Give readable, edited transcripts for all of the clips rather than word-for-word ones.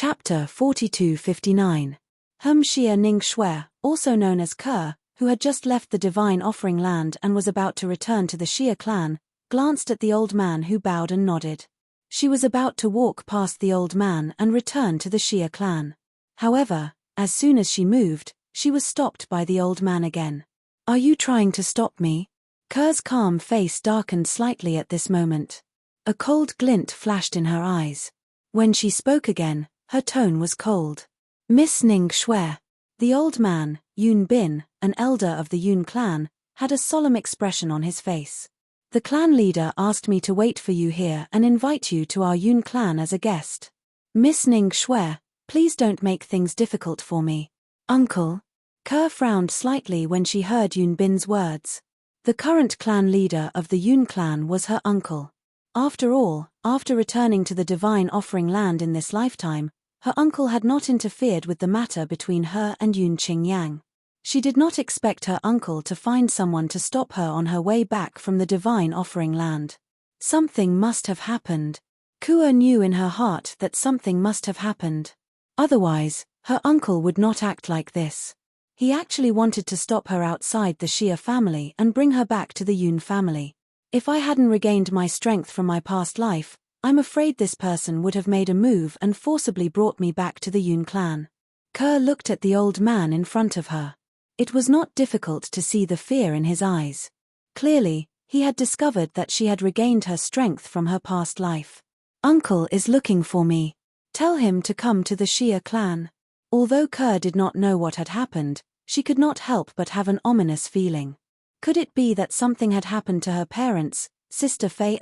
Chapter 4259. Xia Ning Shui, also known as Ke, who had just left the divine offering land and was about to return to the Xia clan, glanced at the old man who bowed and nodded. She was about to walk past the old man and return to the Xia clan. However, as soon as she moved, she was stopped by the old man again. "Are you trying to stop me?" Ke's calm face darkened slightly at this moment. A cold glint flashed in her eyes. When she spoke again, her tone was cold. "Miss Ning Shui." The old man, Yun Bin, an elder of the Yun clan, had a solemn expression on his face. "The clan leader asked me to wait for you here and invite you to our Yun clan as a guest. Miss Ning Shui, please don't make things difficult for me." "Uncle?" Ke frowned slightly when she heard Yun Bin's words. The current clan leader of the Yun clan was her uncle. After all, after returning to the divine offering land in this lifetime, her uncle had not interfered with the matter between her and Yun Qingyang. She did not expect her uncle to find someone to stop her on her way back from the divine offering land. Something must have happened. Ke knew in her heart that something must have happened. Otherwise, her uncle would not act like this. He actually wanted to stop her outside the Xia family and bring her back to the Yun family. "If I hadn't regained my strength from my past life, I'm afraid this person would have made a move and forcibly brought me back to the Yun clan." Ke looked at the old man in front of her. It was not difficult to see the fear in his eyes. Clearly, he had discovered that she had regained her strength from her past life. "Uncle is looking for me. Tell him to come to the Xia clan." Although Ke did not know what had happened, she could not help but have an ominous feeling. Could it be that something had happened to her parents, Sister Fei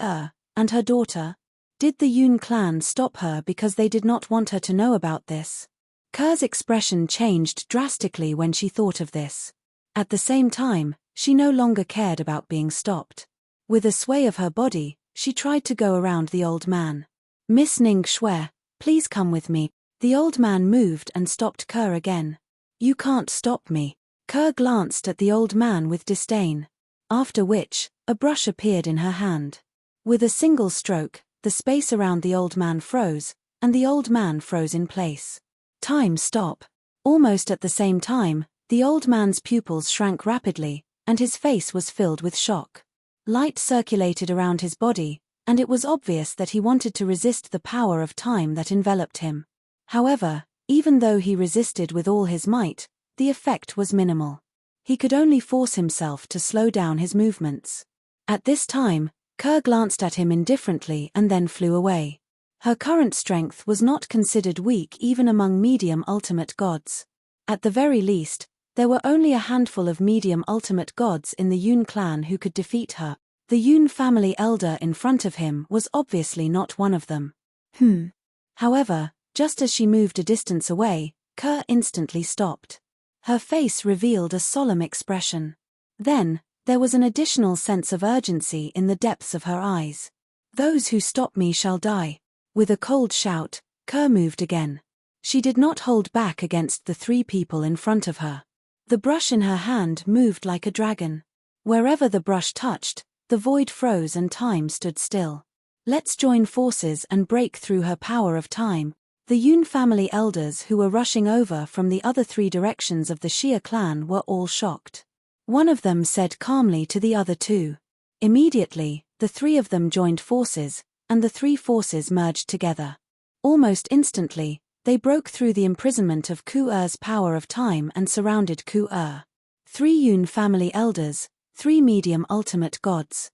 and her daughter? Did the Yun clan stop her because they did not want her to know about this? Ke's expression changed drastically when she thought of this. At the same time, she no longer cared about being stopped. With a sway of her body, she tried to go around the old man. "Miss Ning Shui, please come with me." The old man moved and stopped Ke again. "You can't stop me." Ke glanced at the old man with disdain. After which, a brush appeared in her hand. With a single stroke, the space around the old man froze, and the old man froze in place. Time stop. Almost at the same time, the old man's pupils shrank rapidly, and his face was filled with shock. Light circulated around his body, and it was obvious that he wanted to resist the power of time that enveloped him. However, even though he resisted with all his might, the effect was minimal. He could only force himself to slow down his movements. At this time, Ke glanced at him indifferently and then flew away. Her current strength was not considered weak even among medium ultimate gods. At the very least, there were only a handful of medium ultimate gods in the Yun clan who could defeat her. The Yun family elder in front of him was obviously not one of them. However, just as she moved a distance away, Ke instantly stopped. Her face revealed a solemn expression. Then, there was an additional sense of urgency in the depths of her eyes. "Those who stop me shall die." With a cold shout, Ke moved again. She did not hold back against the three people in front of her. The brush in her hand moved like a dragon. Wherever the brush touched, the void froze and time stood still. Let's join forces and break through her power of time. The Yun family elders who were rushing over from the other three directions of the Xia clan were all shocked. One of them said calmly to the other two. Immediately, the three of them joined forces, and the three forces merged together. Almost instantly, they broke through the imprisonment of Ke's power of time and surrounded Ke. Three Yun family elders, three medium ultimate gods.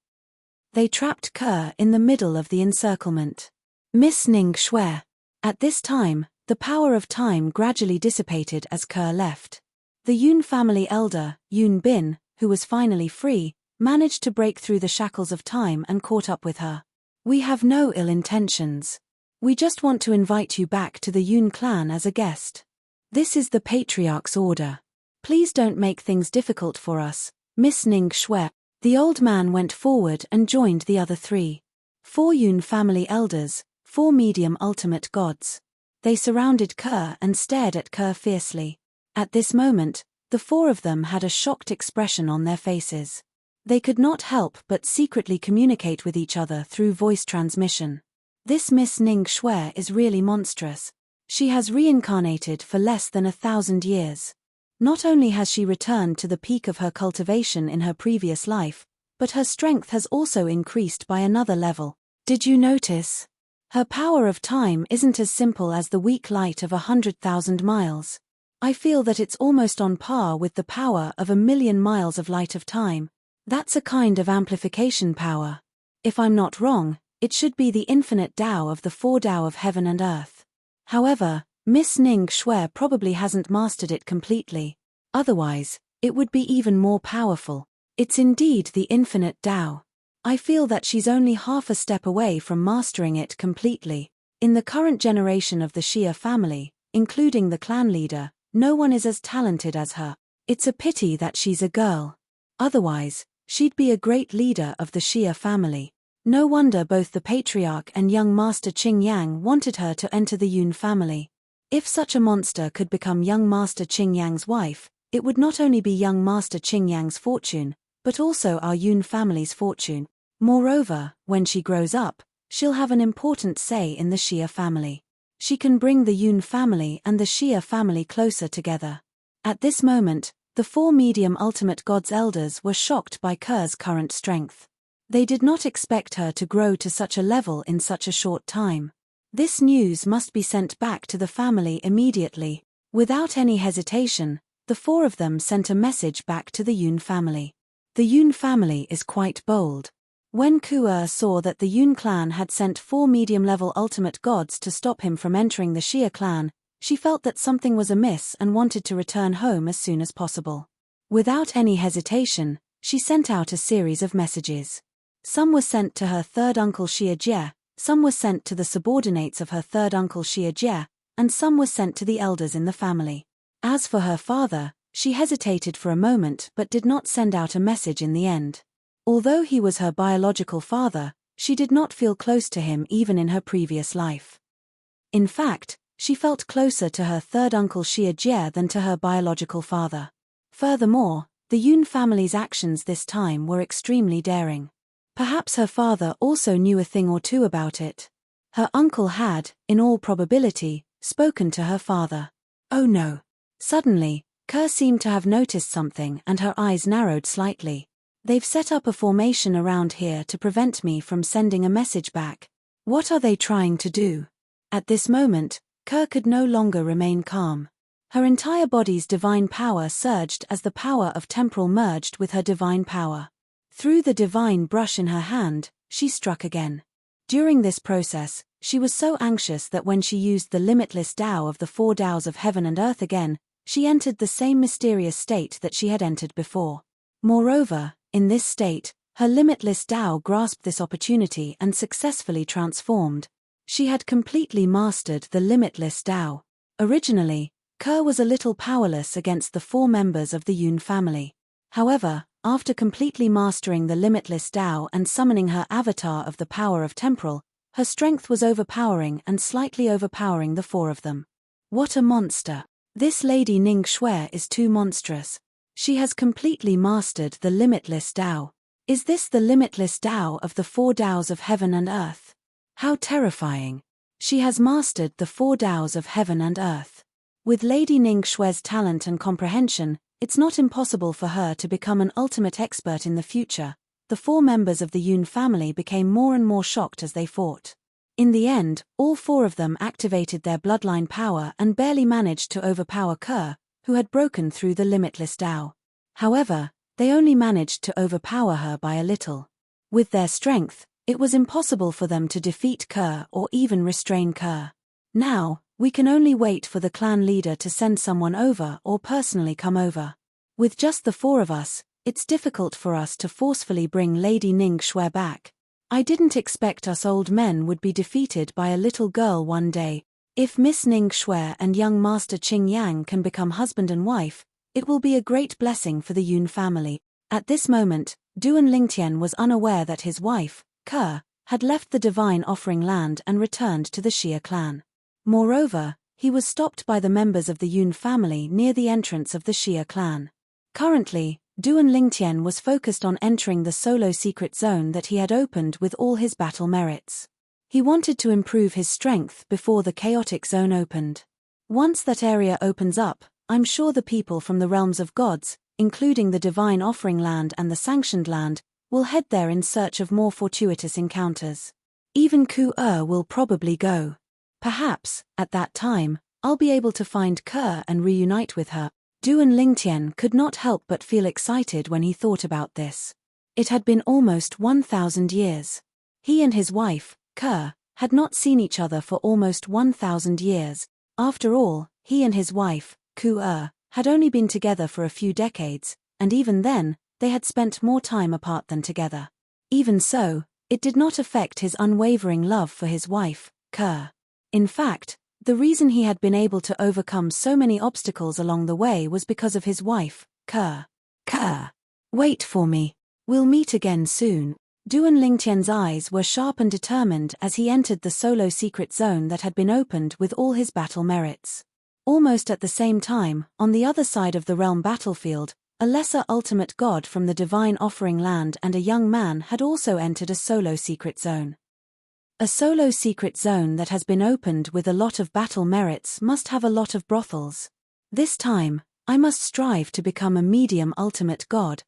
They trapped Ke in the middle of the encirclement. "Miss Ning Shui." At this time, the power of time gradually dissipated as Ke left. The Yun family elder, Yun Bin, who was finally free, managed to break through the shackles of time and caught up with her. "We have no ill intentions. We just want to invite you back to the Yun clan as a guest. This is the patriarch's order. Please don't make things difficult for us, Miss Ning Shui." The old man went forward and joined the other three. Four Yun family elders, four medium ultimate gods. They surrounded Ke and stared at Ke fiercely. At this moment, the four of them had a shocked expression on their faces. They could not help but secretly communicate with each other through voice transmission. "This Miss Ning Shui is really monstrous. She has reincarnated for less than 1,000 years. Not only has she returned to the peak of her cultivation in her previous life, but her strength has also increased by another level. Did you notice? Her power of time isn't as simple as the weak light of 100,000 miles. I feel that it's almost on par with the power of 1,000,000 miles of light of time. That's a kind of amplification power. If I'm not wrong, it should be the infinite Tao of the four Tao of heaven and earth. However, Miss Ning Shui probably hasn't mastered it completely. Otherwise, it would be even more powerful. It's indeed the infinite Tao. I feel that she's only half a step away from mastering it completely. In the current generation of the Xia family, including the clan leader, no one is as talented as her. It's a pity that she's a girl. Otherwise, she'd be a great leader of the Xia family. No wonder both the patriarch and young master Qing Yang wanted her to enter the Yun family. If such a monster could become young master Qing Yang's wife, it would not only be young master Qing Yang's fortune, but also our Yun family's fortune. Moreover, when she grows up, she'll have an important say in the Xia family. She can bring the Yun family and the Xia family closer together. At this moment, the four medium ultimate gods elders were shocked by Ker's current strength. They did not expect her to grow to such a level in such a short time. This news must be sent back to the family immediately. Without any hesitation, the four of them sent a message back to the Yun family. The Yun family is quite bold. When Ku'er saw that the Yun clan had sent four medium-level ultimate gods to stop him from entering the Xia clan, she felt that something was amiss and wanted to return home as soon as possible. Without any hesitation, she sent out a series of messages. Some were sent to her third uncle Xia Jie, some were sent to the subordinates of her third uncle Xia Jie, and some were sent to the elders in the family. As for her father, she hesitated for a moment but did not send out a message in the end. Although he was her biological father, she did not feel close to him even in her previous life. In fact, she felt closer to her third uncle Xia Jie than to her biological father. Furthermore, the Yun family's actions this time were extremely daring. Perhaps her father also knew a thing or two about it. Her uncle had, in all probability, spoken to her father. Oh no. Suddenly, Kerr seemed to have noticed something and her eyes narrowed slightly. They've set up a formation around here to prevent me from sending a message back. What are they trying to do? At this moment, Kerr could no longer remain calm. Her entire body's divine power surged as the power of temporal merged with her divine power. Through the divine brush in her hand, she struck again. During this process, she was so anxious that when she used the limitless Tao of the four Taos of heaven and earth again, she entered the same mysterious state that she had entered before. Moreover, in this state, her limitless Tao grasped this opportunity and successfully transformed. She had completely mastered the limitless Tao. Originally, Kerr was a little powerless against the four members of the Yun family. However, after completely mastering the limitless Tao and summoning her avatar of the power of temporal, her strength was overpowering and slightly overpowering the four of them. What a monster! This Lady Ning Shui is too monstrous. She has completely mastered the limitless Tao. Is this the limitless Tao of the four Taos of heaven and earth? How terrifying! She has mastered the four Taos of heaven and earth. With Lady Ning Shui's talent and comprehension, it's not impossible for her to become an ultimate expert in the future. The four members of the Yun family became more and more shocked as they fought. In the end, all four of them activated their bloodline power and barely managed to overpower Kerr, who had broken through the limitless Tao. However, they only managed to overpower her by a little. With their strength, it was impossible for them to defeat Kerr or even restrain Kerr. Now, we can only wait for the clan leader to send someone over or personally come over. With just the four of us, it's difficult for us to forcefully bring Lady Ning Shui back. I didn't expect us old men would be defeated by a little girl one day. If Miss Ning Shui and young Master Qing Yang can become husband and wife, it will be a great blessing for the Yun family. At this moment, Duan Lingtian was unaware that his wife, Kerr, had left the divine offering land and returned to the Xia clan. Moreover, he was stopped by the members of the Yun family near the entrance of the Xia clan. Currently, Duan Lingtian was focused on entering the solo secret zone that he had opened with all his battle merits. He wanted to improve his strength before the chaotic zone opened. Once that area opens up, I'm sure the people from the realms of gods, including the divine offering land and the sanctioned land, will head there in search of more fortuitous encounters. Even Ku-er will probably go. Perhaps, at that time, I'll be able to find Kerr and reunite with her. Duan Lingtian could not help but feel excited when he thought about this. It had been almost 1,000 years. He and his wife, Kerr, had not seen each other for almost 1,000 years. After all, he and his wife, Ku-er, had only been together for a few decades, and even then, they had spent more time apart than together. Even so, it did not affect his unwavering love for his wife, Kerr. In fact, the reason he had been able to overcome so many obstacles along the way was because of his wife, Kerr. Kerr. Wait for me. We'll meet again soon. Duan Lingtian's eyes were sharp and determined as he entered the solo secret zone that had been opened with all his battle merits. Almost at the same time, on the other side of the realm battlefield, a lesser ultimate god from the divine offering land and a young man had also entered a solo secret zone. A solo secret zone that has been opened with a lot of battle merits must have a lot of brothels. This time, I must strive to become a medium ultimate god.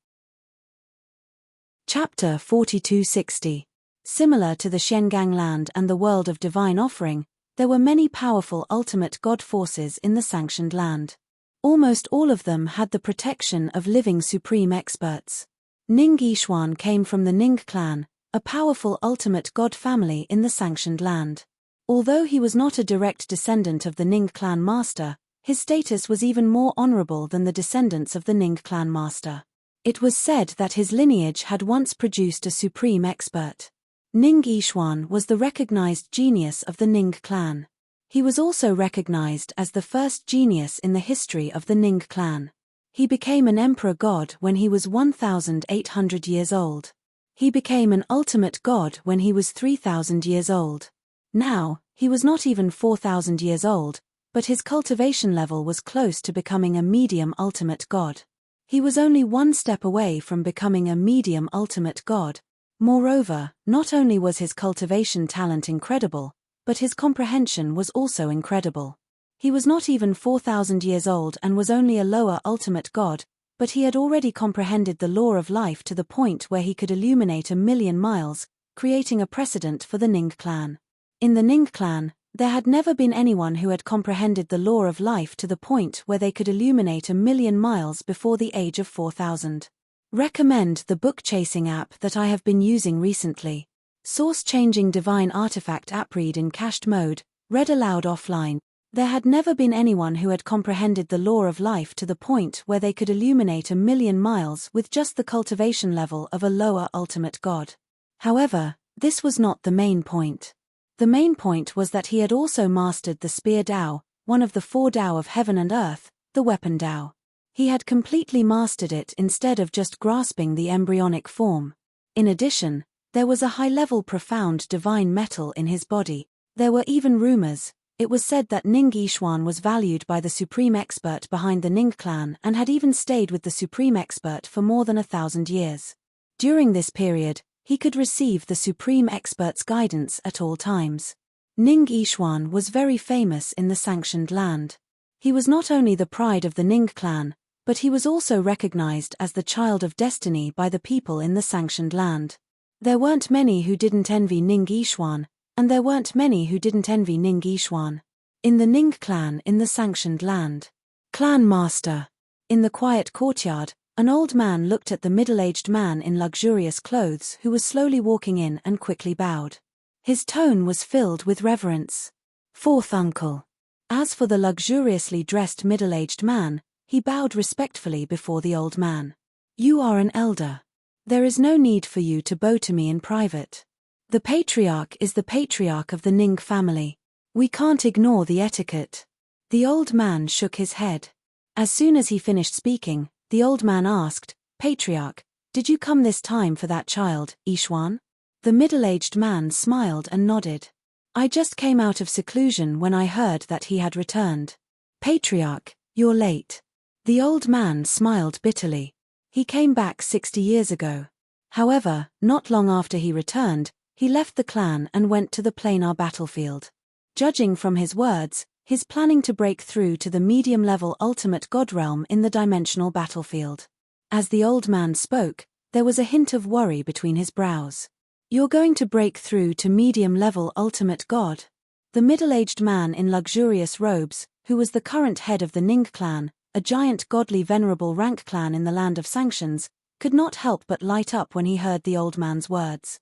Chapter 4260. Similar to the Shengang land and the world of divine offering, there were many powerful ultimate god forces in the sanctioned land. Almost all of them had the protection of living supreme experts. Ning Yishuan came from the Ning clan, a powerful ultimate god family in the sanctioned land. Although he was not a direct descendant of the Ning clan master, his status was even more honorable than the descendants of the Ning clan master. It was said that his lineage had once produced a supreme expert. Ning Yishuan was the recognized genius of the Ning clan. He was also recognized as the first genius in the history of the Ning clan. He became an emperor god when he was 1,800 years old. He became an ultimate god when he was 3,000 years old. Now, he was not even 4,000 years old, but his cultivation level was close to becoming a medium ultimate god. He was only one step away from becoming a medium ultimate god. Moreover, not only was his cultivation talent incredible, but his comprehension was also incredible. He was not even 4,000 years old and was only a lower ultimate god, but he had already comprehended the law of life to the point where he could illuminate 1,000,000 miles, creating a precedent for the Ning clan. In the Ning clan, there had never been anyone who had comprehended the law of life to the point where they could illuminate 1,000,000 miles before the age of 4,000. Recommend the book chasing app that I have been using recently. Source changing divine artifact app. Read in cached mode, read aloud offline. There had never been anyone who had comprehended the law of life to the point where they could illuminate 1,000,000 miles with just the cultivation level of a lower ultimate god. However, this was not the main point. The main point was that he had also mastered the Spear Dao, one of the 4 Dao of heaven and earth, the Weapon Dao. He had completely mastered it instead of just grasping the embryonic form. In addition, there was a high-level profound divine metal in his body. There were even rumors. It was said that Ning Yishuan was valued by the supreme expert behind the Ning clan and had even stayed with the supreme expert for more than 1,000 years. During this period, he could receive the supreme expert's guidance at all times. Ning Yishuan was very famous in the sanctioned land. He was not only the pride of the Ning clan, but he was also recognized as the child of destiny by the people in the sanctioned land. There weren't many who didn't envy Ning Yishuan, and there weren't many who didn't envy Ning Yishuan. In the Ning clan in the sanctioned land. Clan master. In the quiet courtyard, an old man looked at the middle-aged man in luxurious clothes who was slowly walking in and quickly bowed. His tone was filled with reverence. "Fourth uncle." As for the luxuriously dressed middle-aged man, he bowed respectfully before the old man. "You are an elder. There is no need for you to bow to me in private. The patriarch is the patriarch of the Ning family. We can't ignore the etiquette." The old man shook his head. As soon as he finished speaking, the old man asked, "Patriarch, did you come this time for that child, Yishuan?" The middle-aged man smiled and nodded. "I just came out of seclusion when I heard that he had returned." "Patriarch, you're late." The old man smiled bitterly. He came back 60 years ago. However, not long after he returned, he left the clan and went to the planar battlefield. Judging from his words, he's planning to break through to the medium-level ultimate god realm in the dimensional battlefield. As the old man spoke, there was a hint of worry between his brows. You're going to break through to medium-level ultimate god? The middle-aged man in luxurious robes, who was the current head of the Ning clan, a giant godly venerable rank clan in the land of sanctions, could not help but light up when he heard the old man's words.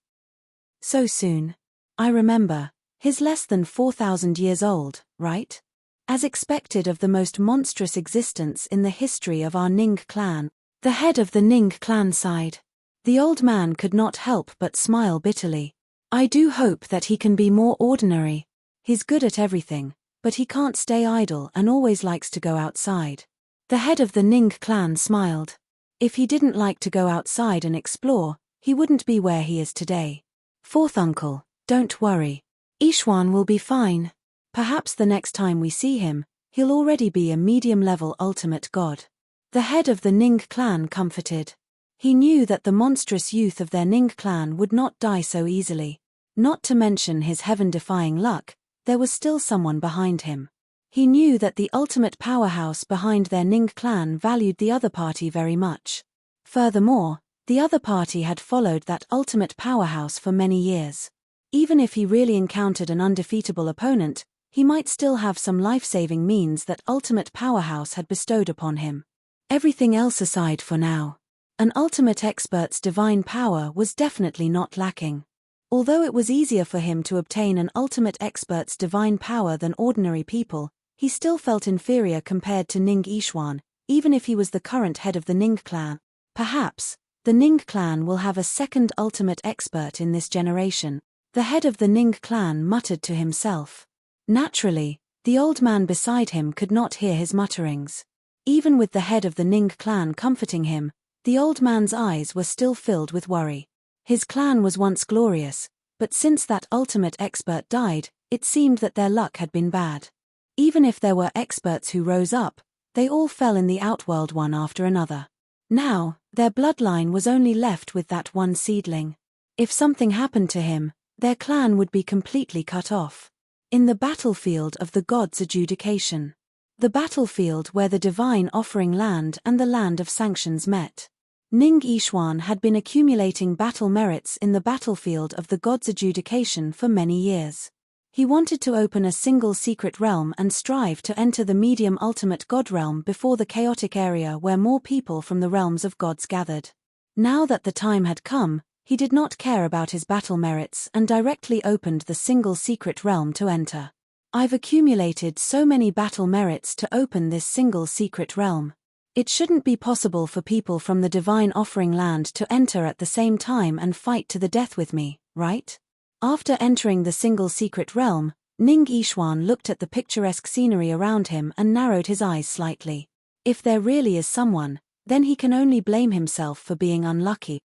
So soon. I remember, he's less than 4,000 years old, right? As expected of the most monstrous existence in the history of our Ning clan, the head of the Ning clan sighed. The old man could not help but smile bitterly. I do hope that he can be more ordinary. He's good at everything, but he can't stay idle and always likes to go outside. The head of the Ning clan smiled. If he didn't like to go outside and explore, he wouldn't be where he is today. Fourth uncle, don't worry. Ishwan will be fine. Perhaps the next time we see him, he'll already be a medium-level ultimate god. The head of the Ning clan comforted. He knew that the monstrous youth of their Ning clan would not die so easily. Not to mention his heaven-defying luck, there was still someone behind him. He knew that the ultimate powerhouse behind their Ning clan valued the other party very much. Furthermore, the other party had followed that ultimate powerhouse for many years. Even if he really encountered an undefeatable opponent, he might still have some life-saving means that ultimate powerhouse had bestowed upon him. Everything else aside for now, an ultimate expert's divine power was definitely not lacking. Although it was easier for him to obtain an ultimate expert's divine power than ordinary people, he still felt inferior compared to Ning Ishwan, even if he was the current head of the Ning clan. Perhaps, the Ning clan will have a second ultimate expert in this generation, the head of the Ning clan muttered to himself. Naturally, the old man beside him could not hear his mutterings. Even with the head of the Ning clan comforting him, the old man's eyes were still filled with worry. His clan was once glorious, but since that ultimate expert died, it seemed that their luck had been bad. Even if there were experts who rose up, they all fell in the outworld one after another. Now, their bloodline was only left with that one seedling. If something happened to him, their clan would be completely cut off. In the battlefield of the gods' adjudication. The battlefield where the divine offering land and the land of sanctions met. Ning Ishwan had been accumulating battle merits in the battlefield of the gods' adjudication for many years. He wanted to open a single secret realm and strive to enter the medium ultimate god realm before the chaotic area where more people from the realms of gods gathered. Now that the time had come, he did not care about his battle merits and directly opened the single secret realm to enter. I've accumulated so many battle merits to open this single secret realm. It shouldn't be possible for people from the divine offering land to enter at the same time and fight to the death with me, right? After entering the single secret realm, Ning Ishwan looked at the picturesque scenery around him and narrowed his eyes slightly. If there really is someone, then he can only blame himself for being unlucky.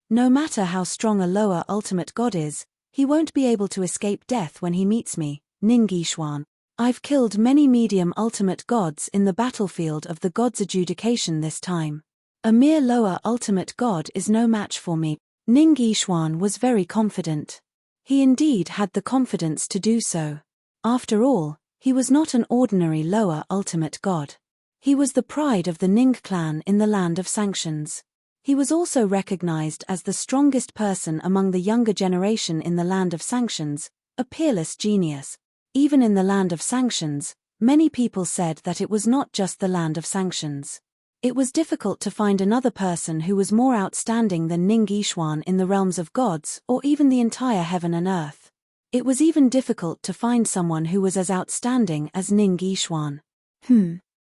No matter how strong a lower ultimate god is, he won't be able to escape death when he meets me, Ning Ishwan. I've killed many medium ultimate gods in the battlefield of the gods' adjudication this time. A mere lower ultimate god is no match for me. Ning Ishwan was very confident. He indeed had the confidence to do so. After all, he was not an ordinary lower ultimate god. He was the pride of the Ning clan in the land of sanctions. He was also recognized as the strongest person among the younger generation in the land of sanctions, a peerless genius. Even in the land of sanctions, many people said that it was not just the land of sanctions. It was difficult to find another person who was more outstanding than Ning Ishwan in the realms of gods or even the entire heaven and earth. It was even difficult to find someone who was as outstanding as Ning Ishwan.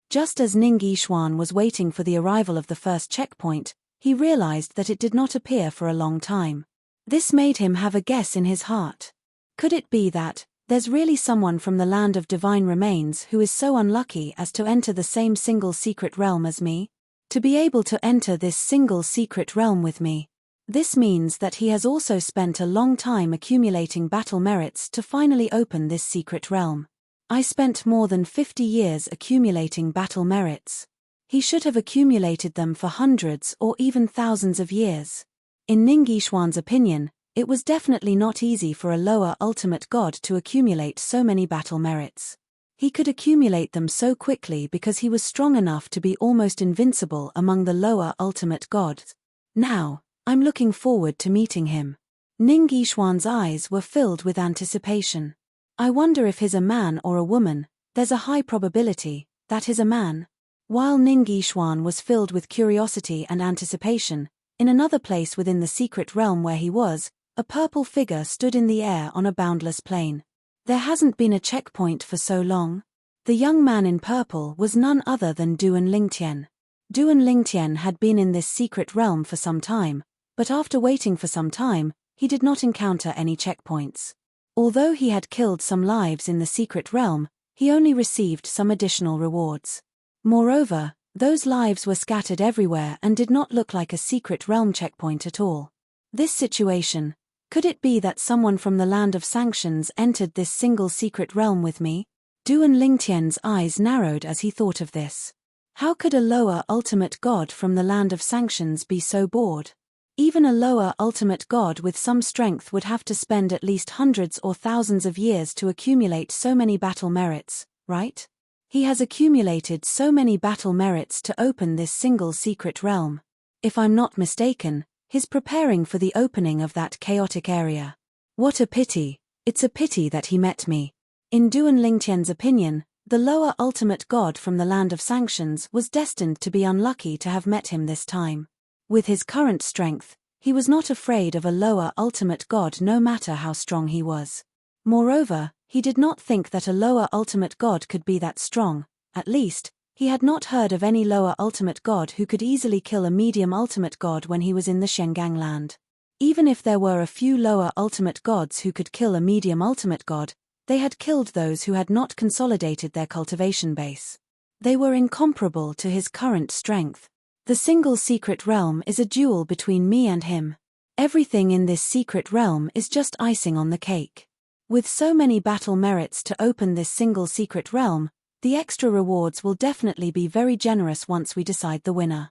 Just as Ning Ishwan was waiting for the arrival of the first checkpoint, he realized that it did not appear for a long time. This made him have a guess in his heart. Could it be that there's really someone from the land of divine remains who is so unlucky as to enter the same single secret realm as me? To be able to enter this single secret realm with me. This means that he has also spent a long time accumulating battle merits to finally open this secret realm. I spent more than 50 years accumulating battle merits. He should have accumulated them for hundreds or even thousands of years. In Ning Ishwan's opinion, It was definitely not easy for a lower ultimate god to accumulate so many battle merits. He could accumulate them so quickly because he was strong enough to be almost invincible among the lower ultimate gods. Now, I'm looking forward to meeting him. Ning Yishuan's eyes were filled with anticipation. I wonder if he's a man or a woman. There's a high probability that he's a man. While Ning Yishuan was filled with curiosity and anticipation, in another place within the secret realm where he was, a purple figure stood in the air on a boundless plain. There hasn't been a checkpoint for so long. The young man in purple was none other than Duan Lingtian. Duan Lingtian had been in this secret realm for some time, but after waiting for some time, he did not encounter any checkpoints. Although he had killed some lives in the secret realm, he only received some additional rewards. Moreover, those lives were scattered everywhere and did not look like a secret realm checkpoint at all. This situation, could it be that someone from the land of sanctions entered this single secret realm with me? Duan Lingtian's eyes narrowed as he thought of this. How could a lower ultimate god from the land of sanctions be so bored? Even a lower ultimate god with some strength would have to spend at least hundreds or thousands of years to accumulate so many battle merits, right? He has accumulated so many battle merits to open this single secret realm. If I'm not mistaken, he's preparing for the opening of that chaotic area. What a pity. It's a pity that he met me. In Duan Lingtian's opinion, the lower ultimate god from the land of sanctions was destined to be unlucky to have met him this time. With his current strength, he was not afraid of a lower ultimate god no matter how strong he was. Moreover, he did not think that a lower ultimate god could be that strong. At least, he had not heard of any lower ultimate god who could easily kill a medium ultimate god when he was in the Shengang land. Even if there were a few lower ultimate gods who could kill a medium ultimate god, they had killed those who had not consolidated their cultivation base. They were incomparable to his current strength. The single secret realm is a duel between me and him. Everything in this secret realm is just icing on the cake. With so many battle merits to open this single secret realm, the extra rewards will definitely be very generous once we decide the winner.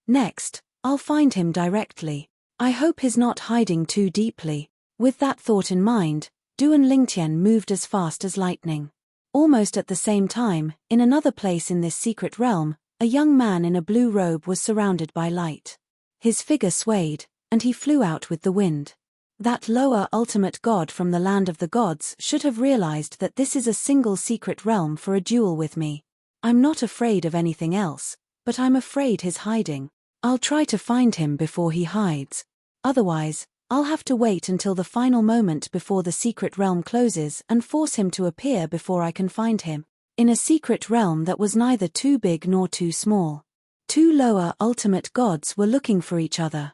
Next, I'll find him directly. I hope he's not hiding too deeply. With that thought in mind, Duan Lingtian moved as fast as lightning. Almost at the same time, in another place in this secret realm, a young man in a blue robe was surrounded by light. His figure swayed, and he flew out with the wind. That lower ultimate god from the land of the gods should have realized that this is a single secret realm for a duel with me. I'm not afraid of anything else, but I'm afraid he's hiding. I'll try to find him before he hides. Otherwise, I'll have to wait until the final moment before the secret realm closes and force him to appear before I can find him. In a secret realm that was neither too big nor too small. Two lower ultimate gods were looking for each other.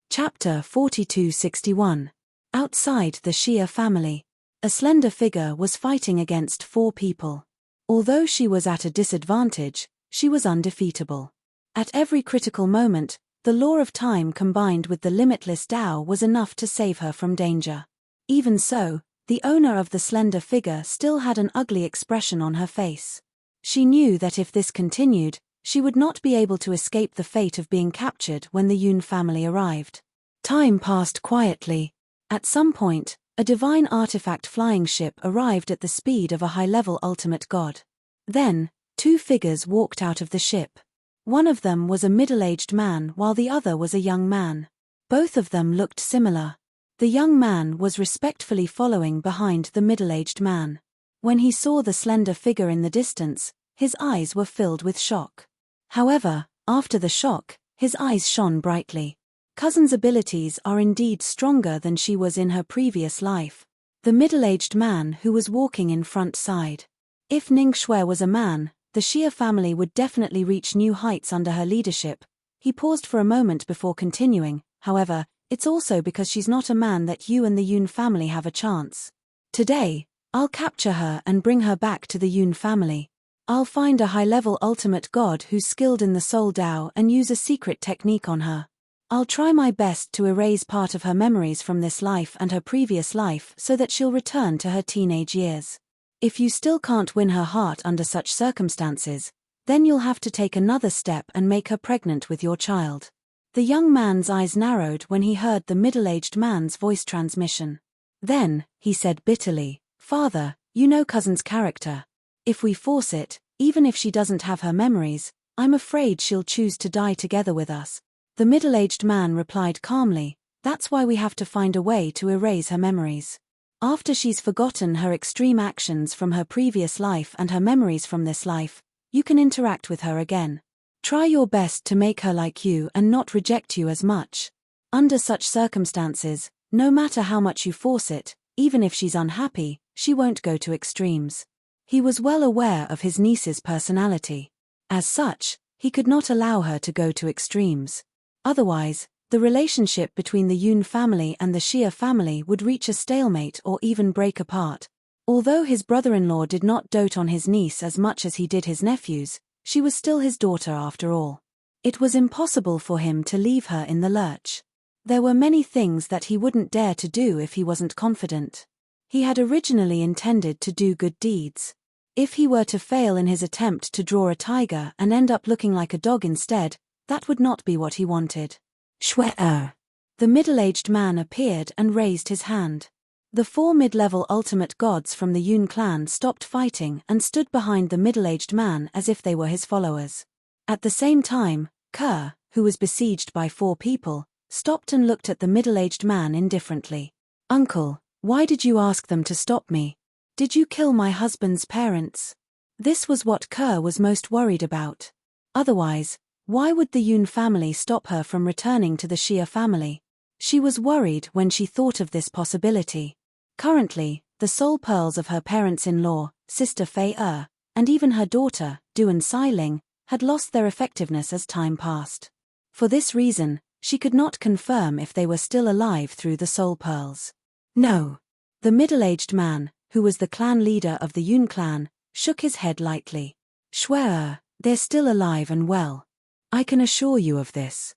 Chapter 4261. Outside the Xia family. A slender figure was fighting against 4 people. Although she was at a disadvantage, she was undefeatable. At every critical moment, the law of time combined with the limitless Tao was enough to save her from danger. Even so, the owner of the slender figure still had an ugly expression on her face. She knew that if this continued, she would not be able to escape the fate of being captured when the Yun family arrived. Time passed quietly. At some point, a divine artifact flying ship arrived at the speed of a high-level ultimate god. Then, 2 figures walked out of the ship. One of them was a middle-aged man while the other was a young man. Both of them looked similar. The young man was respectfully following behind the middle-aged man. When he saw the slender figure in the distance, his eyes were filled with shock. However, after the shock, his eyes shone brightly. Cousin's abilities are indeed stronger than she was in her previous life. The middle-aged man who was walking in front sighed. If Ning Shui was a man, the Xia family would definitely reach new heights under her leadership. He paused for a moment before continuing. However, it's also because she's not a man that you and the Yun family have a chance. Today, I'll capture her and bring her back to the Yun family. I'll find a high-level ultimate god who's skilled in the Soul Tao and use a secret technique on her. I'll try my best to erase part of her memories from this life and her previous life so that she'll return to her teenage years. If you still can't win her heart under such circumstances, then you'll have to take another step and make her pregnant with your child. The young man's eyes narrowed when he heard the middle-aged man's voice transmission. Then, he said bitterly, "Father, you know cousin's character. If we force it, even if she doesn't have her memories, I'm afraid she'll choose to die together with us." The middle-aged man replied calmly, "That's why we have to find a way to erase her memories. After she's forgotten her extreme actions from her previous life and her memories from this life, you can interact with her again. Try your best to make her like you and not reject you as much. Under such circumstances, no matter how much you force it, even if she's unhappy, she won't go to extremes." He was well aware of his niece's personality. As such, he could not allow her to go to extremes. Otherwise, the relationship between the Yun family and the Xia family would reach a stalemate or even break apart. Although his brother-in-law did not dote on his niece as much as he did his nephews, she was still his daughter after all. It was impossible for him to leave her in the lurch. There were many things that he wouldn't dare to do if he wasn't confident. He had originally intended to do good deeds. If he were to fail in his attempt to draw a tiger and end up looking like a dog instead, that would not be what he wanted. Shwe-er. The middle-aged man appeared and raised his hand. The 4 mid-level ultimate gods from the Yun clan stopped fighting and stood behind the middle-aged man as if they were his followers. At the same time, Kerr, who was besieged by 4 people, stopped and looked at the middle-aged man indifferently. "Uncle, why did you ask them to stop me? Did you kill my husband's parents?" This was what Kerr was most worried about. Otherwise, why would the Yun family stop her from returning to the Xia family? She was worried when she thought of this possibility. Currently, the soul pearls of her parents-in-law, Sister Fei-er, and even her daughter, Duan Xiling, had lost their effectiveness as time passed. For this reason, she could not confirm if they were still alive through the soul pearls. "No." The middle-aged man, who was the clan leader of the Yun clan, shook his head lightly. "Shwe-er, they're still alive and well. I can assure you of this."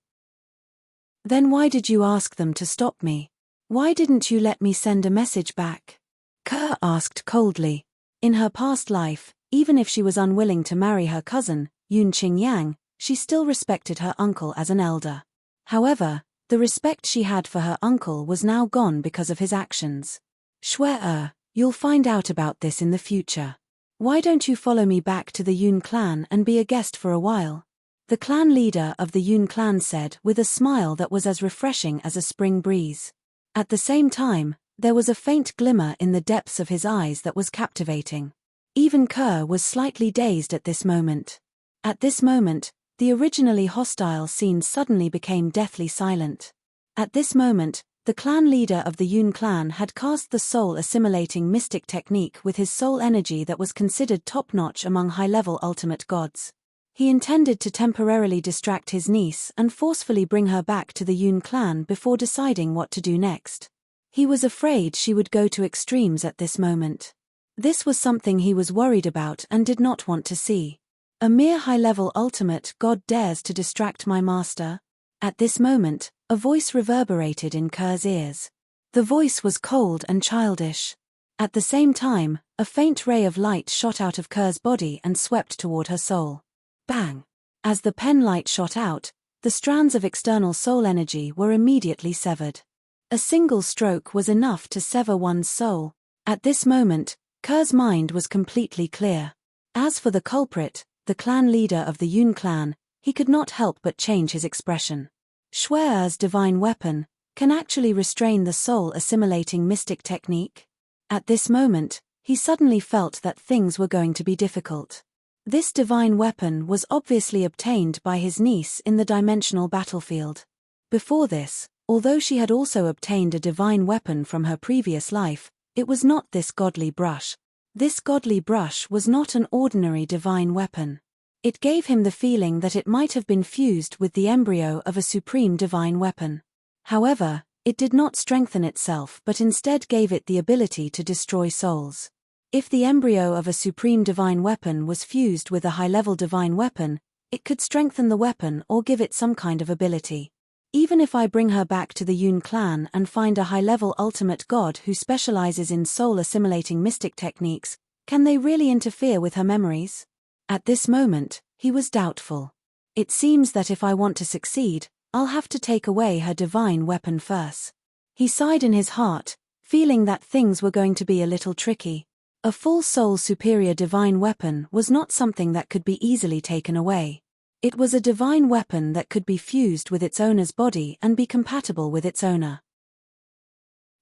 "Then why did you ask them to stop me? Why didn't you let me send a message back?" Kerr asked coldly. In her past life, even if she was unwilling to marry her cousin, Yun Qingyang, she still respected her uncle as an elder. However, the respect she had for her uncle was now gone because of his actions. "Shwe-er, you'll find out about this in the future. Why don't you follow me back to the Yun clan and be a guest for a while?" The clan leader of the Yun clan said with a smile that was as refreshing as a spring breeze. At the same time, there was a faint glimmer in the depths of his eyes that was captivating. Even Kerr was slightly dazed at this moment. At this moment, the originally hostile scene suddenly became deathly silent. At this moment, the clan leader of the Yun clan had cast the soul-assimilating mystic technique with his soul energy that was considered top-notch among high-level ultimate gods. He intended to temporarily distract his niece and forcefully bring her back to the Yun clan before deciding what to do next. He was afraid she would go to extremes at this moment. This was something he was worried about and did not want to see. A mere high-level ultimate god dares to distract my master? At this moment, a voice reverberated in Kerr's ears. The voice was cold and childish. At the same time, a faint ray of light shot out of Kerr's body and swept toward her soul. Bang! As the pen light shot out, the strands of external soul energy were immediately severed. A single stroke was enough to sever one's soul. At this moment, Kerr's mind was completely clear. As for the culprit, the clan leader of the Yun clan, he could not help but change his expression. Shwe-er's divine weapon can actually restrain the soul-assimilating mystic technique. At this moment, he suddenly felt that things were going to be difficult. This divine weapon was obviously obtained by his niece in the dimensional battlefield. Before this, although she had also obtained a divine weapon from her previous life, it was not this godly brush. This godly brush was not an ordinary divine weapon. It gave him the feeling that it might have been fused with the embryo of a supreme divine weapon. However, it did not strengthen itself but instead gave it the ability to destroy souls. If the embryo of a supreme divine weapon was fused with a high-level divine weapon, it could strengthen the weapon or give it some kind of ability. Even if I bring her back to the Yun clan and find a high-level ultimate god who specializes in soul-assimilating mystic techniques, can they really interfere with her memories? At this moment, he was doubtful. It seems that if I want to succeed, I'll have to take away her divine weapon first. He sighed in his heart, feeling that things were going to be a little tricky. A full soul superior divine weapon was not something that could be easily taken away. It was a divine weapon that could be fused with its owner's body and be compatible with its owner.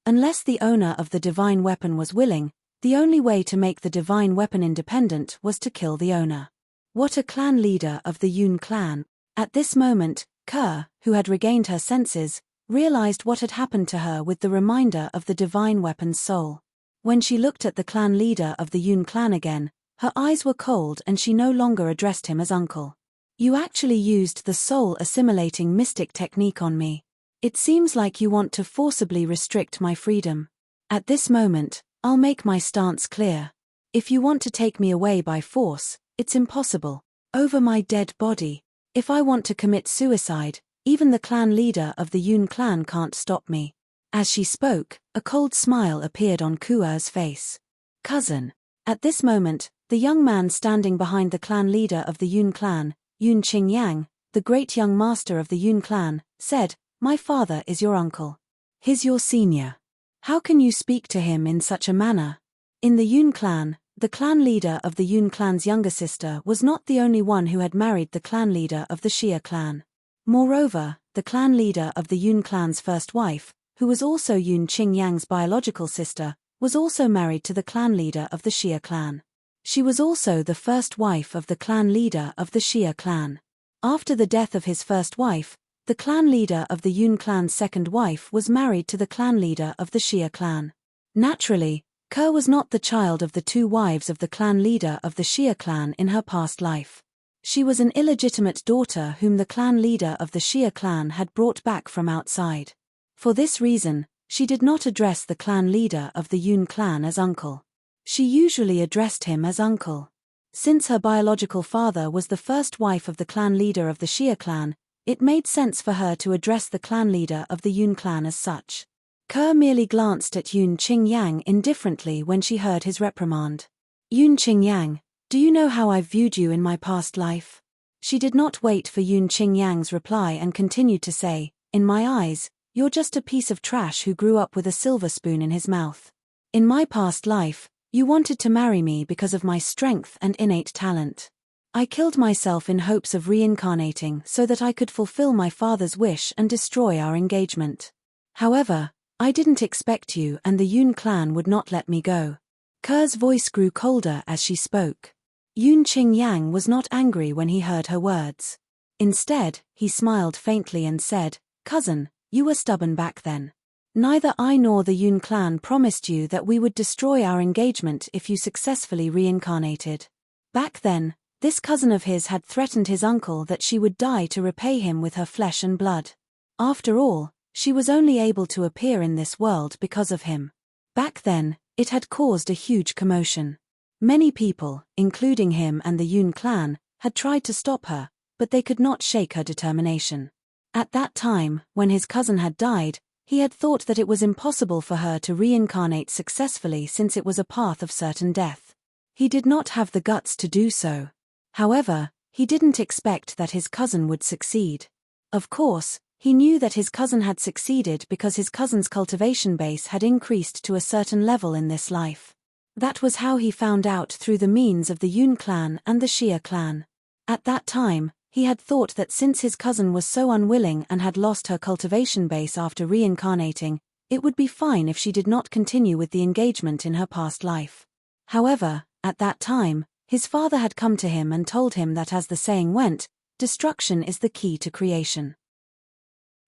Unless the owner of the divine weapon was willing, the only way to make the divine weapon independent was to kill the owner. What a clan leader of the Yun clan! At this moment, Kerr, who had regained her senses, realized what had happened to her with the reminder of the divine weapon's soul. When she looked at the clan leader of the Yun clan again, her eyes were cold and she no longer addressed him as uncle. You actually used the soul-assimilating mystic technique on me. It seems like you want to forcibly restrict my freedom. At this moment, I'll make my stance clear. If you want to take me away by force, it's impossible. Over my dead body. If I want to commit suicide, even the clan leader of the Yun clan can't stop me. As she spoke, a cold smile appeared on Kuer's face. Cousin. At this moment, the young man standing behind the clan leader of the Yun clan, Yun Qingyang, the great young master of the Yun clan, said, "My father is your uncle. He's your senior. How can you speak to him in such a manner?" In the Yun clan, the clan leader of the Yun clan's younger sister was not the only one who had married the clan leader of the Xia clan. Moreover, the clan leader of the Yun clan's first wife, who was also Yun Qingyang's biological sister, was also married to the clan leader of the Xia clan. She was also the first wife of the clan leader of the Xia clan. After the death of his first wife, the clan leader of the Yun clan's second wife was married to the clan leader of the Xia clan. Naturally, Kerr was not the child of the two wives of the clan leader of the Xia clan in her past life. She was an illegitimate daughter whom the clan leader of the Xia clan had brought back from outside. For this reason, she did not address the clan leader of the Yun clan as uncle. She usually addressed him as uncle. Since her biological father was the first wife of the clan leader of the Xia clan, it made sense for her to address the clan leader of the Yun clan as such. Kerr merely glanced at Yun Qingyang indifferently when she heard his reprimand. "Yun Qingyang, do you know how I've viewed you in my past life?" She did not wait for Yun Qingyang's reply and continued to say, "In my eyes, you're just a piece of trash who grew up with a silver spoon in his mouth. In my past life, you wanted to marry me because of my strength and innate talent. I killed myself in hopes of reincarnating so that I could fulfill my father's wish and destroy our engagement. However, I didn't expect you and the Yun clan would not let me go." Kerr's voice grew colder as she spoke. Yun Qingyang was not angry when he heard her words. Instead, he smiled faintly and said, "Cousin, you were stubborn back then. Neither I nor the Yun clan promised you that we would destroy our engagement if you successfully reincarnated. Back then, this cousin of his had threatened his uncle that she would die to repay him with her flesh and blood. After all, she was only able to appear in this world because of him. Back then, it had caused a huge commotion. Many people, including him and the Yun clan, had tried to stop her, but they could not shake her determination. At that time, when his cousin had died, he had thought that it was impossible for her to reincarnate successfully since it was a path of certain death. He did not have the guts to do so. However, he didn't expect that his cousin would succeed. Of course, he knew that his cousin had succeeded because his cousin's cultivation base had increased to a certain level in this life. That was how he found out through the means of the Yun clan and the Xia clan. At that time, he had thought that since his cousin was so unwilling and had lost her cultivation base after reincarnating, it would be fine if she did not continue with the engagement in her past life. However, at that time, his father had come to him and told him that as the saying went, destruction is the key to creation.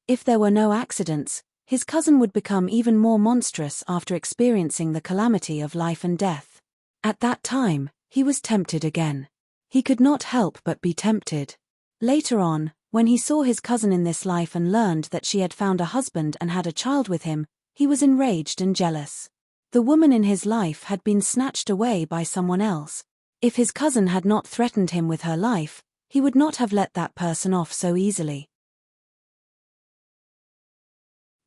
If there were no accidents, his cousin would become even more monstrous after experiencing the calamity of life and death. At that time, he was tempted again. He could not help but be tempted. Later on, when he saw his cousin in this life and learned that she had found a husband and had a child with him, he was enraged and jealous. The woman in his life had been snatched away by someone else. If his cousin had not threatened him with her life, he would not have let that person off so easily.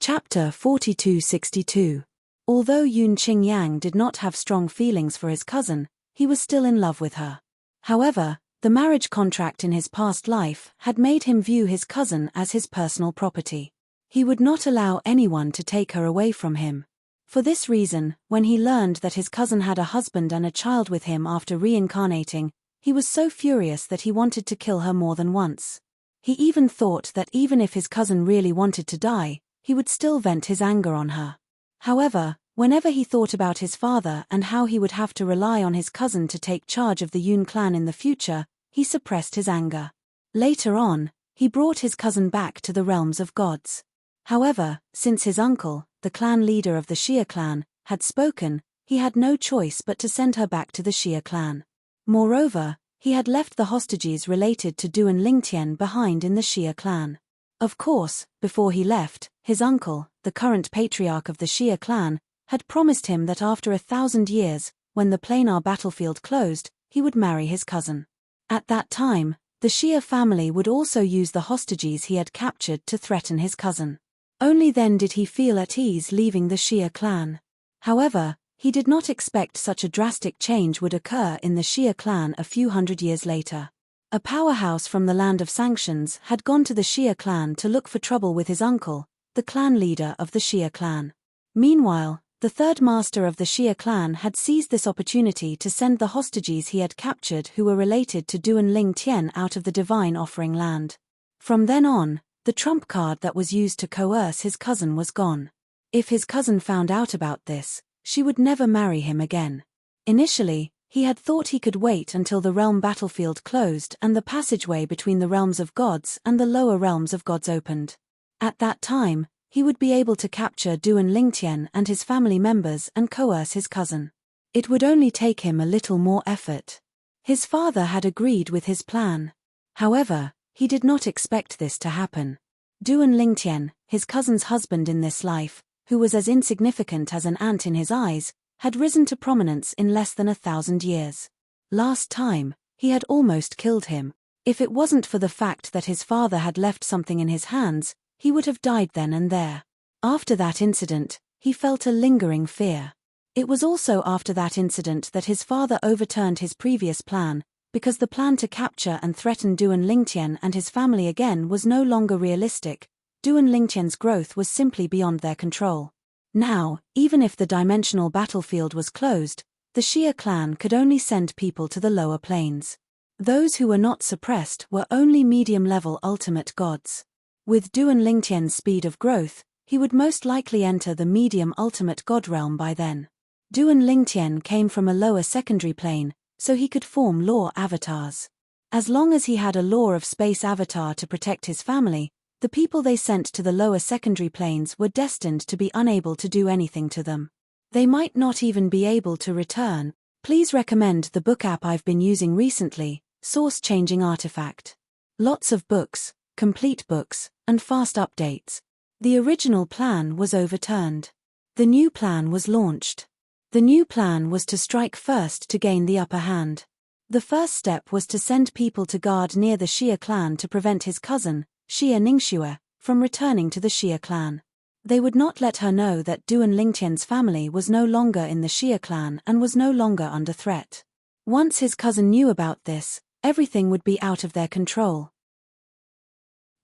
Chapter 4262. Although Yun Qingyang did not have strong feelings for his cousin, he was still in love with her. However, The marriage contract in his past life had made him view his cousin as his personal property. He would not allow anyone to take her away from him. For this reason, when he learned that his cousin had a husband and a child with him after reincarnating, he was so furious that he wanted to kill her more than once. He even thought that even if his cousin really wanted to die, he would still vent his anger on her. However, whenever he thought about his father and how he would have to rely on his cousin to take charge of the Yun clan in the future, he suppressed his anger. Later on, he brought his cousin back to the realms of gods. However, since his uncle, the clan leader of the Xia clan, had spoken, he had no choice but to send her back to the Xia clan. Moreover, he had left the hostages related to Duan Lingtian behind in the Xia clan. Of course, before he left, his uncle, the current patriarch of the Xia clan, had promised him that after 1,000 years, when the planar battlefield closed, he would marry his cousin. At that time, the Xia family would also use the hostages he had captured to threaten his cousin. Only then did he feel at ease leaving the Xia clan. However, he did not expect such a drastic change would occur in the Xia clan a few hundred years later. A powerhouse from the land of sanctions had gone to the Xia clan to look for trouble with his uncle, the clan leader of the Xia clan. Meanwhile, the third master of the Xia clan had seized this opportunity to send the hostages he had captured who were related to Duan Lingtian out of the divine offering land. From then on, the trump card that was used to coerce his cousin was gone. If his cousin found out about this, she would never marry him again. Initially, he had thought he could wait until the realm battlefield closed and the passageway between the realms of gods and the lower realms of gods opened. At that time, he would be able to capture Duan Lingtian and his family members and coerce his cousin. It would only take him a little more effort. His father had agreed with his plan. However, he did not expect this to happen. Duan Lingtian, his cousin's husband in this life, who was as insignificant as an ant in his eyes, had risen to prominence in less than 1,000 years. Last time, he had almost killed him. If it wasn't for the fact that his father had left something in his hands, he would have died then and there. After that incident, he felt a lingering fear. It was also after that incident that his father overturned his previous plan, because the plan to capture and threaten Duan Lingtian and his family again was no longer realistic. Duan Lingtian's growth was simply beyond their control. Now, even if the dimensional battlefield was closed, the Xia clan could only send people to the lower planes. Those who were not suppressed were only medium-level ultimate gods. With Duan Lingtian's speed of growth, he would most likely enter the medium ultimate god realm by then. Duan Lingtian came from a lower secondary plane, so he could form law avatars. As long as he had a law of space avatar to protect his family, the people they sent to the lower secondary planes were destined to be unable to do anything to them. They might not even be able to return. Please recommend the book app I've been using recently, Source Changing Artifact. Lots of books, complete books, and fast updates. The original plan was overturned. The new plan was launched. The new plan was to strike first to gain the upper hand. The first step was to send people to guard near the Xia clan to prevent his cousin, Xia Ningxue, from returning to the Xia clan. They would not let her know that Duan Lingtian's family was no longer in the Xia clan and was no longer under threat. Once his cousin knew about this, everything would be out of their control.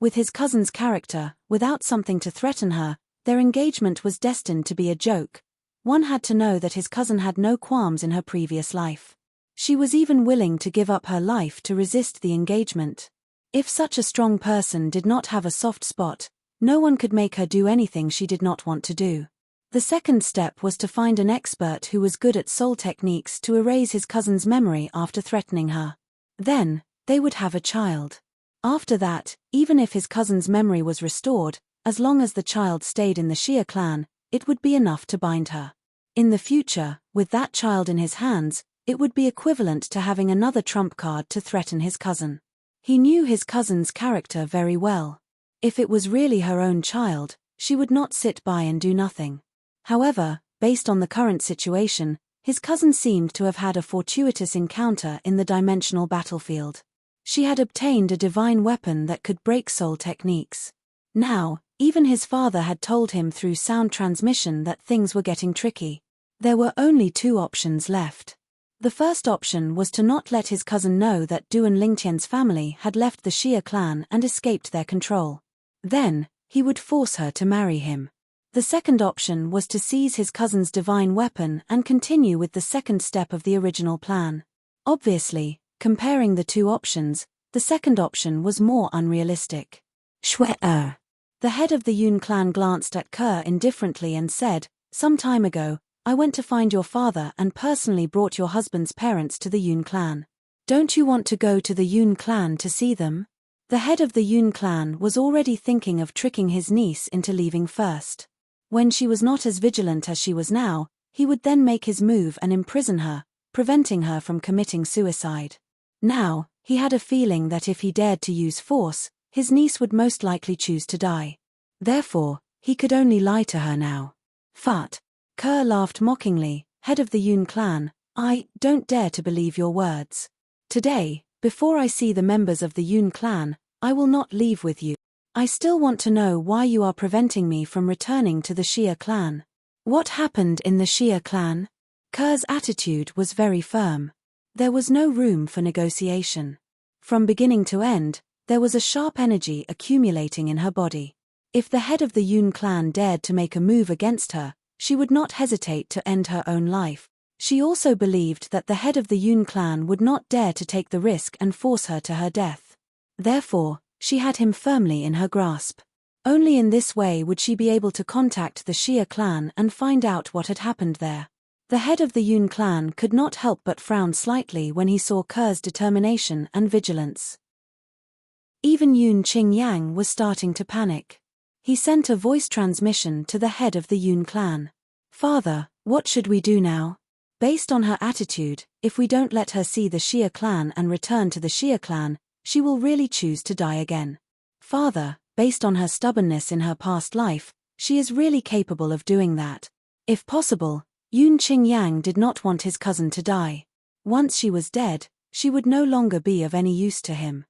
With his cousin's character, without something to threaten her, their engagement was destined to be a joke. One had to know that his cousin had no qualms in her previous life. She was even willing to give up her life to resist the engagement. If such a strong person did not have a soft spot, no one could make her do anything she did not want to do. The second step was to find an expert who was good at soul techniques to erase his cousin's memory after threatening her. Then, they would have a child. After that, even if his cousin's memory was restored, as long as the child stayed in the Xia clan, it would be enough to bind her. In the future, with that child in his hands, it would be equivalent to having another trump card to threaten his cousin. He knew his cousin's character very well. If it was really her own child, she would not sit by and do nothing. However, based on the current situation, his cousin seemed to have had a fortuitous encounter in the dimensional battlefield. She had obtained a divine weapon that could break soul techniques. Now, even his father had told him through sound transmission that things were getting tricky. There were only two options left. The first option was to not let his cousin know that Duan Lingtian's family had left the Xia clan and escaped their control. Then, he would force her to marry him. The second option was to seize his cousin's divine weapon and continue with the second step of the original plan. Obviously, comparing the two options, the second option was more unrealistic. Shui-er. The head of the Yun clan glanced at Ke indifferently and said, "Some time ago, I went to find your father and personally brought your husband's parents to the Yun clan. Don't you want to go to the Yun clan to see them?" The head of the Yun clan was already thinking of tricking his niece into leaving first. When she was not as vigilant as she was now, he would then make his move and imprison her, preventing her from committing suicide. Now, he had a feeling that if he dared to use force, his niece would most likely choose to die. Therefore, he could only lie to her now. Fat. Ke laughed mockingly, "Head of the Yun clan, I don't dare to believe your words. Today, before I see the members of the Yun clan, I will not leave with you. I still want to know why you are preventing me from returning to the Xia clan. What happened in the Xia clan?" Ke's attitude was very firm. There was no room for negotiation. From beginning to end, there was a sharp energy accumulating in her body. If the head of the Yun clan dared to make a move against her, she would not hesitate to end her own life. She also believed that the head of the Yun clan would not dare to take the risk and force her to her death. Therefore, she had him firmly in her grasp. Only in this way would she be able to contact the Xia clan and find out what had happened there. The head of the Yun clan could not help but frown slightly when he saw Ke's determination and vigilance. Even Yun Qingyang was starting to panic. He sent a voice transmission to the head of the Yun clan. "Father, what should we do now? Based on her attitude, if we don't let her see the Xia clan and return to the Xia clan, she will really choose to die again. Father, based on her stubbornness in her past life, she is really capable of doing that. If possible, Yun Qingyang did not want his cousin to die. Once she was dead, she would no longer be of any use to him."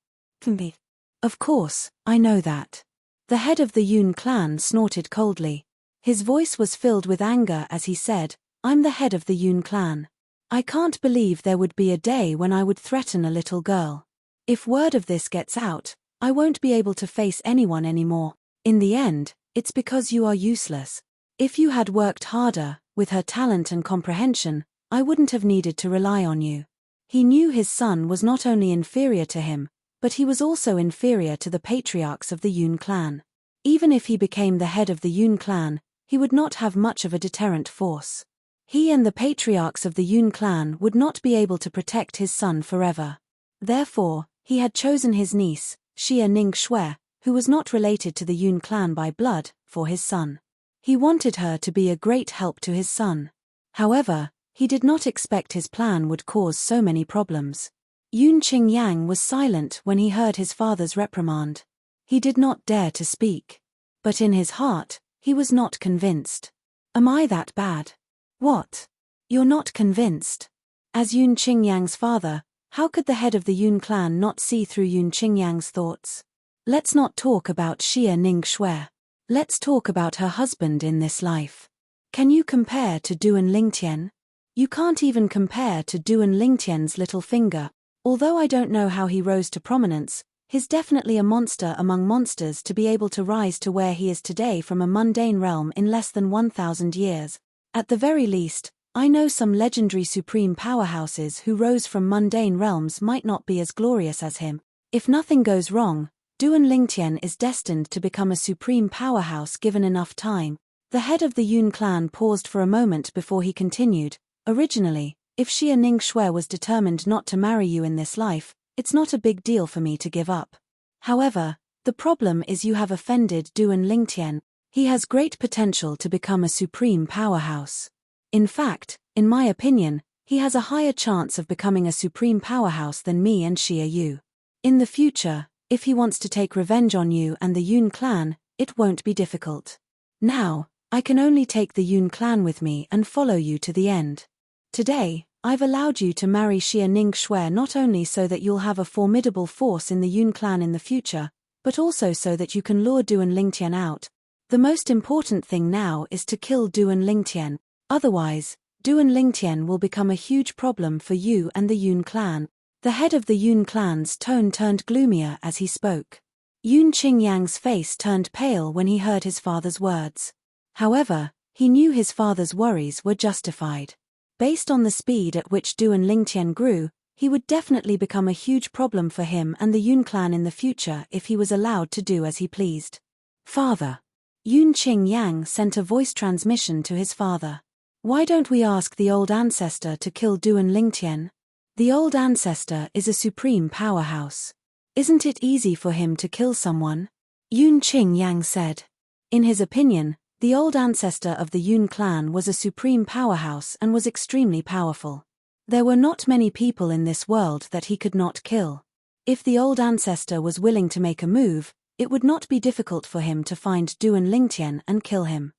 "Of course, I know that." The head of the Yun clan snorted coldly. His voice was filled with anger as he said, "I'm the head of the Yun clan. I can't believe there would be a day when I would threaten a little girl. If word of this gets out, I won't be able to face anyone anymore. In the end, it's because you are useless. If you had worked harder, with her talent and comprehension, I wouldn't have needed to rely on you." He knew his son was not only inferior to him, but he was also inferior to the patriarchs of the Yun clan. Even if he became the head of the Yun clan, he would not have much of a deterrent force. He and the patriarchs of the Yun clan would not be able to protect his son forever. Therefore, he had chosen his niece, Xia Ningshui, who was not related to the Yun clan by blood, for his son. He wanted her to be a great help to his son. However, he did not expect his plan would cause so many problems. Yun Qingyang was silent when he heard his father's reprimand. He did not dare to speak. But in his heart, he was not convinced. "Am I that bad?" "What? You're not convinced?" As Yun Qingyang's father, how could the head of the Yun clan not see through Yun Qingyang's thoughts? Let's not talk about Xia Ningshui. Let's talk about her husband in this life. Can you compare to Duan Lingtian? You can't even compare to Duan Lingtian's little finger. Although I don't know how he rose to prominence, he's definitely a monster among monsters to be able to rise to where he is today from a mundane realm in less than 1,000 years. At the very least, I know some legendary supreme powerhouses who rose from mundane realms might not be as glorious as him. If nothing goes wrong, Duan Lingtian is destined to become a supreme powerhouse given enough time. The head of the Yun clan paused for a moment before he continued, "Originally, if Xia Ningshui was determined not to marry you in this life, it's not a big deal for me to give up. However, the problem is you have offended Duan Lingtian. He has great potential to become a supreme powerhouse. In fact, in my opinion, he has a higher chance of becoming a supreme powerhouse than me and Xia Yu. In the future, if he wants to take revenge on you and the Yun clan, it won't be difficult. Now, I can only take the Yun clan with me and follow you to the end. Today, I've allowed you to marry Xia Ningshui not only so that you'll have a formidable force in the Yun clan in the future, but also so that you can lure Duan Lingtian out. The most important thing now is to kill Duan Lingtian, otherwise, Duan Lingtian will become a huge problem for you and the Yun clan. The head of the Yun clan's tone turned gloomier as he spoke. Yun Qingyang's face turned pale when he heard his father's words. However, he knew his father's worries were justified. Based on the speed at which Duan Lingtian grew, he would definitely become a huge problem for him and the Yun clan in the future if he was allowed to do as he pleased. Father. Yun Qingyang sent a voice transmission to his father. Why don't we ask the old ancestor to kill Duan Lingtian? The old ancestor is a supreme powerhouse. Isn't it easy for him to kill someone? Yun Qingyang said. In his opinion, the old ancestor of the Yun clan was a supreme powerhouse and was extremely powerful. There were not many people in this world that he could not kill. If the old ancestor was willing to make a move, it would not be difficult for him to find Duan Lingtian and kill him.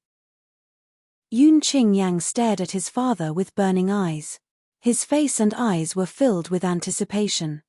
Yun Qingyang stared at his father with burning eyes. His face and eyes were filled with anticipation.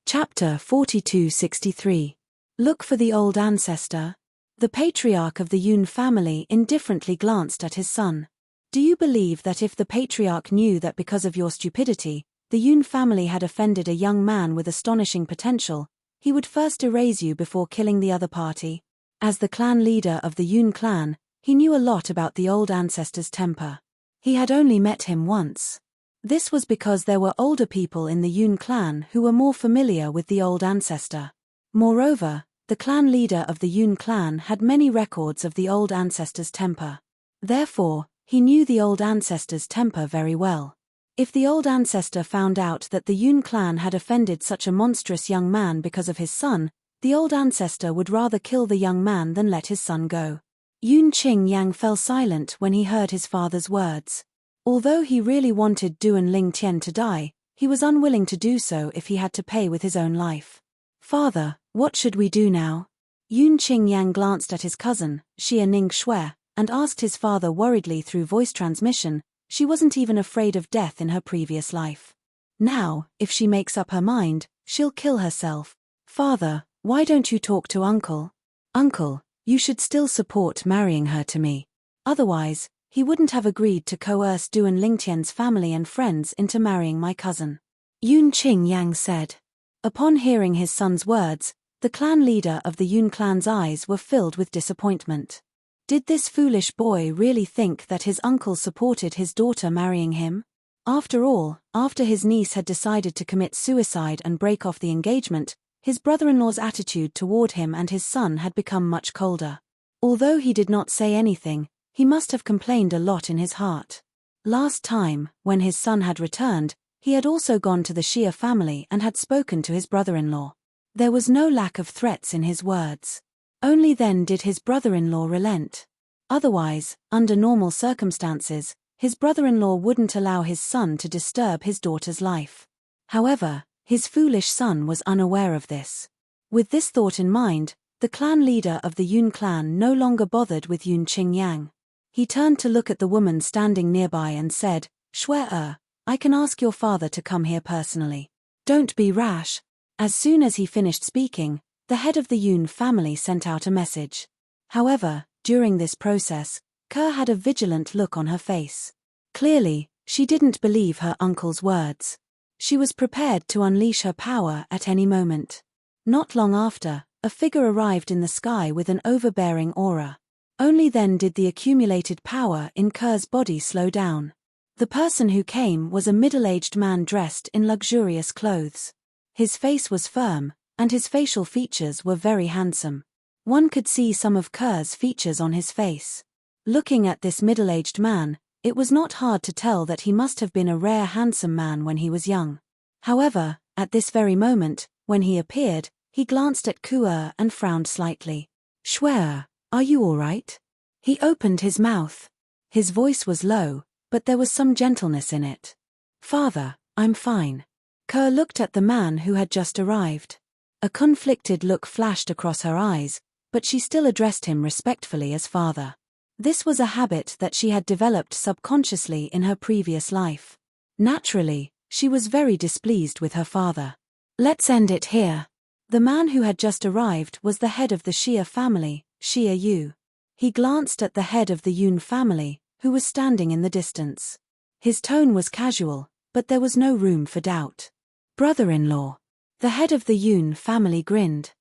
Chapter 4263. Look for the old ancestor. The patriarch of the Yun family indifferently glanced at his son. Do you believe that if the patriarch knew that because of your stupidity, the Yun family had offended a young man with astonishing potential, he would first erase you before killing the other party? As the clan leader of the Yun clan, he knew a lot about the old ancestor's temper. He had only met him once. This was because there were older people in the Yun clan who were more familiar with the old ancestor. Moreover, the clan leader of the Yun clan had many records of the old ancestor's temper. Therefore, he knew the old ancestor's temper very well. If the old ancestor found out that the Yun clan had offended such a monstrous young man because of his son, the old ancestor would rather kill the young man than let his son go. Yun Qingyang fell silent when he heard his father's words. Although he really wanted Duan Lingtian to die, he was unwilling to do so if he had to pay with his own life. Father, what should we do now? Yun Qingyang glanced at his cousin, Xia Ning-shui, and asked his father worriedly through voice transmission. She wasn't even afraid of death in her previous life. Now, if she makes up her mind, she'll kill herself. Father, why don't you talk to Uncle? Uncle, you should still support marrying her to me. Otherwise, he wouldn't have agreed to coerce Duan Lingtian's family and friends into marrying my cousin. Yun Qingyang said. Upon hearing his son's words, the clan leader of the Yun clan's eyes were filled with disappointment. Did this foolish boy really think that his uncle supported his daughter marrying him? After all, after his niece had decided to commit suicide and break off the engagement, his brother-in-law's attitude toward him and his son had become much colder. Although he did not say anything, he must have complained a lot in his heart. Last time, when his son had returned, he had also gone to the Xia family and had spoken to his brother-in-law. There was no lack of threats in his words. Only then did his brother-in-law relent. Otherwise, under normal circumstances, his brother-in-law wouldn't allow his son to disturb his daughter's life. However, his foolish son was unaware of this. With this thought in mind, the clan leader of the Yun clan no longer bothered with Yun Qingyang. He turned to look at the woman standing nearby and said, Shui-er, I can ask your father to come here personally. Don't be rash. As soon as he finished speaking, the head of the Yun family sent out a message. However, during this process, Ke had a vigilant look on her face. Clearly, she didn't believe her uncle's words. She was prepared to unleash her power at any moment. Not long after, a figure arrived in the sky with an overbearing aura. Only then did the accumulated power in Ke's body slow down. The person who came was a middle-aged man dressed in luxurious clothes. His face was firm, and his facial features were very handsome. One could see some of Ke's features on his face. Looking at this middle-aged man, it was not hard to tell that he must have been a rare handsome man when he was young. However, at this very moment, when he appeared, he glanced at Ke and frowned slightly. Shui, are you all right? He opened his mouth. His voice was low, but there was some gentleness in it. Father, I'm fine. Ke looked at the man who had just arrived. A conflicted look flashed across her eyes, but she still addressed him respectfully as father. This was a habit that she had developed subconsciously in her previous life. Naturally, she was very displeased with her father. Let's end it here. The man who had just arrived was the head of the Xia family, Xia Yu. He glanced at the head of the Yun family, who was standing in the distance. His tone was casual, but there was no room for doubt. Brother-in-law. The head of the Yun family grinned.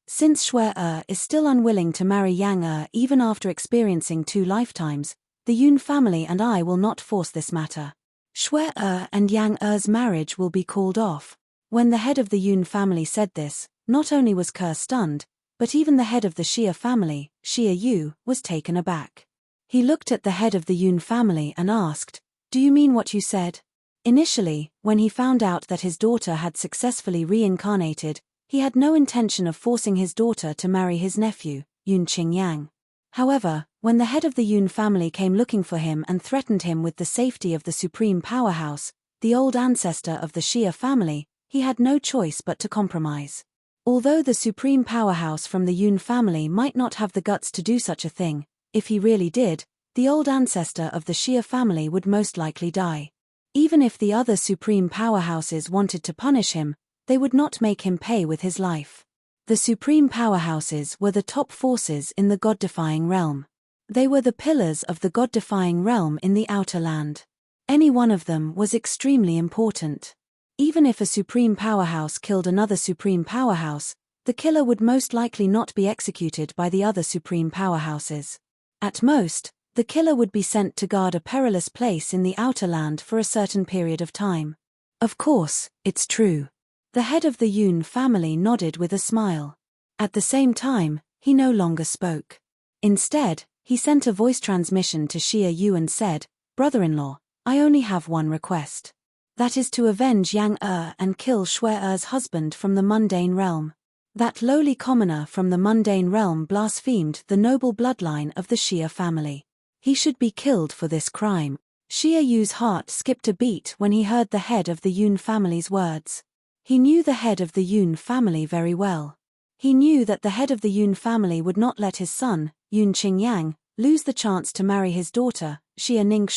Since Shui is still unwilling to marry Yang even after experiencing 2 lifetimes, the Yun family and I will not force this matter. Shui and Yang marriage will be called off. When the head of the Yun family said this, not only was Ke stunned, but even the head of the Xia family, Xia Yu, was taken aback. He looked at the head of the Yun family and asked, "Do you mean what you said?" Initially, when he found out that his daughter had successfully reincarnated, he had no intention of forcing his daughter to marry his nephew, Yun Qingyang. However, when the head of the Yun family came looking for him and threatened him with the safety of the supreme powerhouse, the old ancestor of the Xia family, he had no choice but to compromise. Although the supreme powerhouse from the Yun family might not have the guts to do such a thing, if he really did, the old ancestor of the Xia family would most likely die. Even if the other supreme powerhouses wanted to punish him, they would not make him pay with his life. The supreme powerhouses were the top forces in the god-defying realm. They were the pillars of the god-defying realm in the outer land. Any one of them was extremely important. Even if a supreme powerhouse killed another supreme powerhouse, the killer would most likely not be executed by the other supreme powerhouses. At most, the killer would be sent to guard a perilous place in the outer land for a certain period of time. Of course, it's true. The head of the Yun family nodded with a smile. At the same time, he no longer spoke. Instead, he sent a voice transmission to Xia Yu and said, "Brother-in-law, I only have one request. That is to avenge Yang and kill Shui's husband from the mundane realm." That lowly commoner from the mundane realm blasphemed the noble bloodline of the Xia family. He should be killed for this crime. Xia Yu's heart skipped a beat when he heard the head of the Yun family's words. He knew the head of the Yun family very well. He knew that the head of the Yun family would not let his son, Yun Qingyang, lose the chance to marry his daughter, Xia Ning,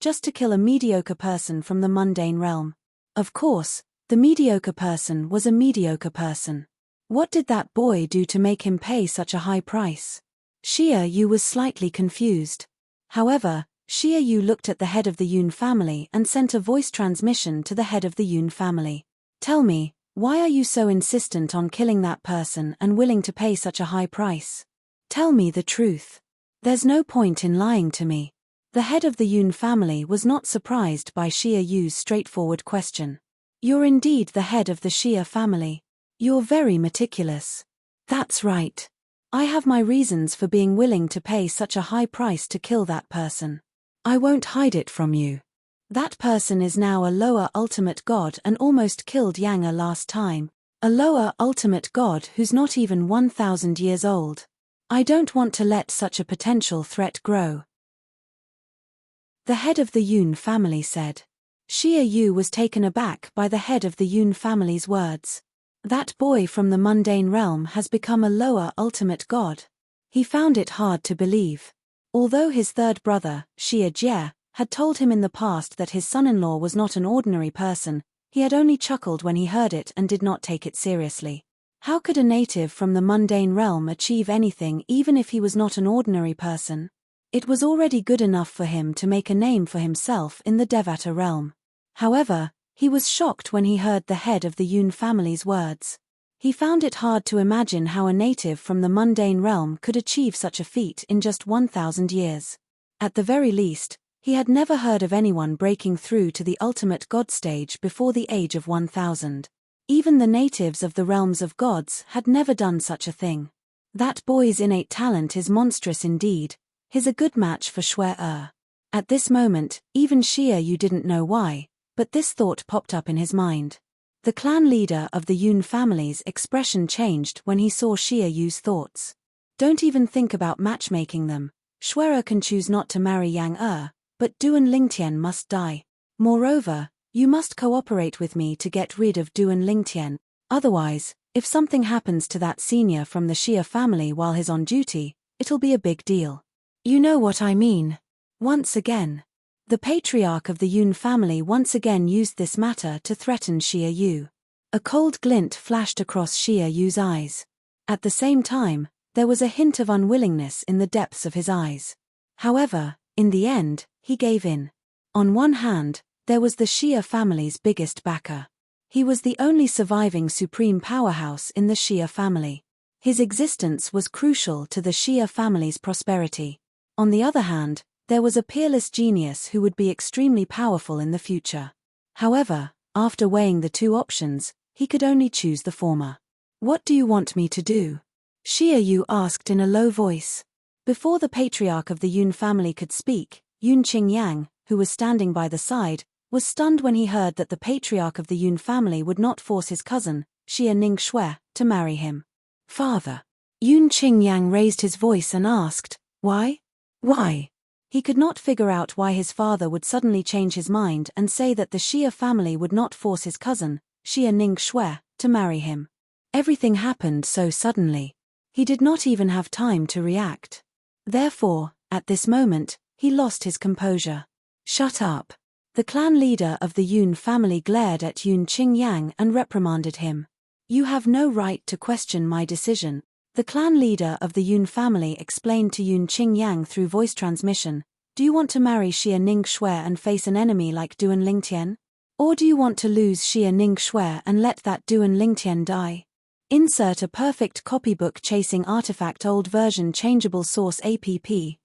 just to kill a mediocre person from the mundane realm. Of course, the mediocre person was a mediocre person. What did that boy do to make him pay such a high price? Xia Yu was slightly confused. However, Xia Yu looked at the head of the Yun family and sent a voice transmission to the head of the Yun family. "Tell me, why are you so insistent on killing that person and willing to pay such a high price? Tell me the truth. There's no point in lying to me." The head of the Yun family was not surprised by Xia Yu's straightforward question. "You're indeed the head of the Xia family. You're very meticulous." "That's right. I have my reasons for being willing to pay such a high price to kill that person. I won't hide it from you. That person is now a lower ultimate god and almost killed Yang last time. A lower ultimate god who's not even 1,000 years old. I don't want to let such a potential threat grow." The head of the Yun family said. Xia Yu was taken aback by the head of the Yun family's words. That boy from the mundane realm has become a lower ultimate god. He found it hard to believe. Although his third brother, Xia Jie, had told him in the past that his son-in-law was not an ordinary person, he had only chuckled when he heard it and did not take it seriously. How could a native from the mundane realm achieve anything even if he was not an ordinary person? It was already good enough for him to make a name for himself in the Devata realm. However, he was shocked when he heard the head of the Yun family's words. He found it hard to imagine how a native from the mundane realm could achieve such a feat in just 1,000 years. At the very least, he had never heard of anyone breaking through to the ultimate god stage before the age of 1,000. Even the natives of the realms of gods had never done such a thing. That boy's innate talent is monstrous indeed. He's a good match for Shui. At this moment, even Xia Yu didn't know why, but this thought popped up in his mind. The clan leader of the Yun family's expression changed when he saw Xia Yu's thoughts. "Don't even think about matchmaking them. Shui can choose not to marry Yang but Duan Lingtian must die. Moreover, you must cooperate with me to get rid of Duan Lingtian. Otherwise, if something happens to that senior from the Xia family while he's on duty, it'll be a big deal. You know what I mean." Once again, the patriarch of the Yun family once again used this matter to threaten Xia Yu. A cold glint flashed across Xia Yu's eyes. At the same time, There was a hint of unwillingness in the depths of his eyes. However, in the end, he gave in. On one hand, there was the Xia family's biggest backer. He was the only surviving supreme powerhouse in the Xia family. His existence was crucial to the Xia family's prosperity. On the other hand, there was a peerless genius who would be extremely powerful in the future. However, after weighing the two options, he could only choose the former. "What do you want me to do?" Xia Yu asked in a low voice. Before the patriarch of the Yun family could speak, Yun Qingyang, who was standing by the side, was stunned when he heard that the patriarch of the Yun family would not force his cousin, Xia Ningxue, to marry him. "Father." Yun Qingyang raised his voice and asked, "Why? Why?" He could not figure out why his father would suddenly change his mind and say that the Xia family would not force his cousin, Xia Ningxue, to marry him. Everything happened so suddenly. He did not even have time to react. Therefore, at this moment, he lost his composure. "Shut up." The clan leader of the Yun family glared at Yun Qingyang and reprimanded him. "You have no right to question my decision." The clan leader of the Yun family explained to Yun Qingyang through voice transmission, "Do you want to marry Xia Ningxue and face an enemy like Duan Lingtian? Or do you want to lose Xia Ningxue and let that Duan Lingtian die?" Insert a perfect copybook chasing artifact old version changeable source app,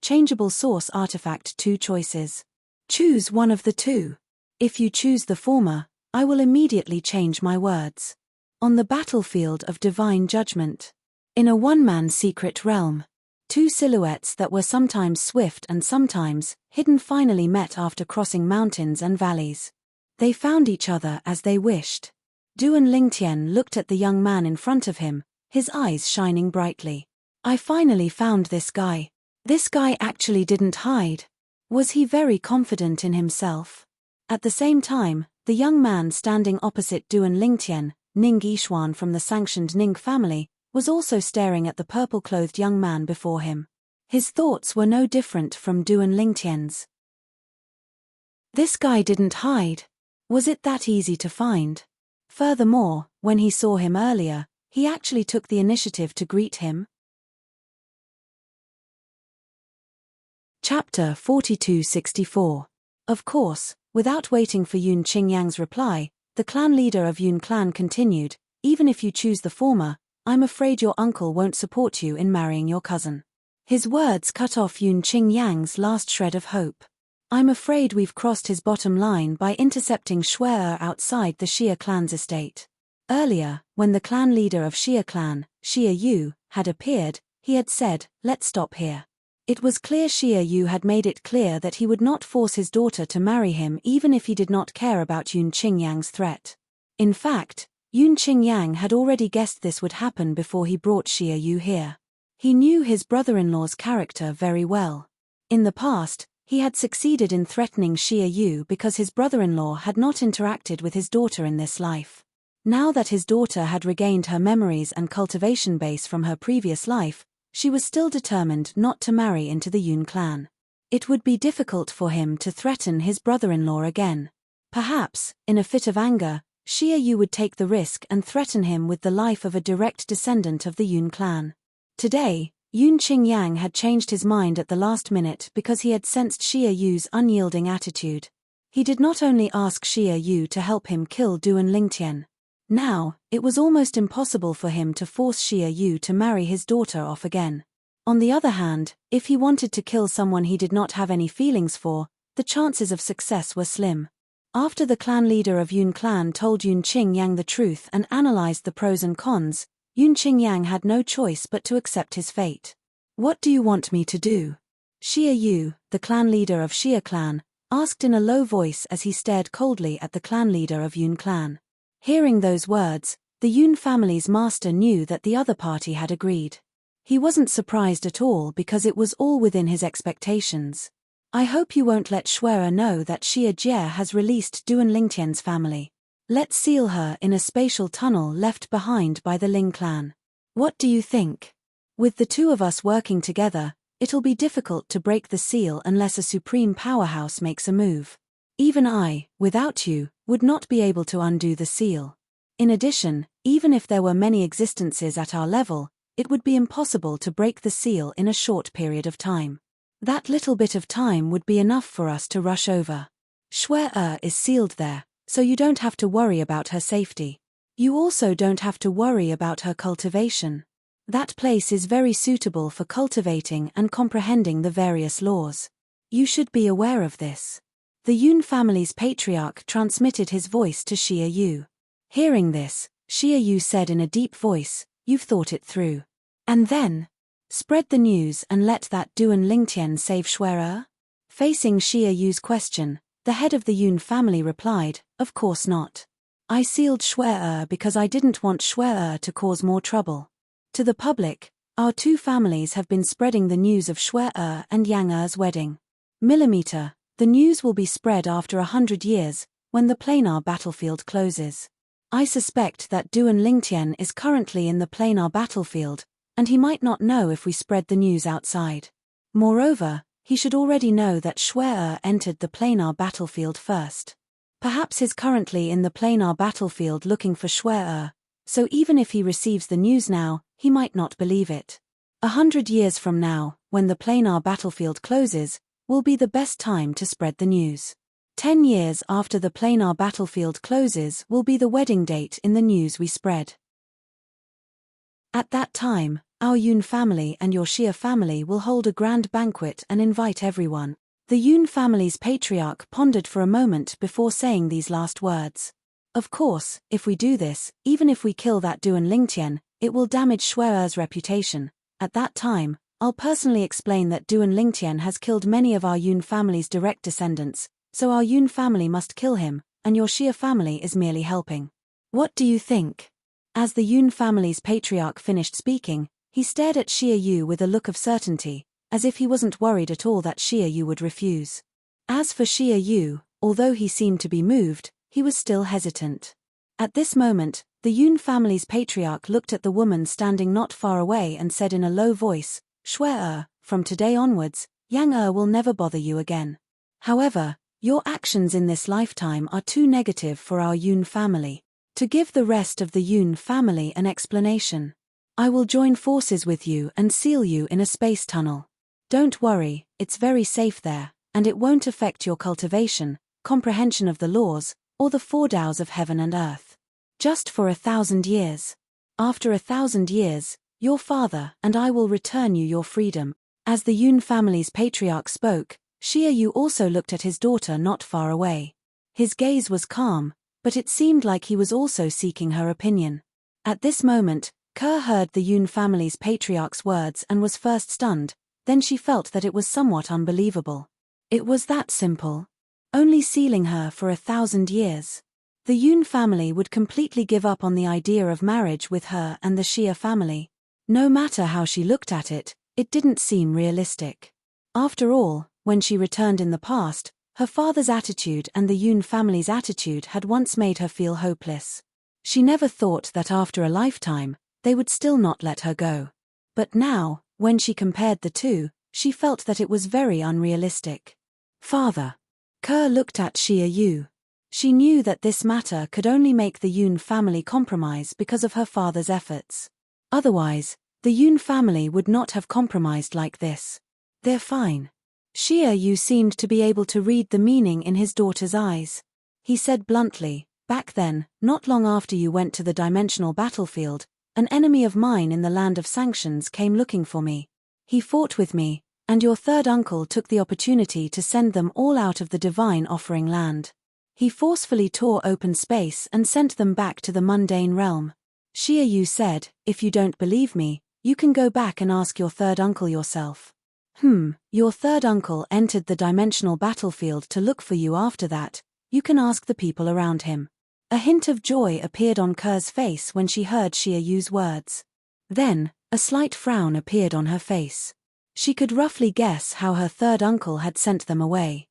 changeable source artifact 2 choices. Choose one of the two. If you choose the former, I will immediately change my words. On the battlefield of divine judgment. In a one-man secret realm. Two silhouettes that were sometimes swift and sometimes hidden finally met after crossing mountains and valleys. They found each other as they wished. Duan Lingtian looked at the young man in front of him, his eyes shining brightly. "I finally found this guy. This guy actually didn't hide." Was he very confident in himself? At the same time, the young man standing opposite Duan Lingtian, Ning Yishuan from the sanctioned Ning family, was also staring at the purple-clothed young man before him. His thoughts were no different from Duan Lingtian's. This guy didn't hide. Was it that easy to find? Furthermore, when he saw him earlier, he actually took the initiative to greet him. Chapter 4264. Of course, without waiting for Yun Qingyang's reply, the clan leader of Yun clan continued, "Even if you choose the former, I'm afraid your uncle won't support you in marrying your cousin." His words cut off Yun Qingyang's last shred of hope. "I'm afraid we've crossed his bottom line by intercepting Shuai outside the Xia clan's estate." Earlier, when the clan leader of Xia clan, Xia Yu, had appeared, he had said, "Let's stop here." It was clear Xia Yu had made it clear that he would not force his daughter to marry him even if he did not care about Yun Qingyang's threat. In fact, Yun Qingyang had already guessed this would happen before he brought Xia Yu here. He knew his brother-in-law's character very well. In the past, he had succeeded in threatening Xia Yu because his brother-in-law had not interacted with his daughter in this life. Now that his daughter had regained her memories and cultivation base from her previous life, she was still determined not to marry into the Yun clan. It would be difficult for him to threaten his brother-in-law again. Perhaps, in a fit of anger, Xia Yu would take the risk and threaten him with the life of a direct descendant of the Yun clan. Today, Yun Qingyang had changed his mind at the last minute because he had sensed Xia Yu's unyielding attitude. He did not only ask Xia Yu to help him kill Duan Lingtian. Now, it was almost impossible for him to force Xia Yu to marry his daughter off again. On the other hand, if he wanted to kill someone he did not have any feelings for, the chances of success were slim. After the clan leader of Yun clan told Yun Qingyang the truth and analyzed the pros and cons, Yun Qingyang had no choice but to accept his fate. "What do you want me to do?" Xia Yu, the clan leader of Xia clan, asked in a low voice as he stared coldly at the clan leader of Yun clan. Hearing those words, the Yun family's master knew that the other party had agreed. He wasn't surprised at all because it was all within his expectations. "I hope you won't let Shuai know that Xia Jie has released Duan Lingtian's family. Let's seal her in a spatial tunnel left behind by the Ling clan. What do you think? With the two of us working together, it'll be difficult to break the seal unless a supreme powerhouse makes a move. Even I, without you, would not be able to undo the seal. In addition, even if there were many existences at our level, it would be impossible to break the seal in a short period of time. That little bit of time would be enough for us to rush over. Shwe is sealed there, so you don't have to worry about her safety. You also don't have to worry about her cultivation. That place is very suitable for cultivating and comprehending the various laws. You should be aware of this. The Yun family's patriarch transmitted his voice to Xia Yu. Hearing this, Xia Yu said in a deep voice, "You've thought it through. And then? Spread the news and let that Duan Lingtian save Shwe." Facing Xia Yu's question, the head of the Yun family replied, "Of course not. I sealed Shwe because I didn't want Shwe to cause more trouble. To the public, our two families have been spreading the news of Shwe and Yang wedding. Millimeter, the news will be spread after 100 years, when the planar battlefield closes. I suspect that Duan Lingtian is currently in the planar battlefield, and he might not know if we spread the news outside. Moreover, he should already know that Shwe entered the planar battlefield first. Perhaps he's currently in the planar battlefield looking for Shwe, so even if he receives the news now, he might not believe it. 100 years from now, when the planar battlefield closes, will be the best time to spread the news. 10 years after the planar battlefield closes will be the wedding date in the news we spread. At that time, our Yun family and your Xia family will hold a grand banquet and invite everyone." The Yun family's patriarch pondered for a moment before saying these last words. "Of course, if we do this, even if we kill that Duan Lingtian, it will damage Shwe's reputation. At that time, I'll personally explain that Duan Lingtian has killed many of our Yun family's direct descendants, so our Yun family must kill him, and your Xia family is merely helping. What do you think?" As the Yun family's patriarch finished speaking, he stared at Xia Yu with a look of certainty, as if he wasn't worried at all that Xia Yu would refuse. As for Xia Yu, although he seemed to be moved, he was still hesitant. At this moment, the Yun family's patriarch looked at the woman standing not far away and said in a low voice, "Shwe, from today onwards, Yang will never bother you again. However, your actions in this lifetime are too negative for our Yun family to give the rest of the Yun family an explanation. I will join forces with you and seal you in a space tunnel. Don't worry, it's very safe there, and it won't affect your cultivation, comprehension of the laws, or the four Taoes of heaven and earth. Just for 1,000 years. After 1,000 years, your father and I will return you your freedom." As the Yun family's patriarch spoke, Xia Yu also looked at his daughter not far away. His gaze was calm, but it seemed like he was also seeking her opinion. At this moment, Ke heard the Yun family's patriarch's words and was first stunned, then she felt that it was somewhat unbelievable. It was that simple. Only sealing her for 1,000 years. The Yun family would completely give up on the idea of marriage with her and the Xia family. No matter how she looked at it, it didn't seem realistic. After all, when she returned in the past, her father's attitude and the Yun family's attitude had once made her feel hopeless. She never thought that after a lifetime, they would still not let her go. But now, when she compared the two, she felt that it was very unrealistic. "Father." Ke looked at Xia Yu. She knew that this matter could only make the Yun family compromise because of her father's efforts. Otherwise, the Yun family would not have compromised like this. "They're fine." Xia Yu seemed to be able to read the meaning in his daughter's eyes. He said bluntly, "Back then, not long after you went to the dimensional battlefield, an enemy of mine in the land of sanctions came looking for me. He fought with me, and your third uncle took the opportunity to send them all out of the divine offering land. He forcefully tore open space and sent them back to the mundane realm." Xia Yu said, "If you don't believe me, you can go back and ask your third uncle yourself." Your third uncle entered the dimensional battlefield to look for you after that, you can ask the people around him." A hint of joy appeared on Ke's face when she heard Xia Yu's words. Then, a slight frown appeared on her face. She could roughly guess how her third uncle had sent them away.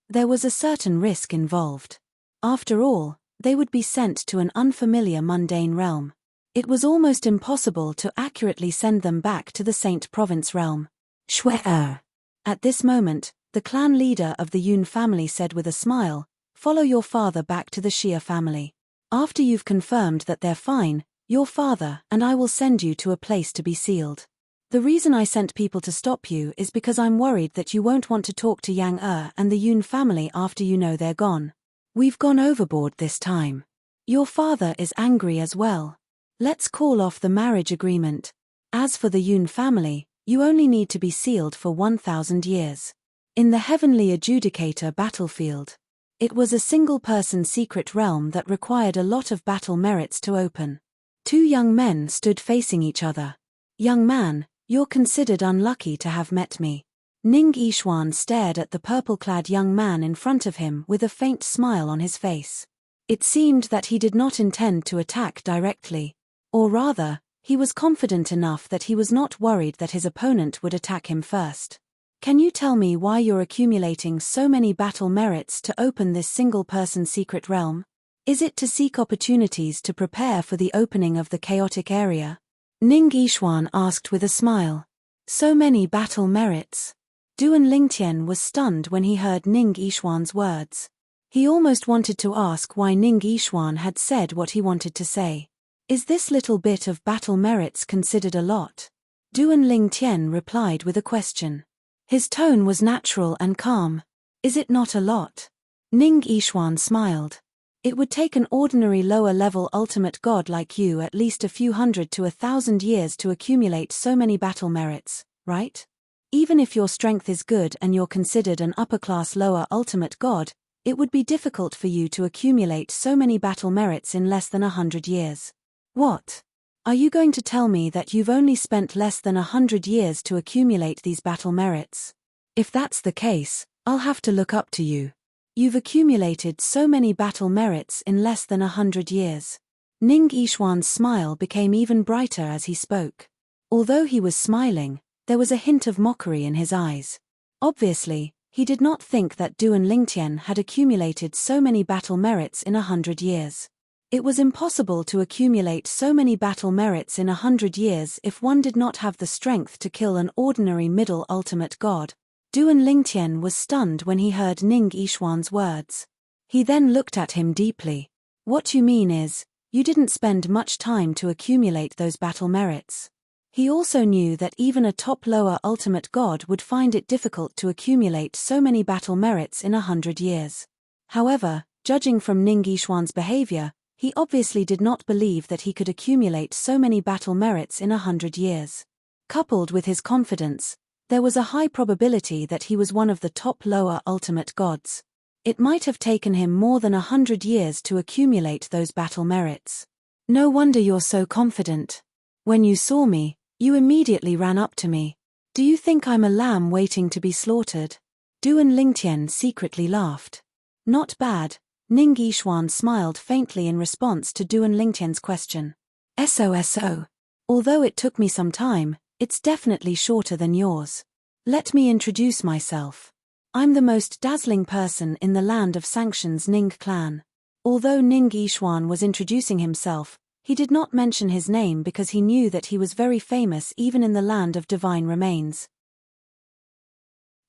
There was a certain risk involved. After all, they would be sent to an unfamiliar mundane realm. It was almost impossible to accurately send them back to the Saint Province realm. "Shwe." At this moment, the clan leader of the Yun family said with a smile, "Follow your father back to the Xia family. After you've confirmed that they're fine, Your father and I will send you to a place to be sealed. The reason I sent people to stop you is because I'm worried that you won't want to talk to Yang and the Yun family after you know they're gone. We've gone overboard this time. Your father is angry as well. Let's call off the marriage agreement. As for the Yun family, you only need to be sealed for 1,000 years. In the Heavenly Adjudicator battlefield. It was a single-person secret realm that required a lot of battle merits to open. Two young men stood facing each other. Young man, you're considered unlucky to have met me. Ning Yishuan stared at the purple-clad young man in front of him with a faint smile on his face. It seemed that he did not intend to attack directly. Or rather, he was confident enough that he was not worried that his opponent would attack him first. Can you tell me why you're accumulating so many battle merits to open this single-person secret realm? Is it to seek opportunities to prepare for the opening of the chaotic area? Ning Yishuan asked with a smile. So many battle merits. Duan Lingtian was stunned when he heard Ning Yishuan's words. He almost wanted to ask why Ning Yishuan had said what he wanted to say. Is this little bit of battle merits considered a lot? Duan Lingtian replied with a question. His tone was natural and calm. Is it not a lot? Ning Yishuan smiled. It would take an ordinary lower-level ultimate god like you at least a few hundred to 1,000 years to accumulate so many battle merits, right? Even if your strength is good and you're considered an upper-class lower ultimate god, it would be difficult for you to accumulate so many battle merits in less than 100 years. What? Are you going to tell me that you've only spent less than 100 years to accumulate these battle merits? If that's the case, I'll have to look up to you. You've accumulated so many battle merits in less than 100 years. Ning Yishuan's smile became even brighter as he spoke. Although he was smiling, there was a hint of mockery in his eyes. Obviously, he did not think that Duan Lingtian had accumulated so many battle merits in 100 years. It was impossible to accumulate so many battle merits in 100 years if one did not have the strength to kill an ordinary middle ultimate god. Duan Lingtian was stunned when he heard Ning Yishuan's words. He then looked at him deeply. What you mean is, you didn't spend much time to accumulate those battle merits. He also knew that even a top-lower ultimate god would find it difficult to accumulate so many battle merits in 100 years. However, judging from Ning Yishuan's behavior, he obviously did not believe that he could accumulate so many battle merits in 100 years. Coupled with his confidence, there was a high probability that he was one of the top lower ultimate gods. It might have taken him more than 100 years to accumulate those battle merits. No wonder you're so confident. When you saw me, you immediately ran up to me. Do you think I'm a lamb waiting to be slaughtered? Duan Lingtian secretly laughed. Not bad. Ning Yishuan smiled faintly in response to Duan Lingtian's question. SOSO. Although it took me some time, it's definitely shorter than yours. Let me introduce myself. I'm the most dazzling person in the land of Sanction's Ning clan. Although Ning Yishuan was introducing himself, he did not mention his name because he knew that he was very famous even in the land of divine remains.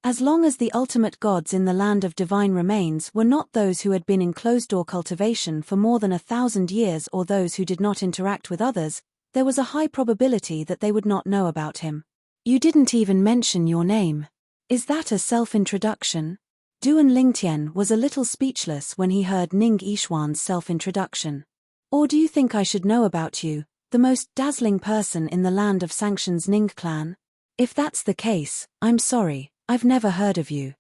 As long as the ultimate gods in the land of divine remains were not those who had been in closed-door cultivation for more than 1,000 years or those who did not interact with others, there was a high probability that they would not know about him. You didn't even mention your name. Is that a self-introduction? Duan Lingtian was a little speechless when he heard Ning Yishuan's self-introduction. Or do you think I should know about you, the most dazzling person in the land of Sanction's Ning clan? If that's the case, I'm sorry. I've never heard of you.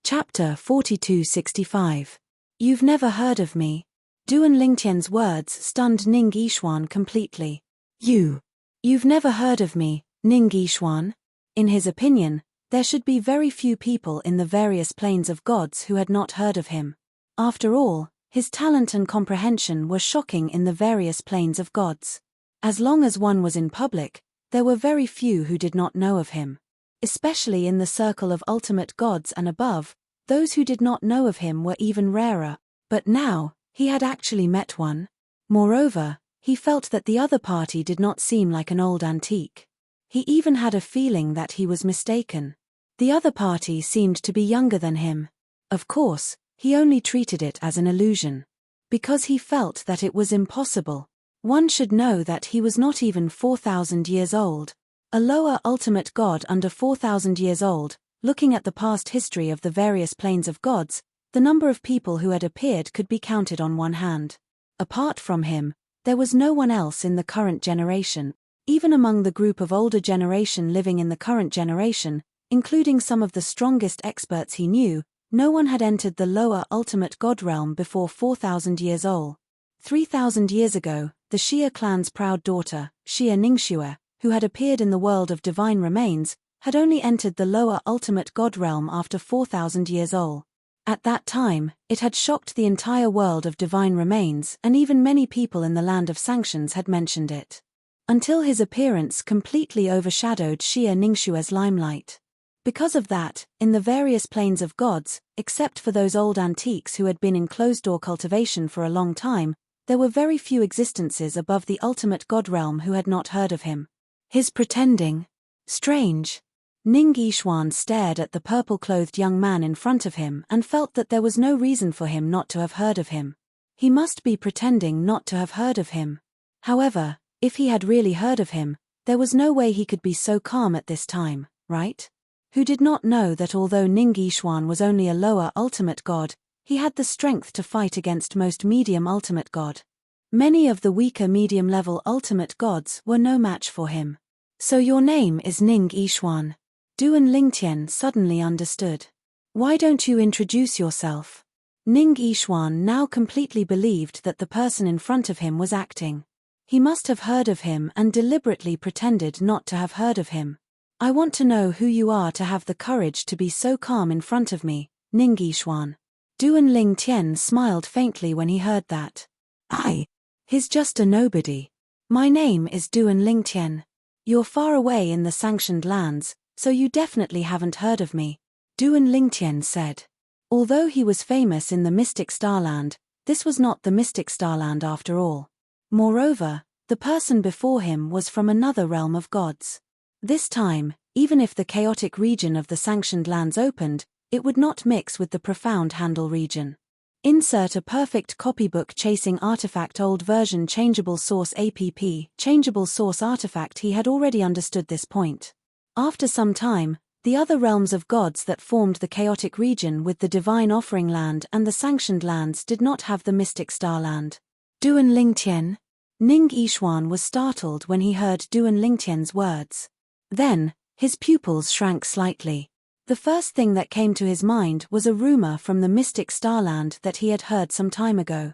Chapter 4265. You've never heard of me? Duan Lingtian's words stunned Ning Yishuan completely. You've never heard of me, Ning Yishuan? In his opinion, there should be very few people in the various planes of gods who had not heard of him. After all, his talent and comprehension were shocking in the various planes of gods. As long as one was in public, there were very few who did not know of him. Especially in the circle of ultimate gods and above, those who did not know of him were even rarer. But now, he had actually met one. Moreover, he felt that the other party did not seem like an old antique. He even had a feeling that he was mistaken. The other party seemed to be younger than him. Of course, he only treated it as an illusion. because he felt that it was impossible. One should know that he was not even 4,000 years old. A lower ultimate god under 4,000 years old. Looking at the past history of the various planes of gods, the number of people who had appeared could be counted on one hand. Apart from him, there was no one else in the current generation. Even among the group of older generation living in the current generation, including some of the strongest experts he knew, no one had entered the lower ultimate god realm before 4,000 years old. 3,000 years ago, the Xia clan's proud daughter, Xia Ningxue, who had appeared in the world of divine remains, had only entered the lower ultimate god realm after 4,000 years old. At that time, it had shocked the entire world of divine remains, and even many people in the land of sanctions had mentioned it. Until his appearance completely overshadowed Xia Ningxue's limelight. Because of that, in the various planes of gods, except for those old antiques who had been in closed-door cultivation for a long time, there were very few existences above the ultimate god realm who had not heard of him. His pretending. Strange. Ning Yixuan stared at the purple-clothed young man in front of him and felt that there was no reason for him not to have heard of him. He must be pretending not to have heard of him. However, if he had really heard of him, there was no way he could be so calm at this time, right? Who did not know that although Ning Yixuan was only a lower ultimate god, he had the strength to fight against most medium ultimate god. Many of the weaker medium-level ultimate gods were no match for him. So your name is Ning Yixuan. Duan Lingtian suddenly understood. Why don't you introduce yourself? Ning Yixuan now completely believed that the person in front of him was acting. He must have heard of him and deliberately pretended not to have heard of him. I want to know who you are to have the courage to be so calm in front of me, Ning Yixuan. Duan Lingtian smiled faintly when he heard that. He's just a nobody. My name is Duan Lingtian. You're far away in the sanctioned lands, so you definitely haven't heard of me, Duan Lingtian said. Although he was famous in the Mystic Starland, this was not the Mystic Starland after all. Moreover, the person before him was from another realm of gods. This time, even if the chaotic region of the sanctioned lands opened, it would not mix with the profound handle region. Insert a perfect copybook chasing artifact old version changeable source app, changeable source artifact. He had already understood this point. After some time, the other realms of gods that formed the chaotic region with the divine offering land and the sanctioned lands did not have the mystic starland. Duan Lingtian? Ning Yixuan was startled when he heard Duan Lingtian's words. Then, his pupils shrank slightly. The first thing that came to his mind was a rumor from the mystic starland that he had heard some time ago.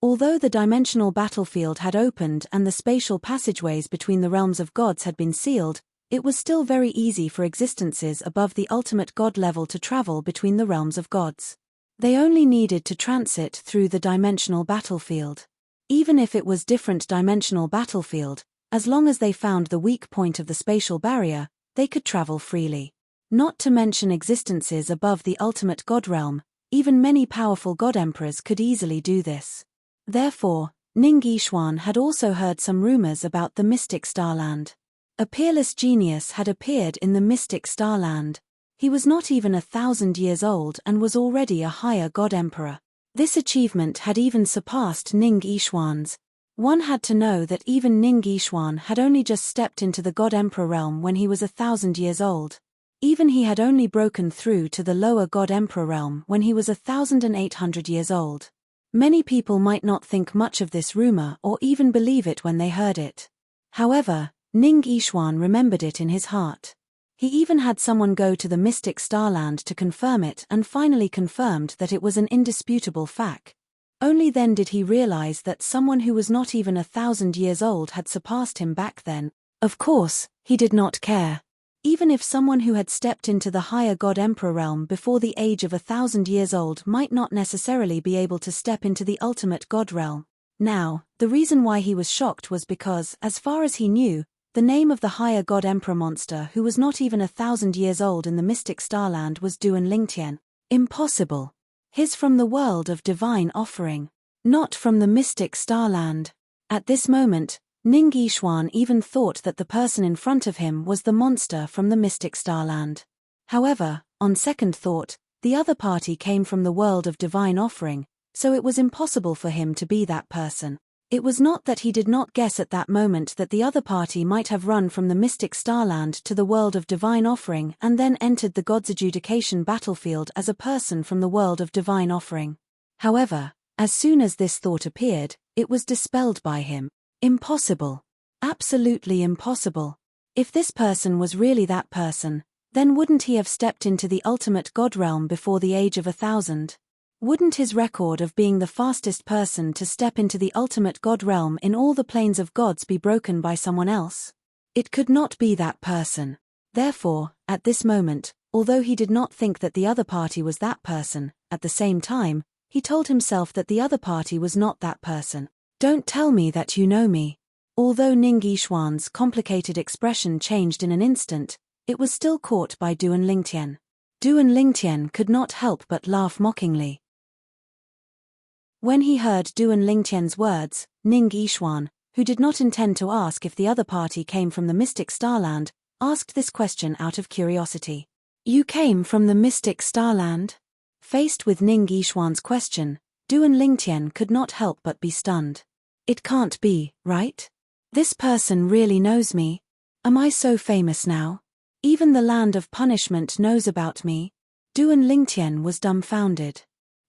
Although the dimensional battlefield had opened and the spatial passageways between the realms of gods had been sealed, it was still very easy for existences above the ultimate god level to travel between the realms of gods. They only needed to transit through the dimensional battlefield. Even if it was different dimensional battlefield, as long as they found the weak point of the spatial barrier, they could travel freely. Not to mention existences above the ultimate god realm, even many powerful god emperors could easily do this. Therefore, Ning Yixuan had also heard some rumors about the Mystic Starland. A peerless genius had appeared in the Mystic Starland. He was not even 1,000 years old and was already a higher god emperor. This achievement had even surpassed Ning Yixuan's. One had to know that even Ning Yixuan had only just stepped into the god emperor realm when he was 1,000 years old. Even he had only broken through to the lower god emperor realm when he was 1,800 years old. Many people might not think much of this rumor or even believe it when they heard it. However, Ning Yixuan remembered it in his heart. He even had someone go to the Mystic Starland to confirm it and finally confirmed that it was an indisputable fact. Only then did he realize that someone who was not even 1,000 years old had surpassed him back then. Of course, he did not care. Even if someone who had stepped into the higher god emperor realm before the age of 1,000 years old might not necessarily be able to step into the ultimate god realm. Now, the reason why he was shocked was because, as far as he knew, the name of the higher god emperor monster who was not even 1,000 years old in the Mystic Starland was Duan Lingtian. Impossible. His from the world of divine offering. Not from the Mystic Starland. At this moment, Ning Yixuan even thought that the person in front of him was the monster from the Mystic Starland. However, on second thought, the other party came from the world of divine offering, so it was impossible for him to be that person. It was not that he did not guess at that moment that the other party might have run from the mystic starland to the world of divine offering and then entered the god's adjudication battlefield as a person from the world of divine offering. However, as soon as this thought appeared, it was dispelled by him. Impossible. Absolutely impossible. If this person was really that person, then wouldn't he have stepped into the ultimate god realm before the age of 1,000? Wouldn't his record of being the fastest person to step into the ultimate god realm in all the planes of gods be broken by someone else? It could not be that person. Therefore, at this moment, although he did not think that the other party was that person, at the same time, he told himself that the other party was not that person. Don't tell me that you know me. Although Ning Yishuan's complicated expression changed in an instant, it was still caught by Duan Lingtian. Duan Lingtian could not help but laugh mockingly. When he heard Duan Lingtian's words, Ning Yishuan, who did not intend to ask if the other party came from the mystic starland, asked this question out of curiosity. You came from the mystic starland? Faced with Ning Yishuan's question, Duan Lingtian could not help but be stunned. It can't be, right? This person really knows me. Am I so famous now? Even the land of punishment knows about me. Duan Lingtian was dumbfounded.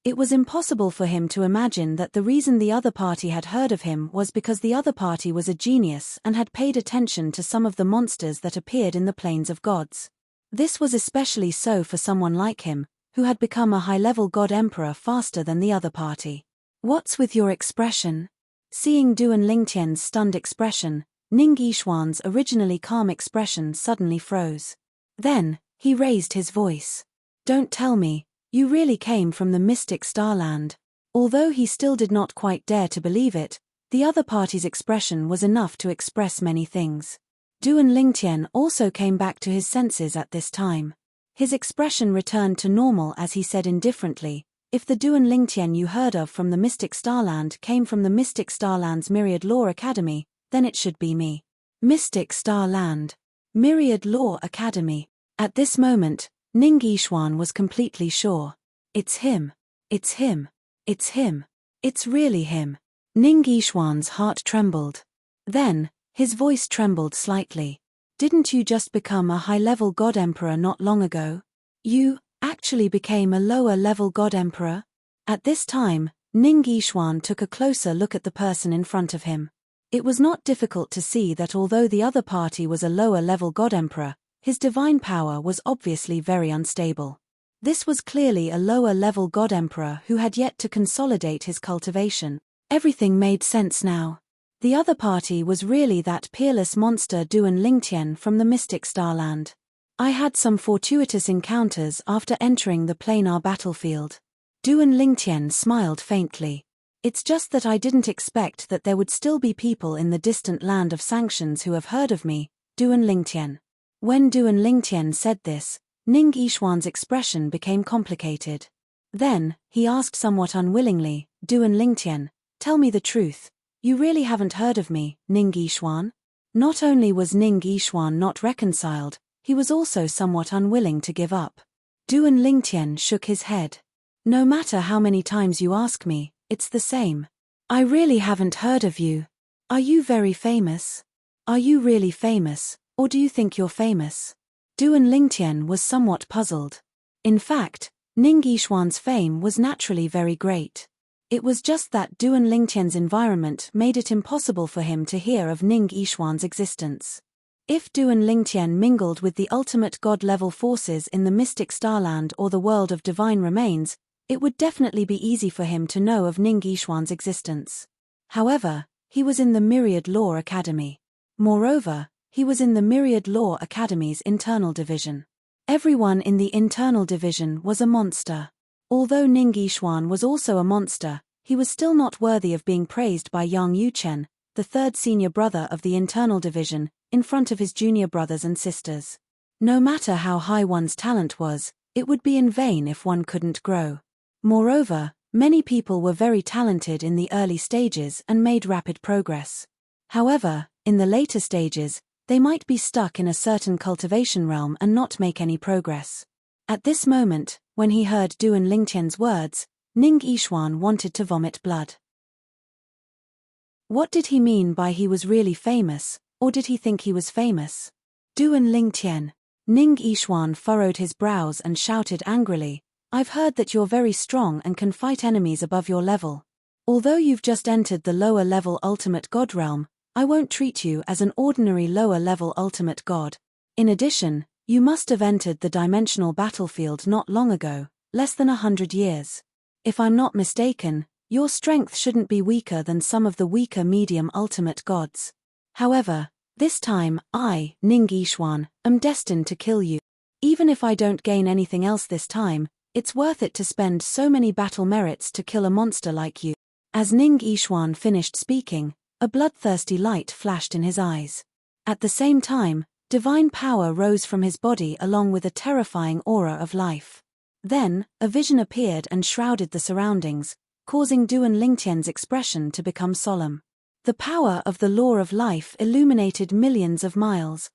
It was impossible for him to imagine that the reason the other party had heard of him was because the other party was a genius and had paid attention to some of the monsters that appeared in the plains of gods. This was especially so for someone like him, who had become a high-level god emperor faster than the other party. What's with your expression? Seeing Duan Lingtian's stunned expression, Ning Yishuan's originally calm expression suddenly froze. Then, he raised his voice. Don't tell me, you really came from the mystic starland. Although he still did not quite dare to believe it, the other party's expression was enough to express many things. Duan Lingtian also came back to his senses at this time. His expression returned to normal as he said indifferently, if the Duan Lingtian you heard of from the mystic starland came from the mystic starland's Myriad Law Academy, then it should be me. Mystic starland. Myriad Law Academy. At this moment, Ning Yishuan was completely sure. It's him. It's him. It's him. It's really him. Ning Yishuan's heart trembled. Then, his voice trembled slightly. Didn't you just become a high-level god emperor not long ago? You actually became a lower-level god emperor? At this time, Ning Yishuan took a closer look at the person in front of him. It was not difficult to see that although the other party was a lower-level god emperor, his divine power was obviously very unstable. This was clearly a lower-level god emperor who had yet to consolidate his cultivation. Everything made sense now. The other party was really that peerless monster Duan Lingtian from the mystic starland. I had some fortuitous encounters after entering the planar battlefield. Duan Lingtian smiled faintly. It's just that I didn't expect that there would still be people in the distant land of sanctions who have heard of me, Duan Lingtian. When Duan Lingtian said this, Ning Yishuan's expression became complicated. Then, he asked somewhat unwillingly, Duan Lingtian, tell me the truth. You really haven't heard of me, Ning Yishuan? Not only was Ning Yishuan not reconciled, he was also somewhat unwilling to give up. Duan Lingtian shook his head. No matter how many times you ask me, it's the same. I really haven't heard of you. Are you very famous? Are you really famous, or do you think you're famous? Duan Lingtian was somewhat puzzled. In fact, Ning Yishuan's fame was naturally very great. It was just that Duan Lingtian's environment made it impossible for him to hear of Ning Yishuan's existence. If Duan Lingtian mingled with the ultimate god-level forces in the mystic starland or the world of divine remains, it would definitely be easy for him to know of Ning Yishuan's existence. However, he was in the Myriad Law Academy. Moreover, he was in the Myriad Law Academy's internal division. Everyone in the internal division was a monster. Although Ning Yishuan was also a monster, he was still not worthy of being praised by Yang Yuchen, the third senior brother of the internal division, in front of his junior brothers and sisters. No matter how high one's talent was, it would be in vain if one couldn't grow. Moreover, many people were very talented in the early stages and made rapid progress. However, in the later stages, they might be stuck in a certain cultivation realm and not make any progress. At this moment, when he heard Duan Lingtian's words, Ning Yixuan wanted to vomit blood. What did he mean by he was really famous, or did he think he was famous? Duan Lingtian. Ning Yixuan furrowed his brows and shouted angrily, I've heard that you're very strong and can fight enemies above your level. Although you've just entered the lower level ultimate god realm, I won't treat you as an ordinary lower level ultimate god. In addition, you must have entered the dimensional battlefield not long ago, less than 100 years. If I'm not mistaken, your strength shouldn't be weaker than some of the weaker medium ultimate gods. However, this time, I, Ning Yixuan, am destined to kill you. Even if I don't gain anything else this time, it's worth it to spend so many battle merits to kill a monster like you. As Ning Yixuan finished speaking, a bloodthirsty light flashed in his eyes. At the same time, divine power rose from his body along with a terrifying aura of life. Then, a vision appeared and shrouded the surroundings, causing Duan Lingtian's expression to become solemn. The power of the law of life illuminated millions of miles.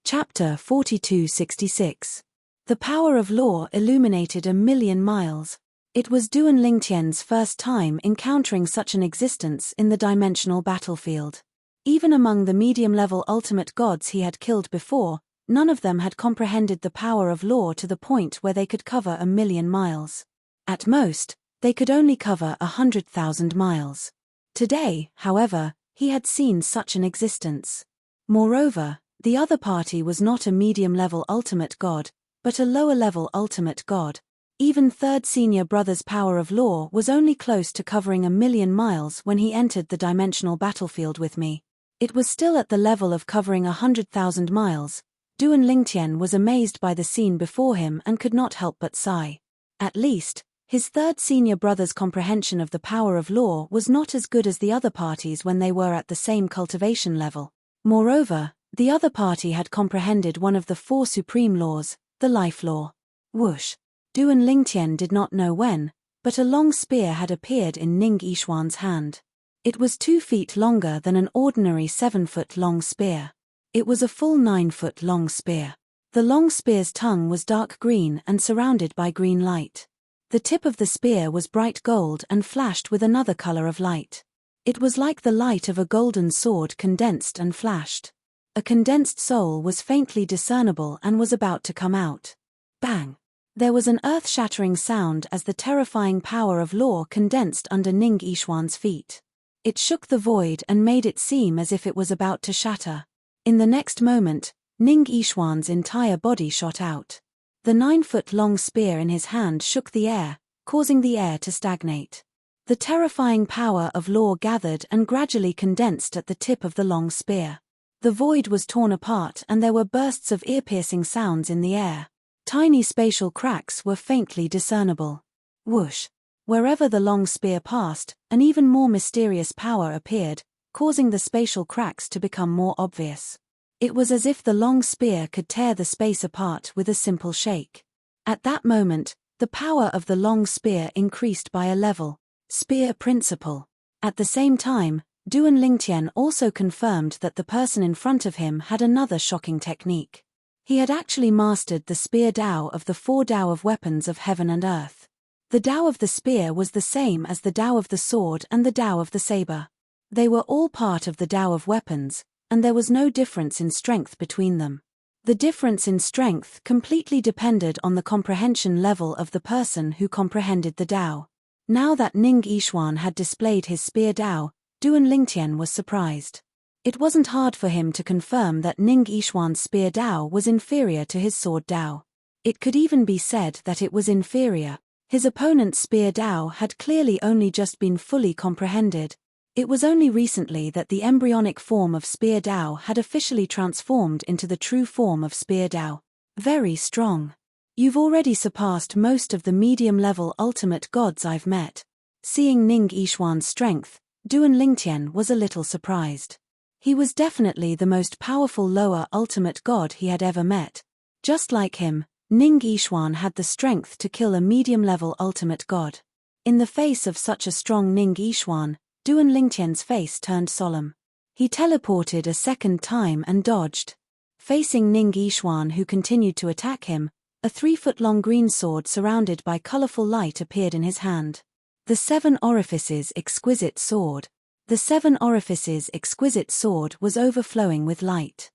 Chapter 4266. The power of law illuminated 1,000,000 miles. It was Duan Lingtian's first time encountering such an existence in the dimensional battlefield. Even among the medium-level ultimate gods he had killed before, none of them had comprehended the power of law to the point where they could cover 1,000,000 miles. At most, they could only cover 100,000 miles. Today, however, he had seen such an existence. Moreover, the other party was not a medium-level ultimate god, but a lower-level ultimate god. Even third senior brother's power of law was only close to covering 1,000,000 miles when he entered the dimensional battlefield with me. It was still at the level of covering 100,000 miles. Duan Lingtian was amazed by the scene before him and could not help but sigh. At least, his third senior brother's comprehension of the power of law was not as good as the other parties when they were at the same cultivation level. Moreover, the other party had comprehended one of the 4 supreme laws, the life law. Whoosh! Duan Lingtian did not know when, but a long spear had appeared in Ning Yixuan's hand. It was 2 feet longer than an ordinary 7-foot-long spear. It was a full 9-foot-long spear. The long spear's tongue was dark green and surrounded by green light. The tip of the spear was bright gold and flashed with another color of light. It was like the light of a golden sword condensed and flashed. A condensed soul was faintly discernible and was about to come out. Bang! There was an earth-shattering sound as the terrifying power of law condensed under Ning Yixuan's feet. It shook the void and made it seem as if it was about to shatter. In the next moment, Ning Yixuan's entire body shot out. The 9-foot-long spear in his hand shook the air, causing the air to stagnate. The terrifying power of law gathered and gradually condensed at the tip of the long spear. The void was torn apart and there were bursts of ear-piercing sounds in the air. Tiny spatial cracks were faintly discernible. Whoosh! Wherever the long spear passed, an even more mysterious power appeared, causing the spatial cracks to become more obvious. It was as if the long spear could tear the space apart with a simple shake. At that moment, the power of the long spear increased by a level. Spear principle. At the same time, Duan Lingtian also confirmed that the person in front of him had another shocking technique. He had actually mastered the spear Dao of the 4 Dao of weapons of heaven and earth. The Dao of the spear was the same as the Dao of the sword and the Dao of the saber. They were all part of the Dao of weapons, and there was no difference in strength between them. The difference in strength completely depended on the comprehension level of the person who comprehended the Dao. Now that Ning Yixuan had displayed his spear Dao, Duan Lingtian was surprised. It wasn't hard for him to confirm that Ning Yixuan's spear Dao was inferior to his sword Dao. It could even be said that it was inferior. His opponent's spear Dao had clearly only just been fully comprehended. It was only recently that the embryonic form of spear Dao had officially transformed into the true form of spear Dao. Very strong. You've already surpassed most of the medium-level ultimate gods I've met. Seeing Ning Yixuan's strength, Duan Lingtian was a little surprised. He was definitely the most powerful lower ultimate god he had ever met. Just like him, Ning Yixuan had the strength to kill a medium-level ultimate god. In the face of such a strong Ning Yixuan, Duan Lingtian's face turned solemn. He teleported a second time and dodged. Facing Ning Yixuan who continued to attack him, A 3-foot-long green sword surrounded by colorful light appeared in his hand. The 7 Orifices exquisite sword. The 7 Orifices exquisite sword was overflowing with light.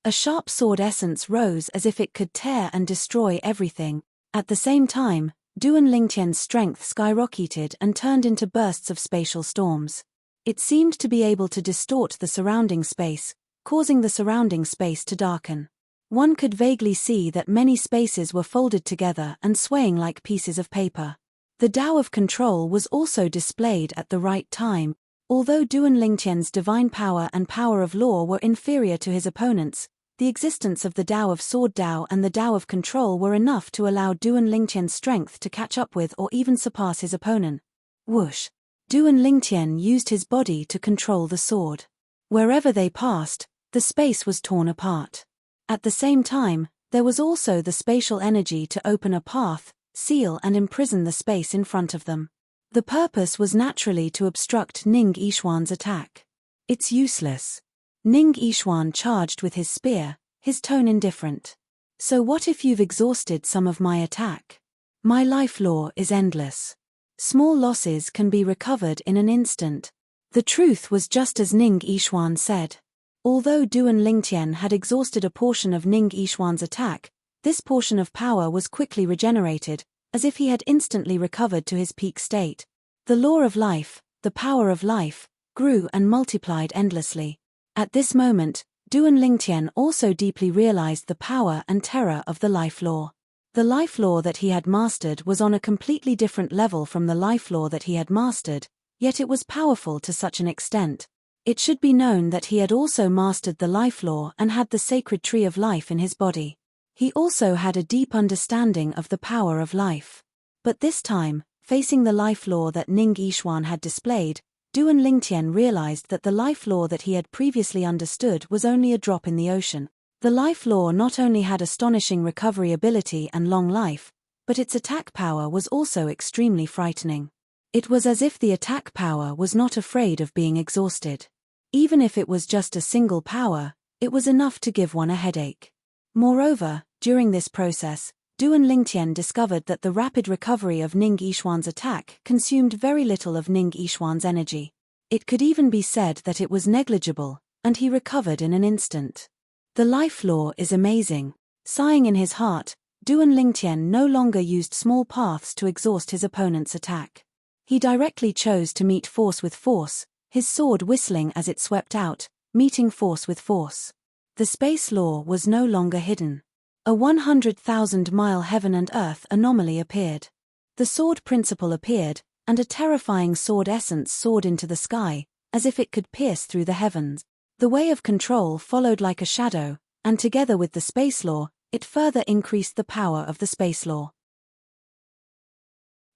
A sharp sword essence rose as if it could tear and destroy everything. At the same time, Duan Lingtian's strength skyrocketed and turned into bursts of spatial storms. It seemed to be able to distort the surrounding space, causing the surrounding space to darken. One could vaguely see that many spaces were folded together and swaying like pieces of paper. The Tao of control was also displayed at the right time. Although Duan Lingtian's divine power and power of law were inferior to his opponents, the existence of the Tao of Sword Tao and the Tao of control were enough to allow Duan Lingtian's strength to catch up with or even surpass his opponent. Whoosh! Duan Lingtian used his body to control the sword. Wherever they passed, the space was torn apart. At the same time, there was also the spatial energy to open a path, seal and imprison the space in front of them. The purpose was naturally to obstruct Ning Yishuan's attack. It's useless. Ning Yishuan charged with his spear, his tone indifferent. So what if you've exhausted some of my attack? My life law is endless. Small losses can be recovered in an instant. The truth was just as Ning Yishuan said. Although Duan Lingtian had exhausted a portion of Ning Yishuan's attack, this portion of power was quickly regenerated, as if he had instantly recovered to his peak state. The law of life, the power of life, grew and multiplied endlessly. At this moment, Duan Lingtian also deeply realized the power and terror of the life law. The life law that he had mastered was on a completely different level from the life law that he had mastered, yet it was powerful to such an extent. It should be known that he had also mastered the life law and had the sacred tree of life in his body. He also had a deep understanding of the power of life. But this time, facing the life law that Ning Yishuan had displayed, Duan Lingtian realized that the life law that he had previously understood was only a drop in the ocean. The life law not only had astonishing recovery ability and long life, but its attack power was also extremely frightening. It was as if the attack power was not afraid of being exhausted. Even if it was just a single power, it was enough to give one a headache. Moreover, during this process, Duan Lingtian discovered that the rapid recovery of Ning Yishuan's attack consumed very little of Ning Yishuan's energy. It could even be said that it was negligible, and he recovered in an instant. The life law is amazing. Sighing in his heart, Duan Lingtian no longer used small paths to exhaust his opponent's attack. He directly chose to meet force with force, his sword whistling as it swept out, meeting force with force. The space law was no longer hidden. A 100,000-mile heaven and earth anomaly appeared. The sword principle appeared, and a terrifying sword essence soared into the sky, as if it could pierce through the heavens. The way of control followed like a shadow, and together with the space law, it further increased the power of the space law.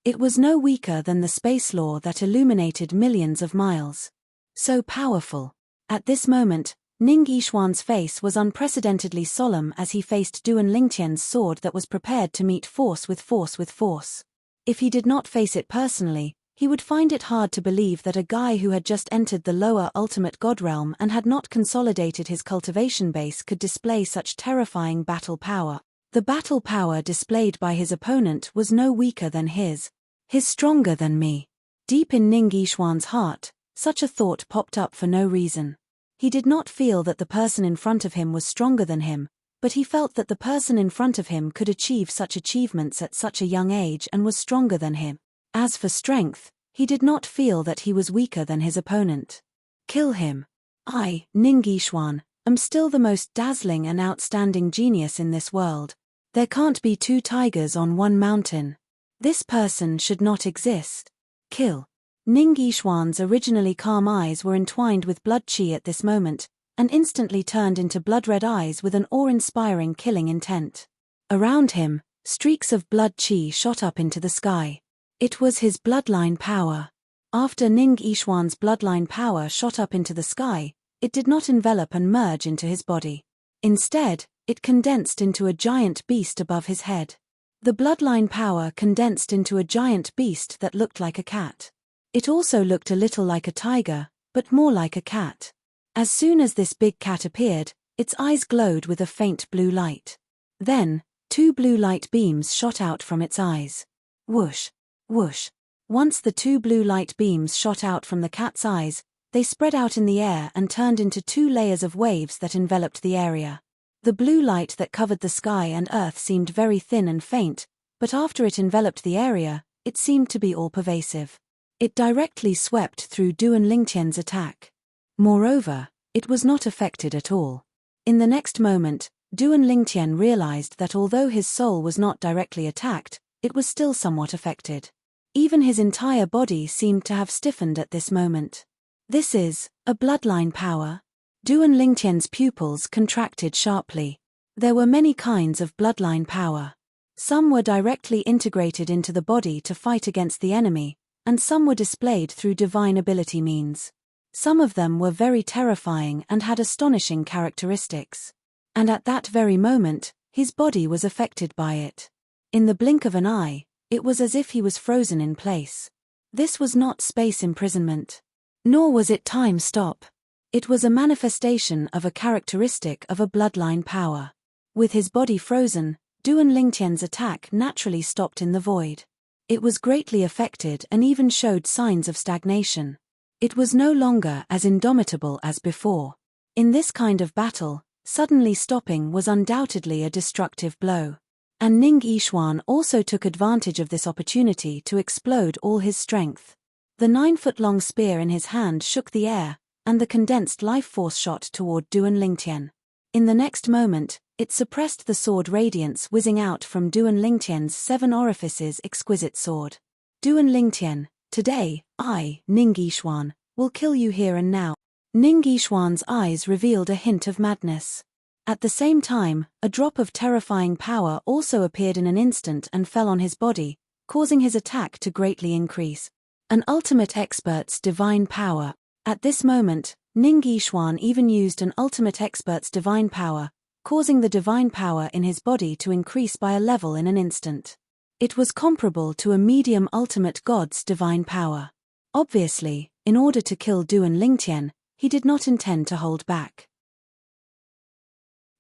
It was no weaker than the space law that illuminated millions of miles. So powerful. At this moment, Ning Yishuan's face was unprecedentedly solemn as he faced Duan Lingtian's sword that was prepared to meet force with force with force. If he did not face it personally, he would find it hard to believe that a guy who had just entered the lower ultimate god realm and had not consolidated his cultivation base could display such terrifying battle power. The battle power displayed by his opponent was no weaker than his. He's stronger than me. Deep in Ning Yishuan's heart, such a thought popped up for no reason. He did not feel that the person in front of him was stronger than him, but he felt that the person in front of him could achieve such achievements at such a young age and was stronger than him. As for strength, he did not feel that he was weaker than his opponent. Kill him. I, Ning Yishuan, am still the most dazzling and outstanding genius in this world. There can't be 2 tigers on one mountain. This person should not exist. Kill. Ning Yishuan's originally calm eyes were entwined with blood qi at this moment, and instantly turned into blood-red eyes with an awe-inspiring killing intent. Around him, streaks of blood qi shot up into the sky. It was his bloodline power. After Ning Yishuan's bloodline power shot up into the sky, it did not envelop and merge into his body. Instead, it condensed into a giant beast above his head. The bloodline power condensed into a giant beast that looked like a cat. It also looked a little like a tiger, but more like a cat. As soon as this big cat appeared, its eyes glowed with a faint blue light. Then, two blue light beams shot out from its eyes. Whoosh, whoosh. Once the two blue light beams shot out from the cat's eyes, they spread out in the air and turned into two layers of waves that enveloped the area. The blue light that covered the sky and earth seemed very thin and faint, but after it enveloped the area, it seemed to be all-pervasive. It directly swept through Duan Lingtian's attack. Moreover, it was not affected at all. In the next moment, Duan Lingtian realized that although his soul was not directly attacked, it was still somewhat affected. Even his entire body seemed to have stiffened at this moment. This is a bloodline power. Duan Lingtian's pupils contracted sharply. There were many kinds of bloodline power. Some were directly integrated into the body to fight against the enemy, and some were displayed through divine ability means. Some of them were very terrifying and had astonishing characteristics. And at that very moment, his body was affected by it. In the blink of an eye, it was as if he was frozen in place. This was not space imprisonment. Nor was it time stop. It was a manifestation of a characteristic of a bloodline power. With his body frozen, Duan Lingtian's attack naturally stopped in the void. It was greatly affected and even showed signs of stagnation. It was no longer as indomitable as before. In this kind of battle, suddenly stopping was undoubtedly a destructive blow. And Ning Yishuan also took advantage of this opportunity to explode all his strength. The 9-foot-long spear in his hand shook the air, and the condensed life force shot toward Duan Lingtian. In the next moment, it suppressed the sword radiance whizzing out from Duan Lingtian's 7 orifices exquisite sword. Duan Lingtian, today, I, Ning Yishuan, will kill you here and now. Ning Yishuan's eyes revealed a hint of madness. At the same time, a drop of terrifying power also appeared in an instant and fell on his body, causing his attack to greatly increase. An ultimate expert's divine power. At this moment, Ning Yishuan even used an ultimate expert's divine power, causing the divine power in his body to increase by a level in an instant. It was comparable to a medium ultimate god's divine power. Obviously, in order to kill Duan Lingtian, he did not intend to hold back.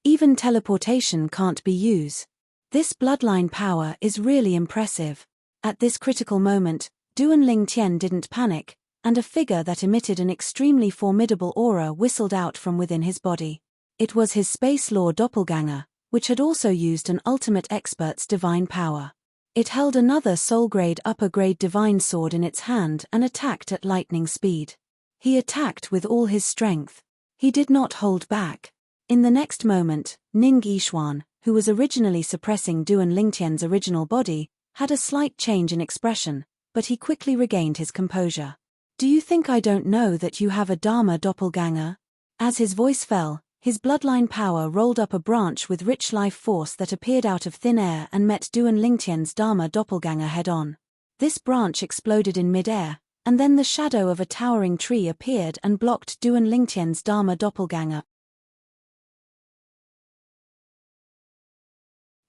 Even teleportation can't be used. This bloodline power is really impressive. At this critical moment, Duan Lingtian didn't panic, and a figure that emitted an extremely formidable aura whistled out from within his body. It was his Space Law doppelganger, which had also used an ultimate expert's divine power. It held another soul-grade upper-grade divine sword in its hand and attacked at lightning speed. He attacked with all his strength. He did not hold back. In the next moment, Ning Yishuan, who was originally suppressing Duan Lingtian's original body, had a slight change in expression, but he quickly regained his composure. Do you think I don't know that you have a Dharma doppelganger? As his voice fell, his bloodline power rolled up a branch with rich life force that appeared out of thin air and met Duan Lingtian's Dharma doppelganger head-on. This branch exploded in mid-air, and then the shadow of a towering tree appeared and blocked Duan Lingtian's Dharma doppelganger.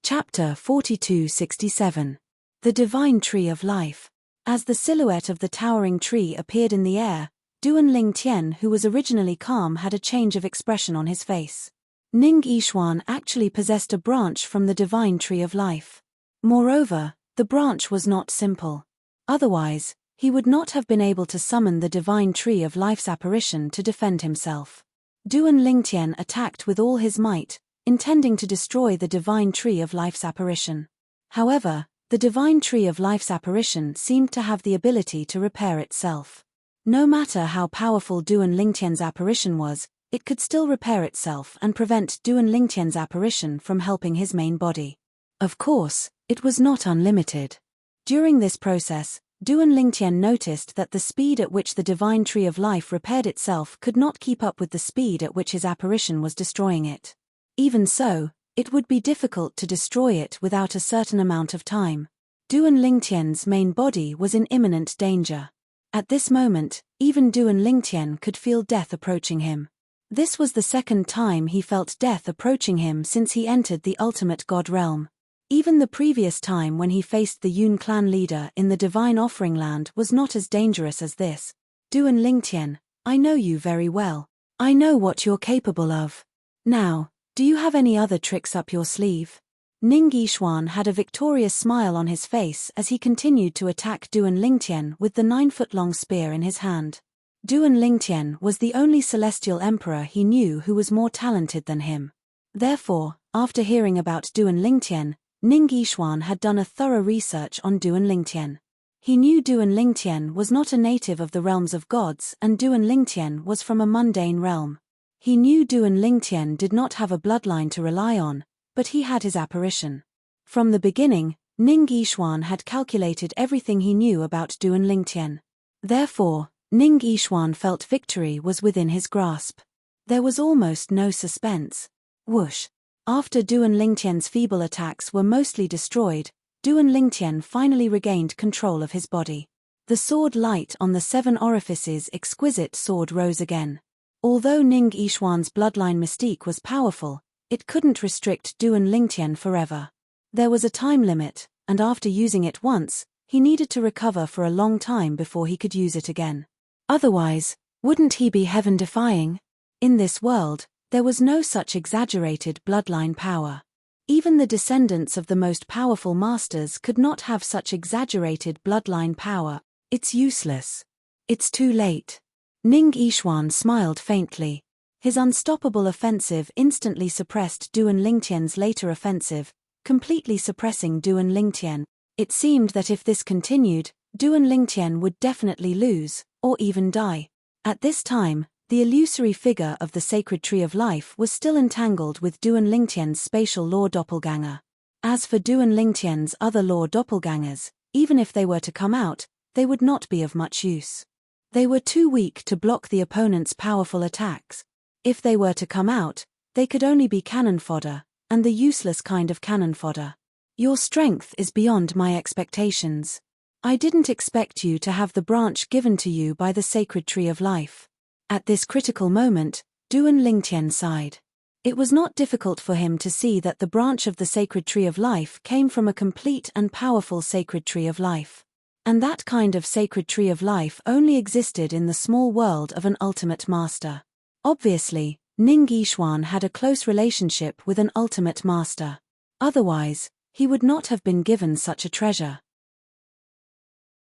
Chapter 4267. The Divine Tree of Life. As the silhouette of the towering tree appeared in the air, Duan Lingtian, who was originally calm, had a change of expression on his face. Ning Yishuan actually possessed a branch from the Divine Tree of Life. Moreover, the branch was not simple. Otherwise, he would not have been able to summon the Divine Tree of Life's apparition to defend himself. Duan Lingtian attacked with all his might, intending to destroy the Divine Tree of Life's apparition. However, the Divine Tree of Life's apparition seemed to have the ability to repair itself. No matter how powerful Duan Lingtian's apparition was, it could still repair itself and prevent Duan Lingtian's apparition from helping his main body. Of course, it was not unlimited. During this process, Duan Lingtian noticed that the speed at which the Divine Tree of Life repaired itself could not keep up with the speed at which his apparition was destroying it. Even so, it would be difficult to destroy it without a certain amount of time. Duan Lingtian's main body was in imminent danger. At this moment, even Duan Lingtian could feel death approaching him. This was the second time he felt death approaching him since he entered the ultimate god realm. Even the previous time when he faced the Yun clan leader in the Divine Offering Land was not as dangerous as this. Duan Lingtian, I know you very well. I know what you're capable of. Now, do you have any other tricks up your sleeve? Ning Yixuan had a victorious smile on his face as he continued to attack Duan Lingtian with the 9-foot-long spear in his hand. Duan Lingtian was the only celestial emperor he knew who was more talented than him. Therefore, after hearing about Duan Lingtian, Ning Yixuan had done a thorough research on Duan Lingtian. He knew Duan Lingtian was not a native of the realms of gods and Duan Lingtian was from a mundane realm. He knew Duan Lingtian did not have a bloodline to rely on, but he had his apparition. From the beginning, Ning Yixuan had calculated everything he knew about Duan Lingtian. Therefore, Ning Yixuan felt victory was within his grasp. There was almost no suspense. Whoosh! After Duan Lingtian's feeble attacks were mostly destroyed, Duan Lingtian finally regained control of his body. The sword light on the 7 orifices exquisite sword rose again. Although Ning Yixuan's bloodline mystique was powerful, it couldn't restrict Duan Lingtian forever. There was a time limit, and after using it once, he needed to recover for a long time before he could use it again. Otherwise, wouldn't he be heaven-defying? In this world, there was no such exaggerated bloodline power. Even the descendants of the most powerful masters could not have such exaggerated bloodline power. It's useless. It's too late. Ning Yixuan smiled faintly. His unstoppable offensive instantly suppressed Duan Lingtian's later offensive, completely suppressing Duan Lingtian. It seemed that if this continued, Duan Lingtian would definitely lose, or even die. At this time, the illusory figure of the sacred tree of life was still entangled with Duan Lingtian's spatial law doppelganger. As for Duan Lingtian's other law doppelgangers, even if they were to come out, they would not be of much use. They were too weak to block the opponent's powerful attacks. If they were to come out, they could only be cannon fodder, and the useless kind of cannon fodder. Your strength is beyond my expectations. I didn't expect you to have the branch given to you by the sacred tree of life. At this critical moment, Duan Lingtian sighed. It was not difficult for him to see that the branch of the sacred tree of life came from a complete and powerful sacred tree of life. And that kind of sacred tree of life only existed in the small world of an ultimate master. Obviously, Ning Yixuan had a close relationship with an ultimate master. Otherwise, he would not have been given such a treasure.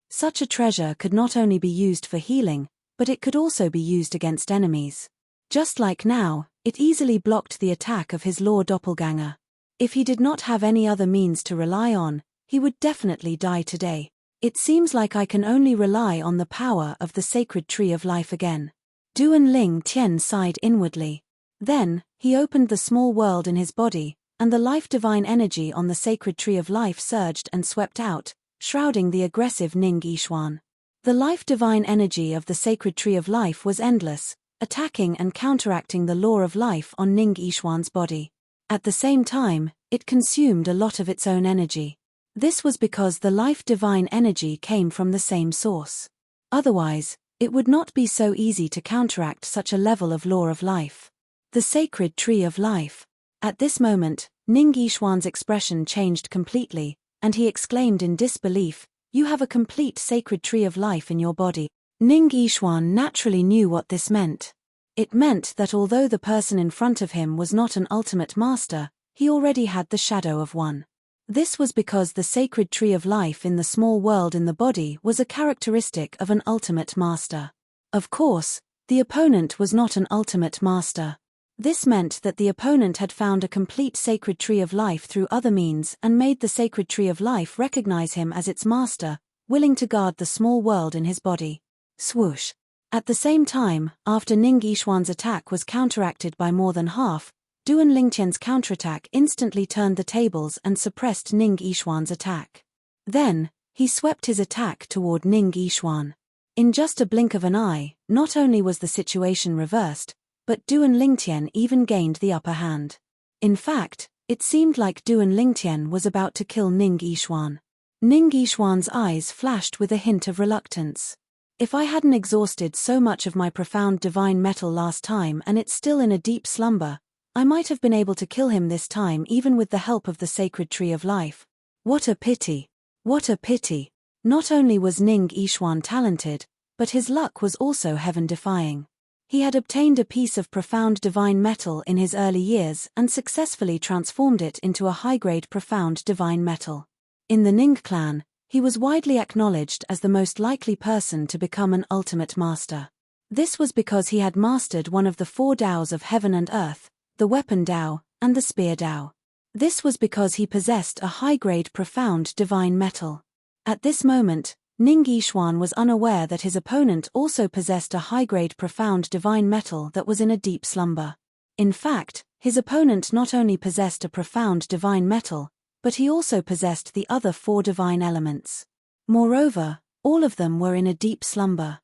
Such a treasure could not only be used for healing, but it could also be used against enemies. Just like now, it easily blocked the attack of his law doppelganger. If he did not have any other means to rely on, he would definitely die today. It seems like I can only rely on the power of the sacred tree of life again. Duan Lingtian sighed inwardly. Then, he opened the small world in his body, and the life-divine energy on the sacred tree of life surged and swept out, shrouding the aggressive Ning Yixuan. The life-divine energy of the sacred tree of life was endless, attacking and counteracting the law of life on Ning Yixuan's body. At the same time, it consumed a lot of its own energy. This was because the life-divine energy came from the same source. Otherwise, it would not be so easy to counteract such a level of law of life. The sacred tree of life. At this moment, Ning Yixuan's expression changed completely, and he exclaimed in disbelief, "You have a complete sacred tree of life in your body." Ning Yixuan naturally knew what this meant. It meant that although the person in front of him was not an ultimate master, he already had the shadow of one. This was because the sacred tree of life in the small world in the body was a characteristic of an ultimate master. Of course, the opponent was not an ultimate master. This meant that the opponent had found a complete sacred tree of life through other means and made the sacred tree of life recognize him as its master, willing to guard the small world in his body. Swoosh. At the same time, after Ning Yixuan's attack was counteracted by more than half, Duan Lingtian's counterattack instantly turned the tables and suppressed Ning Yixuan's attack. Then, he swept his attack toward Ning Yixuan. In just a blink of an eye, not only was the situation reversed, but Duan Lingtian even gained the upper hand. In fact, it seemed like Duan Lingtian was about to kill Ning Yixuan. Ning Yixuan's eyes flashed with a hint of reluctance. If I hadn't exhausted so much of my profound divine metal last time and it's still in a deep slumber, I might have been able to kill him this time even with the help of the sacred tree of life. What a pity! What a pity! Not only was Ning Yixuan talented, but his luck was also heaven-defying. He had obtained a piece of profound divine metal in his early years and successfully transformed it into a high-grade profound divine metal. In the Ning clan, he was widely acknowledged as the most likely person to become an ultimate master. This was because he had mastered one of the 4 Taos of heaven and earth, the weapon Tao, and the spear Tao. This was because he possessed a high-grade profound divine metal. At this moment, Ning Yixuan was unaware that his opponent also possessed a high-grade profound divine metal that was in a deep slumber. In fact, his opponent not only possessed a profound divine metal, but he also possessed the other 4 divine elements. Moreover, all of them were in a deep slumber.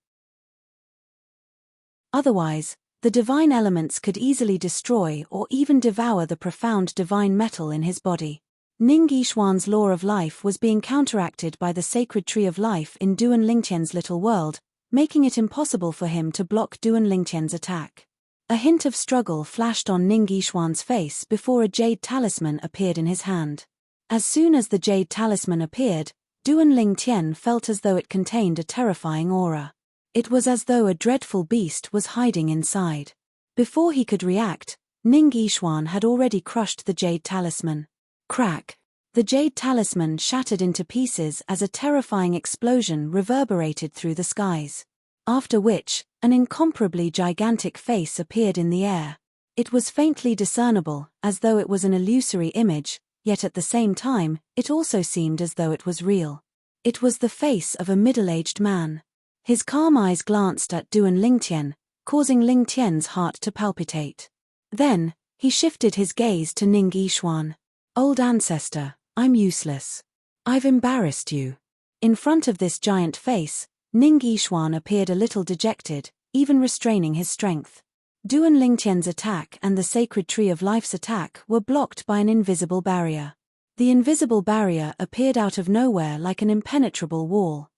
Otherwise, the divine elements could easily destroy or even devour the profound divine metal in his body. Ning Yixuan's law of life was being counteracted by the sacred tree of life in Duan Lingtian's little world, making it impossible for him to block Duan Lingtian's attack. A hint of struggle flashed on Ning Yixuan's face before a jade talisman appeared in his hand. As soon as the jade talisman appeared, Duan Lingtian felt as though it contained a terrifying aura. It was as though a dreadful beast was hiding inside. Before he could react, Ning Yixuan had already crushed the jade talisman. Crack! The jade talisman shattered into pieces as a terrifying explosion reverberated through the skies. After which, an incomparably gigantic face appeared in the air. It was faintly discernible, as though it was an illusory image, yet at the same time, it also seemed as though it was real. It was the face of a middle-aged man. His calm eyes glanced at Duan Lingtian, causing Lingtian's heart to palpitate. Then, he shifted his gaze to Ning Yixuan. "Old ancestor, I'm useless. I've embarrassed you." In front of this giant face, Ning Yixuan appeared a little dejected, even restraining his strength. Duan Lingtian's attack and the sacred tree of life's attack were blocked by an invisible barrier. The invisible barrier appeared out of nowhere like an impenetrable wall.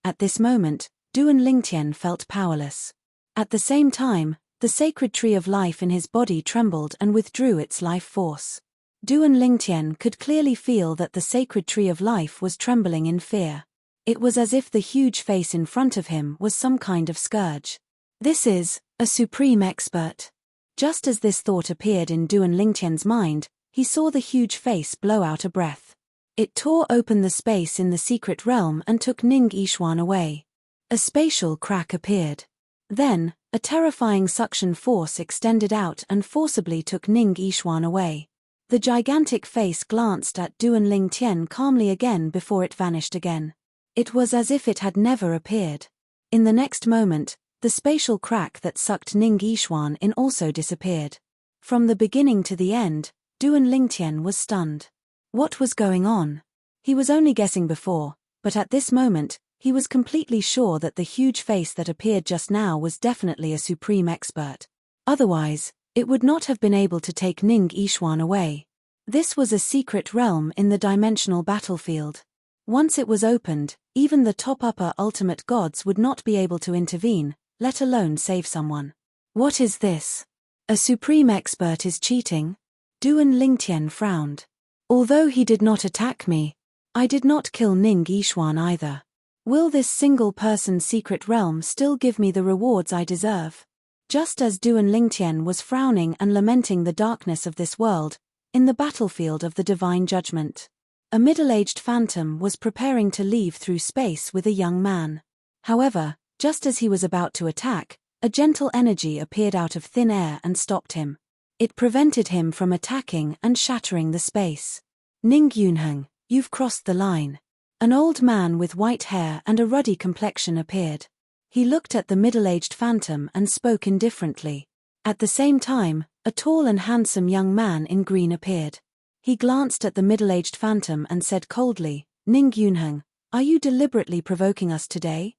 At this moment, Duan Lingtian felt powerless. At the same time, the sacred tree of life in his body trembled and withdrew its life force. Duan Lingtian could clearly feel that the sacred tree of life was trembling in fear. It was as if the huge face in front of him was some kind of scourge. This is a supreme expert. Just as this thought appeared in Duan Lingtian's mind, he saw the huge face blow out a breath. It tore open the space in the secret realm and took Ning Yixuan away. A spatial crack appeared. Then, a terrifying suction force extended out and forcibly took Ning Yixuan away. The gigantic face glanced at Duan Lingtian calmly again before it vanished again. It was as if it had never appeared. In the next moment, the spatial crack that sucked Ning Yixuan in also disappeared. From the beginning to the end, Duan Lingtian was stunned. What was going on? He was only guessing before, but at this moment, he was completely sure that the huge face that appeared just now was definitely a supreme expert. Otherwise, it would not have been able to take Ning Yixuan away. This was a secret realm in the dimensional battlefield. Once it was opened, even the top-upper ultimate gods would not be able to intervene, let alone save someone. What is this? A supreme expert is cheating? Duan Lingtian frowned. Although he did not attack me, I did not kill Ning Yixuan either. Will this single-person secret realm still give me the rewards I deserve? Just as Duan Lingtian was frowning and lamenting the darkness of this world, in the battlefield of the divine judgment, a middle-aged phantom was preparing to leave through space with a young man. However, just as he was about to attack, a gentle energy appeared out of thin air and stopped him. It prevented him from attacking and shattering the space. Ning Yunheng, you've crossed the line. An old man with white hair and a ruddy complexion appeared. He looked at the middle-aged phantom and spoke indifferently. At the same time, a tall and handsome young man in green appeared. He glanced at the middle-aged phantom and said coldly, "Ning Yunheng, are you deliberately provoking us today?"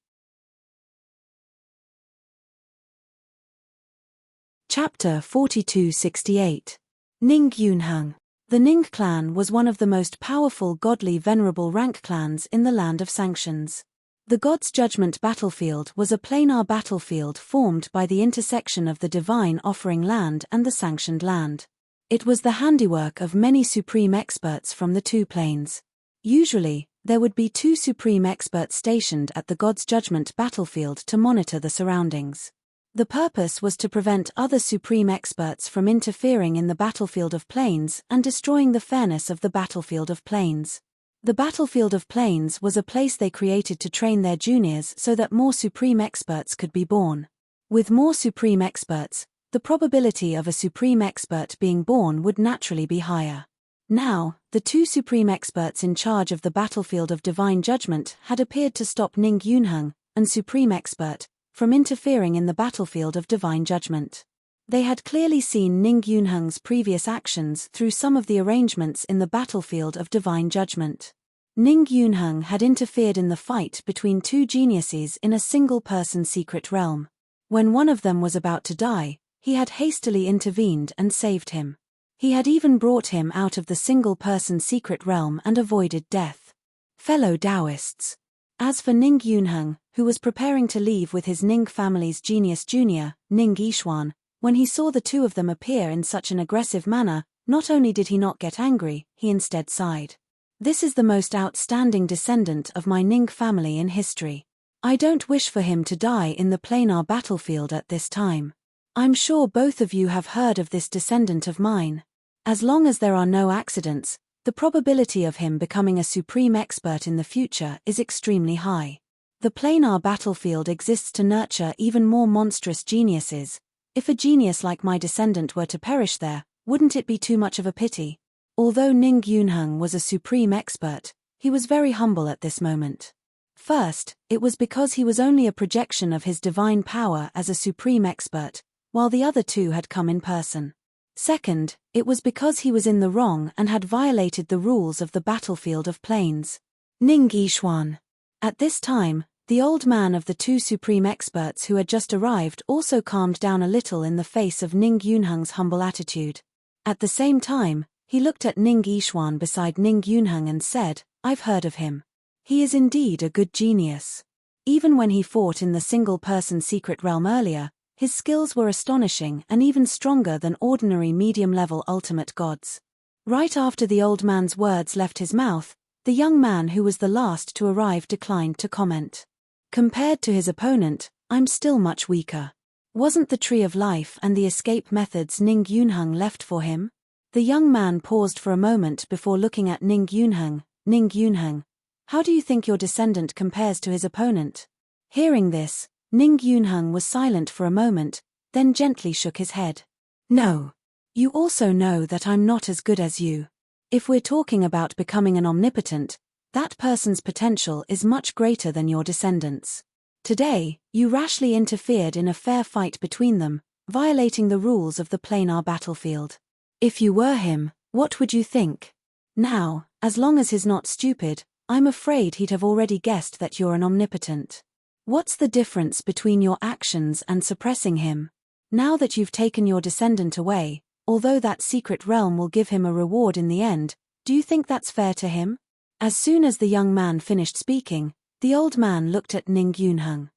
Chapter 4268. Ning Yunheng. The Ning clan was one of the most powerful godly venerable rank clans in the Land of Sanctions. The God's Judgment battlefield was a planar battlefield formed by the intersection of the divine offering land and the sanctioned land. It was the handiwork of many supreme experts from the 2 planes. Usually, there would be 2 supreme experts stationed at the God's Judgment battlefield to monitor the surroundings. The purpose was to prevent other supreme experts from interfering in the battlefield of planes and destroying the fairness of the battlefield of planes. The battlefield of planes was a place they created to train their juniors so that more supreme experts could be born. With more supreme experts, the probability of a supreme expert being born would naturally be higher. Now, the two supreme experts in charge of the battlefield of divine judgment had appeared to stop Ning Yunheng, an supreme expert, from interfering in the battlefield of divine judgment. They had clearly seen Ning Yunheng's previous actions through some of the arrangements in the battlefield of divine judgment. Ning Yunheng had interfered in the fight between two geniuses in a single-person secret realm. When one of them was about to die, he had hastily intervened and saved him. He had even brought him out of the single-person secret realm and avoided death. Fellow Taoists. As for Ning Yunheng, who was preparing to leave with his Ning family's genius junior, Ning Yishuan, when he saw the two of them appear in such an aggressive manner, not only did he not get angry, he instead sighed. This is the most outstanding descendant of my Ning family in history. I don't wish for him to die in the planar battlefield at this time. I'm sure both of you have heard of this descendant of mine. As long as there are no accidents, the probability of him becoming a supreme expert in the future is extremely high. The planar battlefield exists to nurture even more monstrous geniuses. If a genius like my descendant were to perish there, wouldn't it be too much of a pity? Although Ning Yunheng was a supreme expert, he was very humble at this moment. First, it was because he was only a projection of his divine power as a supreme expert, while the other two had come in person. Second, it was because he was in the wrong and had violated the rules of the battlefield of planes. Ning Yishuan. At this time, the old man of the two supreme experts who had just arrived also calmed down a little in the face of Ning Yunheng's humble attitude. At the same time, he looked at Ning Yishuan beside Ning Yunheng and said, "I've heard of him. He is indeed a good genius. Even when he fought in the single-person secret realm earlier, his skills were astonishing and even stronger than ordinary medium-level ultimate gods." Right after the old man's words left his mouth, the young man who was the last to arrive declined to comment. Compared to his opponent, I'm still much weaker. Wasn't the Tree of Life and the escape methods Ning Yunheng left for him? The young man paused for a moment before looking at Ning Yunheng. Ning Yunheng, how do you think your descendant compares to his opponent? Hearing this, Ning Yunheng was silent for a moment, then gently shook his head. No. You also know that I'm not as good as you. If we're talking about becoming an omnipotent, that person's potential is much greater than your descendants. Today, you rashly interfered in a fair fight between them, violating the rules of the planar battlefield. If you were him, what would you think? Now, as long as he's not stupid, I'm afraid he'd have already guessed that you're an omnipotent. What's the difference between your actions and suppressing him? Now that you've taken your descendant away, although that secret realm will give him a reward in the end, do you think that's fair to him? As soon as the young man finished speaking, the old man looked at Ning Yunheng.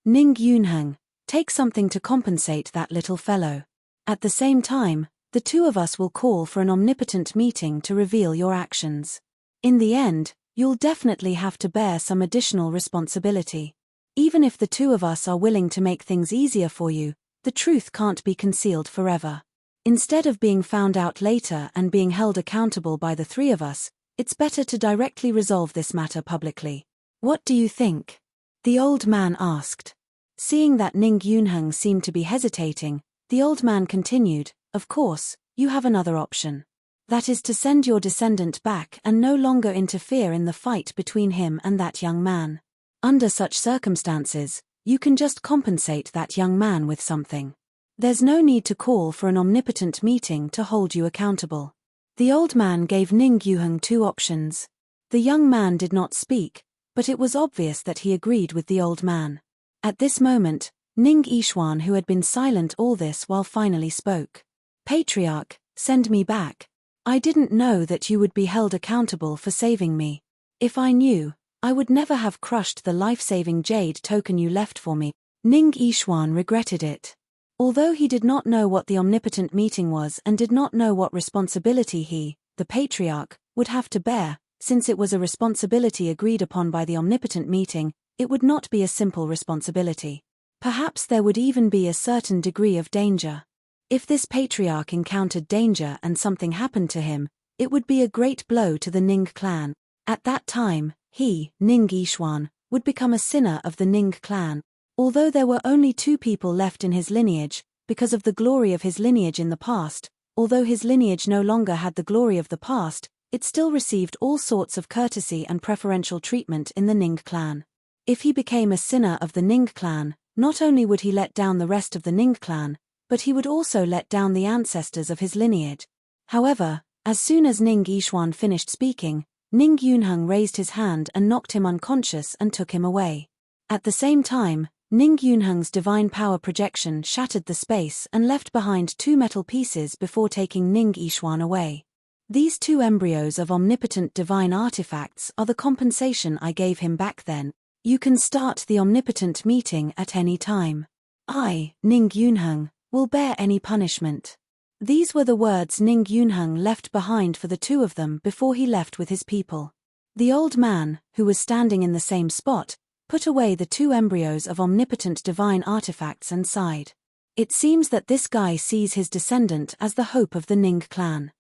Ning Yunheng, take something to compensate that little fellow. At the same time, the two of us will call for an omnipotent meeting to reveal your actions. In the end, you'll definitely have to bear some additional responsibility. Even if the two of us are willing to make things easier for you, the truth can't be concealed forever. Instead of being found out later and being held accountable by the three of us, it's better to directly resolve this matter publicly. What do you think? The old man asked. Seeing that Ning Yunheng seemed to be hesitating, the old man continued, of course, you have another option. That is to send your descendant back and no longer interfere in the fight between him and that young man. Under such circumstances, you can just compensate that young man with something. There's no need to call for an omnipotent meeting to hold you accountable. The old man gave Ning Yunheng two options. The young man did not speak, but it was obvious that he agreed with the old man. At this moment, Ning Yishuan, who had been silent all this while, finally spoke. Patriarch, send me back. I didn't know that you would be held accountable for saving me. If I knew, I would never have crushed the life-saving jade token you left for me. Ning Yishuan regretted it. Although he did not know what the omnipotent meeting was and did not know what responsibility he, the patriarch, would have to bear, since it was a responsibility agreed upon by the omnipotent meeting, it would not be a simple responsibility. Perhaps there would even be a certain degree of danger. If this patriarch encountered danger and something happened to him, it would be a great blow to the Ning clan. At that time, he, Ning Yixuan, would become a sinner of the Ning clan. Although there were only 2 people left in his lineage, because of the glory of his lineage in the past, although his lineage no longer had the glory of the past, it still received all sorts of courtesy and preferential treatment in the Ning clan. If he became a sinner of the Ning clan, not only would he let down the rest of the Ning clan, but he would also let down the ancestors of his lineage. However, as soon as Ning Yixuan finished speaking, Ning Yunheng raised his hand and knocked him unconscious and took him away. At the same time, Ning Yunheng's divine power projection shattered the space and left behind 2 metal pieces before taking Ning Yixuan away. These 2 embryos of omnipotent divine artifacts are the compensation I gave him back then. You can start the omnipotent meeting at any time. I, Ning Yunheng, will bear any punishment. These were the words Ning Yunheng left behind for the 2 of them before he left with his people. The old man, who was standing in the same spot, put away the 2 embryos of omnipotent divine artifacts and sighed. It seems that this guy sees his descendant as the hope of the Ning clan.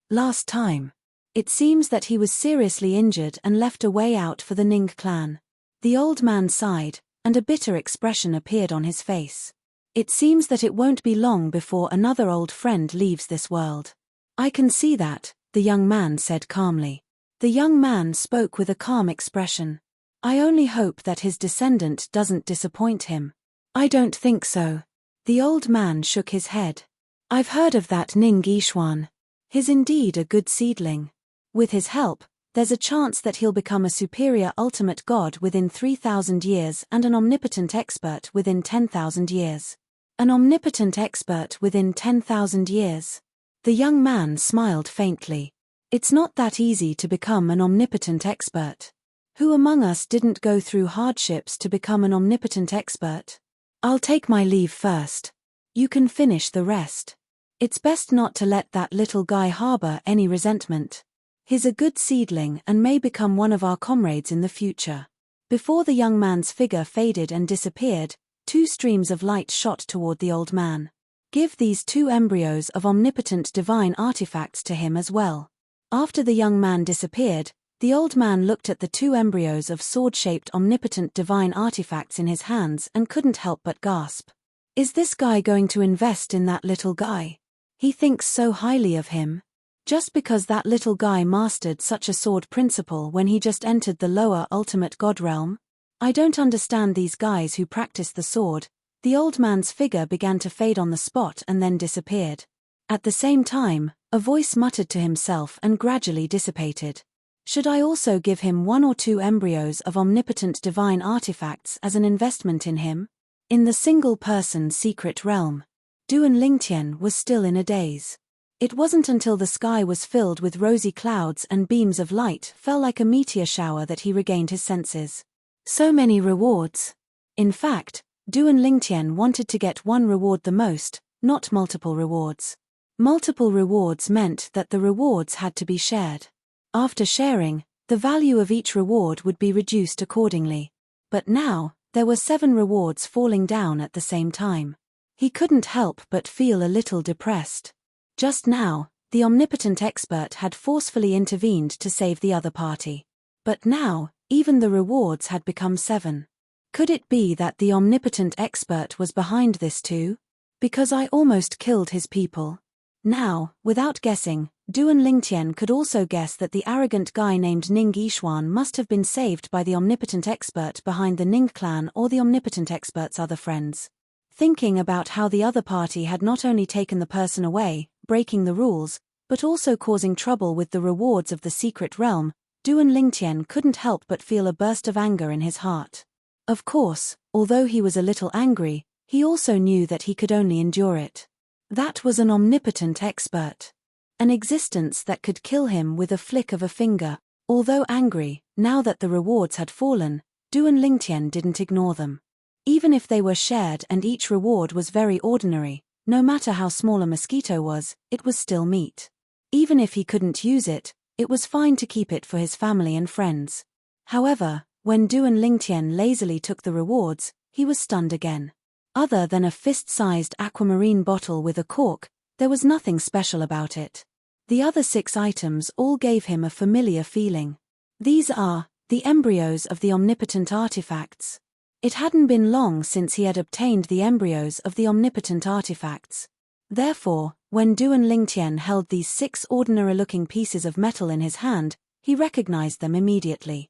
Last time. It seems that he was seriously injured and left a way out for the Ning clan. The old man sighed, and a bitter expression appeared on his face. It seems that it won't be long before another old friend leaves this world. I can see that, the young man said calmly. The young man spoke with a calm expression. I only hope that his descendant doesn't disappoint him. I don't think so. The old man shook his head. I've heard of that Ning Yixuan. He's indeed a good seedling. With his help, there's a chance that he'll become a superior ultimate god within 3,000 years and an omnipotent expert within 10,000 years. An omnipotent expert within 10,000 years. The young man smiled faintly. It's not that easy to become an omnipotent expert. Who among us didn't go through hardships to become an omnipotent expert? I'll take my leave first. You can finish the rest. It's best not to let that little guy harbor any resentment. He's a good seedling and may become one of our comrades in the future. Before the young man's figure faded and disappeared, 2 streams of light shot toward the old man. Give these 2 embryos of omnipotent divine artifacts to him as well. After the young man disappeared, the old man looked at the 2 embryos of sword-shaped omnipotent divine artifacts in his hands and couldn't help but gasp. Is this guy going to invest in that little guy? He thinks so highly of him. Just because that little guy mastered such a sword principle when he just entered the lower ultimate god realm? I don't understand these guys who practice the sword. The old man's figure began to fade on the spot and then disappeared. At the same time, a voice muttered to himself and gradually dissipated. Should I also give him 1 or 2 embryos of omnipotent divine artifacts as an investment in him? In the single-person secret realm, Duan Lingtian was still in a daze. It wasn't until the sky was filled with rosy clouds and beams of light fell like a meteor shower that he regained his senses. So many rewards. In fact, Duan Lingtian wanted to get 1 reward the most, not multiple rewards. Multiple rewards meant that the rewards had to be shared. After sharing, the value of each reward would be reduced accordingly. But now, there were 7 rewards falling down at the same time. He couldn't help but feel a little depressed. Just now, the omnipotent expert had forcefully intervened to save the other party. But now, even the rewards had become 7. Could it be that the omnipotent expert was behind this too? Because I almost killed his people. Now, without guessing, Duan Lingtian could also guess that the arrogant guy named Ning Yixuan must have been saved by the omnipotent expert behind the Ning clan or the omnipotent expert's other friends. Thinking about how the other party had not only taken the person away, breaking the rules, but also causing trouble with the rewards of the secret realm, Duan Lingtian couldn't help but feel a burst of anger in his heart. Of course, although he was a little angry, he also knew that he could only endure it. That was an omnipotent expert. An existence that could kill him with a flick of a finger. Although angry, now that the rewards had fallen, Duan Lingtian didn't ignore them. Even if they were shared and each reward was very ordinary, no matter how small a mosquito was, it was still meat. Even if he couldn't use it, it was fine to keep it for his family and friends. However, When Duan Lingtian lazily took the rewards, he was stunned again. Other than a fist-sized aquamarine bottle with a cork, there was nothing special about it. The other 6 items all gave him a familiar feeling. These are the embryos of the omnipotent artifacts. It hadn't been long since he had obtained the embryos of the omnipotent artifacts. Therefore, when Duan Lingtian held these 6 ordinary-looking pieces of metal in his hand, he recognized them immediately.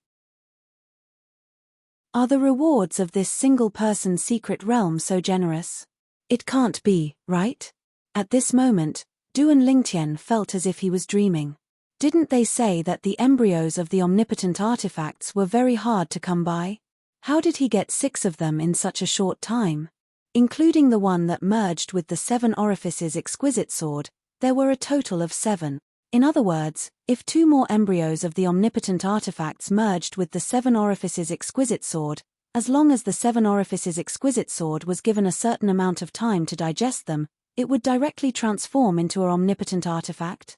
Are the rewards of this single-person secret realm so generous? It can't be, right? At this moment, Duan Lingtian felt as if he was dreaming. Didn't they say that the embryos of the omnipotent artifacts were very hard to come by? How did he get 6 of them in such a short time? Including the one that merged with the 7 orifices exquisite sword, there were a total of 7. In other words, if 2 more embryos of the omnipotent artifacts merged with the 7 orifices exquisite sword, as long as the 7 orifices exquisite sword was given a certain amount of time to digest them, it would directly transform into an omnipotent artifact.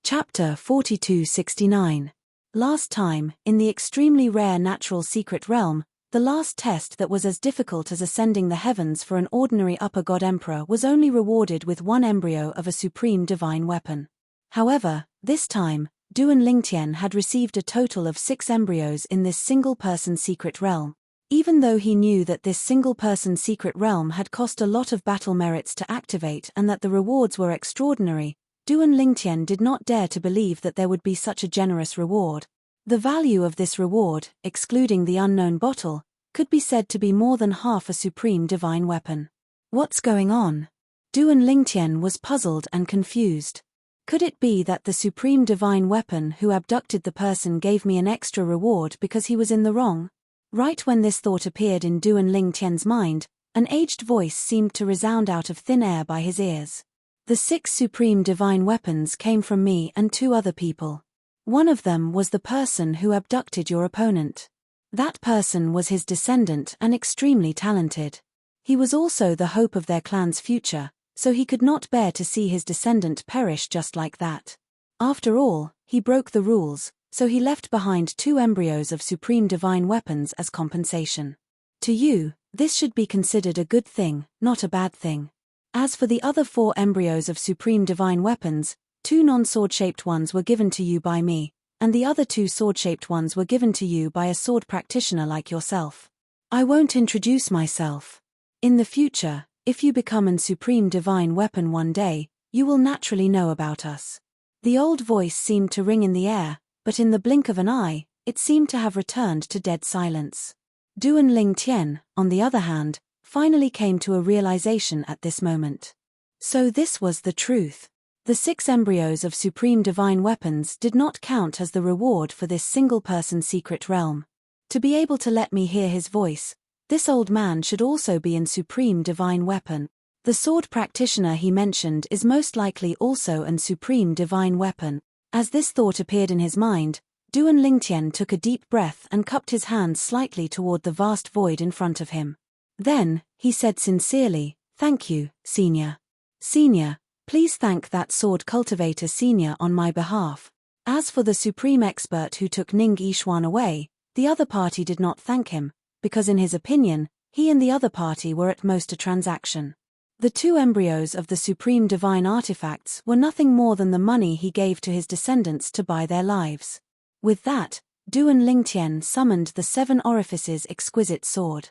Chapter 4269. Last time, in the extremely rare natural secret realm, the last test that was as difficult as ascending the heavens for an ordinary upper god emperor was only rewarded with 1 embryo of a supreme divine weapon. However, this time, Duan Lingtian had received a total of 6 embryos in this single-person secret realm. Even though he knew that this single-person secret realm had cost a lot of battle merits to activate and that the rewards were extraordinary, Duan Lingtian did not dare to believe that there would be such a generous reward. The value of this reward, excluding the unknown bottle, could be said to be more than half a supreme divine weapon. What's going on? Duan Lingtian was puzzled and confused. Could it be that the supreme divine weapon who abducted the person gave me an extra reward because he was in the wrong? Right when this thought appeared in Duan Lingtian's mind, an aged voice seemed to resound out of thin air by his ears. The 6 supreme divine weapons came from me and 2 other people. One of them was the person who abducted your opponent. That person was his descendant and extremely talented. He was also the hope of their clan's future, so he could not bear to see his descendant perish just like that. After all, he broke the rules, so he left behind 2 embryos of supreme divine weapons as compensation. To you, this should be considered a good thing, not a bad thing. As for the other 4 embryos of supreme divine weapons, 2 non-sword-shaped ones were given to you by me, and the other 2 sword-shaped ones were given to you by a sword practitioner like yourself. I won't introduce myself. In the future, if you become an supreme divine weapon one day, you will naturally know about us. The old voice seemed to ring in the air, but in the blink of an eye, it seemed to have returned to dead silence. Duan Lingtian, on the other hand, finally came to a realization at this moment. So this was the truth. The 6 embryos of supreme divine weapons did not count as the reward for this single-person secret realm. To be able to let me hear his voice, this old man should also be an supreme divine weapon. The sword practitioner he mentioned is most likely also an supreme divine weapon. As this thought appeared in his mind, Duan Lingtian took a deep breath and cupped his hands slightly toward the vast void in front of him. Then, he said sincerely, "Thank you, Senior. Senior, please thank that sword cultivator Senior on my behalf." As for the supreme expert who took Ning Yishuan away, the other party did not thank him, because in his opinion, he and the other party were at most a transaction. The 2 embryos of the supreme divine artifacts were nothing more than the money he gave to his descendants to buy their lives. With that, Duan Lingtian summoned the 7 orifices exquisite sword.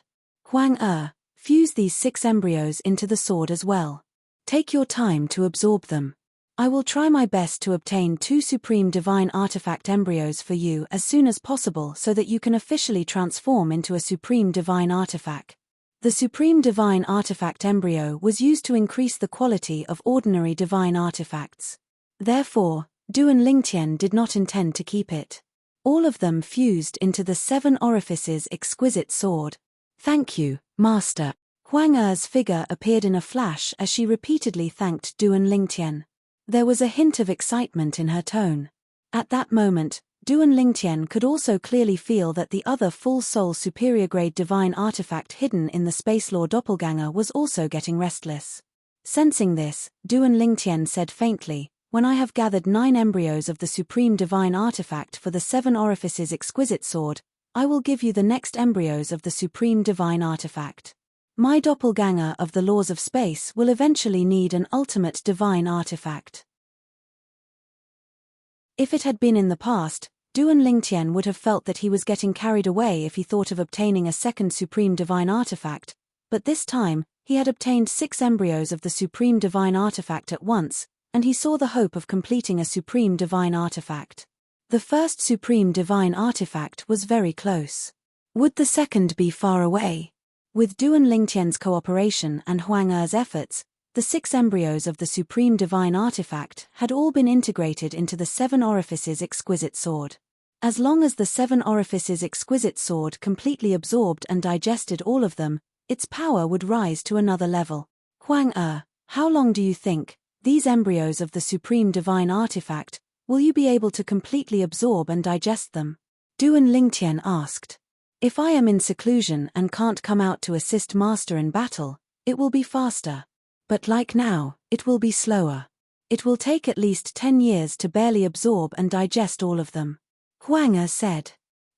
Huang fuse these 6 embryos into the sword as well. Take your time to absorb them. I will try my best to obtain 2 supreme divine artifact embryos for you as soon as possible so that you can officially transform into a supreme divine artifact. The supreme divine artifact embryo was used to increase the quality of ordinary divine artifacts. Therefore, Duan Lingtian did not intend to keep it. All of them fused into the 7 orifices exquisite sword. Thank you, Master. Huang Er's figure appeared in a flash as she repeatedly thanked Duan Lingtian. There was a hint of excitement in her tone. At that moment, Duan Lingtian could also clearly feel that the other full-soul superior-grade divine artifact hidden in the Space Law doppelganger was also getting restless. Sensing this, Duan Lingtian said faintly, When I have gathered 9 embryos of the supreme divine artifact for the 7 orifices exquisite sword, I will give you the next embryos of the supreme divine artifact. My doppelganger of the laws of space will eventually need an ultimate divine artifact. If it had been in the past, Duan Lingtian would have felt that he was getting carried away if he thought of obtaining a second supreme divine artifact, but this time, he had obtained 6 embryos of the supreme divine artifact at once, and he saw the hope of completing a supreme divine artifact. The first supreme divine artifact was very close. Would the second be far away? With Duan Lingtian's cooperation and Huang Er's efforts, the 6 embryos of the supreme divine artifact had all been integrated into the 7 orifices exquisite sword. As long as the 7 orifices exquisite sword completely absorbed and digested all of them, its power would rise to another level. Huang Er, how long do you think, these embryos of the supreme divine artifact, will you be able to completely absorb and digest them? Duan Lingtian asked. If I am in seclusion and can't come out to assist Master in battle, it will be faster. But like now, it will be slower. It will take at least 10 years to barely absorb and digest all of them. Huang Er said.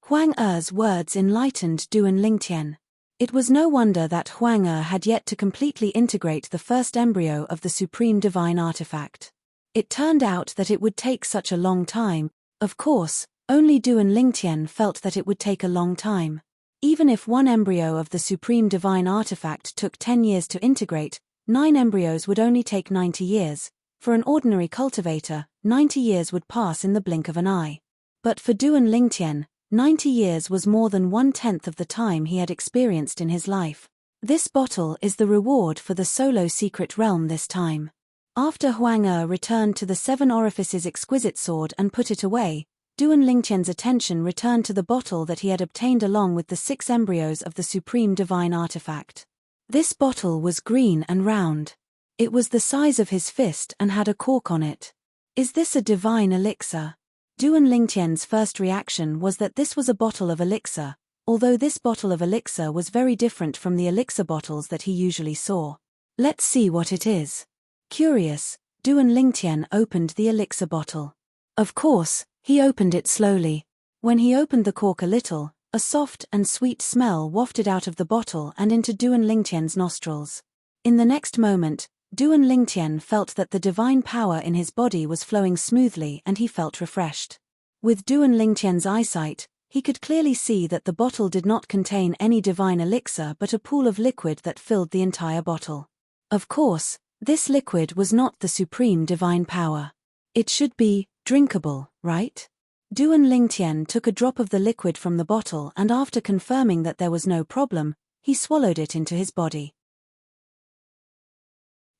Huang Er's words enlightened Duan Lingtian. It was no wonder that Huang Er had yet to completely integrate the first embryo of the supreme divine artifact. It turned out that it would take such a long time. Of course, only Duan Lingtian felt that it would take a long time. Even if one embryo of the supreme divine artifact took 10 years to integrate, 9 embryos would only take 90 years. For an ordinary cultivator, 90 years would pass in the blink of an eye. But for Duan Lingtian, 90 years was more than 1/10 of the time he had experienced in his life. This bottle is the reward for the solo secret realm this time. After Huang Er returned to the 7 orifices exquisite sword and put it away, Duan Lingtian's attention returned to the bottle that he had obtained along with the 6 embryos of the supreme divine artifact. This bottle was green and round. It was the size of his fist and had a cork on it. Is this a divine elixir? Duan Lingtian's first reaction was that this was a bottle of elixir, although this bottle of elixir was very different from the elixir bottles that he usually saw. Let's see what it is. Curious, Duan Lingtian opened the elixir bottle. Of course, he opened it slowly. When he opened the cork a little, a soft and sweet smell wafted out of the bottle and into Duan Lingtian's nostrils. In the next moment, Duan Lingtian felt that the divine power in his body was flowing smoothly and he felt refreshed. With Duan Lingtian's eyesight, he could clearly see that the bottle did not contain any divine elixir but a pool of liquid that filled the entire bottle. Of course, this liquid was not the supreme divine power. It should be drinkable, right? Duan Lingtian took a drop of the liquid from the bottle and after confirming that there was no problem, he swallowed it into his body.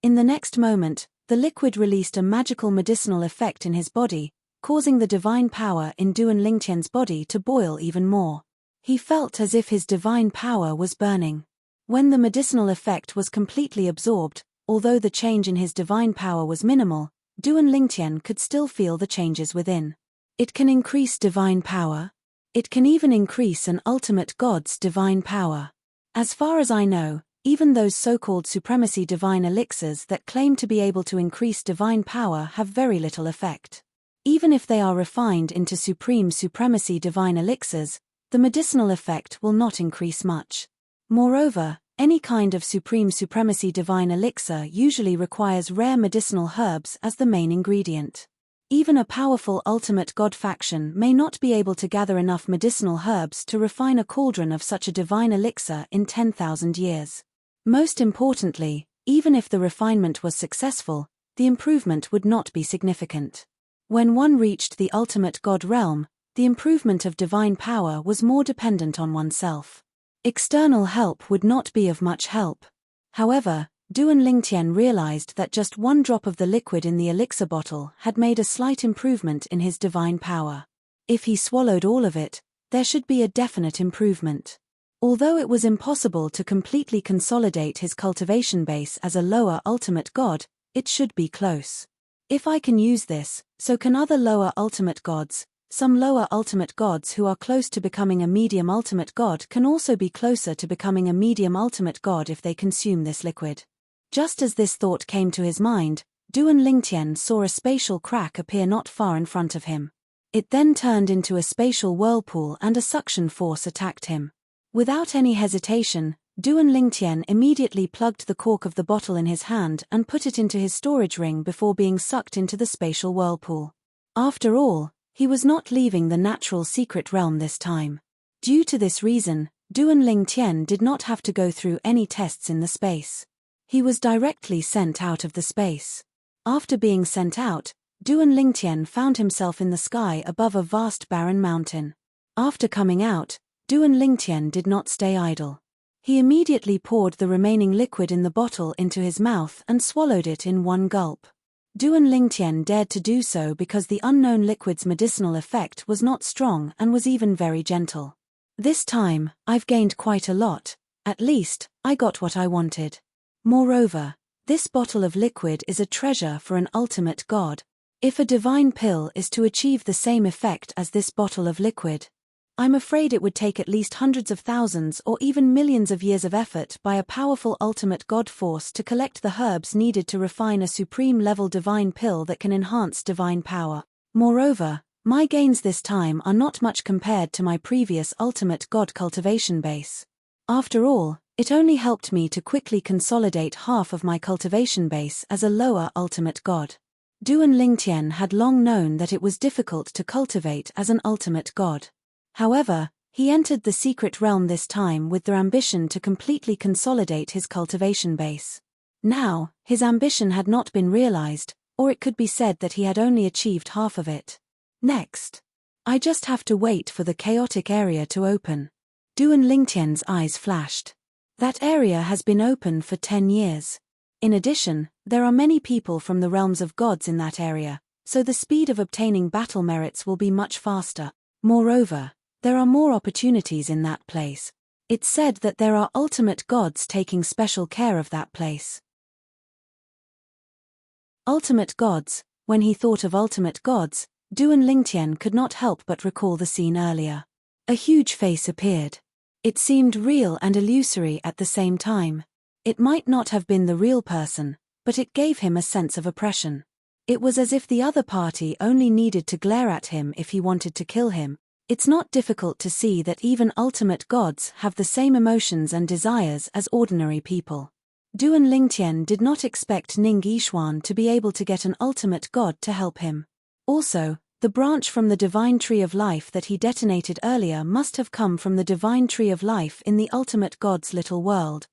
In the next moment, the liquid released a magical medicinal effect in his body, causing the divine power in Duan Lingtian's body to boil even more. He felt as if his divine power was burning. When the medicinal effect was completely absorbed, although the change in his divine power was minimal, Duan Lingtian could still feel the changes within. It can increase divine power. It can even increase an ultimate god's divine power. As far as I know, even those so-called supremacy divine elixirs that claim to be able to increase divine power have very little effect. Even if they are refined into supreme supremacy divine elixirs, the medicinal effect will not increase much. Moreover, any kind of supreme supremacy divine elixir usually requires rare medicinal herbs as the main ingredient. Even a powerful ultimate god faction may not be able to gather enough medicinal herbs to refine a cauldron of such a divine elixir in 10,000 years. Most importantly, even if the refinement was successful, the improvement would not be significant. When one reached the ultimate god realm, the improvement of divine power was more dependent on oneself. External help would not be of much help. However, Duan Lingtian realized that just one drop of the liquid in the elixir bottle had made a slight improvement in his divine power. If he swallowed all of it, there should be a definite improvement. Although it was impossible to completely consolidate his cultivation base as a lower ultimate god, it should be close. If I can use this, so can other lower ultimate gods. Some lower ultimate gods who are close to becoming a medium ultimate god can also be closer to becoming a medium ultimate god if they consume this liquid. Just as this thought came to his mind, Duan Lingtian saw a spatial crack appear not far in front of him. It then turned into a spatial whirlpool and a suction force attacked him. Without any hesitation, Duan Lingtian immediately plugged the cork of the bottle in his hand and put it into his storage ring before being sucked into the spatial whirlpool. After all, he was not leaving the natural secret realm this time. Due to this reason, Duan Lingtian did not have to go through any tests in the space. He was directly sent out of the space. After being sent out, Duan Lingtian found himself in the sky above a vast barren mountain. After coming out, Duan Lingtian did not stay idle. He immediately poured the remaining liquid in the bottle into his mouth and swallowed it in one gulp. Duan Lingtian dared to do so because the unknown liquid's medicinal effect was not strong and was even very gentle. This time, I've gained quite a lot. At least, I got what I wanted. Moreover, this bottle of liquid is a treasure for an ultimate god. If a divine pill is to achieve the same effect as this bottle of liquid, I'm afraid it would take at least hundreds of thousands or even millions of years of effort by a powerful ultimate god force to collect the herbs needed to refine a supreme-level divine pill that can enhance divine power. Moreover, my gains this time are not much compared to my previous ultimate god cultivation base. After all, it only helped me to quickly consolidate half of my cultivation base as a lower ultimate god. Duan Lingtian had long known that it was difficult to cultivate as an ultimate god. However, he entered the secret realm this time with the ambition to completely consolidate his cultivation base. Now, his ambition had not been realized, or it could be said that he had only achieved half of it. Next, I just have to wait for the chaotic area to open. Duan Lingtian's eyes flashed. That area has been open for 10 years. In addition, there are many people from the realms of gods in that area, so the speed of obtaining battle merits will be much faster. Moreover, there are more opportunities in that place. It's said that there are ultimate gods taking special care of that place. Ultimate gods. When he thought of ultimate gods, Duan Lingtian could not help but recall the scene earlier. A huge face appeared. It seemed real and illusory at the same time. It might not have been the real person, but it gave him a sense of oppression. It was as if the other party only needed to glare at him if he wanted to kill him. It's not difficult to see that even ultimate gods have the same emotions and desires as ordinary people. Duan Lingtian did not expect Ning Yishuan to be able to get an ultimate god to help him. Also, the branch from the divine tree of life that he detonated earlier must have come from the divine tree of life in the ultimate god's little world.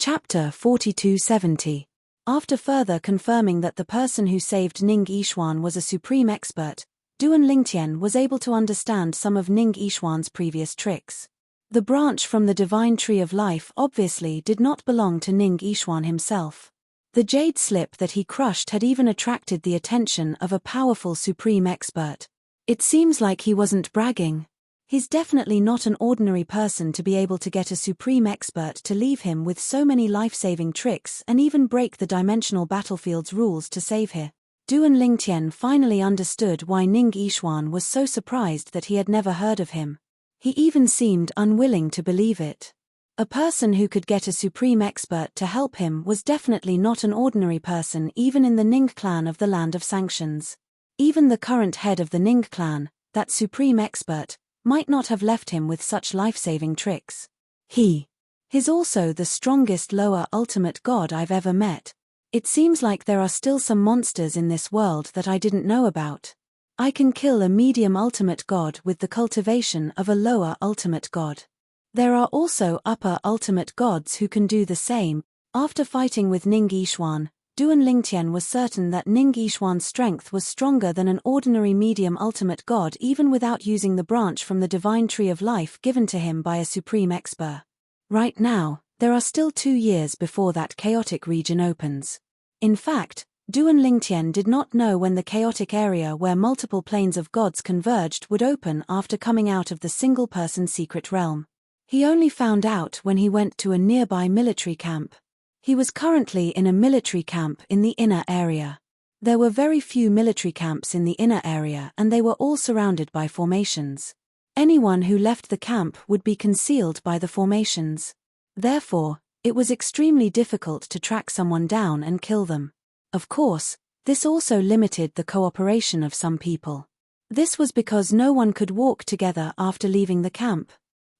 Chapter 4270. After further confirming that the person who saved Ning Yishuan was a supreme expert, Duan Lingtian was able to understand some of Ning Yishuan's previous tricks. The branch from the divine tree of life obviously did not belong to Ning Yishuan himself. The jade slip that he crushed had even attracted the attention of a powerful supreme expert. It seems like he wasn't bragging. He's definitely not an ordinary person to be able to get a supreme expert to leave him with so many life-saving tricks and even break the dimensional battlefield's rules to save her. Duan Lingtian finally understood why Ning Yishuan was so surprised that he had never heard of him. He even seemed unwilling to believe it. A person who could get a supreme expert to help him was definitely not an ordinary person even in the Ning clan of the Land of Sanctions. Even the current head of the Ning clan, that supreme expert, might not have left him with such life-saving tricks. He's also the strongest lower ultimate god I've ever met. It seems like there are still some monsters in this world that I didn't know about. I can kill a medium ultimate god with the cultivation of a lower ultimate god. There are also upper ultimate gods who can do the same. After fighting with Ning Yishuan, Duan Lingtian was certain that Ning Yishuan's strength was stronger than an ordinary medium ultimate god even without using the branch from the divine tree of life given to him by a supreme expert. Right now, there are still 2 years before that chaotic region opens. In fact, Duan Lingtian did not know when the chaotic area where multiple planes of gods converged would open after coming out of the single-person secret realm. He only found out when he went to a nearby military camp. He was currently in a military camp in the inner area. There were very few military camps in the inner area and they were all surrounded by formations. Anyone who left the camp would be concealed by the formations. Therefore, It was extremely difficult to track someone down and kill them. Of course, this also limited the cooperation of some people. This was because no one could walk together after leaving the camp.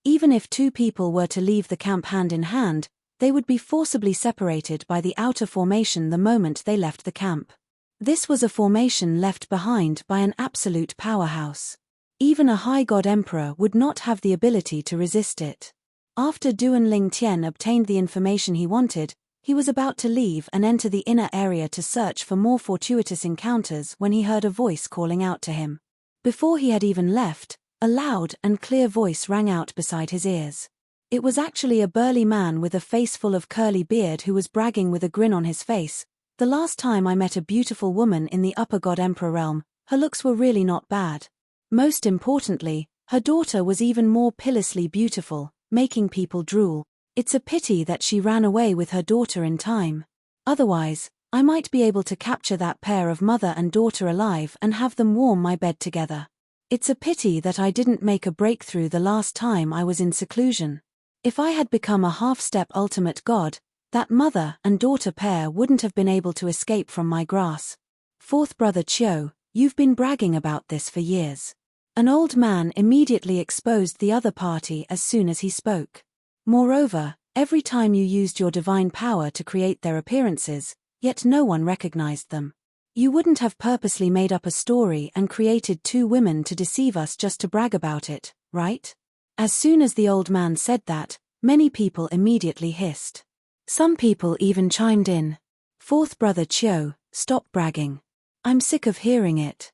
Even if two people were to leave the camp hand in hand, they would be forcibly separated by the outer formation the moment they left the camp. This was a formation left behind by an absolute powerhouse. Even a high god emperor would not have the ability to resist it. After Duan Lingtian obtained the information he wanted, he was about to leave and enter the inner area to search for more fortuitous encounters when he heard a voice calling out to him. Before he had even left, a loud and clear voice rang out beside his ears. It was actually a burly man with a face full of curly beard who was bragging with a grin on his face. The last time I met a beautiful woman in the upper god emperor realm, her looks were really not bad. Most importantly, her daughter was even more pitilessly beautiful, making people drool. It's a pity that she ran away with her daughter in time. Otherwise, I might be able to capture that pair of mother and daughter alive and have them warm my bed together. It's a pity that I didn't make a breakthrough the last time I was in seclusion. If I had become a half-step ultimate god, that mother and daughter pair wouldn't have been able to escape from my grasp. Fourth brother Chiu, you've been bragging about this for years. An old man immediately exposed the other party as soon as he spoke. Moreover, every time you used your divine power to create their appearances, yet no one recognized them. You wouldn't have purposely made up a story and created two women to deceive us just to brag about it, right? As soon as the old man said that, many people immediately hissed. Some people even chimed in. Fourth brother Chiu, stop bragging. I'm sick of hearing it.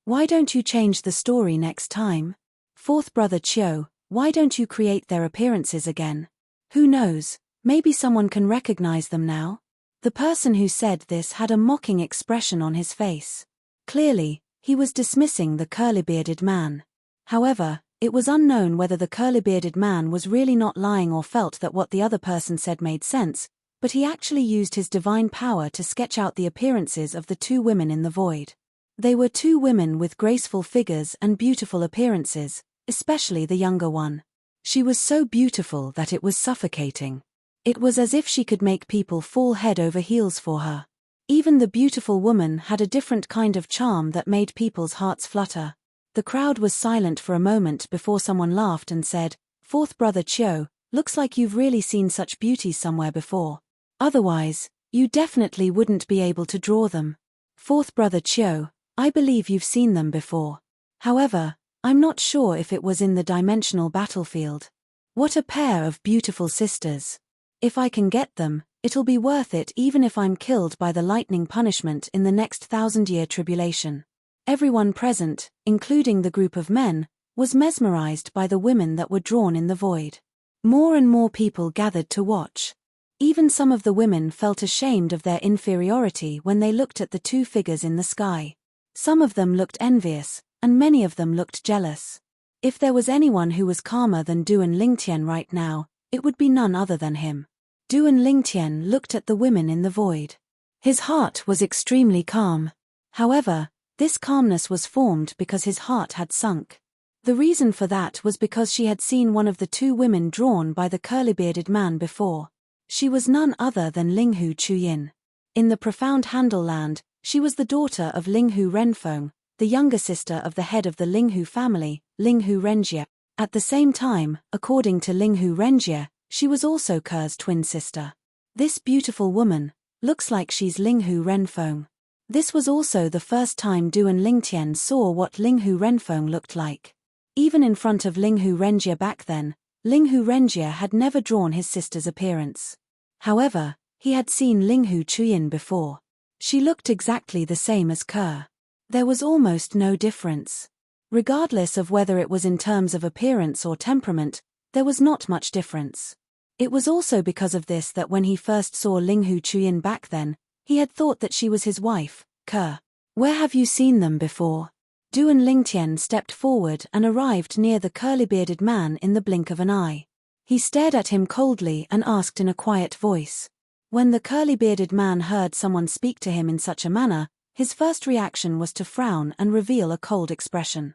Why don't you change the story next time? Fourth brother Chiu, why don't you create their appearances again? Who knows, maybe someone can recognize them now? The person who said this had a mocking expression on his face. Clearly, he was dismissing the curly-bearded man. However, it was unknown whether the curly-bearded man was really not lying or felt that what the other person said made sense, but he actually used his divine power to sketch out the appearances of the two women in the void. They were two women with graceful figures and beautiful appearances, especially the younger one. She was so beautiful that it was suffocating. It was as if she could make people fall head over heels for her. Even the beautiful woman had a different kind of charm that made people's hearts flutter. The crowd was silent for a moment before someone laughed and said, Fourth brother Chiu, looks like you've really seen such beauties somewhere before. Otherwise, you definitely wouldn't be able to draw them. Fourth brother Chiu, I believe you've seen them before. However, I'm not sure if it was in the dimensional battlefield. What a pair of beautiful sisters. If I can get them, it'll be worth it even if I'm killed by the lightning punishment in the next 1,000-year tribulation. Everyone present, including the group of men, was mesmerized by the women that were drawn in the void. More and more people gathered to watch. Even some of the women felt ashamed of their inferiority when they looked at the two figures in the sky. Some of them looked envious, and many of them looked jealous. If there was anyone who was calmer than Duan Lingtian right now, it would be none other than him. Duan Lingtian looked at the women in the void. His heart was extremely calm. However, this calmness was formed because his heart had sunk. The reason for that was because she had seen one of the two women drawn by the curly-bearded man before. She was none other than Linghu Chuyin. In the profound Handle land, she was the daughter of Linghu Renfeng, the younger sister of the head of the Linghu family, Linghu Renjie. At the same time, according to Linghu Renjie, she was also Ker's twin sister. This beautiful woman looks like she's Linghu Renfeng. This was also the first time Duan Lingtian saw what Linghu Renfeng looked like. Even in front of Linghu Renjie back then, Linghu Renjie had never drawn his sister's appearance. However, he had seen Linghu Chuyin before. She looked exactly the same as Ker. There was almost no difference. Regardless of whether it was in terms of appearance or temperament, there was not much difference. It was also because of this that when he first saw Linghu Chuyin back then, he had thought that she was his wife, Ker. Where have you seen them before? Duan Lingtian stepped forward and arrived near the curly-bearded man in the blink of an eye. He stared at him coldly and asked in a quiet voice. When the curly-bearded man heard someone speak to him in such a manner, his first reaction was to frown and reveal a cold expression.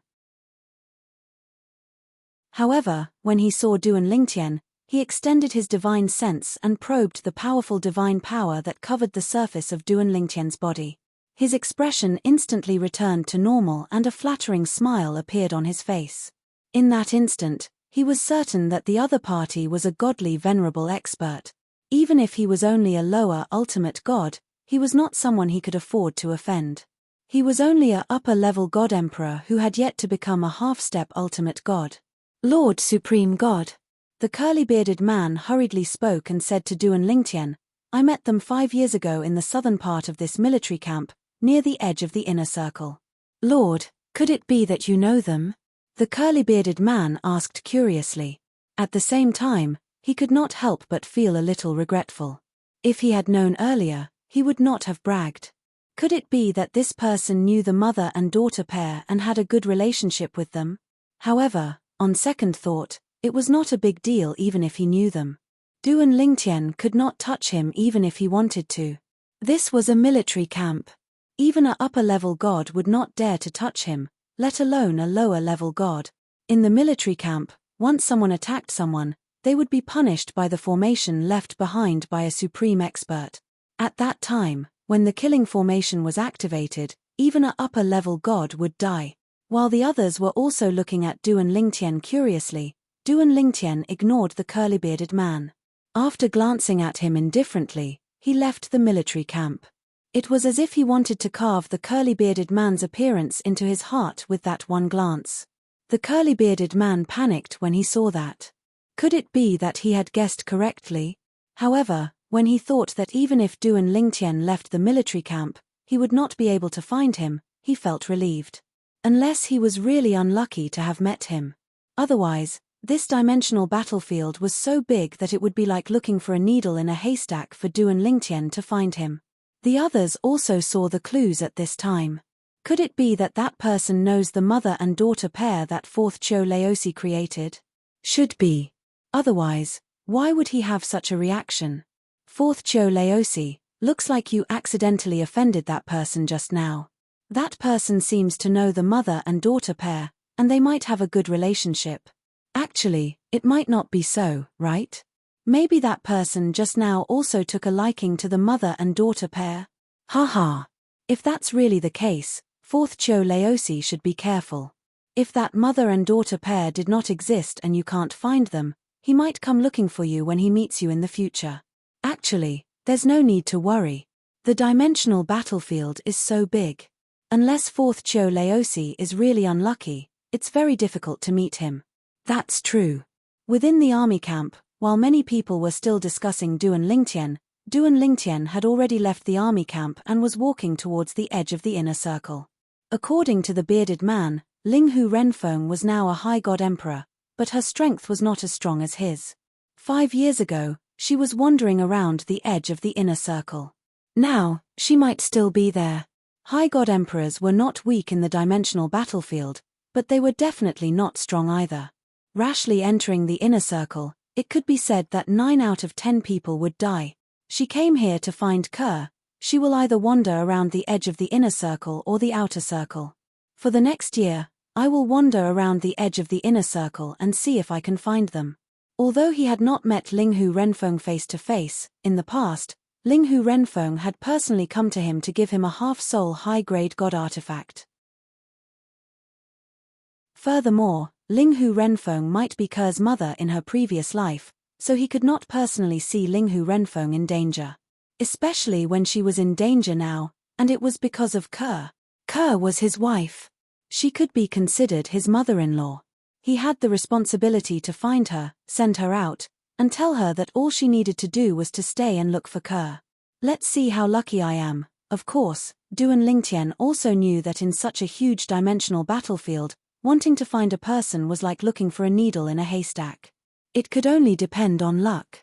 However, when he saw Duan Lingtian, He extended his divine sense and probed the powerful divine power that covered the surface of Duan Lingtian's body. His expression instantly returned to normal and a flattering smile appeared on his face. In that instant, he was certain that the other party was a godly venerable expert. Even if he was only a lower ultimate god, he was not someone he could afford to offend. He was only a upper-level god emperor who had yet to become a half-step ultimate god. Lord Supreme God. The curly-bearded man hurriedly spoke and said to Duan Lingtian, I met them 5 years ago in the southern part of this military camp, near the edge of the inner circle. Lord, could it be that you know them? The curly-bearded man asked curiously. At the same time, he could not help but feel a little regretful. If he had known earlier, he would not have bragged. Could it be that this person knew the mother and daughter pair and had a good relationship with them? However, on second thought, it was not a big deal even if he knew them. Duan Lingtian could not touch him even if he wanted to. This was a military camp. Even a upper-level god would not dare to touch him, let alone a lower-level god. In the military camp, once someone attacked someone, they would be punished by the formation left behind by a supreme expert. At that time, when the killing formation was activated, even a upper-level god would die. While the others were also looking at Duan Lingtian curiously, Duan Lingtian ignored the curly-bearded man. After glancing at him indifferently, he left the military camp. It was as if he wanted to carve the curly-bearded man's appearance into his heart with that one glance. The curly-bearded man panicked when he saw that. Could it be that he had guessed correctly? However, when he thought that even if Duan Lingtian left the military camp, he would not be able to find him, he felt relieved. Unless he was really unlucky to have met him. Otherwise, this dimensional battlefield was so big that it would be like looking for a needle in a haystack for Duan Lingtian to find him. The others also saw the clues at this time. Could it be that that person knows the mother and daughter pair that fourth Cho Laosi created? Should be. Otherwise, why would he have such a reaction? Fourth Cho Laosi, looks like you accidentally offended that person just now. That person seems to know the mother and daughter pair, and they might have a good relationship. Actually, it might not be so, right? Maybe that person just now also took a liking to the mother and daughter pair? Haha. If that's really the case, fourth Cho Laosi should be careful. If that mother and daughter pair did not exist and you can't find them, he might come looking for you when he meets you in the future. Actually, there's no need to worry. The dimensional battlefield is so big. Unless fourth Cho Laosi is really unlucky, it's very difficult to meet him. That's true. Within the army camp, while many people were still discussing Duan Lingtian had already left the army camp and was walking towards the edge of the inner circle. According to the bearded man, Linghu Renfeng was now a high god emperor, but her strength was not as strong as his. 5 years ago, she was wandering around the edge of the inner circle. Now, she might still be there. High god emperors were not weak in the dimensional battlefield, but they were definitely not strong either. Rashly entering the inner circle, it could be said that 9 out of 10 people would die. She came here to find Kerr. She will either wander around the edge of the inner circle or the outer circle. For the next year, I will wander around the edge of the inner circle and see if I can find them. Although he had not met Linghu Renfeng face to face, in the past, Linghu Renfeng had personally come to him to give him a half-soul high-grade god artifact. Furthermore, Linghu Renfeng might be Kerr's mother in her previous life, so he could not personally see Linghu Renfeng in danger. Especially when she was in danger now, and it was because of Kerr. Kerr was his wife. She could be considered his mother-in-law. He had the responsibility to find her, send her out, and tell her that all she needed to do was to stay and look for Kerr. Let's see how lucky I am. Of course, Duan Lingtian also knew that in such a huge dimensional battlefield, wanting to find a person was like looking for a needle in a haystack. It could only depend on luck.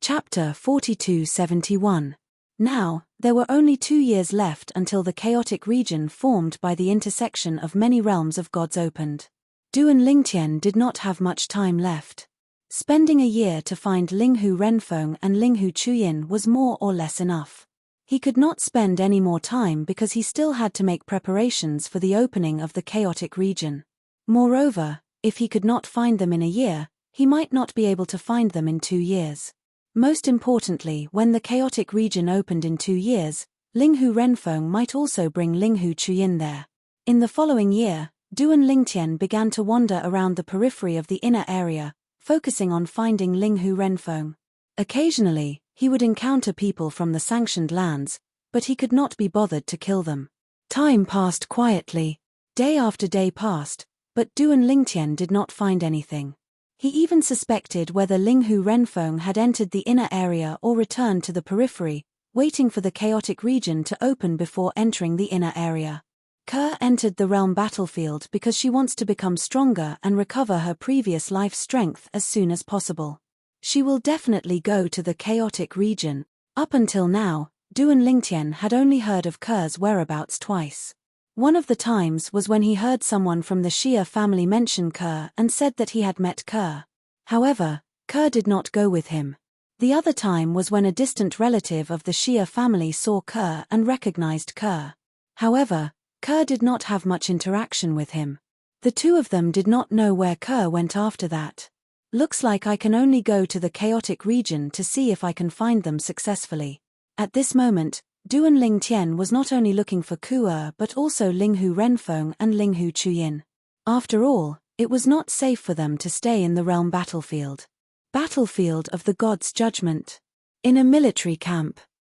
Chapter 4271. Now, there were only 2 years left until the chaotic region formed by the intersection of many realms of gods opened. Duan Lingtian did not have much time left. Spending a year to find Linghu Renfeng and Linghu Chuyin was more or less enough. He could not spend any more time because he still had to make preparations for the opening of the chaotic region. Moreover, if he could not find them in a year, he might not be able to find them in 2 years. Most importantly, when the chaotic region opened in 2 years, Linghu Renfeng might also bring Linghu Chuyin there. In the following year, Duan Lingtian began to wander around the periphery of the inner area, focusing on finding Linghu Renfeng. Occasionally, he would encounter people from the sanctioned lands, but he could not be bothered to kill them. Time passed quietly. Day after day passed, but Duan Lingtian did not find anything. He even suspected whether Linghu Renfeng had entered the inner area or returned to the periphery, waiting for the chaotic region to open before entering the inner area. Ke entered the realm battlefield because she wants to become stronger and recover her previous life strength as soon as possible. She will definitely go to the chaotic region. Up until now, Duan Lingtian had only heard of Ke's whereabouts twice. One of the times was when he heard someone from the Xia family mention Ke and said that he had met Ke. However, Ke did not go with him. The other time was when a distant relative of the Xia family saw Ke and recognized Ke. However, Ke did not have much interaction with him. The two of them did not know where Ke went after that. Looks like I can only go to the chaotic region to see if I can find them successfully. At this moment, Duan Lingtian was not only looking for Ke but also Linghu Renfeng and Linghu Chuyin. After all, it was not safe for them to stay in the realm battlefield. Battlefield of the God's Judgment. In a military camp,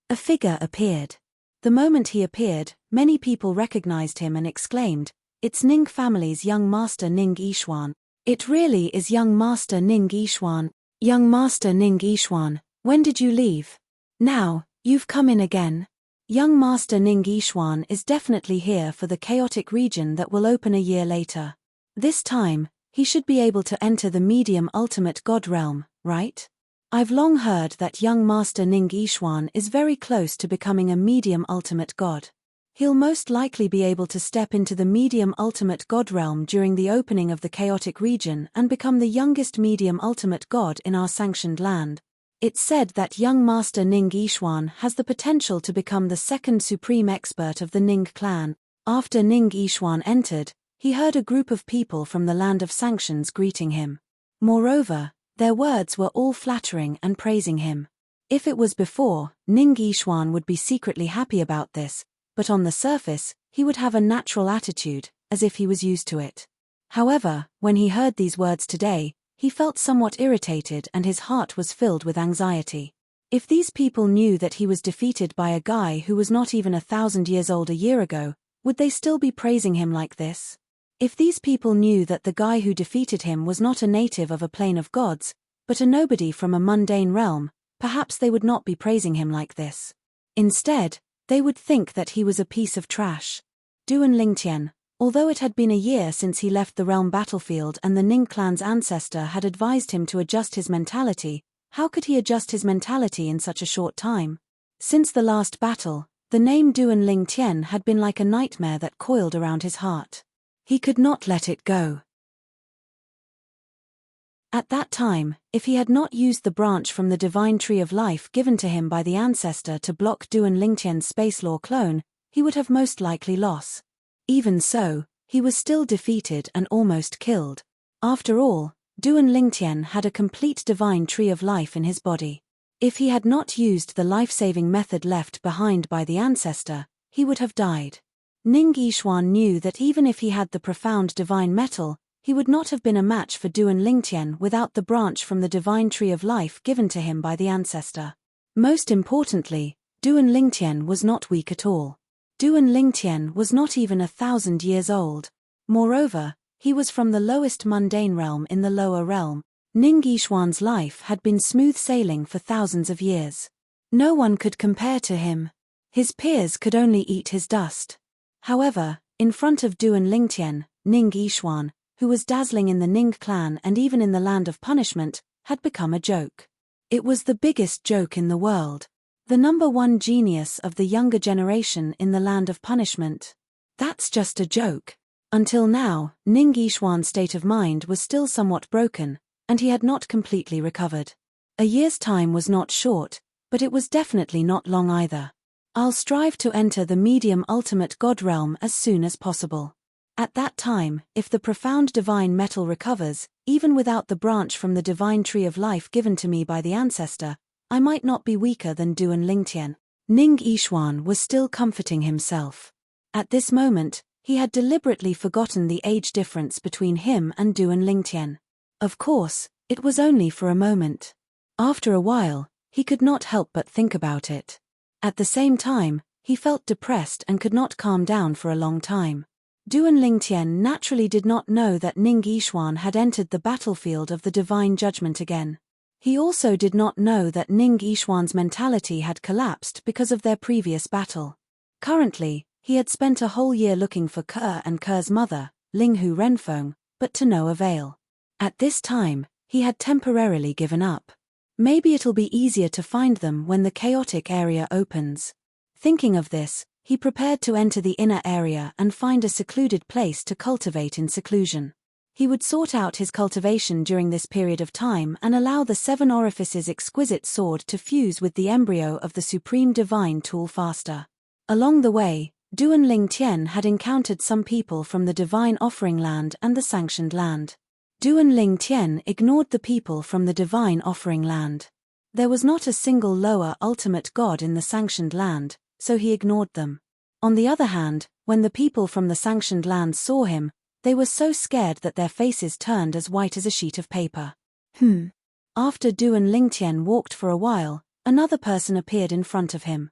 a figure appeared. The moment he appeared, many people recognized him and exclaimed, "It's Ning family's young master Ning Yishuan. It really is young master Ning Yishuan. Young master Ning Yishuan, when did you leave? Now, you've come in again. Young master Ning Yishuan is definitely here for the chaotic region that will open a year later. This time, he should be able to enter the medium ultimate god realm, right? I've long heard that young master Ning Yishuan is very close to becoming a medium ultimate god. He'll most likely be able to step into the medium ultimate god realm during the opening of the chaotic region and become the youngest medium ultimate god in our sanctioned land. It's said that young master Ning Yishuan has the potential to become the second supreme expert of the Ning clan." After Ning Yishuan entered, he heard a group of people from the land of sanctions greeting him. Moreover, their words were all flattering and praising him. If it was before, Ning Yishuan would be secretly happy about this, but on the surface, he would have a natural attitude, as if he was used to it. However, when he heard these words today, he felt somewhat irritated and his heart was filled with anxiety. If these people knew that he was defeated by a guy who was not even 1,000 years old a year ago, would they still be praising him like this? If these people knew that the guy who defeated him was not a native of a plane of gods, but a nobody from a mundane realm, perhaps they would not be praising him like this. Instead, they would think that he was a piece of trash. Duan Lingtian, although it had been a year since he left the realm battlefield and the Ning clan's ancestor had advised him to adjust his mentality, how could he adjust his mentality in such a short time? Since the last battle, the name Duan Lingtian had been like a nightmare that coiled around his heart. He could not let it go. At that time, if he had not used the branch from the divine tree of life given to him by the ancestor to block Duan Lingtian's space law clone, he would have most likely lost. Even so, he was still defeated and almost killed. After all, Duan Lingtian had a complete divine tree of life in his body. If he had not used the life-saving method left behind by the ancestor, he would have died. Ning Yishuan knew that even if he had the profound divine metal, he would not have been a match for Duan Lingtian without the branch from the divine tree of life given to him by the ancestor. Most importantly, Duan Lingtian was not weak at all. Duan Lingtian was not even 1,000 years old. Moreover, he was from the lowest mundane realm in the lower realm. Ning Yishuan's life had been smooth sailing for thousands of years. No one could compare to him. His peers could only eat his dust. However, in front of Duan Lingtian, Ning Yishuan, who was dazzling in the Ning clan and even in the land of punishment, had become a joke. It was the biggest joke in the world. The #1 genius of the younger generation in the land of punishment. That's just a joke. Until now, Ning Yishuan's state of mind was still somewhat broken, and he had not completely recovered. A year's time was not short, but it was definitely not long either. I'll strive to enter the medium ultimate god realm as soon as possible. At that time, if the profound divine metal recovers, even without the branch from the divine tree of life given to me by the ancestor, I might not be weaker than Duan Lingtian. Ning Yixuan was still comforting himself. At this moment, he had deliberately forgotten the age difference between him and Duan Lingtian. Of course, it was only for a moment. After a while, he could not help but think about it. At the same time, he felt depressed and could not calm down for a long time. Duan Lingtian naturally did not know that Ning Yixuan had entered the battlefield of the divine judgment again. He also did not know that Ning Yixuan's mentality had collapsed because of their previous battle. Currently, he had spent a whole year looking for Ke and Ke's mother, Linghu Renfeng, but to no avail. At this time, he had temporarily given up. Maybe it'll be easier to find them when the chaotic area opens. Thinking of this, he prepared to enter the inner area and find a secluded place to cultivate in seclusion. He would sort out his cultivation during this period of time and allow the Seven Orifices exquisite sword to fuse with the embryo of the supreme divine tool faster. Along the way, Duan Lingtian had encountered some people from the divine offering land and the sanctioned land. Duan Lingtian ignored the people from the divine offering land. There was not a single lower ultimate god in the sanctioned land, so he ignored them. On the other hand, when the people from the sanctioned land saw him, they were so scared that their faces turned as white as a sheet of paper. After Duan Lingtian walked for a while, another person appeared in front of him.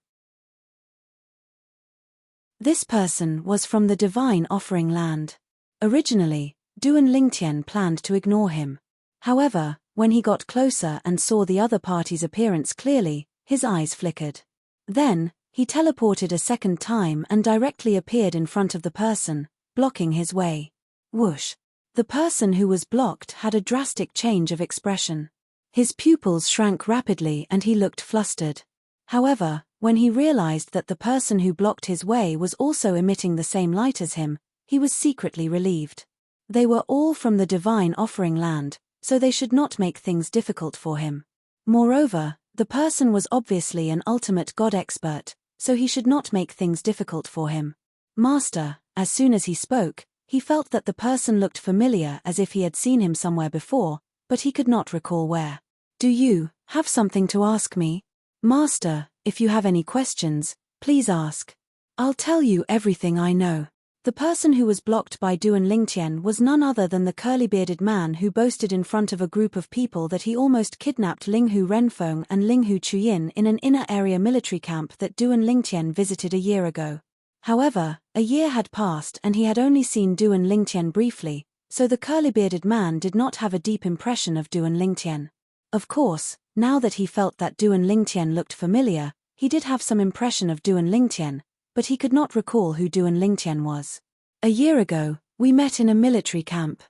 This person was from the divine offering land. Originally, Duan Lingtian planned to ignore him. However, when he got closer and saw the other party's appearance clearly, his eyes flickered. Then, he teleported a second time and directly appeared in front of the person, blocking his way. Whoosh! The person who was blocked had a drastic change of expression. His pupils shrank rapidly and he looked flustered. However, when he realized that the person who blocked his way was also emitting the same light as him, he was secretly relieved. They were all from the divine offering land, so they should not make things difficult for him. Moreover, the person was obviously an ultimate god expert, so he should not make things difficult for him. Master, as soon as he spoke, he felt that the person looked familiar as if he had seen him somewhere before, but he could not recall where. Do you have something to ask me? Master, if you have any questions, please ask. I'll tell you everything I know. The person who was blocked by Duan Lingtian was none other than the curly-bearded man who boasted in front of a group of people that he almost kidnapped Linghu Renfeng and Linghu Chuyin in an inner area military camp that Duan Lingtian visited a year ago. However, a year had passed and he had only seen Duan Lingtian briefly, so the curly-bearded man did not have a deep impression of Duan Lingtian. Of course, now that he felt that Duan Lingtian looked familiar, he did have some impression of Duan Lingtian, but he could not recall who Duan Lingtian was. A year ago, we met in a military camp.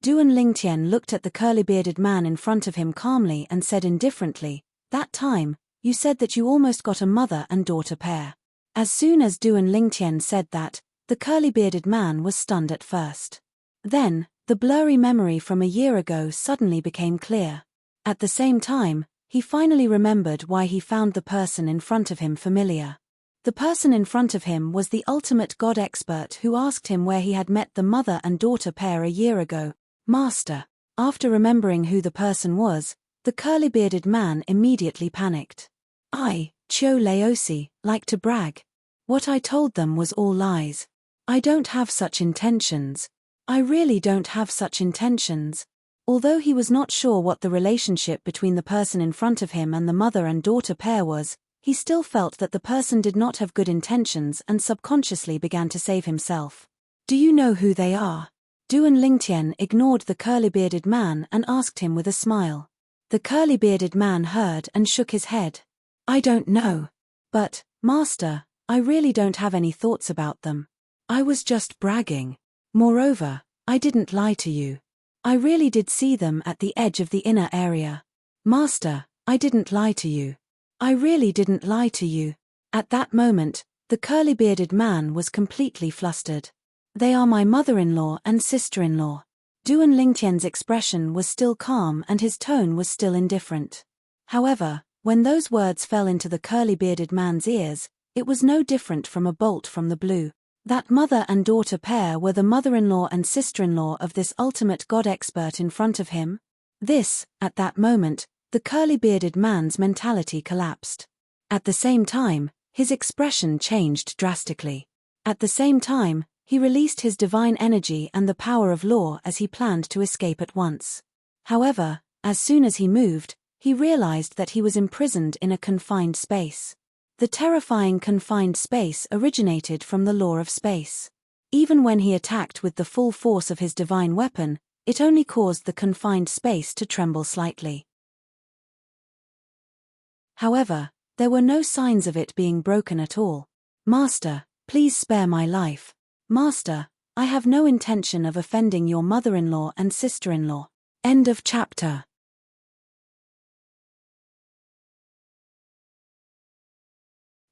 Duan Lingtian looked at the curly-bearded man in front of him calmly and said indifferently, that time, you said that you almost got a mother and daughter pair. As soon as Duan Lingtian said that, the curly-bearded man was stunned at first. Then, the blurry memory from a year ago suddenly became clear. At the same time, he finally remembered why he found the person in front of him familiar. The person in front of him was the ultimate god expert who asked him where he had met the mother and daughter pair a year ago. Master. After remembering who the person was, the curly-bearded man immediately panicked. I, Chio Laosi, like to brag. What I told them was all lies. I don't have such intentions. I really don't have such intentions. Although he was not sure what the relationship between the person in front of him and the mother and daughter pair was, he still felt that the person did not have good intentions and subconsciously began to save himself. Do you know who they are? Duan Lingtian ignored the curly-bearded man and asked him with a smile. The curly-bearded man heard and shook his head. I don't know. But, Master, I really don't have any thoughts about them. I was just bragging. Moreover, I didn't lie to you. I really did see them at the edge of the inner area. Master, I didn't lie to you. I really didn't lie to you. At that moment, the curly-bearded man was completely flustered. They are my mother-in-law and sister-in-law. Duan Lingtian's expression was still calm and his tone was still indifferent. However, when those words fell into the curly-bearded man's ears, it was no different from a bolt from the blue. That mother and daughter pair were the mother-in-law and sister-in-law of this ultimate god expert in front of him? This, at that moment, the curly-bearded man's mentality collapsed. At the same time, his expression changed drastically. At the same time, he released his divine energy and the power of law as he planned to escape at once. However, as soon as he moved, he realized that he was imprisoned in a confined space. The terrifying confined space originated from the law of space. Even when he attacked with the full force of his divine weapon, it only caused the confined space to tremble slightly. However, there were no signs of it being broken at all. "Master, please spare my life. Master, I have no intention of offending your mother-in-law and sister-in-law." End of chapter.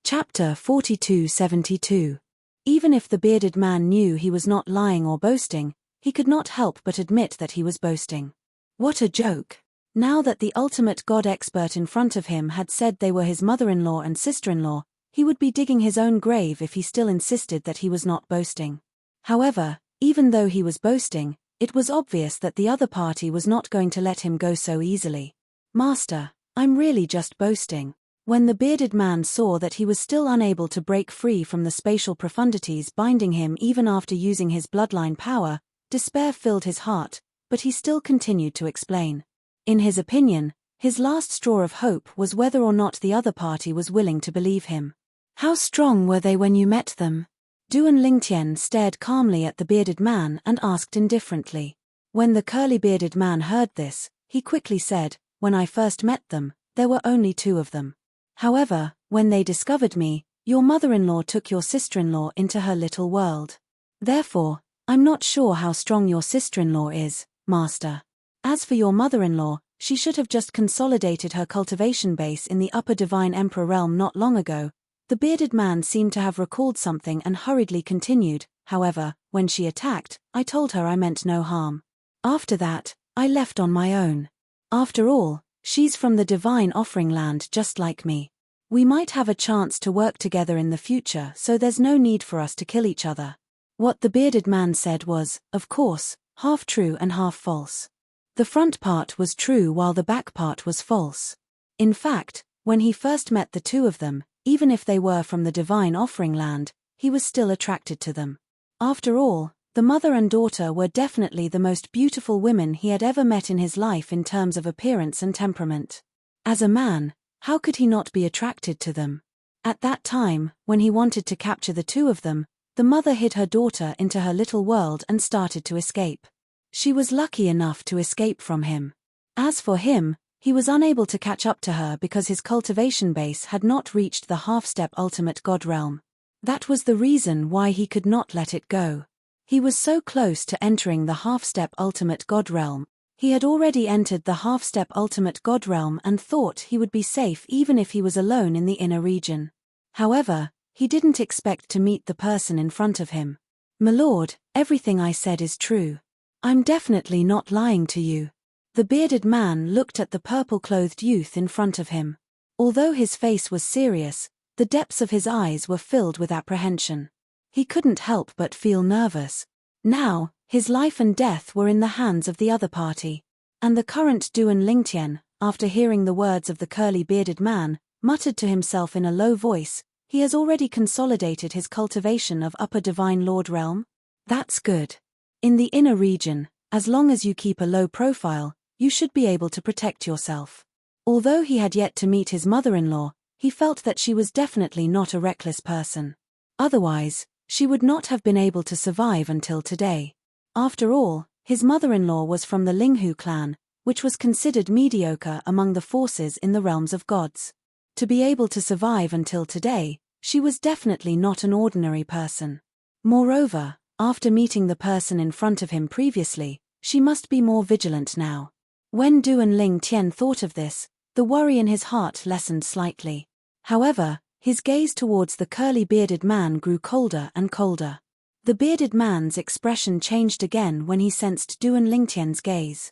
Chapter 42-72. Even if the bearded man knew he was not lying or boasting, he could not help but admit that he was boasting. What a joke! Now that the ultimate god expert in front of him had said they were his mother-in-law and sister-in-law, he would be digging his own grave if he still insisted that he was not boasting. However, even though he was boasting, it was obvious that the other party was not going to let him go so easily. "Master, I'm really just boasting." When the bearded man saw that he was still unable to break free from the spatial profundities binding him even after using his bloodline power, despair filled his heart, but he still continued to explain. In his opinion, his last straw of hope was whether or not the other party was willing to believe him. "How strong were they when you met them?" Duan Lingtian stared calmly at the bearded man and asked indifferently. When the curly-bearded man heard this, he quickly said, "When I first met them, there were only 2 of them. However, when they discovered me, your mother-in-law took your sister-in-law into her little world. Therefore, I'm not sure how strong your sister-in-law is, Master. As for your mother-in-law, she should have just consolidated her cultivation base in the upper divine emperor realm not long ago." The bearded man seemed to have recalled something and hurriedly continued, "However, when she attacked, I told her I meant no harm. After that, I left on my own. After all, she's from the divine offering land just like me. We might have a chance to work together in the future, so there's no need for us to kill each other." What the bearded man said was, of course, half true and half false. The front part was true while the back part was false. In fact, when he first met the 2 of them, even if they were from the divine offering land, he was still attracted to them. After all, the mother and daughter were definitely the most beautiful women he had ever met in his life in terms of appearance and temperament. As a man, how could he not be attracted to them? At that time, when he wanted to capture the 2 of them, the mother hid her daughter into her little world and started to escape. She was lucky enough to escape from him. As for him, he was unable to catch up to her because his cultivation base had not reached the half-step ultimate god realm. That was the reason why he could not let it go. He was so close to entering the half-step ultimate god realm. He had already entered the half-step ultimate god realm and thought he would be safe even if he was alone in the inner region. However, he didn't expect to meet the person in front of him. "My lord, everything I said is true. I'm definitely not lying to you." The bearded man looked at the purple-clothed youth in front of him. Although his face was serious, the depths of his eyes were filled with apprehension. He couldn't help but feel nervous. Now, his life and death were in the hands of the other party. And the current Duan Lingtian, after hearing the words of the curly-bearded man, muttered to himself in a low voice, "He has already consolidated his cultivation of upper divine lord realm? That's good. In the inner region, as long as you keep a low profile, you should be able to protect yourself." Although he had yet to meet his mother-in-law, he felt that she was definitely not a reckless person. Otherwise, she would not have been able to survive until today. After all, his mother-in-law was from the Linghu clan, which was considered mediocre among the forces in the realms of gods. To be able to survive until today, she was definitely not an ordinary person. Moreover, after meeting the person in front of him previously, she must be more vigilant now. When Duan Ling Tian thought of this, the worry in his heart lessened slightly. However, his gaze towards the curly-bearded man grew colder and colder. The bearded man's expression changed again when he sensed Duan Ling Tian's gaze.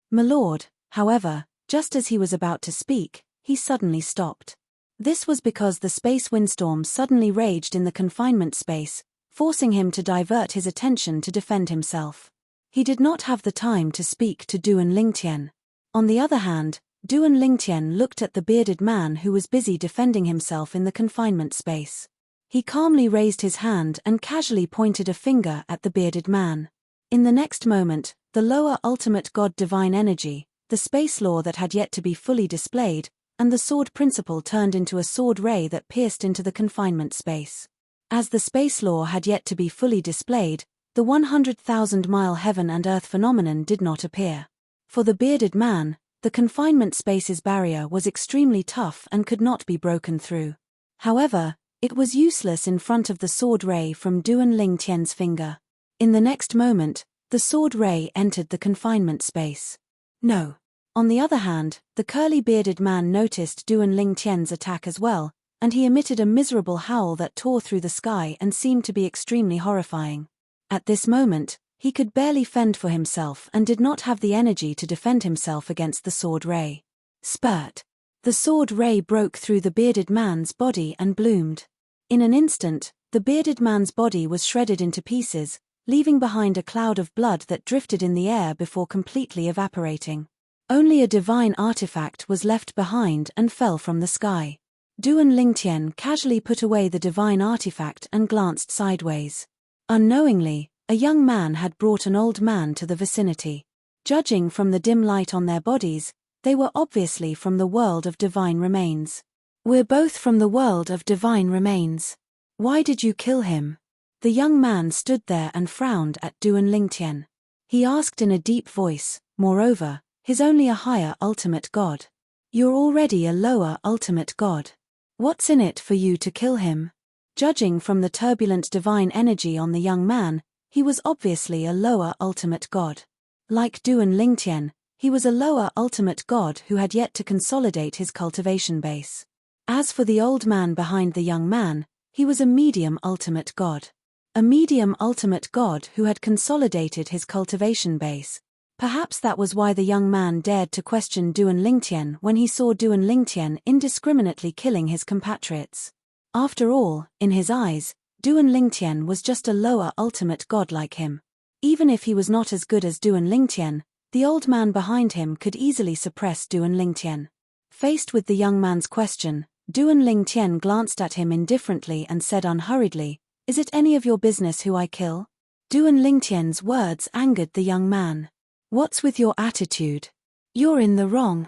"My lord," however, just as he was about to speak, he suddenly stopped. This was because the space windstorm suddenly raged in the confinement space, forcing him to divert his attention to defend himself. He did not have the time to speak to Duan Lingtian. On the other hand, Duan Lingtian looked at the bearded man who was busy defending himself in the confinement space. He calmly raised his hand and casually pointed a finger at the bearded man. In the next moment, the lower ultimate god divine energy, the space law that had yet to be fully displayed, and the sword principle turned into a sword ray that pierced into the confinement space. As the space law had yet to be fully displayed, the 100,000-mile heaven and earth phenomenon did not appear. For the bearded man, the confinement space's barrier was extremely tough and could not be broken through. However, it was useless in front of the sword ray from Duan Lingtian's finger. In the next moment, the sword ray entered the confinement space. No. On the other hand, the curly-bearded man noticed Duan Lingtian's attack as well, and he emitted a miserable howl that tore through the sky and seemed to be extremely horrifying. At this moment, he could barely fend for himself and did not have the energy to defend himself against the sword ray. Spurt. The sword ray broke through the bearded man's body and bloomed. In an instant, the bearded man's body was shredded into pieces, leaving behind a cloud of blood that drifted in the air before completely evaporating. Only a divine artifact was left behind and fell from the sky. Duan Lingtian casually put away the divine artifact and glanced sideways. Unknowingly, a young man had brought an old man to the vicinity. Judging from the dim light on their bodies, they were obviously from the world of divine remains. We're both from the world of divine remains. Why did you kill him? The young man stood there and frowned at Duan Lingtian. He asked in a deep voice, moreover, he's only a higher ultimate god. You're already a lower ultimate god. What's in it for you to kill him? Judging from the turbulent divine energy on the young man, he was obviously a lower ultimate god. Like Duan Lingtian, he was a lower ultimate god who had yet to consolidate his cultivation base. As for the old man behind the young man, he was a medium ultimate god. A medium ultimate god who had consolidated his cultivation base. Perhaps that was why the young man dared to question Duan Lingtian when he saw Duan Lingtian indiscriminately killing his compatriots. After all, in his eyes, Duan Lingtian was just a lower ultimate god like him. Even if he was not as good as Duan Lingtian, the old man behind him could easily suppress Duan Lingtian. Faced with the young man's question, Duan Lingtian glanced at him indifferently and said unhurriedly, "Is it any of your business who I kill?" Duan Lingtian's words angered the young man. "What's with your attitude? You're in the wrong.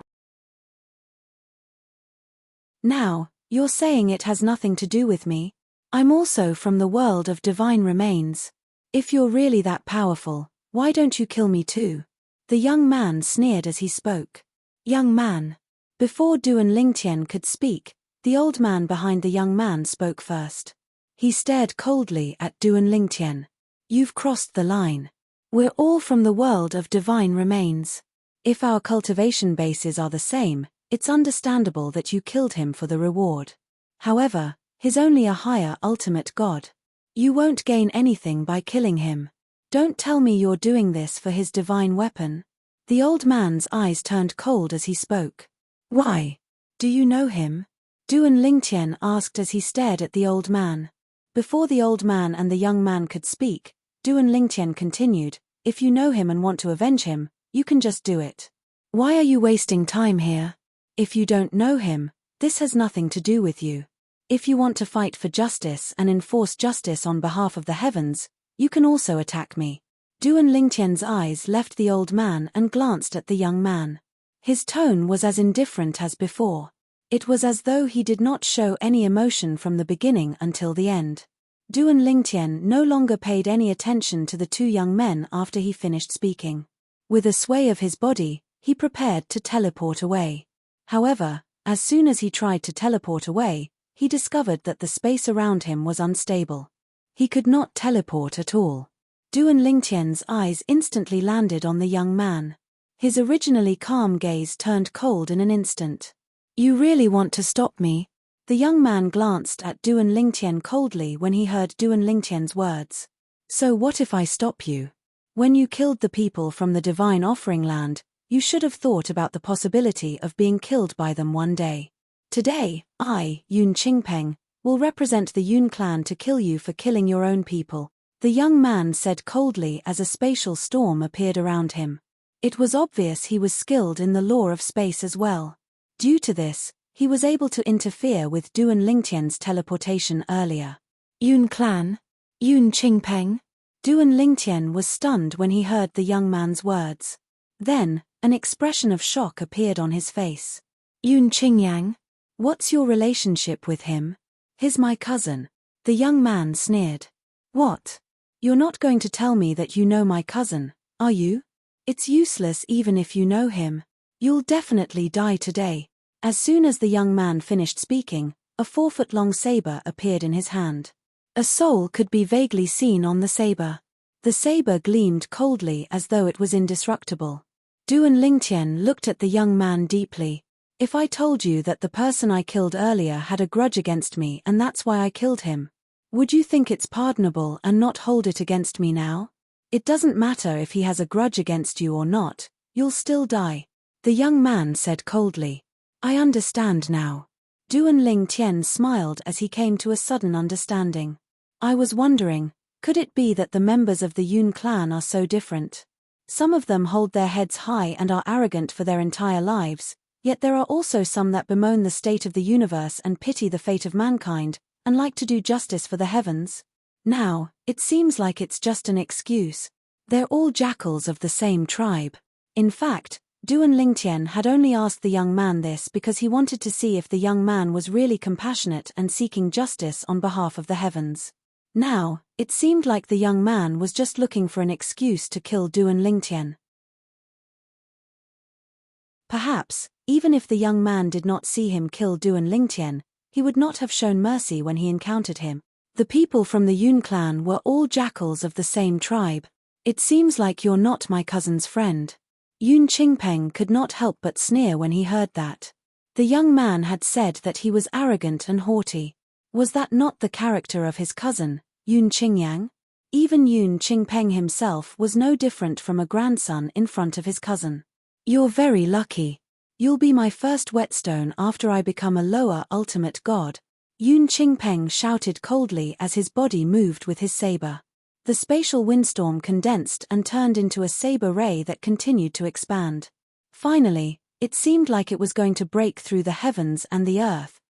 Now, you're saying it has nothing to do with me? I'm also from the world of divine remains. If you're really that powerful, why don't you kill me too?" The young man sneered as he spoke. "Young man." Before Duan Lingtian could speak, the old man behind the young man spoke first. He stared coldly at Duan Lingtian. "You've crossed the line. We're all from the world of divine remains. If our cultivation bases are the same, it's understandable that you killed him for the reward. However, he's only a higher ultimate god. You won't gain anything by killing him. Don't tell me you're doing this for his divine weapon." The old man's eyes turned cold as he spoke. "Why? Do you know him?" Duan Lingtian asked as he stared at the old man. Before the old man and the young man could speak, Duan Lingtian continued, "If you know him and want to avenge him, you can just do it. Why are you wasting time here? If you don't know him, this has nothing to do with you. If you want to fight for justice and enforce justice on behalf of the heavens, you can also attack me." Duan Lingtian's eyes left the old man and glanced at the young man. His tone was as indifferent as before. It was as though he did not show any emotion from the beginning until the end. Duan Lingtian no longer paid any attention to the two young men after he finished speaking. With a sway of his body, he prepared to teleport away. However, as soon as he tried to teleport away, he discovered that the space around him was unstable. He could not teleport at all. Duan Lingtian's eyes instantly landed on the young man. His originally calm gaze turned cold in an instant. "You really want to stop me?" The young man glanced at Duan Lingtian coldly when he heard Duan Lingtian's words. "So what if I stop you? When you killed the people from the divine offering land, you should have thought about the possibility of being killed by them one day. Today, I, Yun Qingpeng, will represent the Yun clan to kill you for killing your own people, the young man said coldly as a spatial storm appeared around him. It was obvious he was skilled in the law of space as well. Due to this, he was able to interfere with Duan Lingtian's teleportation earlier. Yun clan? Yun Qingpeng? Duan Lingtian was stunned when he heard the young man's words. Then, an expression of shock appeared on his face. Yun Qingyang? What's your relationship with him? He's my cousin. The young man sneered. What? You're not going to tell me that you know my cousin, are you? It's useless even if you know him. You'll definitely die today. As soon as the young man finished speaking, a 4-foot-long saber appeared in his hand. A soul could be vaguely seen on the saber. The saber gleamed coldly as though it was indestructible. Duan Lingtian looked at the young man deeply. If I told you that the person I killed earlier had a grudge against me and that's why I killed him, would you think it's pardonable and not hold it against me now? It doesn't matter if he has a grudge against you or not, you'll still die. The young man said coldly. I understand now. Duan Lingtian smiled as he came to a sudden understanding. I was wondering, could it be that the members of the Yun clan are so different? Some of them hold their heads high and are arrogant for their entire lives, yet there are also some that bemoan the state of the universe and pity the fate of mankind, and like to do justice for the heavens. Now, it seems like it's just an excuse. They're all jackals of the same tribe. In fact, Duan Lingtian had only asked the young man this because he wanted to see if the young man was really compassionate and seeking justice on behalf of the heavens. Now, it seemed like the young man was just looking for an excuse to kill Duan Lingtian. Perhaps, even if the young man did not see him kill Duan Lingtian, he would not have shown mercy when he encountered him. The people from the Yun clan were all jackals of the same tribe. It seems like you're not my cousin's friend. Yun Qingpeng could not help but sneer when he heard that. The young man had said that he was arrogant and haughty. Was that not the character of his cousin, Yun Qingyang? Even Yun Qingpeng himself was no different from a grandson in front of his cousin. You're very lucky. You'll be my first whetstone after I become a lower ultimate god. Yun Qingpeng shouted coldly as his body moved with his saber. The spatial windstorm condensed and turned into a saber ray that continued to expand. Finally, it seemed like it was going to break through the heavens and the earth.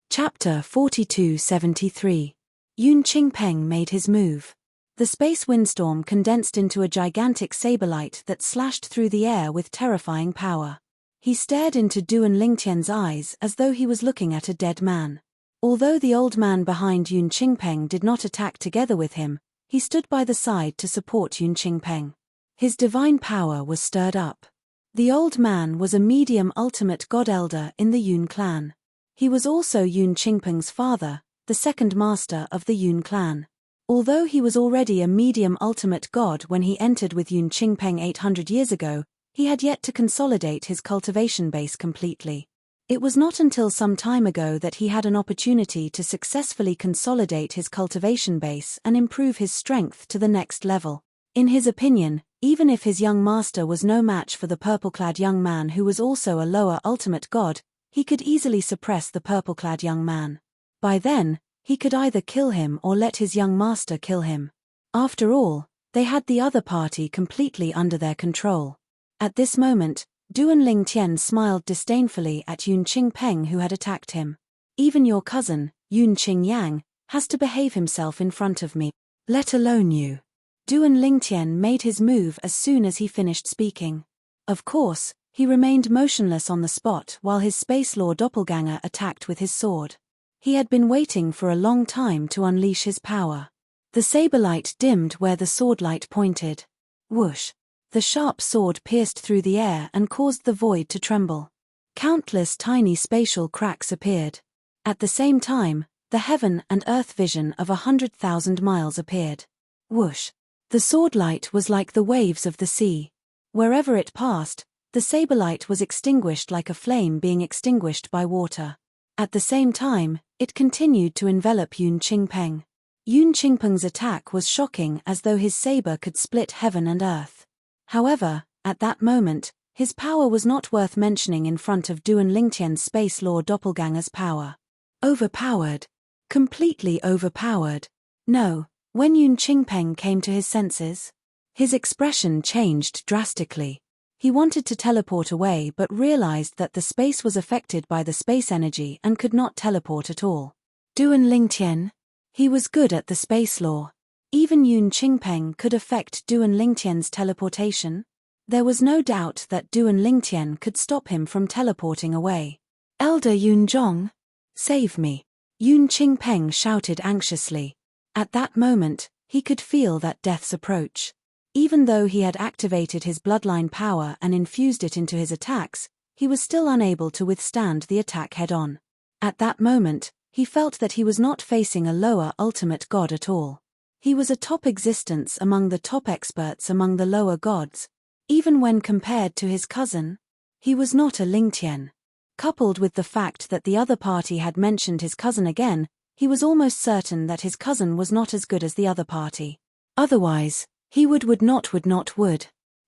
Chapter 4273. Yun Qingpeng made his move. The space windstorm condensed into a gigantic saberlight that slashed through the air with terrifying power. He stared into Duan Lingtian's eyes as though he was looking at a dead man. Although the old man behind Yun Qingpeng did not attack together with him, he stood by the side to support Yun Qingpeng. His divine power was stirred up. The old man was a medium ultimate god elder in the Yun clan. He was also Yun Qingpeng's father, the second master of the Yun clan. Although he was already a medium ultimate god when he entered with Yun Qingpeng 800 years ago, he had yet to consolidate his cultivation base completely. It was not until some time ago that he had an opportunity to successfully consolidate his cultivation base and improve his strength to the next level. In his opinion, even if his young master was no match for the purple-clad young man who was also a lower ultimate god, he could easily suppress the purple-clad young man. By then, he could either kill him or let his young master kill him. After all, they had the other party completely under their control. At this moment, Duan Lingtian smiled disdainfully at Yun Qingpeng who had attacked him. Even your cousin, Yun Qingyang, has to behave himself in front of me, let alone you. Duan Lingtian made his move as soon as he finished speaking. Of course, he remained motionless on the spot while his space law doppelganger attacked with his sword. He had been waiting for a long time to unleash his power. The saber light dimmed where the sword light pointed. Whoosh! The sharp sword pierced through the air and caused the void to tremble. Countless tiny spatial cracks appeared. At the same time, the heaven and earth vision of 100,000 miles appeared. Whoosh! The sword light was like the waves of the sea. Wherever it passed, the saber light was extinguished like a flame being extinguished by water. At the same time, it continued to envelop Yun Qingpeng. Yun Qingpeng's attack was shocking as though his saber could split heaven and earth. However, At that moment, his power was not worth mentioning in front of Duan Lingtian's space law doppelganger's power. Overpowered. Completely overpowered. No, when Yun Qingpeng came to his senses, his expression changed drastically. He wanted to teleport away but realized that the space was affected by the space energy and could not teleport at all. Duan Lingtian? He was good at the space law. Even Yun Qingpeng could affect Duan Lingtian's teleportation. There was no doubt that Duan Lingtian could stop him from teleporting away. Elder Yun Zhong? Save me. Yun Qingpeng shouted anxiously. At that moment, he could feel that death's approach. Even though he had activated his bloodline power and infused it into his attacks, he was still unable to withstand the attack head-on. At that moment, he felt that he was not facing a lower ultimate god at all. He was a top existence among the top experts among the lower gods. Even when compared to his cousin, he was not a Lingtian. Coupled with the fact that the other party had mentioned his cousin again, he was almost certain that his cousin was not as good as the other party. Otherwise, he would not.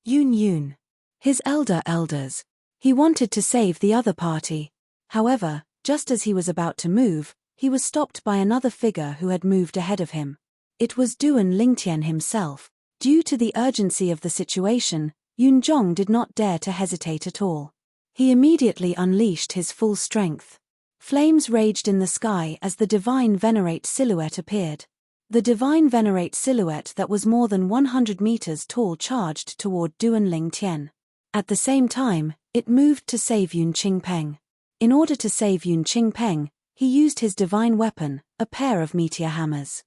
Yun. His elders. He wanted to save the other party. However, just as he was about to move, he was stopped by another figure who had moved ahead of him. It was Duan Lingtian himself. Due to the urgency of the situation, Yun Zhong did not dare to hesitate at all. He immediately unleashed his full strength. Flames raged in the sky as the divine venerate silhouette appeared. The divine venerate silhouette that was more than 100 meters tall charged toward Duan Lingtian. At the same time, it moved to save Yun Qingpeng. In order to save Yun Qingpeng, he used his divine weapon, a pair of meteor hammers.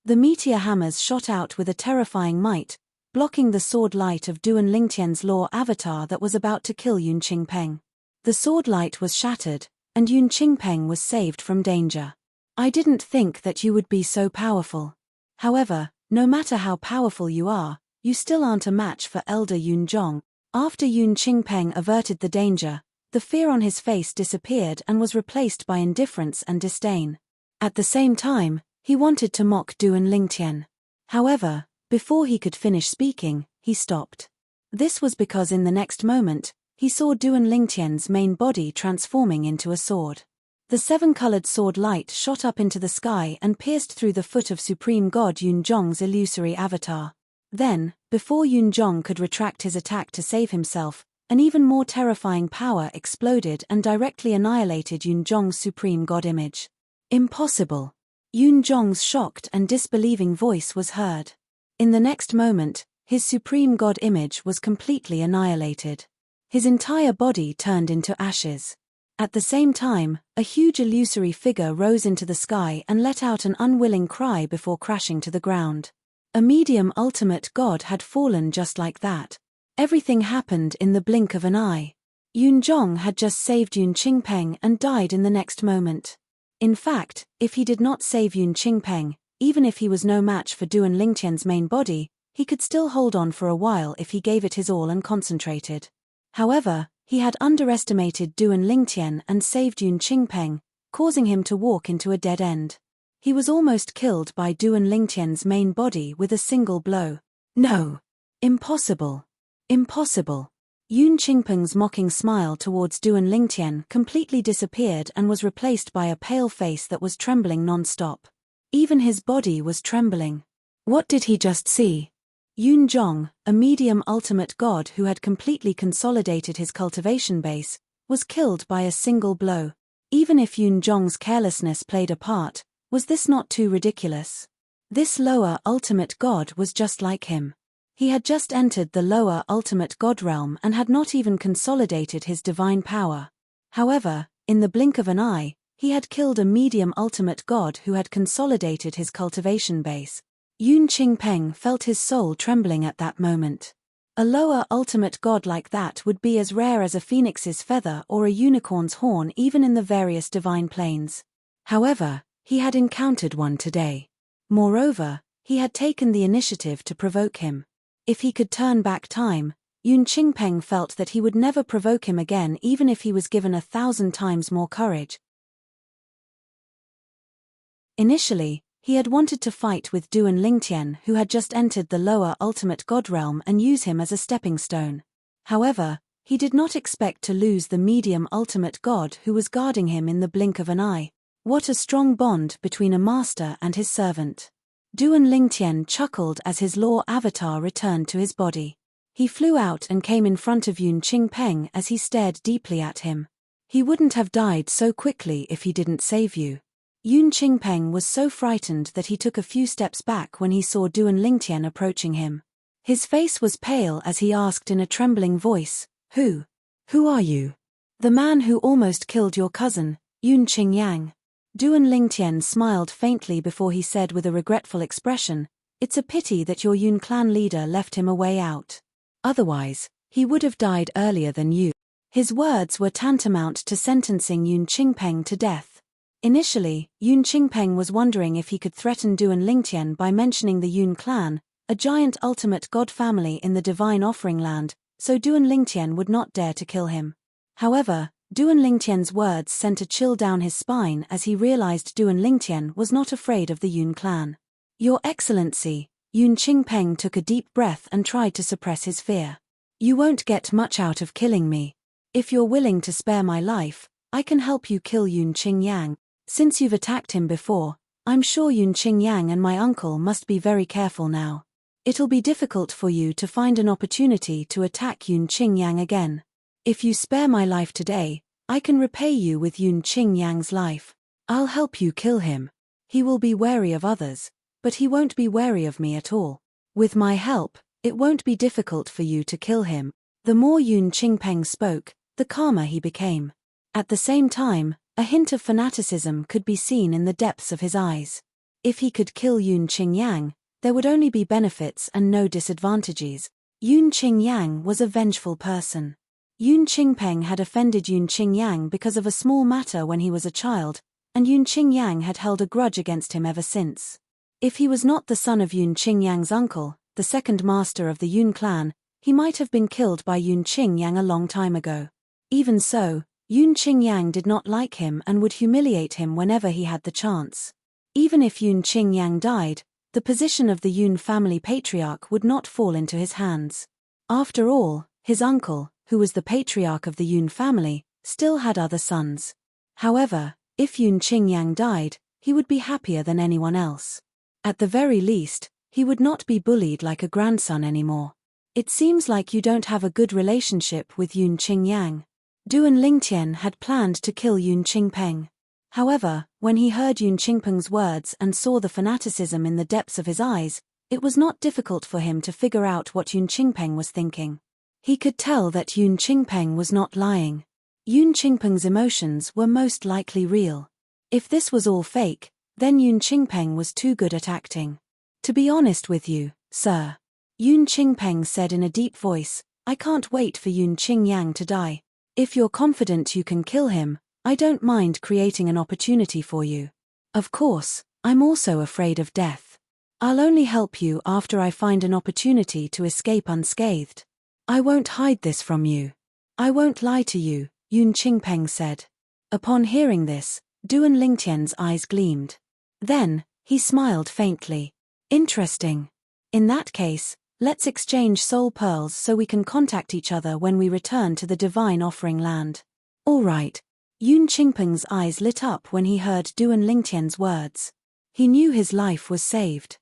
The meteor hammers shot out with a terrifying might, blocking the sword light of Duan Lingtian's law avatar that was about to kill Yun Qingpeng. The sword light was shattered, and Yun Qingpeng was saved from danger. I didn't think that you would be so powerful. However, no matter how powerful you are, you still aren't a match for Elder Yun Zhong. After Yun Qingpeng averted the danger, the fear on his face disappeared and was replaced by indifference and disdain. At the same time, he wanted to mock Duan Lingtian. However, before he could finish speaking, he stopped. This was because in the next moment, he saw Duan Lingtian's main body transforming into a sword. The seven-colored sword light shot up into the sky and pierced through the foot of Supreme God Yun Zhong's illusory avatar. Then, before Yun Zhong could retract his attack to save himself, an even more terrifying power exploded and directly annihilated Yun Zhong's Supreme God image. Impossible! Yun Zhong's shocked and disbelieving voice was heard. In the next moment, his Supreme God image was completely annihilated. His entire body turned into ashes. At the same time, a huge illusory figure rose into the sky and let out an unwilling cry before crashing to the ground. A medium ultimate god had fallen just like that. Everything happened in the blink of an eye. Yun Zhong had just saved Yun Qingpeng and died in the next moment. In fact, if he did not save Yun Qingpeng, even if he was no match for Duan Lingtian's main body, he could still hold on for a while if he gave it his all and concentrated. However, he had underestimated Duan Lingtian and saved Yun Qingpeng, causing him to walk into a dead end. He was almost killed by Duan Lingtian's main body with a single blow. No! Impossible! Impossible! Yun Qingpeng's mocking smile towards Duan Lingtian completely disappeared and was replaced by a pale face that was trembling non-stop. Even his body was trembling. What did he just see? Yun Zhong, a medium ultimate god who had completely consolidated his cultivation base, was killed by a single blow. Even if Yun Zhong's carelessness played a part, was this not too ridiculous? This lower ultimate god was just like him. He had just entered the lower ultimate god realm and had not even consolidated his divine power. However, in the blink of an eye, he had killed a medium ultimate god who had consolidated his cultivation base. Yun Qingpeng felt his soul trembling at that moment. A lower ultimate god like that would be as rare as a phoenix's feather or a unicorn's horn even in the various divine planes. However, he had encountered one today. Moreover, he had taken the initiative to provoke him. If he could turn back time, Yun Qingpeng felt that he would never provoke him again even if he was given 1,000 times more courage. Initially, He had wanted to fight with Duan Lingtian, who had just entered the lower ultimate god realm, and use him as a stepping stone. However, he did not expect to lose the medium ultimate god who was guarding him in the blink of an eye. What a strong bond between a master and his servant. Duan Lingtian chuckled as his law avatar returned to his body. He flew out and came in front of Yun Qingpeng as he stared deeply at him. He wouldn't have died so quickly if he didn't save you. Yun Qingpeng was so frightened that he took a few steps back when he saw Duan Lingtian approaching him. His face was pale as he asked in a trembling voice, Who are you? The man who almost killed your cousin, Yun Qingyang. Duan Lingtian smiled faintly before he said with a regretful expression, It's a pity that your Yun clan leader left him a way out. Otherwise, he would have died earlier than you. His words were tantamount to sentencing Yun Qingpeng to death. Initially, Yun Qingpeng was wondering if he could threaten Duan Lingtian by mentioning the Yun clan, a giant ultimate god family in the divine offering land, so Duan Lingtian would not dare to kill him. However, Duan Lingtian's words sent a chill down his spine as he realized Duan Lingtian was not afraid of the Yun clan. Your Excellency, Yun Qingpeng took a deep breath and tried to suppress his fear. You won't get much out of killing me. If you're willing to spare my life, I can help you kill Yun Qingyang. Since you've attacked him before, I'm sure Yun Qingyang and my uncle must be very careful now. It'll be difficult for you to find an opportunity to attack Yun Qingyang again. If you spare my life today, I can repay you with Yun Qingyang's life. I'll help you kill him. He will be wary of others, but he won't be wary of me at all. With my help, it won't be difficult for you to kill him. The more Yun Qingpeng spoke, the calmer he became. At the same time, a hint of fanaticism could be seen in the depths of his eyes. If he could kill Yun Qingyang, there would only be benefits and no disadvantages. Yun Qingyang was a vengeful person. Yun Qingpeng had offended Yun Qingyang because of a small matter when he was a child, and Yun Qingyang had held a grudge against him ever since. If he was not the son of Yun Qingyang's uncle, the second master of the Yun clan, he might have been killed by Yun Qingyang a long time ago. Even so, Yun Qingyang did not like him and would humiliate him whenever he had the chance. Even if Yun Qingyang died, the position of the Yun family patriarch would not fall into his hands. After all, his uncle, who was the patriarch of the Yun family, still had other sons. However, if Yun Qingyang died, he would be happier than anyone else. At the very least, he would not be bullied like a grandson anymore. It seems like you don't have a good relationship with Yun Qingyang. Duan Lingtian had planned to kill Yun Qingpeng. However, when he heard Yun Qingpeng's words and saw the fanaticism in the depths of his eyes, it was not difficult for him to figure out what Yun Qingpeng was thinking. He could tell that Yun Qingpeng was not lying. Yun Qingpeng's emotions were most likely real. If this was all fake, then Yun Qingpeng was too good at acting. To be honest with you, sir, Yun Qingpeng said in a deep voice, I can't wait for Yun Qingyang to die. If you're confident you can kill him, I don't mind creating an opportunity for you. Of course, I'm also afraid of death. I'll only help you after I find an opportunity to escape unscathed. I won't hide this from you. I won't lie to you, Yun Qingpeng said. Upon hearing this, Duan Lingtian's eyes gleamed. Then, he smiled faintly. Interesting. In that case, let's exchange soul pearls so we can contact each other when we return to the divine offering land. All right. Yun Qingpeng's eyes lit up when he heard Duan Lingtian's words. He knew his life was saved.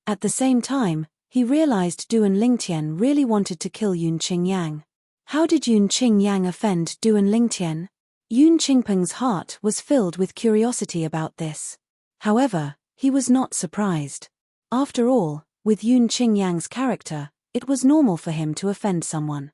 At the same time, he realized Duan Lingtian really wanted to kill Yun Qingyang. How did Yun Qingyang offend Duan Lingtian? Yun Qingpeng's heart was filled with curiosity about this. However, he was not surprised. After all, with Yun Qingyang's character, it was normal for him to offend someone.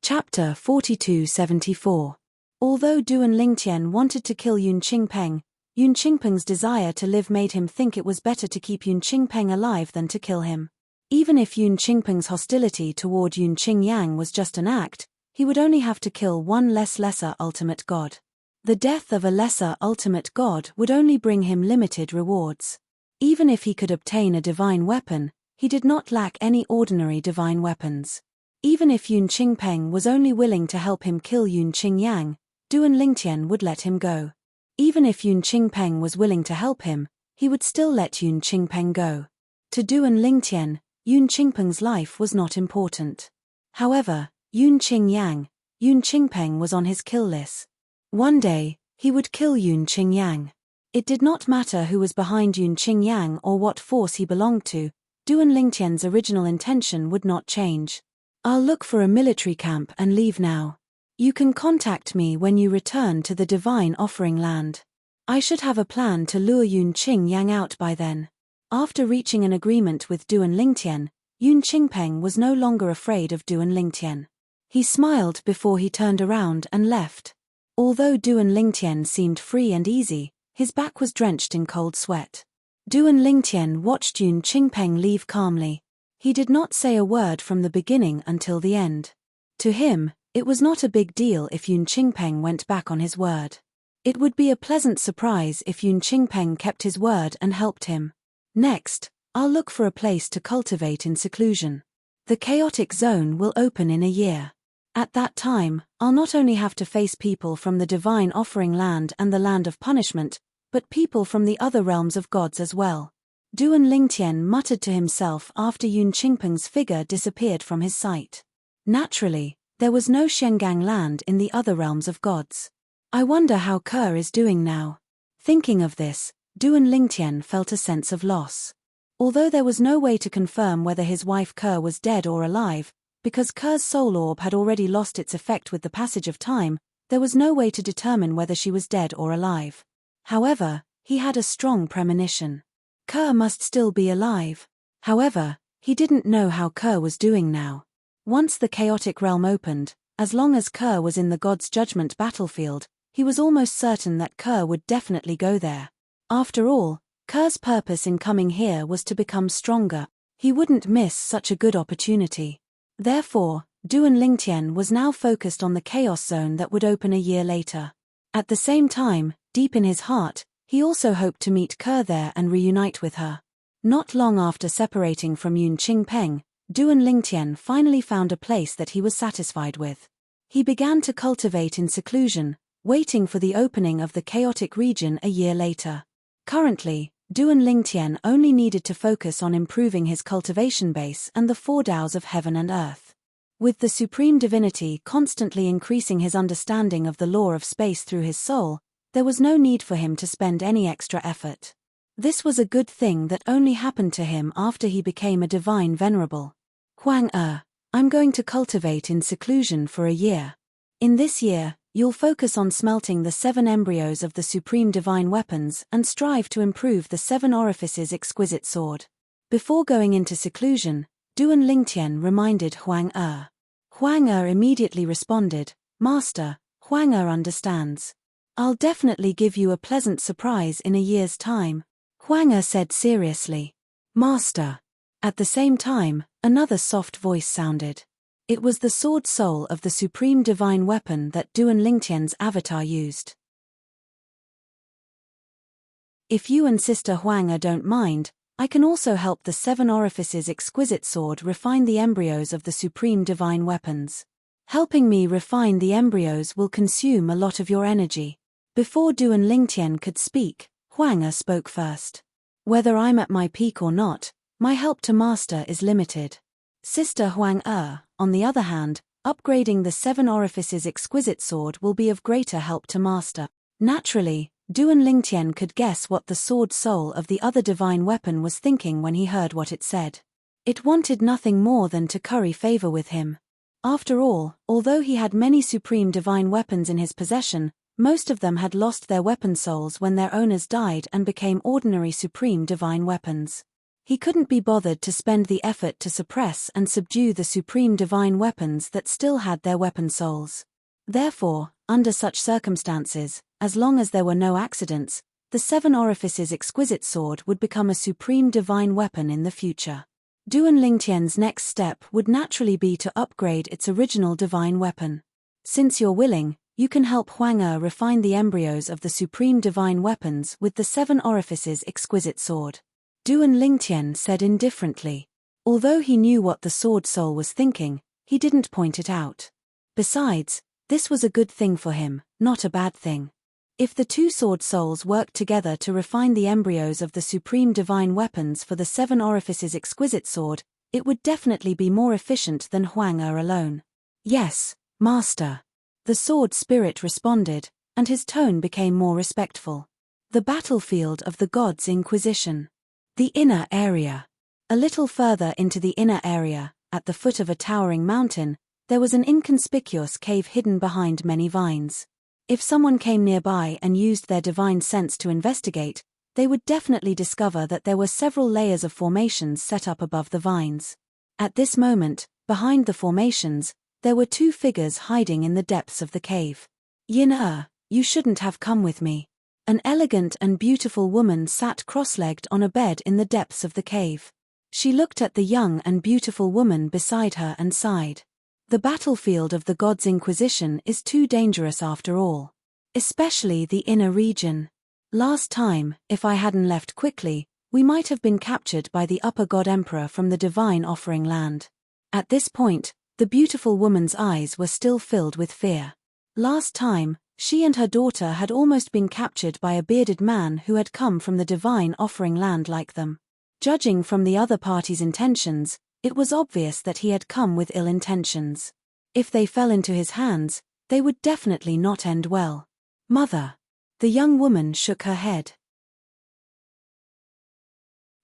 Chapter 4274. Although Duan Lingtian wanted to kill Yun Qingpeng, Yun Qingpeng's desire to live made him think it was better to keep Yun Qingpeng alive than to kill him. Even if Yun Qingpeng's hostility toward Yun Qingyang was just an act, he would only have to kill one lesser ultimate god. The death of a lesser ultimate god would only bring him limited rewards. Even if he could obtain a divine weapon, he did not lack any ordinary divine weapons. Even if Yun Qingpeng was only willing to help him kill Yun Qingyang, Duan Lingtian would let him go. Even if Yun Qingpeng was willing to help him, he would still let Yun Qingpeng go. To Duan Lingtian, Yun Qingpeng's life was not important. However, Yun Qingyang, Yun Qingpeng was on his kill list. One day, he would kill Yun Qingyang. It did not matter who was behind Yun Qingyang or what force he belonged to, Duan Lingtian's original intention would not change. I'll look for a military camp and leave now. You can contact me when you return to the Divine Offering Land. I should have a plan to lure Yun Qingyang out by then. After reaching an agreement with Duan Lingtian, Yun Qingpeng was no longer afraid of Duan Lingtian. He smiled before he turned around and left. Although Duan Lingtian seemed free and easy, his back was drenched in cold sweat. Duan Lingtian watched Yun Qingpeng leave calmly. He did not say a word from the beginning until the end. To him, it was not a big deal if Yun Qingpeng went back on his word. It would be a pleasant surprise if Yun Qingpeng kept his word and helped him. Next, I'll look for a place to cultivate in seclusion. The chaotic zone will open in a year. At that time, I'll not only have to face people from the Divine Offering Land and the Land of Punishment, but people from the other realms of gods as well. Duan Lingtian muttered to himself after Yun Qingpeng's figure disappeared from his sight. Naturally, there was no Shengang land in the other realms of gods. I wonder how Ke is doing now. Thinking of this, Duan Lingtian felt a sense of loss. Although there was no way to confirm whether his wife Ke was dead or alive, because Ke's soul orb had already lost its effect with the passage of time, there was no way to determine whether she was dead or alive. However, he had a strong premonition. Ke must still be alive. However, he didn't know how Ke was doing now. Once the chaotic realm opened, as long as Ke was in the God's Judgment battlefield, he was almost certain that Ke would definitely go there. After all, Ke's purpose in coming here was to become stronger. He wouldn't miss such a good opportunity. Therefore, Duan Lingtian was now focused on the chaos zone that would open a year later. At the same time, deep in his heart, he also hoped to meet Ke there and reunite with her. Not long after separating from Yun Qingpeng, Duan Lingtian finally found a place that he was satisfied with. He began to cultivate in seclusion, waiting for the opening of the chaotic region a year later. Currently, Duan Lingtian only needed to focus on improving his cultivation base and the four Taos of heaven and earth. With the Supreme Divinity constantly increasing his understanding of the law of space through his soul, there was no need for him to spend any extra effort. This was a good thing that only happened to him after he became a divine venerable. Huang I'm going to cultivate in seclusion for a year. In this year, you'll focus on smelting the 7 embryos of the supreme divine weapons and strive to improve the 7 orifices exquisite sword. Before going into seclusion, Duan Lingtian reminded Huang Huang immediately responded, Master, Huang understands. I'll definitely give you a pleasant surprise in a year's time. Huang said seriously. Master. At the same time, another soft voice sounded. It was the sword soul of the supreme divine weapon that Duan Lingtian's avatar used. If you and Sister Huang don't mind, I can also help the 7 orifices exquisite sword refine the embryos of the supreme divine weapons. Helping me refine the embryos will consume a lot of your energy. Before Duan Lingtian could speak, Huang spoke first. Whether I'm at my peak or not, my help to Master is limited. Sister Huang on the other hand, upgrading the 7 orifices exquisite sword will be of greater help to Master. Naturally, Duan Lingtian could guess what the sword soul of the other divine weapon was thinking when he heard what it said. It wanted nothing more than to curry favor with him. After all, although he had many supreme divine weapons in his possession, most of them had lost their weapon souls when their owners died and became ordinary supreme divine weapons. He couldn't be bothered to spend the effort to suppress and subdue the supreme divine weapons that still had their weapon souls. Therefore, under such circumstances, as long as there were no accidents, the 7 orifices exquisite sword would become a supreme divine weapon in the future. Duan Lingtian's next step would naturally be to upgrade its original divine weapon. Since you're willing, you can help Huang refine the embryos of the supreme divine weapons with the 7 orifices exquisite sword. Duan Lingtian said indifferently. Although he knew what the sword soul was thinking, he didn't point it out. Besides, this was a good thing for him, not a bad thing. If the two sword souls worked together to refine the embryos of the supreme divine weapons for the Seven Orifices exquisite sword, it would definitely be more efficient than Huang Er alone. Yes, Master. The sword spirit responded, and his tone became more respectful. The battlefield of the gods' inquisition. The inner area. A little further into the inner area, at the foot of a towering mountain, there was an inconspicuous cave hidden behind many vines. If someone came nearby and used their divine sense to investigate, they would definitely discover that there were several layers of formations set up above the vines. At this moment, behind the formations, there were two figures hiding in the depths of the cave. Yin you shouldn't have come with me. An elegant and beautiful woman sat cross-legged on a bed in the depths of the cave. She looked at the young and beautiful woman beside her and sighed. The battlefield of the gods' inquisition is too dangerous after all. Especially the inner region. Last time, if I hadn't left quickly, we might have been captured by the upper god emperor from the divine offering land. At this point, the beautiful woman's eyes were still filled with fear. Last time, she and her daughter had almost been captured by a bearded man who had come from the divine offering land like them. Judging from the other party's intentions, it was obvious that he had come with ill intentions. If they fell into his hands, they would definitely not end well. Mother. The young woman shook her head.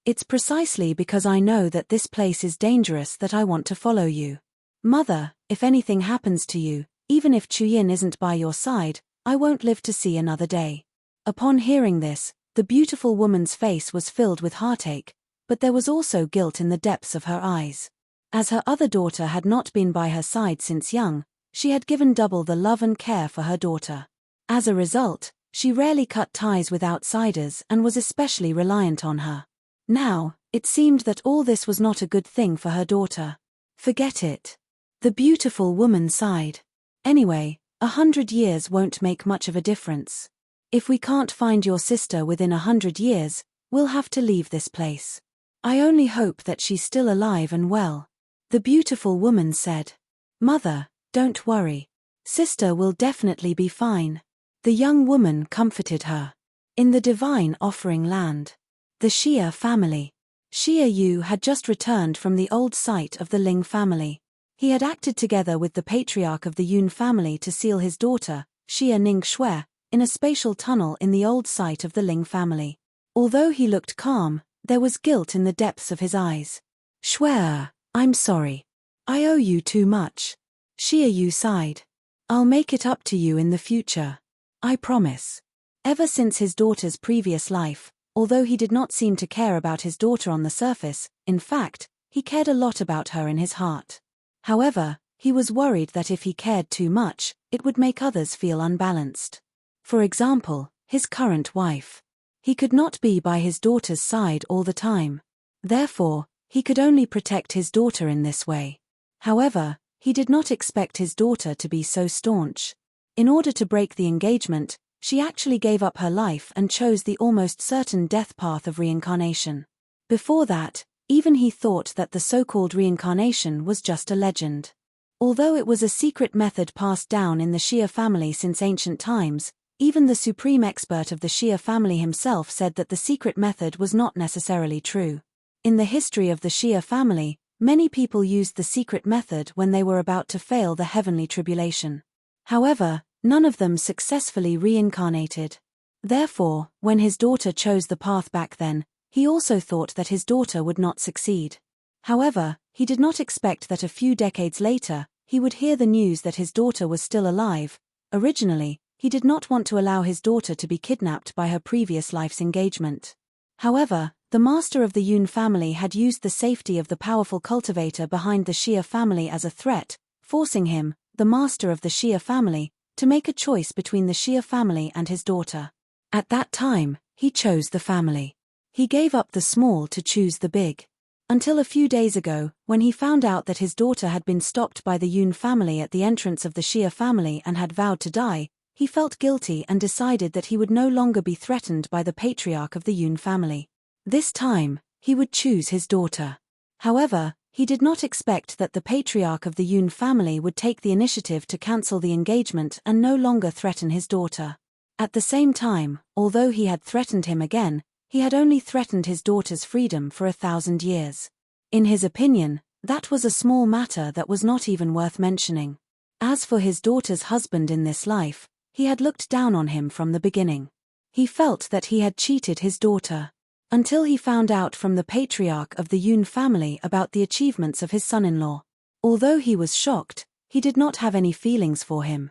It's precisely because I know that this place is dangerous that I want to follow you. Mother, if anything happens to you, even if Chuyin isn't by your side, I won't live to see another day. Upon hearing this, the beautiful woman's face was filled with heartache, but there was also guilt in the depths of her eyes. As her other daughter had not been by her side since young, she had given double the love and care for her daughter. As a result, she rarely cut ties with outsiders and was especially reliant on her. Now, it seemed that all this was not a good thing for her daughter. Forget it. The beautiful woman sighed. Anyway, 100 years won't make much of a difference. If we can't find your sister within 100 years, we'll have to leave this place. I only hope that she's still alive and well. The beautiful woman said. Mother, don't worry. Sister will definitely be fine. The young woman comforted her. In the divine offering land. The Xia family. Xia Yu had just returned from the old site of the Ling family. He had acted together with the patriarch of the Yun family to seal his daughter, Xia Ning Shui, in a spatial tunnel in the old site of the Ling family. Although he looked calm, there was guilt in the depths of his eyes. Shui, I'm sorry. I owe you too much. Xia Yu sighed. I'll make it up to you in the future. I promise. Ever since his daughter's previous life, although he did not seem to care about his daughter on the surface, in fact, he cared a lot about her in his heart. However, he was worried that if he cared too much, it would make others feel unbalanced. For example, his current wife. He could not be by his daughter's side all the time. Therefore, he could only protect his daughter in this way. However, he did not expect his daughter to be so staunch. In order to break the engagement, she actually gave up her life and chose the almost certain death path of reincarnation. Before that, even he thought that the so-called reincarnation was just a legend. Although it was a secret method passed down in the Xia family since ancient times, even the supreme expert of the Xia family himself said that the secret method was not necessarily true. In the history of the Xia family, many people used the secret method when they were about to fail the heavenly tribulation. However, none of them successfully reincarnated. Therefore, when his daughter chose the path back then, he also thought that his daughter would not succeed. However, he did not expect that a few decades later, he would hear the news that his daughter was still alive. Originally, he did not want to allow his daughter to be kidnapped by her previous life's engagement. However, the master of the Yun family had used the safety of the powerful cultivator behind the Xia family as a threat, forcing him, the master of the Xia family, to make a choice between the Xia family and his daughter. At that time, he chose the family. He gave up the small to choose the big. Until a few days ago, when he found out that his daughter had been stopped by the Yun family at the entrance of the Xia family and had vowed to die, he felt guilty and decided that he would no longer be threatened by the patriarch of the Yun family. This time, he would choose his daughter. However, He did not expect that the patriarch of the Yun family would take the initiative to cancel the engagement and no longer threaten his daughter. At the same time, although he had threatened him again, he had only threatened his daughter's freedom for 1,000 years. In his opinion, that was a small matter that was not even worth mentioning. As for his daughter's husband in this life, he had looked down on him from the beginning. He felt that he had cheated his daughter. Until he found out from the patriarch of the Yun family about the achievements of his son-in-law. Although he was shocked, he did not have any feelings for him.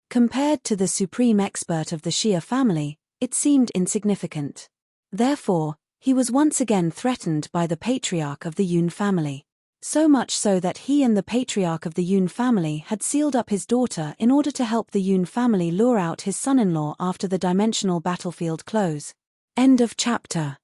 Compared to the supreme expert of the Xia family, it seemed insignificant. Therefore, he was once again threatened by the patriarch of the Yun family. So much so that he and the patriarch of the Yun family had sealed up his daughter in order to help the Yun family lure out his son-in-law after the dimensional battlefield close. End of chapter.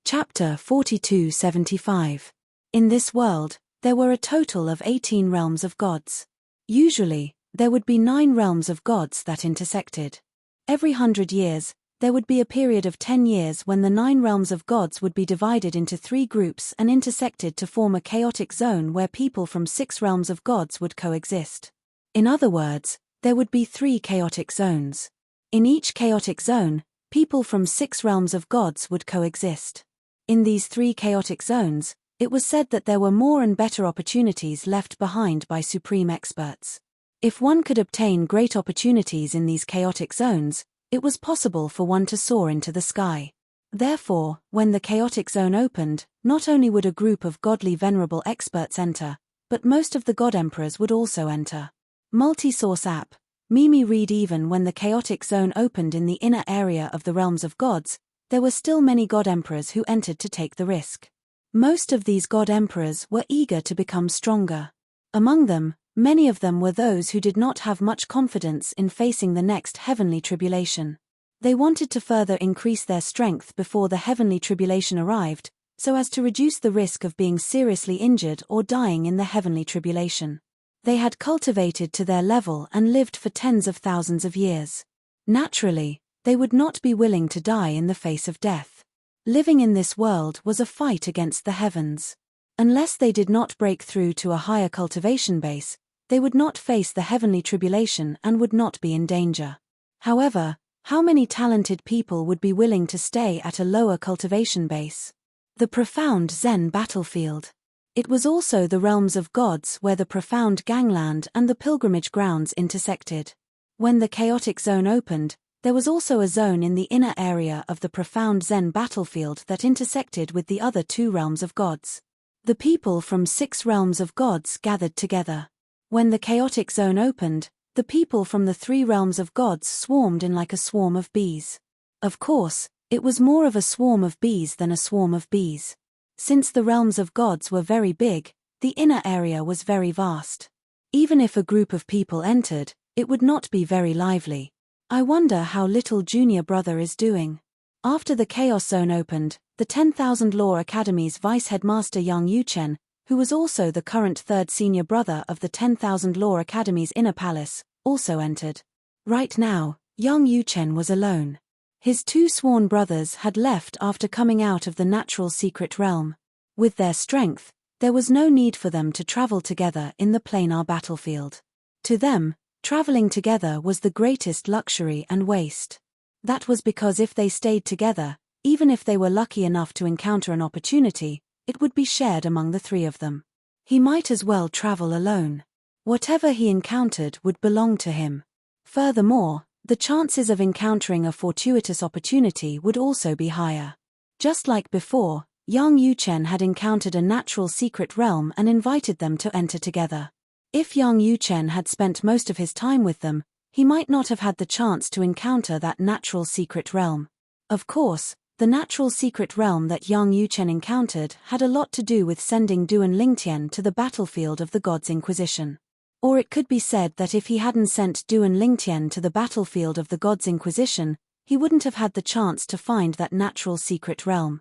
Chapter 4275. In this world, there were a total of 18 realms of gods. Usually, there would be 9 realms of gods that intersected. Every 100 years, there would be a period of 10 years when the 9 realms of gods would be divided into 3 groups and intersected to form a chaotic zone where people from 6 realms of gods would coexist. In other words, there would be 3 chaotic zones. In each chaotic zone, people from 6 realms of gods would coexist. In these 3 chaotic zones, it was said that there were more and better opportunities left behind by supreme experts. If one could obtain great opportunities in these chaotic zones, it was possible for one to soar into the sky. Therefore, when the chaotic zone opened, not only would a group of godly venerable experts enter, but most of the god emperors would also enter. Multi-source app. Mimi read. Even when the chaotic zone opened in the inner area of the realms of gods, there were still many god emperors who entered to take the risk. Most of these god emperors were eager to become stronger. Among them, many of them were those who did not have much confidence in facing the next heavenly tribulation. They wanted to further increase their strength before the heavenly tribulation arrived, so as to reduce the risk of being seriously injured or dying in the heavenly tribulation. They had cultivated to their level and lived for tens of thousands of years. Naturally, they would not be willing to die in the face of death. Living in this world was a fight against the heavens. Unless they did not break through to a higher cultivation base, they would not face the heavenly tribulation and would not be in danger. However, how many talented people would be willing to stay at a lower cultivation base? The profound Zen battlefield. It was also the realms of gods where the profound gangland and the pilgrimage grounds intersected. When the chaotic zone opened, there was also a zone in the inner area of the profound Zen battlefield that intersected with the other 2 realms of gods. The people from 6 realms of gods gathered together. When the chaotic zone opened, the people from the 3 realms of gods swarmed in like a swarm of bees. Of course, it was more of a swarm of bees than a swarm of bees. Since the realms of gods were very big, the inner area was very vast. Even if a group of people entered, it would not be very lively. I wonder how little junior brother is doing. After the Chaos Zone opened, the 10,000 Law Academy's vice headmaster Yang Yuchen, who was also the current 3rd senior brother of the 10,000 Law Academy's inner palace, also entered. Right now, Yang Yuchen was alone. His 2 sworn brothers had left after coming out of the natural secret realm. With their strength, there was no need for them to travel together in the planar battlefield. To them, traveling together was the greatest luxury and waste. That was because if they stayed together, even if they were lucky enough to encounter an opportunity, it would be shared among the 3 of them. He might as well travel alone. Whatever he encountered would belong to him. Furthermore, the chances of encountering a fortuitous opportunity would also be higher. Just like before, Yang Yuchen had encountered a natural secret realm and invited them to enter together. If Yang Yuchen had spent most of his time with them, he might not have had the chance to encounter that natural secret realm. Of course, the natural secret realm that Yang Yuchen encountered had a lot to do with sending Duan Lingtian to the battlefield of the God's Inquisition. Or it could be said that if he hadn't sent Duan Lingtian to the battlefield of the God's Inquisition, he wouldn't have had the chance to find that natural secret realm.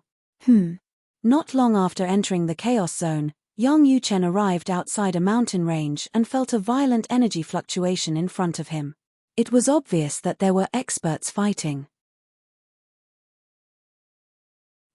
Not long after entering the Chaos Zone, Yang Yuchen arrived outside a mountain range and felt a violent energy fluctuation in front of him. It was obvious that there were experts fighting.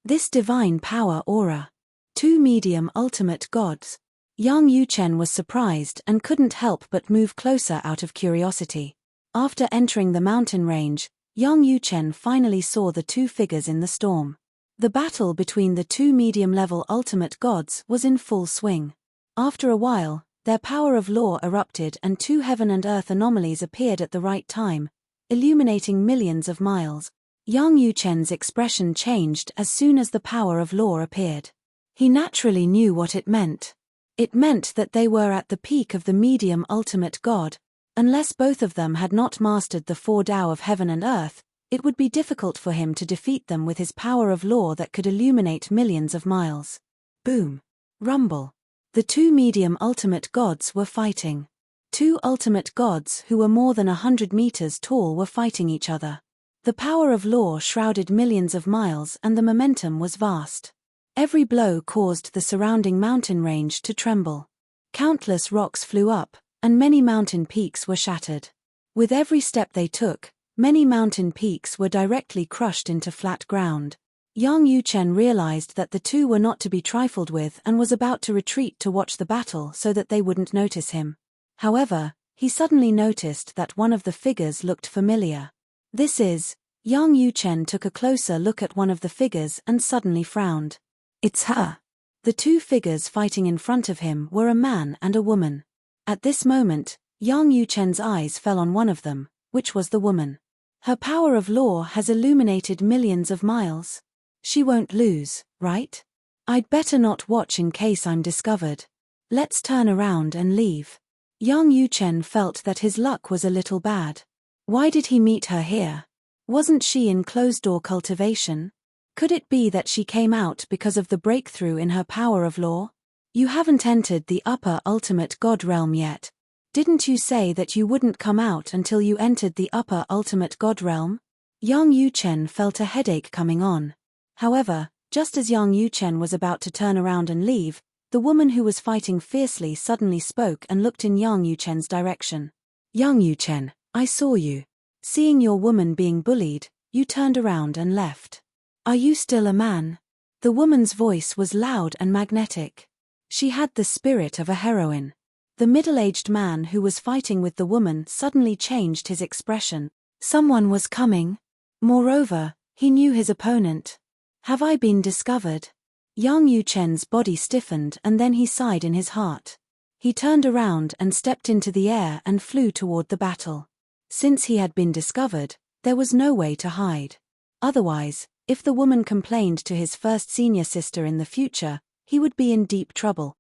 This divine power aura. Two medium ultimate gods. Yang Yuchen was surprised and couldn't help but move closer out of curiosity. After entering the mountain range, Yang Yuchen finally saw the two figures in the storm. The battle between the two medium-level ultimate gods was in full swing. After a while, their power of law erupted and two heaven and earth anomalies appeared at the right time, illuminating millions of miles. Yang Yuchen's expression changed as soon as the power of law appeared. He naturally knew what it meant. It meant that they were at the peak of the medium ultimate god. Unless both of them had not mastered the four Tao of heaven and earth, it would be difficult for him to defeat them with his power of law that could illuminate millions of miles. Boom. Rumble. The two medium ultimate gods were fighting. Two ultimate gods who were more than 100 meters tall were fighting each other. The power of law shrouded millions of miles and the momentum was vast. Every blow caused the surrounding mountain range to tremble. Countless rocks flew up, and many mountain peaks were shattered. With every step they took, many mountain peaks were directly crushed into flat ground. Yang Yuchen realized that the two were not to be trifled with and was about to retreat to watch the battle so that they wouldn't notice him. However, he suddenly noticed that one of the figures looked familiar. This is. Yang Yuchen took a closer look at one of the figures and suddenly frowned. It's her. The two figures fighting in front of him were a man and a woman. At this moment, Yang Yuchen's eyes fell on one of them, which was the woman. Her power of law has illuminated millions of miles. She won't lose, right? I'd better not watch in case I'm discovered. Let's turn around and leave. Yang Yuchen felt that his luck was a little bad. Why did he meet her here? Wasn't she in closed-door cultivation? Could it be that she came out because of the breakthrough in her power of law? You haven't entered the upper ultimate god realm yet. Didn't you say that you wouldn't come out until you entered the upper ultimate god realm? Yang Yuchen felt a headache coming on. However, just as Yang Yuchen was about to turn around and leave, the woman who was fighting fiercely suddenly spoke and looked in Yang Yuchen's direction. Yang Yuchen, I saw you. Seeing your woman being bullied, you turned around and left. Are you still a man? The woman's voice was loud and magnetic. She had the spirit of a heroine. The middle-aged man who was fighting with the woman suddenly changed his expression. Someone was coming. Moreover, he knew his opponent. Have I been discovered? Yang Yuchen's body stiffened and then he sighed in his heart. He turned around and stepped into the air and flew toward the battle. Since he had been discovered, there was no way to hide. Otherwise, if the woman complained to his first senior sister in the future, he would be in deep trouble.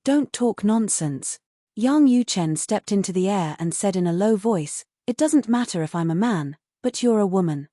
Don't talk nonsense. Yang Yuchen stepped into the air and said in a low voice, It doesn't matter if I'm a man, but you're a woman.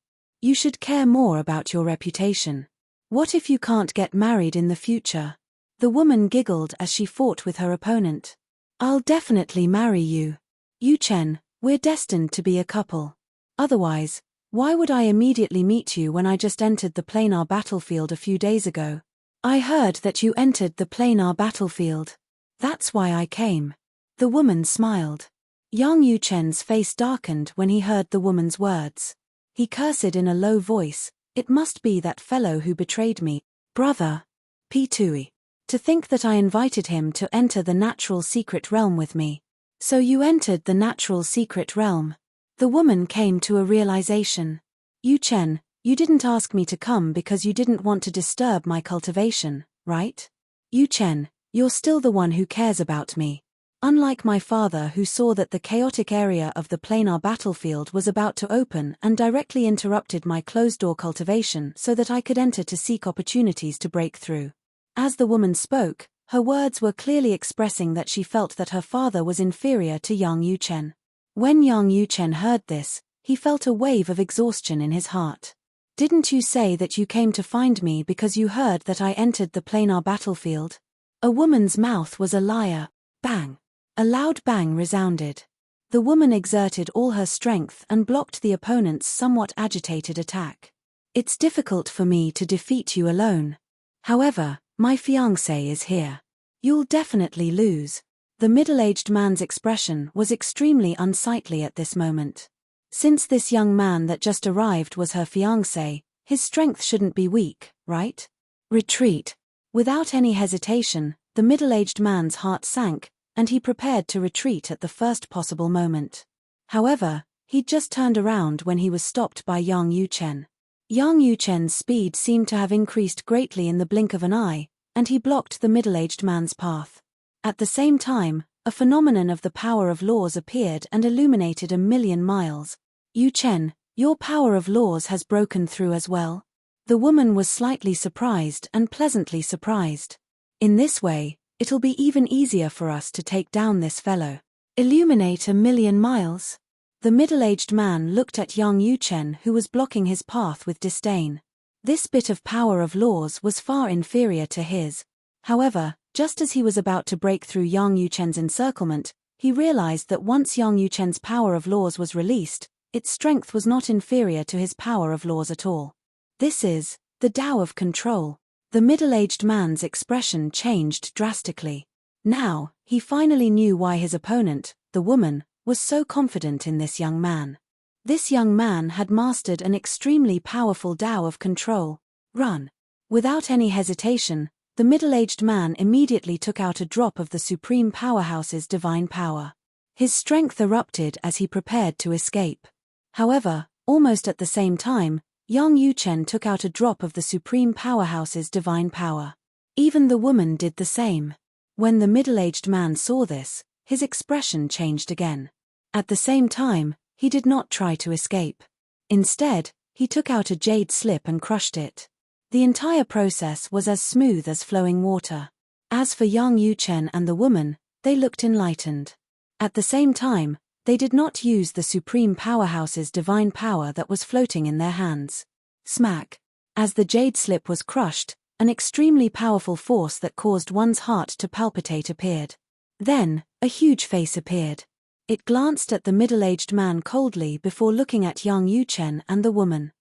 You should care more about your reputation. What if you can't get married in the future? The woman giggled as she fought with her opponent. I'll definitely marry you. Yuchen, we're destined to be a couple. Otherwise, why would I immediately meet you when I just entered the planar battlefield a few days ago? I heard that you entered the planar battlefield. That's why I came. The woman smiled. Yang Yuchen's face darkened when he heard the woman's words. He cursed in a low voice, It must be that fellow who betrayed me. Brother. P2E. To think that I invited him to enter the natural secret realm with me. So you entered the natural secret realm. The woman came to a realization. Yuchen, you didn't ask me to come because you didn't want to disturb my cultivation, right? Yuchen, you're still the one who cares about me. Unlike my father who saw that the chaotic area of the planar battlefield was about to open and directly interrupted my closed-door cultivation so that I could enter to seek opportunities to break through. As the woman spoke, her words were clearly expressing that she felt that her father was inferior to Yang Yuchen. When Yang Yuchen heard this, he felt a wave of exhaustion in his heart. Didn't you say that you came to find me because you heard that I entered the planar battlefield? A woman's mouth was a liar. Bang! A loud bang resounded. The woman exerted all her strength and blocked the opponent's somewhat agitated attack. It's difficult for me to defeat you alone. However, my fiancé is here. You'll definitely lose. The middle-aged man's expression was extremely unsightly at this moment. Since this young man that just arrived was her fiancé, his strength shouldn't be weak, right? Retreat. Without any hesitation, the middle-aged man's heart sank, and he prepared to retreat at the first possible moment. However, he'd just turned around when he was stopped by Yang Yuchen. Yang Yuchen's speed seemed to have increased greatly in the blink of an eye, and he blocked the middle-aged man's path. At the same time, a phenomenon of the power of laws appeared and illuminated 1,000,000 miles. Yuchen, your power of laws has broken through as well? The woman was slightly surprised and pleasantly surprised. In this way, it'll be even easier for us to take down this fellow. Illuminate 1,000,000 miles? The middle-aged man looked at Yang Yuchen, who was blocking his path, with disdain. This bit of power of laws was far inferior to his. However, just as he was about to break through Yang Yuchen's encirclement, he realized that once Yang Yuchen's power of laws was released, its strength was not inferior to his power of laws at all. This is the Tao of control. The middle-aged man's expression changed drastically. Now, he finally knew why his opponent, the woman, was so confident in this young man. This young man had mastered an extremely powerful Tao of control. Run. Without any hesitation, the middle-aged man immediately took out a drop of the Supreme Powerhouse's divine power. His strength erupted as he prepared to escape. However, almost at the same time, Yang Yuchen took out a drop of the Supreme Powerhouse's divine power. Even the woman did the same. When the middle-aged man saw this, his expression changed again. At the same time, he did not try to escape. Instead, he took out a jade slip and crushed it. The entire process was as smooth as flowing water. As for Yang Yuchen and the woman, they looked enlightened. At the same time, they did not use the Supreme Powerhouse's divine power that was floating in their hands. Smack. As the jade slip was crushed, an extremely powerful force that caused one's heart to palpitate appeared. Then, a huge face appeared. It glanced at the middle-aged man coldly before looking at Yang Yuchen and the woman.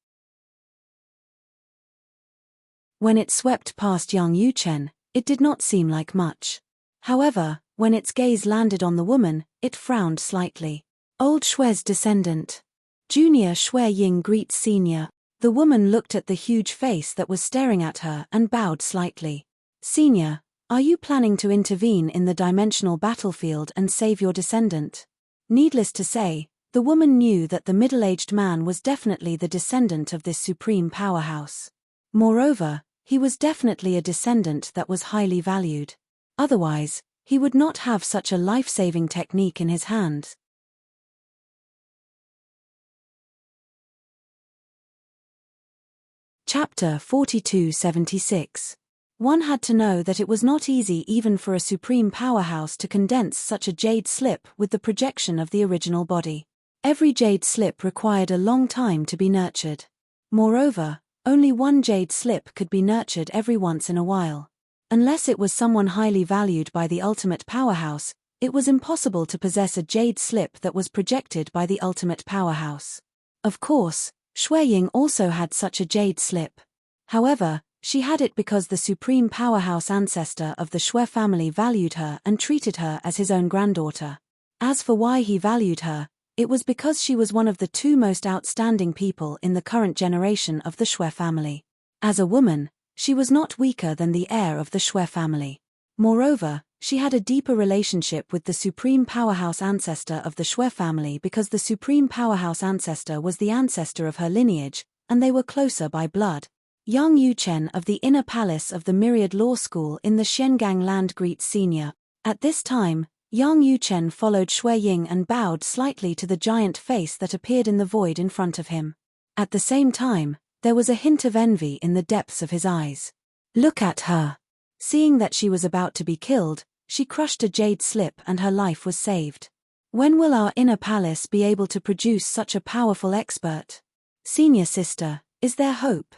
When it swept past Yang Yuchen, it did not seem like much. However, when its gaze landed on the woman, it frowned slightly. Old Shue's descendant. Junior Shui Ying greets senior. The woman looked at the huge face that was staring at her and bowed slightly. Senior, are you planning to intervene in the dimensional battlefield and save your descendant? Needless to say, the woman knew that the middle-aged man was definitely the descendant of this supreme powerhouse. Moreover, he was definitely a descendant that was highly valued. Otherwise, he would not have such a life-saving technique in his hands. Chapter 4276. One had to know that it was not easy even for a supreme powerhouse to condense such a jade slip with the projection of the original body. Every jade slip required a long time to be nurtured. Moreover, only one jade slip could be nurtured every once in a while. Unless it was someone highly valued by the ultimate powerhouse, it was impossible to possess a jade slip that was projected by the ultimate powerhouse. Of course, Shui Ying also had such a jade slip. However, she had it because the supreme powerhouse ancestor of the Shui family valued her and treated her as his own granddaughter. As for why he valued her, it was because she was one of the two most outstanding people in the current generation of the Shui family. As a woman, she was not weaker than the heir of the Shui family. Moreover, she had a deeper relationship with the supreme powerhouse ancestor of the Shui family because the supreme powerhouse ancestor was the ancestor of her lineage, and they were closer by blood. Yang Yuchen of the inner palace of the Myriad Law School in the Xiangang land greets senior. At this time, Yang Yuchen followed Shui Ying and bowed slightly to the giant face that appeared in the void in front of him. At the same time, there was a hint of envy in the depths of his eyes. Look at her. Seeing that she was about to be killed, she crushed a jade slip and her life was saved. When will our inner palace be able to produce such a powerful expert? Senior sister, is there hope?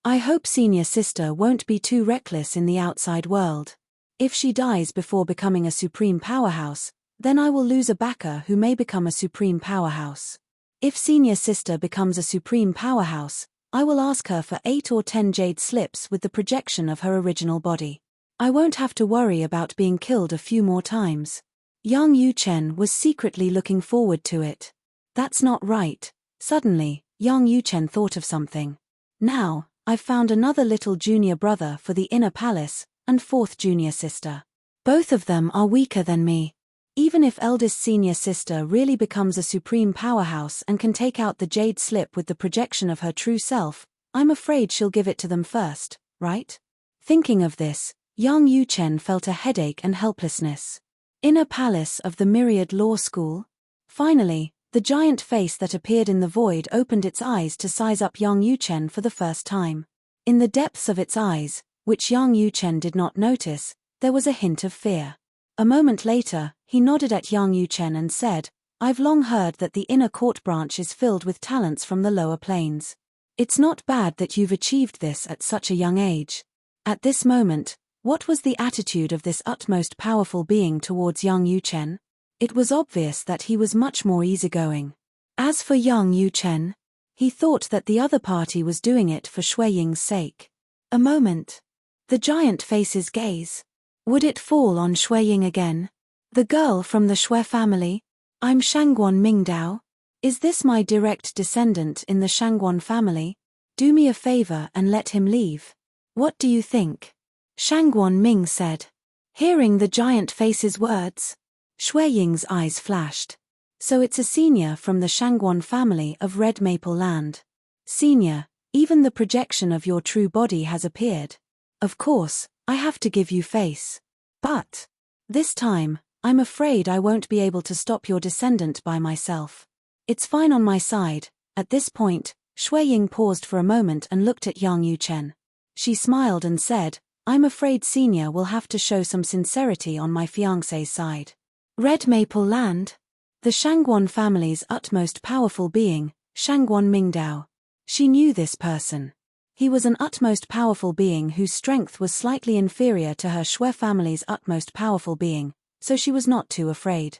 I hope senior sister won't be too reckless in the outside world. If she dies before becoming a supreme powerhouse, then I will lose a backer who may become a supreme powerhouse. If senior sister becomes a supreme powerhouse, I will ask her for 8 or 10 jade slips with the projection of her original body. I won't have to worry about being killed a few more times. Yang Yuchen was secretly looking forward to it. That's not right. Suddenly, Yang Yuchen thought of something. Now, I've found another little junior brother for the inner palace, and fourth junior sister. Both of them are weaker than me. Even if eldest senior sister really becomes a supreme powerhouse and can take out the jade slip with the projection of her true self, I'm afraid she'll give it to them first, right? Thinking of this, Yang Yuchen felt a headache and helplessness. Inner palace of the Myriad Law School? Finally, the giant face that appeared in the void opened its eyes to size up Yang Yuchen for the first time. In the depths of its eyes, which Yang Yuchen did not notice, there was a hint of fear. A moment later, he nodded at Yang Yuchen and said, I've long heard that the inner court branch is filled with talents from the lower planes. It's not bad that you've achieved this at such a young age. At this moment, what was the attitude of this utmost powerful being towards Yang Yuchen? It was obvious that he was much more easygoing. As for Yang Yuchen, he thought that the other party was doing it for Shui Ying's sake. A moment. The giant face's gaze. Would it fall on Shui Ying again? The girl from the Shui family? I'm Shangguan Mingdao. Is this my direct descendant in the Shangguan family? Do me a favor and let him leave. What do you think? Shangguan Ming said. Hearing the giant face's words, Shui Ying's eyes flashed. So it's a senior from the Shangguan family of Red Maple Land. Senior, even the projection of your true body has appeared. Of course, I have to give you face. But this time, I'm afraid I won't be able to stop your descendant by myself. It's fine on my side. At this point, Shui Ying paused for a moment and looked at Yang Yuchen. She smiled and said, I'm afraid Senior will have to show some sincerity on my fiancé's side. Red Maple Land? The Shangguan family's utmost powerful being, Shangguan Mingdao. She knew this person. He was an utmost powerful being whose strength was slightly inferior to her Shui family's utmost powerful being, so she was not too afraid.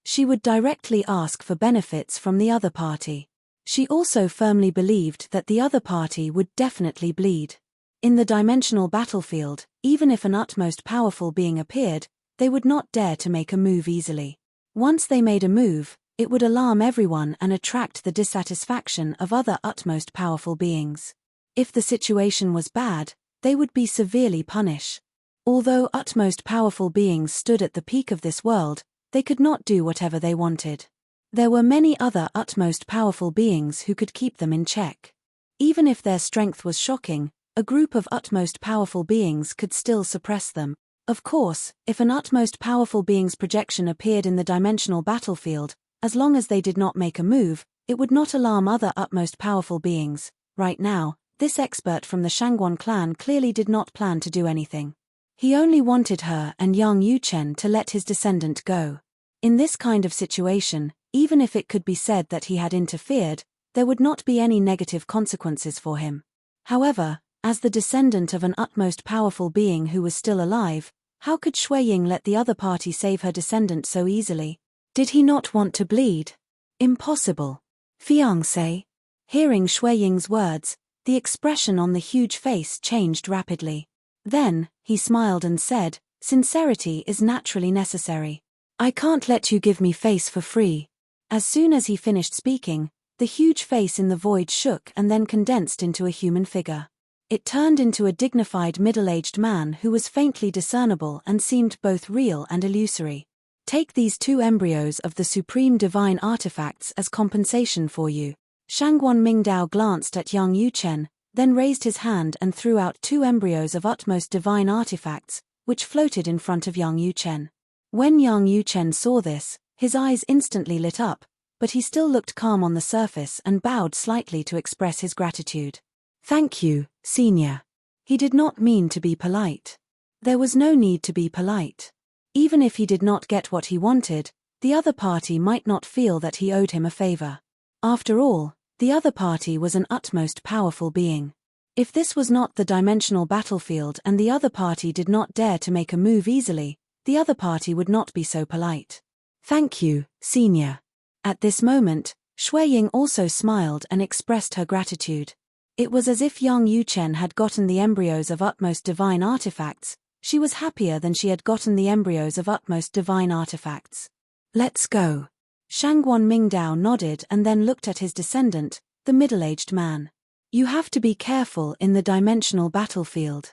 She would directly ask for benefits from the other party. She also firmly believed that the other party would definitely bleed. In the dimensional battlefield, even if an utmost powerful being appeared, they would not dare to make a move easily. Once they made a move, it would alarm everyone and attract the dissatisfaction of other utmost powerful beings. If the situation was bad, they would be severely punished. Although utmost powerful beings stood at the peak of this world, they could not do whatever they wanted. There were many other utmost powerful beings who could keep them in check. Even if their strength was shocking, a group of utmost powerful beings could still suppress them. Of course, if an utmost powerful being's projection appeared in the dimensional battlefield, as long as they did not make a move, it would not alarm other utmost powerful beings. Right now, this expert from the Shangguan clan clearly did not plan to do anything. He only wanted her and Yang Yuchen to let his descendant go. In this kind of situation, even if it could be said that he had interfered, there would not be any negative consequences for him. However, as the descendant of an utmost powerful being who was still alive, how could Shui Ying let the other party save her descendant so easily? Did he not want to bleed? Impossible. Fiancé. Hearing Shui Ying's words, the expression on the huge face changed rapidly. Then, he smiled and said, sincerity is naturally necessary. I can't let you give me face for free. As soon as he finished speaking, the huge face in the void shook and then condensed into a human figure. It turned into a dignified middle-aged man who was faintly discernible and seemed both real and illusory. Take these 2 embryos of the supreme divine artifacts as compensation for you. Shangguan Mingdao glanced at Yang Yuchen, then raised his hand and threw out 2 embryos of utmost divine artifacts, which floated in front of Yang Yuchen. When Yang Yuchen saw this, his eyes instantly lit up, but he still looked calm on the surface and bowed slightly to express his gratitude. Thank you, Senior. He did not mean to be polite. There was no need to be polite. Even if he did not get what he wanted, the other party might not feel that he owed him a favor. After all, the other party was an utmost powerful being. If this was not the dimensional battlefield and the other party did not dare to make a move easily, the other party would not be so polite. Thank you, Senior. At this moment, Shui Ying also smiled and expressed her gratitude. It was as if Yang Yuchen had gotten the embryos of utmost divine artifacts, She was happier than she had gotten the embryos of utmost divine artifacts. Let's go. Shangguan Mingdao nodded and then looked at his descendant, the middle-aged man. You have to be careful in the dimensional battlefield.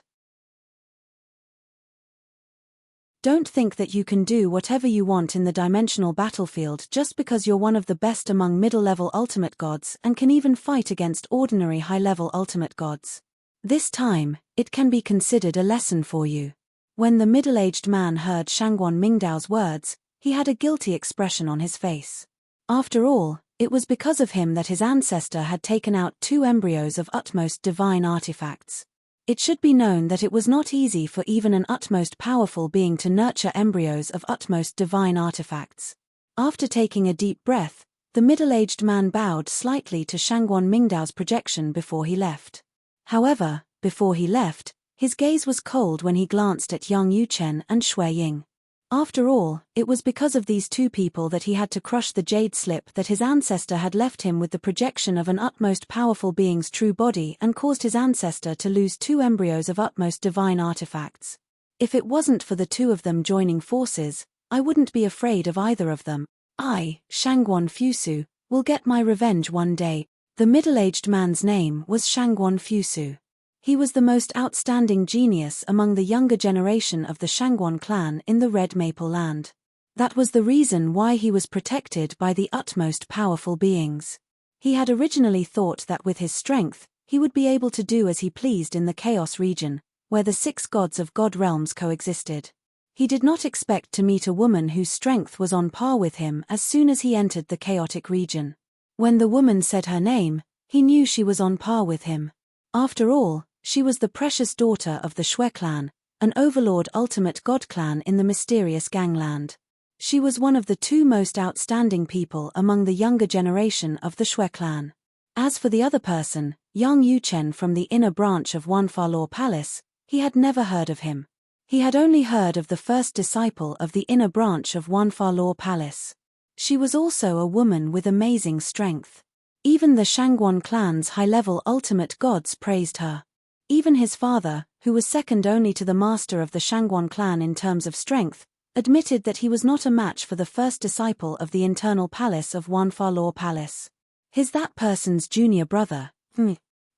Don't think that you can do whatever you want in the dimensional battlefield just because you're one of the best among middle-level ultimate gods and can even fight against ordinary high-level ultimate gods. This time, it can be considered a lesson for you. When the middle-aged man heard Shangguan Mingdao's words, he had a guilty expression on his face. After all, it was because of him that his ancestor had taken out 2 embryos of utmost divine artifacts. It should be known that it was not easy for even an utmost powerful being to nurture embryos of utmost divine artifacts. After taking a deep breath, the middle-aged man bowed slightly to Shangguan Mingdao's projection before he left. However, before he left, his gaze was cold when he glanced at Yang Yuchen and Shui Ying. After all, it was because of these 2 people that he had to crush the jade slip that his ancestor had left him with the projection of an utmost powerful being's true body and caused his ancestor to lose 2 embryos of utmost divine artifacts. If it wasn't for the 2 of them joining forces, I wouldn't be afraid of either of them. I, Shangguan Fusu, will get my revenge one day. The middle-aged man's name was Shangguan Fusu. He was the most outstanding genius among the younger generation of the Shangguan clan in the Red Maple Land. That was the reason why he was protected by the utmost powerful beings. He had originally thought that with his strength, he would be able to do as he pleased in the Chaos region, where the 6 gods of God realms coexisted. He did not expect to meet a woman whose strength was on par with him as soon as he entered the chaotic region. When the woman said her name, he knew she was on par with him. After all, she was the precious daughter of the Shui clan, an overlord ultimate god clan in the mysterious gangland. She was one of the 2 most outstanding people among the younger generation of the Shui clan. As for the other person, Yang Yuchen from the inner branch of Wanfa Palace, he had never heard of him. He had only heard of the first disciple of the inner branch of Wanfa Palace. She was also a woman with amazing strength. Even the Shangguan clan's high-level ultimate gods praised her. Even his father, who was second only to the master of the Shangguan clan in terms of strength, admitted that he was not a match for the first disciple of the internal palace of Wanfa Palace. He's that person's junior brother.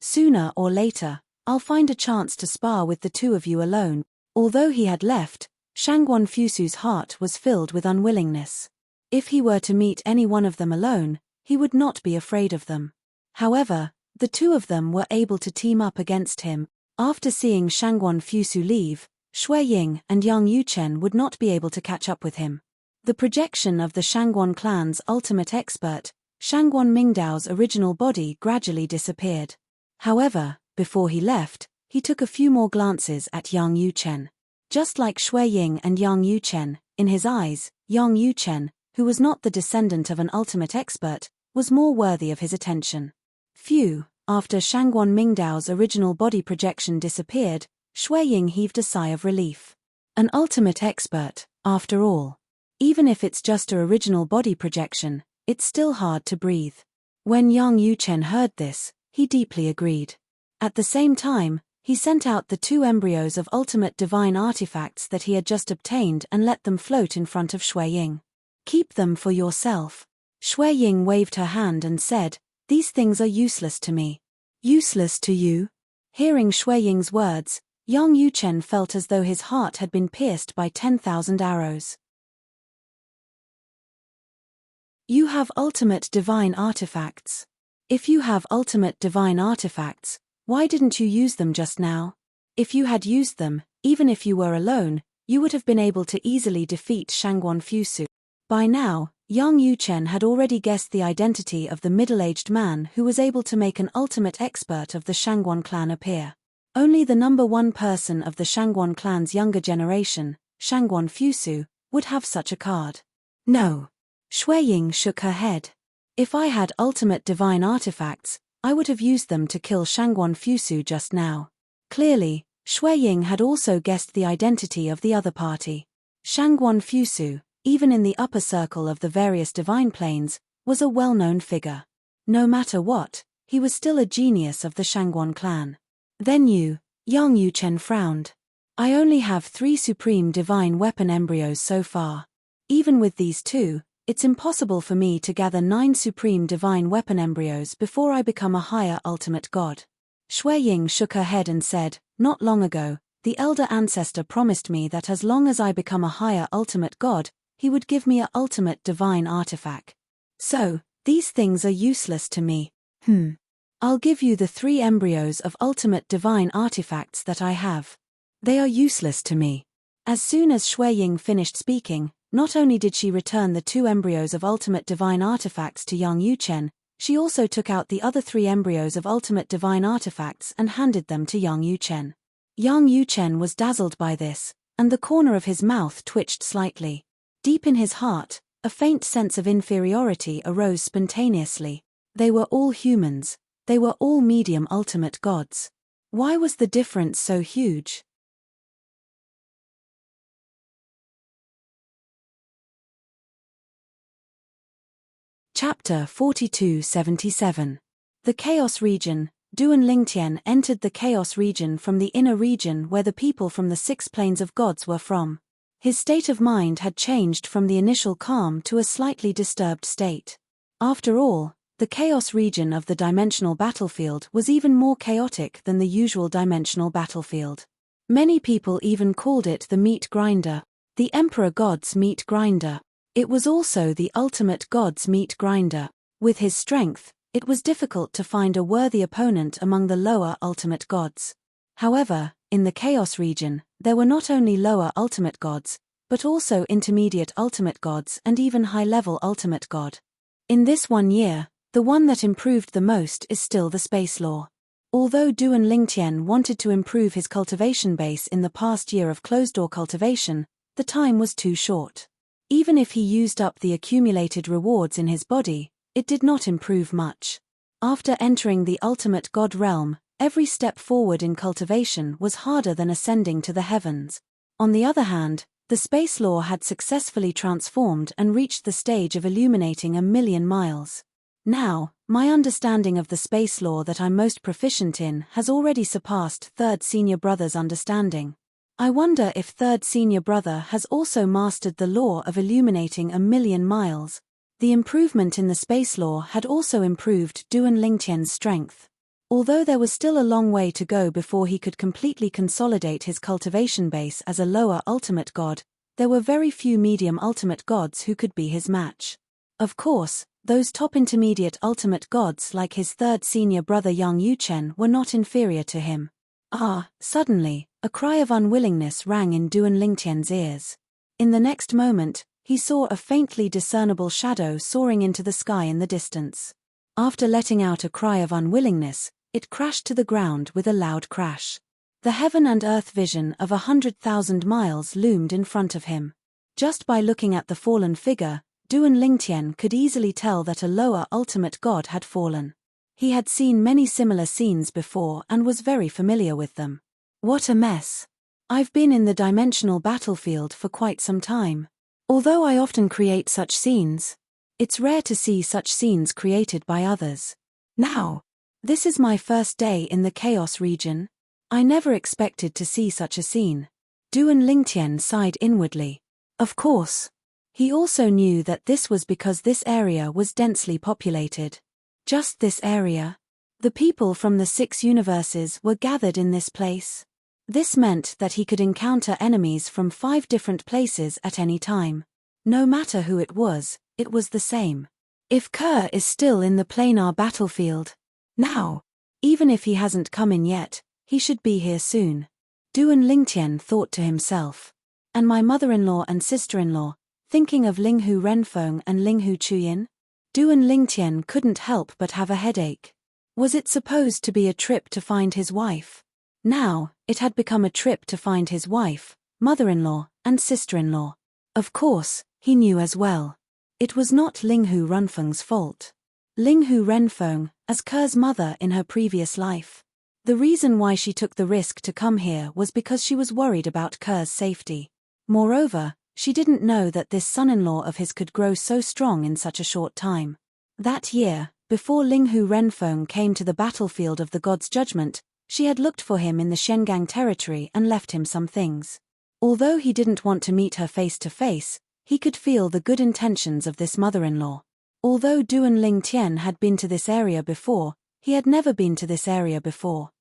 Sooner or later, I'll find a chance to spar with the 2 of you alone. Although he had left, Shangguan Fusu's heart was filled with unwillingness. If he were to meet any one of them alone, he would not be afraid of them. However, the 2 of them were able to team up against him. After seeing Shangguan Fusu leave, Shui Ying and Yang Yuchen would not be able to catch up with him. The projection of the Shangguan clan's ultimate expert, Shangguan Mingdao's original body gradually disappeared. However, before he left, he took a few more glances at Yang Yuchen. Just like Shui Ying and Yang Yuchen, in his eyes, Yang Yuchen, who was not the descendant of an ultimate expert, was more worthy of his attention. Phew, after Shangguan Mingdao's original body projection disappeared, Shui Ying heaved a sigh of relief. An ultimate expert, after all. Even if it's just a original body projection, it's still hard to breathe. When Yang Yuchen heard this, he deeply agreed. At the same time, he sent out the 2 embryos of ultimate divine artifacts that he had just obtained and let them float in front of Shui Ying. Keep them for yourself. Shui Ying waved her hand and said, "These things are useless to me." Useless to you? Hearing Shui Ying's words, Yang Yuchen felt as though his heart had been pierced by 10,000 arrows. You have ultimate divine artifacts. If you have ultimate divine artifacts, why didn't you use them just now? If you had used them, even if you were alone, you would have been able to easily defeat Shangguan Fusu. By now, Yang Yuchen had already guessed the identity of the middle-aged man who was able to make an ultimate expert of the Shangguan clan appear. Only the number 1 person of the Shangguan clan's younger generation, Shangguan Fusu, would have such a card. No. Shui Ying shook her head. If I had ultimate divine artifacts, I would have used them to kill Shangguan Fusu just now. Clearly, Shui Ying had also guessed the identity of the other party. Shangguan Fusu, even in the upper circle of the various divine planes, was a well-known figure. No matter what, he was still a genius of the Shangguan clan. Then Yang Yuchen frowned. I only have 3 supreme divine weapon embryos so far. Even with these 2, it's impossible for me to gather 9 supreme divine weapon embryos before I become a higher ultimate god. Shui Ying shook her head and said, not long ago, the elder ancestor promised me that as long as I become a higher ultimate god, he would give me a ultimate divine artifact. So, these things are useless to me. I'll give you the 3 embryos of ultimate divine artifacts that I have. They are useless to me. As soon as Shui Ying finished speaking, not only did she return the 2 embryos of ultimate divine artifacts to Yang Yuchen, she also took out the other 3 embryos of ultimate divine artifacts and handed them to Yang Yuchen. Yang Yuchen was dazzled by this, and the corner of his mouth twitched slightly. Deep in his heart, a faint sense of inferiority arose spontaneously. They were all humans. They were all medium ultimate gods. Why was the difference so huge? Chapter 42-77. The Chaos Region. Duan Lingtian entered the Chaos Region from the inner region where the people from the 6 planes of gods were from. His state of mind had changed from the initial calm to a slightly disturbed state. After all, the Chaos Region of the dimensional battlefield was even more chaotic than the usual dimensional battlefield. Many people even called it the meat grinder, the Emperor God's meat grinder. It was also the ultimate God's meat grinder. With his strength, it was difficult to find a worthy opponent among the lower ultimate gods. However, in the Chaos Region, there were not only lower ultimate gods, but also intermediate ultimate gods and even high-level ultimate god. In this 1 year, the one that improved the most is still the space law. Although Duan Lingtian wanted to improve his cultivation base in the past year of closed-door cultivation, the time was too short. Even if he used up the accumulated rewards in his body, it did not improve much. After entering the ultimate god realm, every step forward in cultivation was harder than ascending to the heavens. On the other hand, the space law had successfully transformed and reached the stage of illuminating 1,000,000 miles. Now, my understanding of the space law that I'm most proficient in has already surpassed Third Senior Brother's understanding. I wonder if Third Senior Brother has also mastered the law of illuminating 1,000,000 miles. The improvement in the space law had also improved Duan Lingtian's strength. Although there was still a long way to go before he could completely consolidate his cultivation base as a lower ultimate god, there were very few medium ultimate gods who could be his match. Of course, those top intermediate ultimate gods like his third senior brother Yang Yuchen were not inferior to him. Suddenly, a cry of unwillingness rang in Duan Lingtian's ears. In the next moment, he saw a faintly discernible shadow soaring into the sky in the distance. After letting out a cry of unwillingness, it crashed to the ground with a loud crash. The heaven and earth vision of 100,000 miles loomed in front of him. Just by looking at the fallen figure, Duan Lingtian could easily tell that a lower ultimate god had fallen. He had seen many similar scenes before and was very familiar with them. What a mess. I've been in the dimensional battlefield for quite some time. Although I often create such scenes, it's rare to see such scenes created by others. Now, this is my first day in the Chaos region. I never expected to see such a scene. Duan Lingtian sighed inwardly. Of course. He also knew that this was because this area was densely populated. Just this area. The people from the 6 universes were gathered in this place. This meant that he could encounter enemies from 5 different places at any time. No matter who it was the same. If Kerr is still in the planar battlefield now, even if he hasn't come in yet, he should be here soon. Duan Lingtian thought to himself. And my mother-in-law and sister-in-law, thinking of Linghu Renfeng and Linghu Chuyin? Duan Lingtian couldn't help but have a headache. Was it supposed to be a trip to find his wife? Now, it had become a trip to find his wife, mother-in-law, and sister-in-law. Of course, he knew as well. It was not Linghu Renfeng's fault. Linghu Renfeng, as Ker's mother in her previous life. The reason why she took the risk to come here was because she was worried about Ker's safety. Moreover, she didn't know that this son-in-law of his could grow so strong in such a short time. That year, before Linghu Renfeng came to the battlefield of the God's Judgment, She had looked for him in the Shengang territory and left him some things. Although he didn't want to meet her face to face, he could feel the good intentions of this mother-in-law. Although Duan Ling Tian had been to this area before, he had never been to this area before.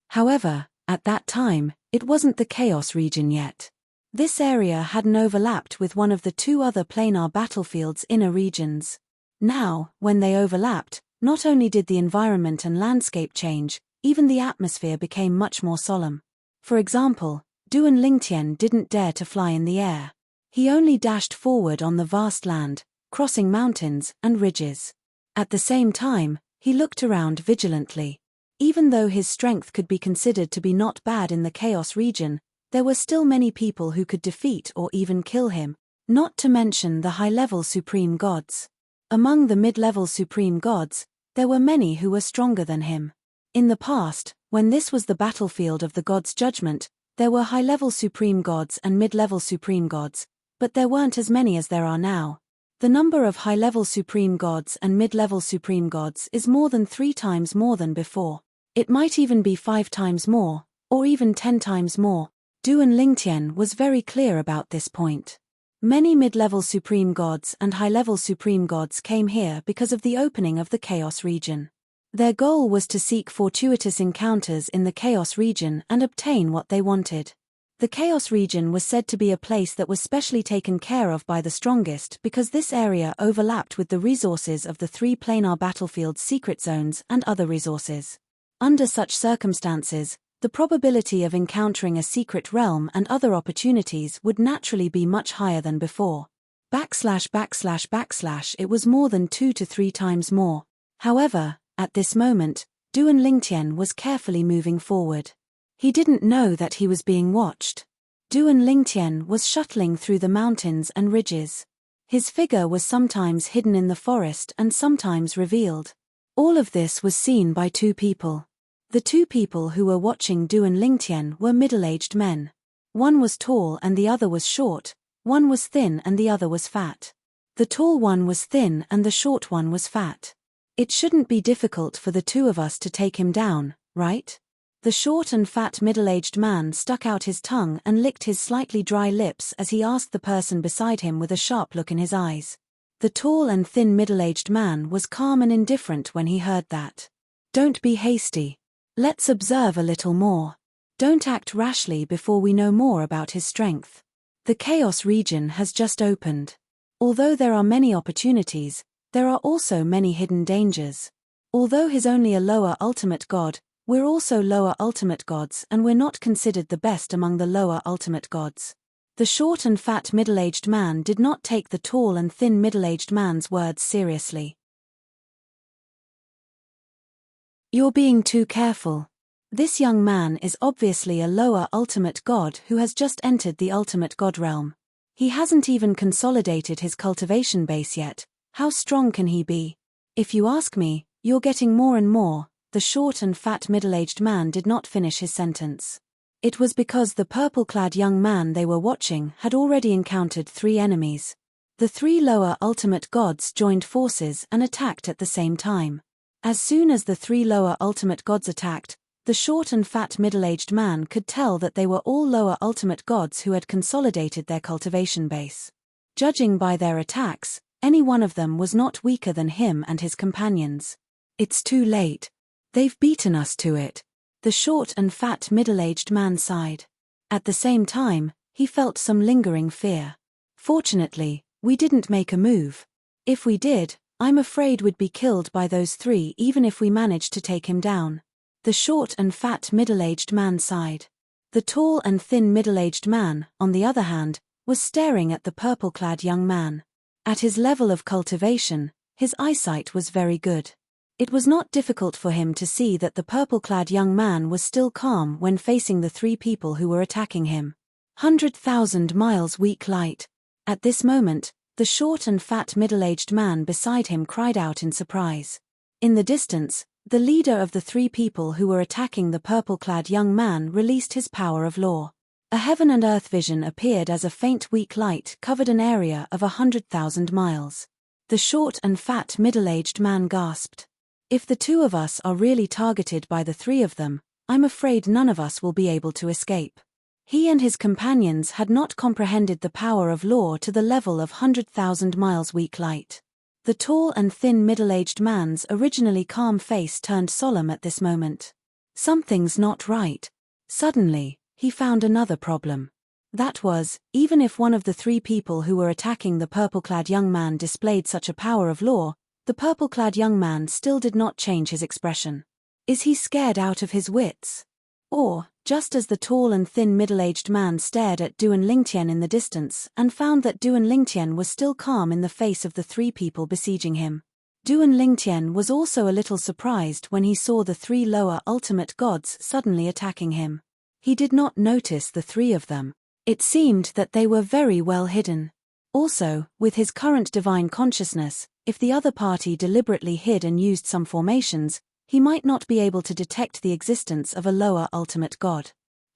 However, at that time, it wasn't the Chaos region yet. This area hadn't overlapped with one of the two other planar battlefield's inner regions. Now, when they overlapped, not only did the environment and landscape change, even the atmosphere became much more solemn. For example, Duan Lingtian didn't dare to fly in the air. He only dashed forward on the vast land, crossing mountains and ridges. At the same time, he looked around vigilantly. Even though his strength could be considered to be not bad in the Chaos region, there were still many people who could defeat or even kill him, not to mention the high-level supreme gods. Among the mid-level supreme gods, there were many who were stronger than him. In the past, when this was the battlefield of the gods' judgment, there were high-level supreme gods and mid-level supreme gods, but there weren't as many as there are now. The number of high-level supreme gods and mid-level supreme gods is more than 3 times more than before. It might even be 5 times more, or even 10 times more. Duan Lingtian was very clear about this point. Many mid-level supreme gods and high-level supreme gods came here because of the opening of the Chaos region. Their goal was to seek fortuitous encounters in the Chaos region and obtain what they wanted. The Chaos region was said to be a place that was specially taken care of by the strongest because this area overlapped with the resources of the 3 planar battlefield's secret zones and other resources. Under such circumstances, the probability of encountering a secret realm and other opportunities would naturally be much higher than before. It was more than 2 to 3 times more. However, at this moment, Duan Lingtian was carefully moving forward. He didn't know that he was being watched. Duan Lingtian was shuttling through the mountains and ridges. His figure was sometimes hidden in the forest and sometimes revealed. All of this was seen by 2 people. The 2 people who were watching Duan Lingtian were middle-aged men. One was tall and the other was short, one was thin and the other was fat. The tall one was thin and the short one was fat. It shouldn't be difficult for the 2 of us to take him down, right? The short and fat middle-aged man stuck out his tongue and licked his slightly dry lips as he asked the person beside him with a sharp look in his eyes. The tall and thin middle-aged man was calm and indifferent when he heard that. Don't be hasty. Let's observe a little more. Don't act rashly before we know more about his strength. The Chaos region has just opened. Although there are many opportunities, there are also many hidden dangers. Although he's only a lower ultimate god, we're also lower ultimate gods and we're not considered the best among the lower ultimate gods. The short and fat middle-aged man did not take the tall and thin middle-aged man's words seriously. You're being too careful. This young man is obviously a lower ultimate god who has just entered the ultimate god realm. He hasn't even consolidated his cultivation base yet. How strong can he be? If you ask me, you're getting more and more. The short and fat middle-aged man did not finish his sentence. It was because the purple-clad young man they were watching had already encountered 3 enemies. The 3 lower ultimate gods joined forces and attacked at the same time. As soon as the 3 lower ultimate gods attacked, the short and fat middle-aged man could tell that they were all lower ultimate gods who had consolidated their cultivation base. Judging by their attacks, any one of them was not weaker than him and his companions. It's too late. They've beaten us to it. The short and fat middle-aged man sighed. At the same time, he felt some lingering fear. Fortunately, we didn't make a move. If we did, I'm afraid we'd be killed by those 3 even if we managed to take him down. The short and fat middle-aged man sighed. The tall and thin middle-aged man, on the other hand, was staring at the purple-clad young man. At his level of cultivation, his eyesight was very good. It was not difficult for him to see that the purple-clad young man was still calm when facing the 3 people who were attacking him. 100,000 miles weak light. At this moment, the short and fat middle-aged man beside him cried out in surprise. In the distance, the leader of the 3 people who were attacking the purple-clad young man released his power of law. A heaven and earth vision appeared as a faint weak light covered an area of 100,000 miles. The short and fat middle-aged man gasped. If the two of us are really targeted by the three of them, I'm afraid none of us will be able to escape. He and his companions had not comprehended the power of law to the level of 100,000 miles weak light. The tall and thin middle-aged man's originally calm face turned solemn at this moment. Something's not right. Suddenly, he found another problem. That was, even if one of the three people who were attacking the purple-clad young man displayed such a power of law, the purple-clad young man still did not change his expression. Is he scared out of his wits? Or, just as the tall and thin middle-aged man stared at Duan Lingtian in the distance and found that Duan Lingtian was still calm in the face of the three people besieging him. Duan Lingtian was also a little surprised when he saw the three lower ultimate gods suddenly attacking him. He did not notice the three of them. It seemed that they were very well hidden. Also, with his current divine consciousness, if the other party deliberately hid and used some formations, he might not be able to detect the existence of a lower ultimate god.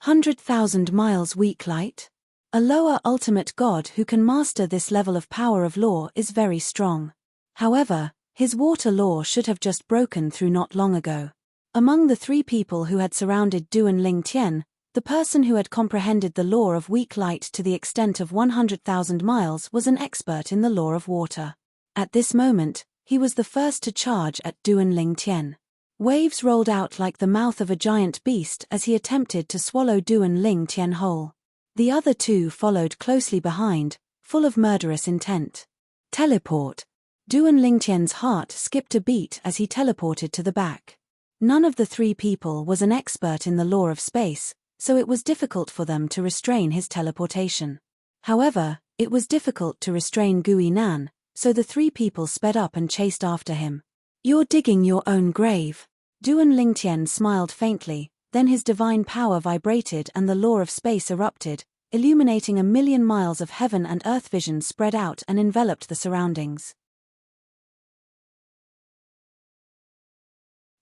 100,000 miles weak light? A lower ultimate god who can master this level of power of law is very strong. However, his water law should have just broken through not long ago. Among the three people who had surrounded Duan Lingtian, the person who had comprehended the law of weak light to the extent of 100,000 miles was an expert in the law of water. At this moment, he was the first to charge at Duan Lingtian. Waves rolled out like the mouth of a giant beast as he attempted to swallow Duan Lingtian whole. The other two followed closely behind, full of murderous intent. Teleport. Duan Lingtian's heart skipped a beat as he teleported to the back. None of the three people was an expert in the law of space, so it was difficult for them to restrain his teleportation. However, it was difficult to restrain Gui Nan, so the three people sped up and chased after him. You're digging your own grave. Duan Lingtian smiled faintly, then his divine power vibrated and the law of space erupted, illuminating 1,000,000 miles of heaven and earth vision spread out and enveloped the surroundings.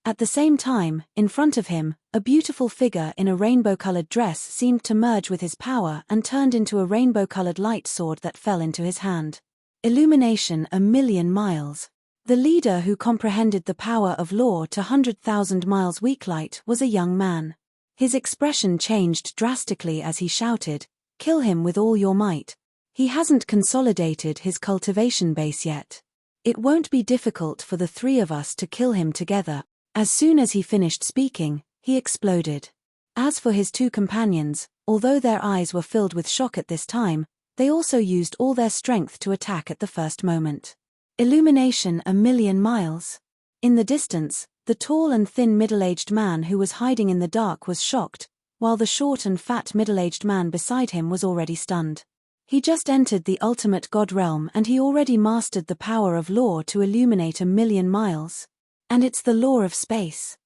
At the same time, in front of him, a beautiful figure in a rainbow-colored dress seemed to merge with his power and turned into a rainbow-colored light sword that fell into his hand. Illumination 1,000,000 miles. The leader who comprehended the power of law to 100,000 miles weak light was a young man. His expression changed drastically as he shouted, "Kill him with all your might." He hasn't consolidated his cultivation base yet. It won't be difficult for the three of us to kill him together. As soon as he finished speaking, he exploded. As for his two companions, although their eyes were filled with shock at this time, they also used all their strength to attack at the first moment. Illumination 1,000,000 miles. In the distance, the tall and thin middle-aged man who was hiding in the dark was shocked, while the short and fat middle-aged man beside him was already stunned. He just entered the ultimate god realm and he already mastered the power of law to illuminate 1,000,000 miles. And it's the law of space.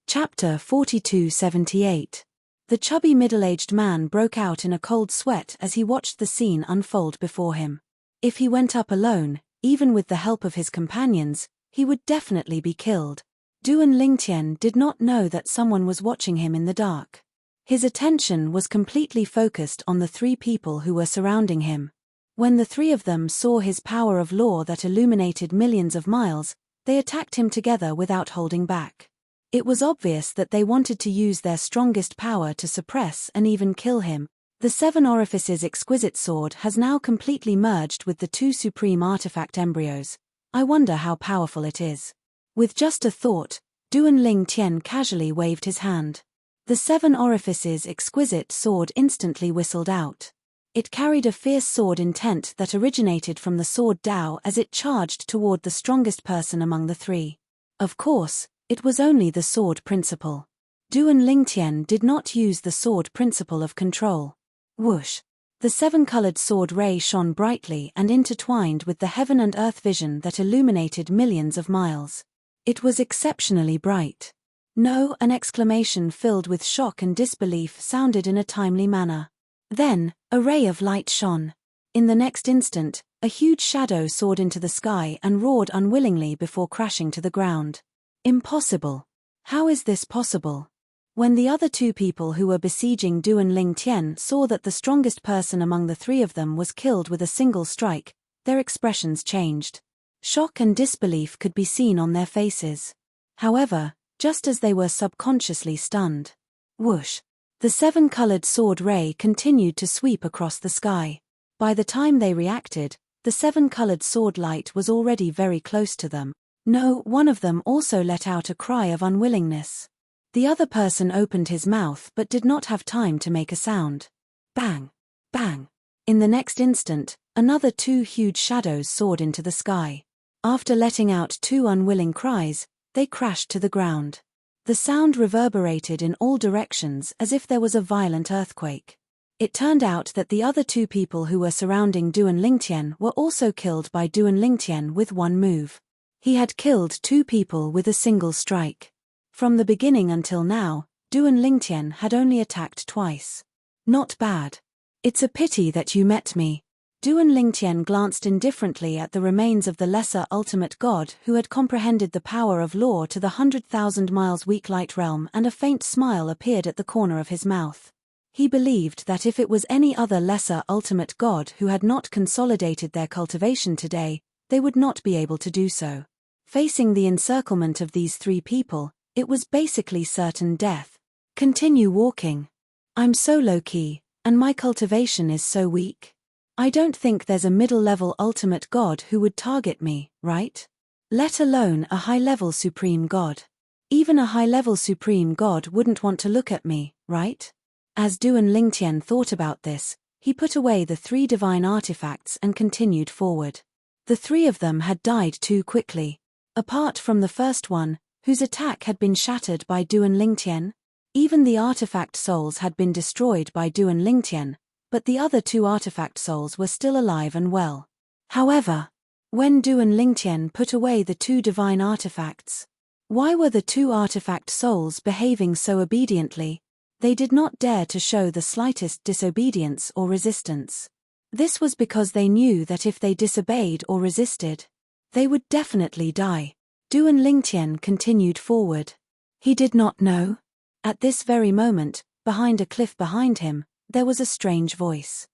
Chapter 4278. The chubby middle-aged man broke out in a cold sweat as he watched the scene unfold before him. If he went up alone, even with the help of his companions, he would definitely be killed. Duan Lingtian did not know that someone was watching him in the dark. His attention was completely focused on the three people who were surrounding him. When the three of them saw his power of law that illuminated millions of miles, they attacked him together without holding back. It was obvious that they wanted to use their strongest power to suppress and even kill him. The Seven Orifices exquisite sword has now completely merged with the two supreme artifact embryos. I wonder how powerful it is. With just a thought, Duan Lingtian casually waved his hand. The Seven Orifices exquisite sword instantly whistled out. It carried a fierce sword intent that originated from the sword Dao as it charged toward the strongest person among the three. Of course, it was only the sword principle. Duan Lingtian did not use the sword principle of control. Whoosh! The seven-colored sword ray shone brightly and intertwined with the heaven and earth vision that illuminated millions of miles. It was exceptionally bright. No, an exclamation filled with shock and disbelief sounded in a timely manner. Then, a ray of light shone. In the next instant, a huge shadow soared into the sky and roared unwillingly before crashing to the ground. Impossible. How is this possible? When the other two people who were besieging Duan Lingtian saw that the strongest person among the three of them was killed with a single strike, their expressions changed. Shock and disbelief could be seen on their faces. However, just as they were subconsciously stunned, whoosh! The seven-colored sword ray continued to sweep across the sky. By the time they reacted, the seven-colored sword light was already very close to them. No, one of them also let out a cry of unwillingness. The other person opened his mouth but did not have time to make a sound. Bang! Bang! In the next instant, another two huge shadows soared into the sky. After letting out two unwilling cries, they crashed to the ground. The sound reverberated in all directions as if there was a violent earthquake. It turned out that the other two people who were surrounding Duan Lingtian were also killed by Duan Lingtian with one move. He had killed two people with a single strike. From the beginning until now, Duan Lingtian had only attacked twice. Not bad. It's a pity that you met me. Duan Lingtian glanced indifferently at the remains of the lesser ultimate god who had comprehended the power of law to the 100,000 miles weak light realm, and a faint smile appeared at the corner of his mouth. He believed that if it was any other lesser ultimate god who had not consolidated their cultivation today, they would not be able to do so. Facing the encirclement of these three people, it was basically certain death. Continue walking. I'm so low-key, and my cultivation is so weak. I don't think there's a middle-level ultimate god who would target me, right? Let alone a high-level supreme god. Even a high-level supreme god wouldn't want to look at me, right? As Duan Lingtian thought about this, he put away the three divine artifacts and continued forward. The three of them had died too quickly. Apart from the first one, whose attack had been shattered by Duan Lingtian. Even the artifact souls had been destroyed by Duan Lingtian, but the other two artifact souls were still alive and well. However, when Duan Lingtian put away the two divine artifacts, why were the two artifact souls behaving so obediently? They did not dare to show the slightest disobedience or resistance. This was because they knew that if they disobeyed or resisted, they would definitely die. Duan Lingtian continued forward. He did not know. At this very moment, behind a cliff behind him, there was a strange voice.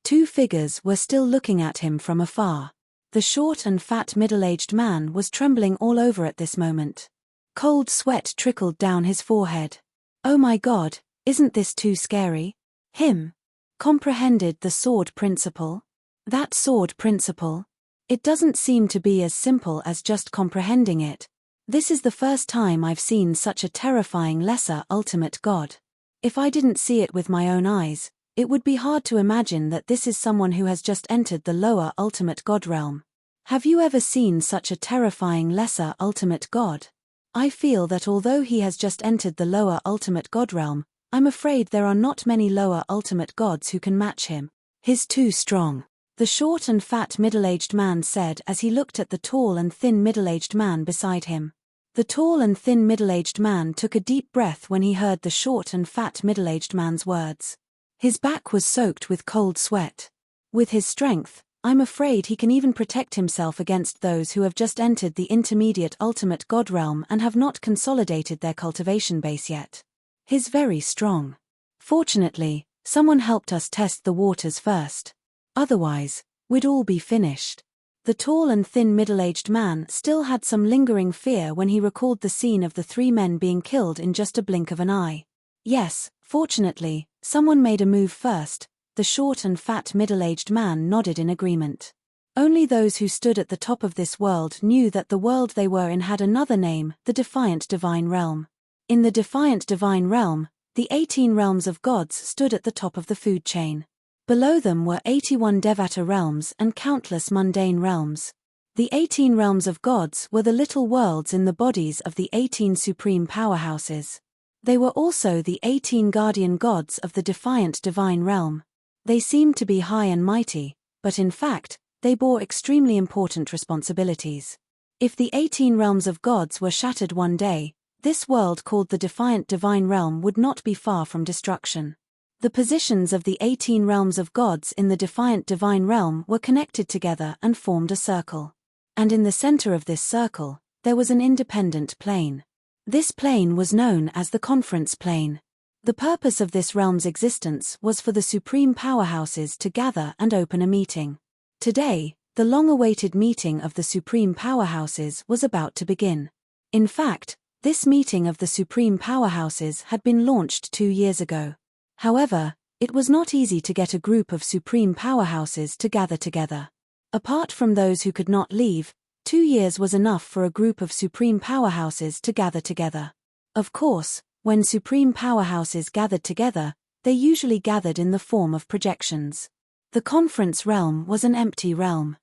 Two figures were still looking at him from afar. The short and fat middle-aged man was trembling all over at this moment. Cold sweat trickled down his forehead. Oh my God, isn't this too scary? Him. Comprehended the sword principle? That sword principle? It doesn't seem to be as simple as just comprehending it. This is the first time I've seen such a terrifying lesser ultimate god. If I didn't see it with my own eyes, it would be hard to imagine that this is someone who has just entered the lower ultimate god realm. Have you ever seen such a terrifying lesser ultimate god? I feel that although he has just entered the lower ultimate god realm, I'm afraid there are not many lower ultimate gods who can match him. He's too strong. The short and fat middle-aged man said as he looked at the tall and thin middle-aged man beside him. The tall and thin middle-aged man took a deep breath when he heard the short and fat middle-aged man's words. His back was soaked with cold sweat. With his strength, I'm afraid he can even protect himself against those who have just entered the intermediate ultimate god realm and have not consolidated their cultivation base yet. He's very strong. Fortunately, someone helped us test the waters first. Otherwise, we'd all be finished. The tall and thin middle-aged man still had some lingering fear when he recalled the scene of the three men being killed in just a blink of an eye. Yes, fortunately, someone made a move first. The short and fat middle-aged man nodded in agreement. Only those who stood at the top of this world knew that the world they were in had another name, the Defiant Divine Realm. In the Defiant Divine Realm, the 18 realms of gods stood at the top of the food chain. Below them were 81 Devata realms and countless mundane realms. The 18 realms of gods were the little worlds in the bodies of the 18 supreme powerhouses. They were also the 18 guardian gods of the Defiant Divine Realm. They seemed to be high and mighty, but in fact, they bore extremely important responsibilities. If the 18 realms of gods were shattered one day, this world called the Defiant Divine Realm would not be far from destruction. The positions of the 18 realms of gods in the Defiant Divine Realm were connected together and formed a circle. And in the center of this circle, there was an independent plane. This plane was known as the conference plane. The purpose of this realm's existence was for the supreme powerhouses to gather and open a meeting. Today, the long-awaited meeting of the supreme powerhouses was about to begin. In fact, this meeting of the supreme powerhouses had been launched 2 years ago. However, it was not easy to get a group of supreme powerhouses to gather together. Apart from those who could not leave, 2 years was enough for a group of supreme powerhouses to gather together. Of course, when supreme powerhouses gathered together, they usually gathered in the form of projections. The conference realm was an empty realm.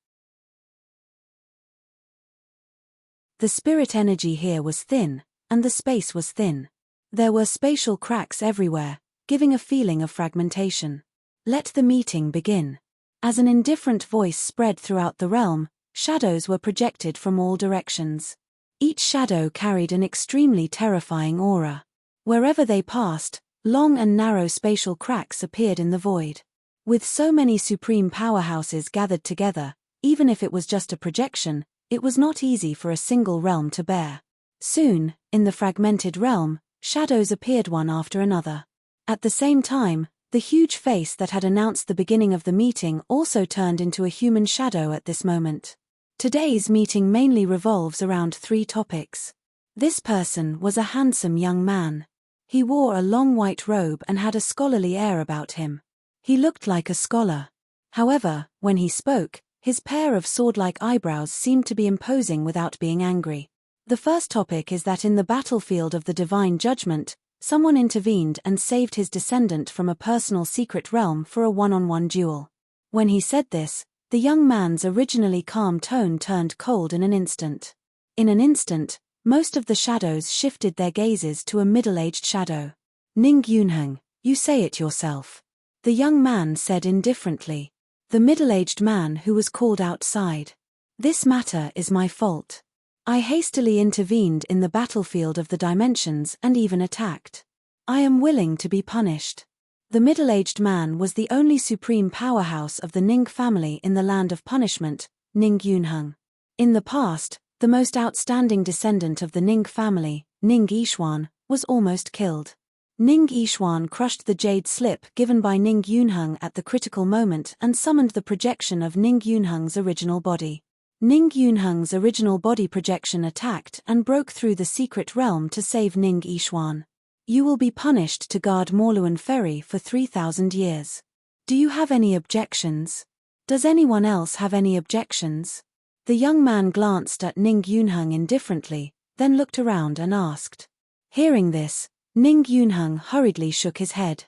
The spirit energy here was thin, and the space was thin. There were spatial cracks everywhere, giving a feeling of fragmentation. Let the meeting begin. As an indifferent voice spread throughout the realm, shadows were projected from all directions. Each shadow carried an extremely terrifying aura. Wherever they passed, long and narrow spatial cracks appeared in the void. With so many supreme powerhouses gathered together, even if it was just a projection, it was not easy for a single realm to bear. Soon, in the fragmented realm, shadows appeared one after another. At the same time, the huge face that had announced the beginning of the meeting also turned into a human shadow at this moment. Today's meeting mainly revolves around 3 topics. This person was a handsome young man. He wore a long white robe and had a scholarly air about him. He looked like a scholar. However, when he spoke, his pair of sword-like eyebrows seemed to be imposing without being angry. The first topic is that in the battlefield of the divine judgment, someone intervened and saved his descendant from a personal secret realm for a one-on-one duel. When he said this, the young man's originally calm tone turned cold in an instant. In an instant, most of the shadows shifted their gazes to a middle-aged shadow. "Ning Yunheng, you say it yourself," the young man said indifferently. The middle-aged man who was called outside. "This matter is my fault. I hastily intervened in the battlefield of the dimensions and even attacked. I am willing to be punished." The middle-aged man was the only supreme powerhouse of the Ning family in the land of punishment, Ning Yunheng. In the past, the most outstanding descendant of the Ning family, Ning Yishuan, was almost killed. Ning Yishuan crushed the jade slip given by Ning Yunheng at the critical moment and summoned the projection of Ning Yunheng's original body. Ning Yunheng's original body projection attacked and broke through the secret realm to save Ning Yishuan. "You will be punished to guard Morluan Ferry for 3,000 years. Do you have any objections? Does anyone else have any objections?" The young man glanced at Ning Yunheng indifferently, then looked around and asked. Hearing this, Ning Yunheng hurriedly shook his head.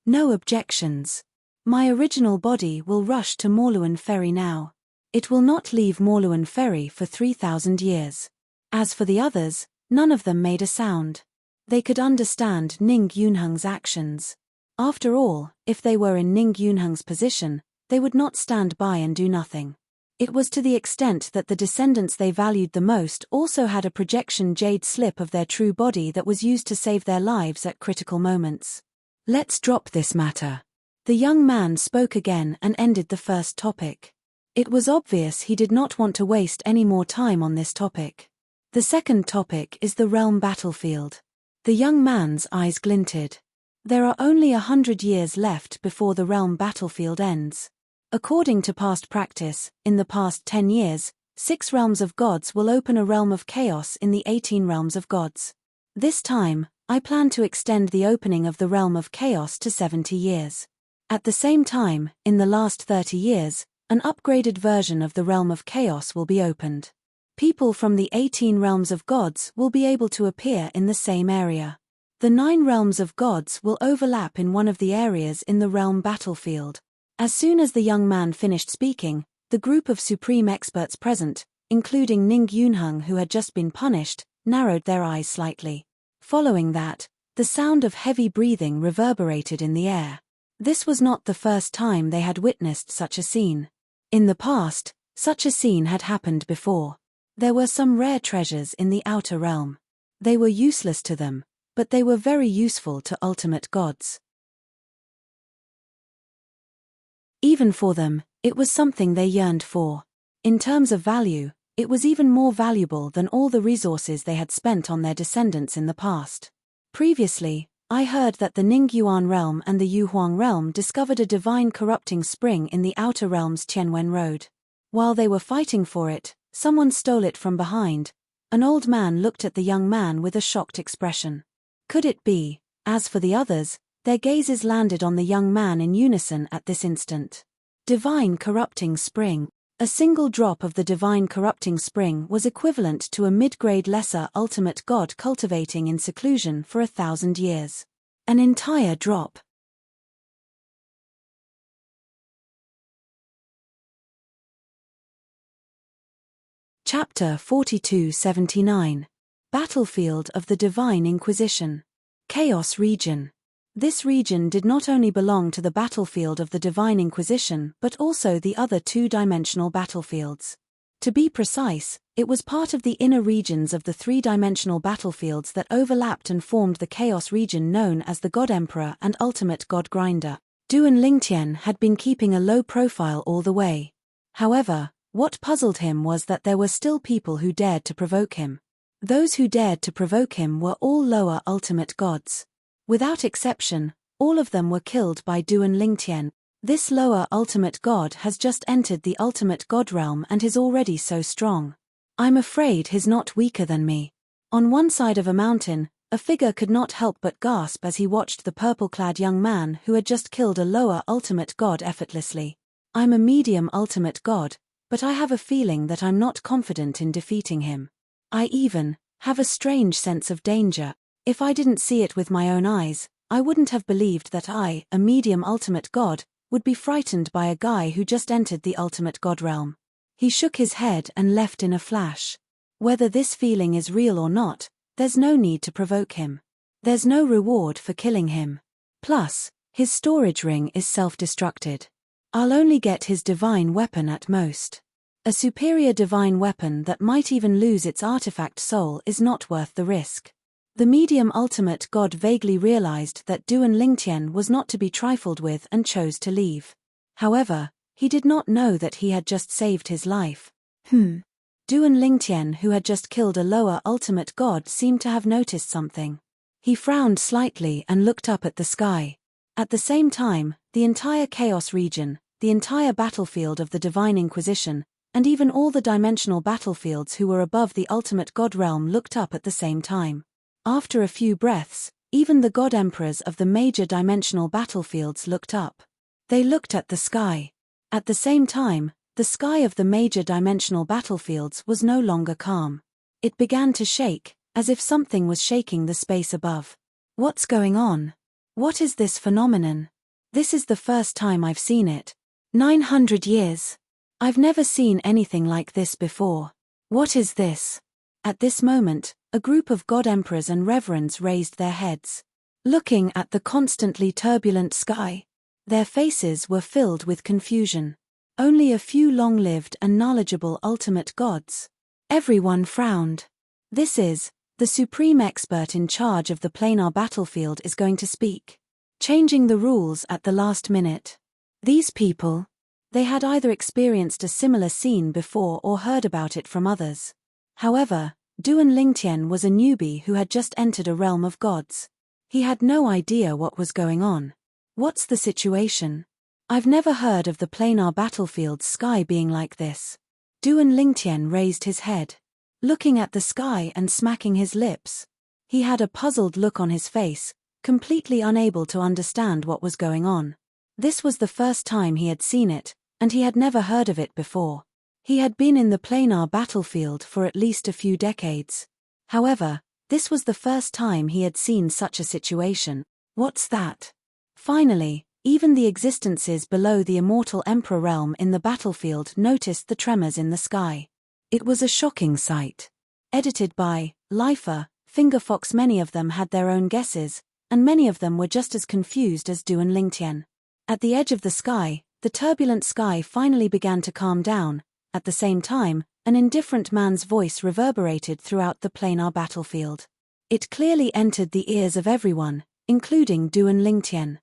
"No objections. My original body will rush to Morluan Ferry now. It will not leave Morluan Ferry for 3,000 years. As for the others, none of them made a sound. They could understand Ning Yunheng's actions. After all, if they were in Ning Yunheng's position, they would not stand by and do nothing. It was to the extent that the descendants they valued the most also had a projection jade slip of their true body that was used to save their lives at critical moments. "Let's drop this matter." The young man spoke again and ended the first topic. It was obvious he did not want to waste any more time on this topic. The second topic is the realm battlefield. The young man's eyes glinted. There are only 100 years left before the realm battlefield ends. According to past practice, in the past 10 years, 6 realms of gods will open a realm of chaos in the 18 realms of gods. This time, I plan to extend the opening of the realm of chaos to 70 years. At the same time, in the last 30 years, an upgraded version of the realm of chaos will be opened. People from the 18 realms of gods will be able to appear in the same area. The 9 realms of gods will overlap in one of the areas in the realm battlefield. As soon as the young man finished speaking, the group of supreme experts present, including Ning Yunheng who had just been punished, narrowed their eyes slightly. Following that, the sound of heavy breathing reverberated in the air. This was not the first time they had witnessed such a scene. In the past, such a scene had happened before. There were some rare treasures in the outer realm. They were useless to them, but they were very useful to ultimate gods. Even for them, it was something they yearned for. In terms of value, It was even more valuable than all the resources they had spent on their descendants in the past. Previously, I heard that the Ningyuan realm and the Yuhuang realm discovered a divine corrupting spring in the outer realm's Tianwen Road. While they were fighting for it, someone stole it from behind. An old man looked at the young man with a shocked expression. Could it be? As for the others, their gazes landed on the young man in unison at this instant. Divine corrupting spring. A single drop of the divine corrupting spring was equivalent to a mid-grade lesser ultimate god cultivating in seclusion for 1,000 years. An entire drop. Chapter 4279. Battlefield of the Divine Inquisition. Chaos Region. This region did not only belong to the battlefield of the Divine Inquisition but also the other two-dimensional battlefields. To be precise, it was part of the inner regions of the three-dimensional battlefields that overlapped and formed the Chaos region known as the God Emperor and Ultimate God Grinder. Duan Lingtian had been keeping a low profile all the way. However, what puzzled him was that there were still people who dared to provoke him. Those who dared to provoke him were all lower ultimate gods. Without exception, all of them were killed by Duan Lingtian. This lower ultimate god has just entered the ultimate god realm and is already so strong. I'm afraid he's not weaker than me. On one side of a mountain, a figure could not help but gasp as he watched the purple-clad young man who had just killed a lower ultimate god effortlessly. I'm a medium ultimate god, but I have a feeling that I'm not confident in defeating him. I even have a strange sense of danger. If I didn't see it with my own eyes, I wouldn't have believed that I, a medium ultimate god, would be frightened by a guy who just entered the ultimate god realm. He shook his head and left in a flash. Whether this feeling is real or not, there's no need to provoke him. There's no reward for killing him. Plus, his storage ring is self-destructed. I'll only get his divine weapon at most. A superior divine weapon that might even lose its artifact soul is not worth the risk. The medium ultimate god vaguely realized that Duan Lingtian was not to be trifled with and chose to leave. However, he did not know that he had just saved his life. Duan Lingtian, who had just killed a lower ultimate god, seemed to have noticed something. He frowned slightly and looked up at the sky. At the same time, the entire Chaos region, the entire battlefield of the Divine Inquisition, and even all the dimensional battlefields who were above the ultimate god realm looked up at the same time. After a few breaths, even the god emperors of the major dimensional battlefields looked up. They looked at the sky. At the same time, the sky of the major dimensional battlefields was no longer calm. It began to shake, as if something was shaking the space above. What's going on? What is this phenomenon? This is the first time I've seen it. 900 years. I've never seen anything like this before. What is this? At this moment, a group of god emperors and reverends raised their heads. Looking at the constantly turbulent sky, their faces were filled with confusion. Only a few long-lived and knowledgeable ultimate gods. Everyone frowned. This is, the supreme expert in charge of the planar battlefield is going to speak. Changing the rules at the last minute. These people, they had either experienced a similar scene before or heard about it from others. However, Duan Lingtian was a newbie who had just entered a realm of gods. He had no idea what was going on. What's the situation? I've never heard of the planar battlefield's sky being like this. Duan Lingtian raised his head, looking at the sky and smacking his lips. He had a puzzled look on his face, completely unable to understand what was going on. This was the first time he had seen it, and he had never heard of it before. He had been in the planar battlefield for at least a few decades. However, this was the first time he had seen such a situation. What's that? Finally, even the existences below the immortal Emperor realm in the battlefield noticed the tremors in the sky. It was a shocking sight. Edited by Lifer, Fingerfox. Many of them had their own guesses, and many of them were just as confused as Duan Lingtian. At the edge of the sky, the turbulent sky finally began to calm down. At the same time, an indifferent man's voice reverberated throughout the planar battlefield. It clearly entered the ears of everyone, including Duan Lingtian.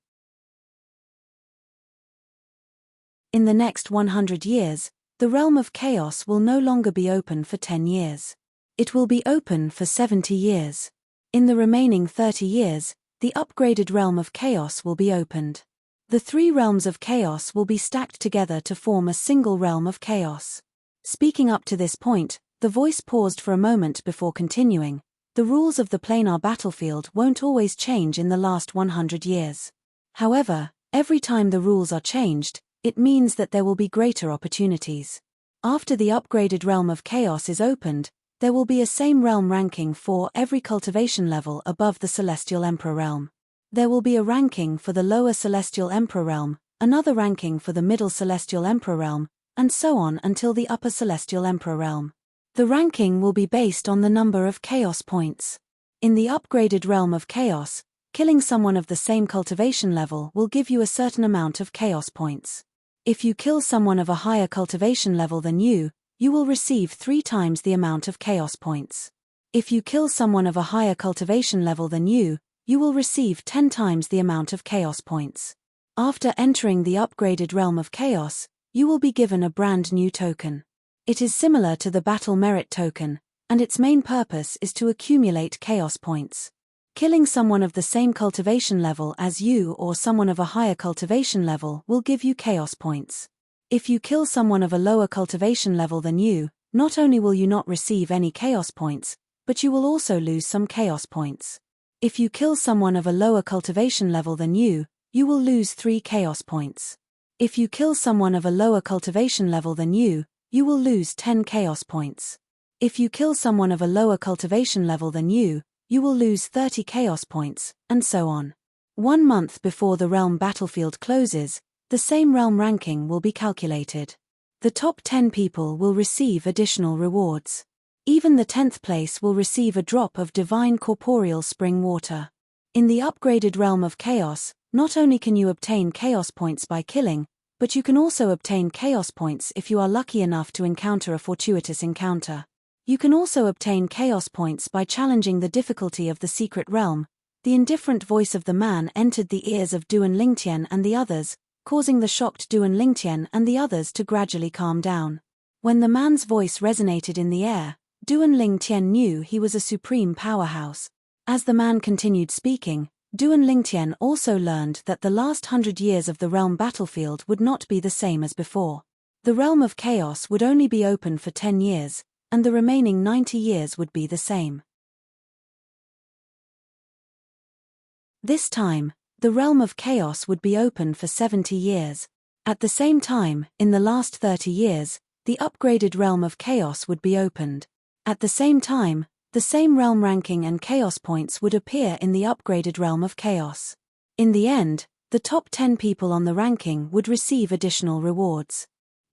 In the next 100 years, The realm of chaos will no longer be open for 10 years. It will be open for 70 years. In the remaining 30 years, the upgraded realm of chaos will be opened. The 3 realms of chaos will be stacked together to form a single realm of chaos. Speaking up to this point, the voice paused for a moment before continuing. The rules of the planar battlefield won't always change in the last 100 years. However, every time the rules are changed, it means that there will be greater opportunities. After the upgraded realm of chaos is opened, there will be a same realm ranking for every cultivation level above the Celestial Emperor realm. There will be a ranking for the lower Celestial Emperor realm, another ranking for the middle Celestial Emperor realm, and so on until the upper Celestial Emperor realm. The ranking will be based on the number of chaos points. In the upgraded realm of chaos, killing someone of the same cultivation level will give you a certain amount of chaos points. If you kill someone of a higher cultivation level than you will receive 3 times the amount of chaos points. If you kill someone of a higher cultivation level than you will receive 10 times the amount of chaos points. After entering the upgraded realm of chaos, you will be given a brand new token. It is similar to the battle merit token, and its main purpose is to accumulate chaos points. Killing someone of the same cultivation level as you or someone of a higher cultivation level will give you chaos points. If you kill someone of a lower cultivation level than you, not only will you not receive any chaos points, but you will also lose some chaos points. If you kill someone of a lower cultivation level than you will lose 3 chaos points. If you kill someone of a lower cultivation level than you will lose 10 chaos points. If you kill someone of a lower cultivation level than you will lose 30 chaos points, and so on. 1 month before the realm battlefield closes, the same realm ranking will be calculated. The top 10 people will receive additional rewards. Even the 10th place will receive a drop of divine corporeal spring water. In the upgraded realm of chaos, not only can you obtain chaos points by killing, but you can also obtain chaos points if you are lucky enough to encounter a fortuitous encounter. You can also obtain chaos points by challenging the difficulty of the secret realm. The indifferent voice of the man entered the ears of Duan Lingtian and the others, causing the shocked Duan Lingtian and the others to gradually calm down. When the man's voice resonated in the air, Duan Lingtian knew he was a supreme powerhouse. As the man continued speaking, Duan Lingtian also learned that the last 100 years of the realm battlefield would not be the same as before. The realm of chaos would only be open for 10 years, and the remaining 90 years would be the same. This time, the realm of chaos would be open for 70 years. At the same time, in the last 30 years, the upgraded realm of chaos would be opened. At the same time, the same realm ranking and chaos points would appear in the upgraded realm of chaos. In the end, the top 10 people on the ranking would receive additional rewards. /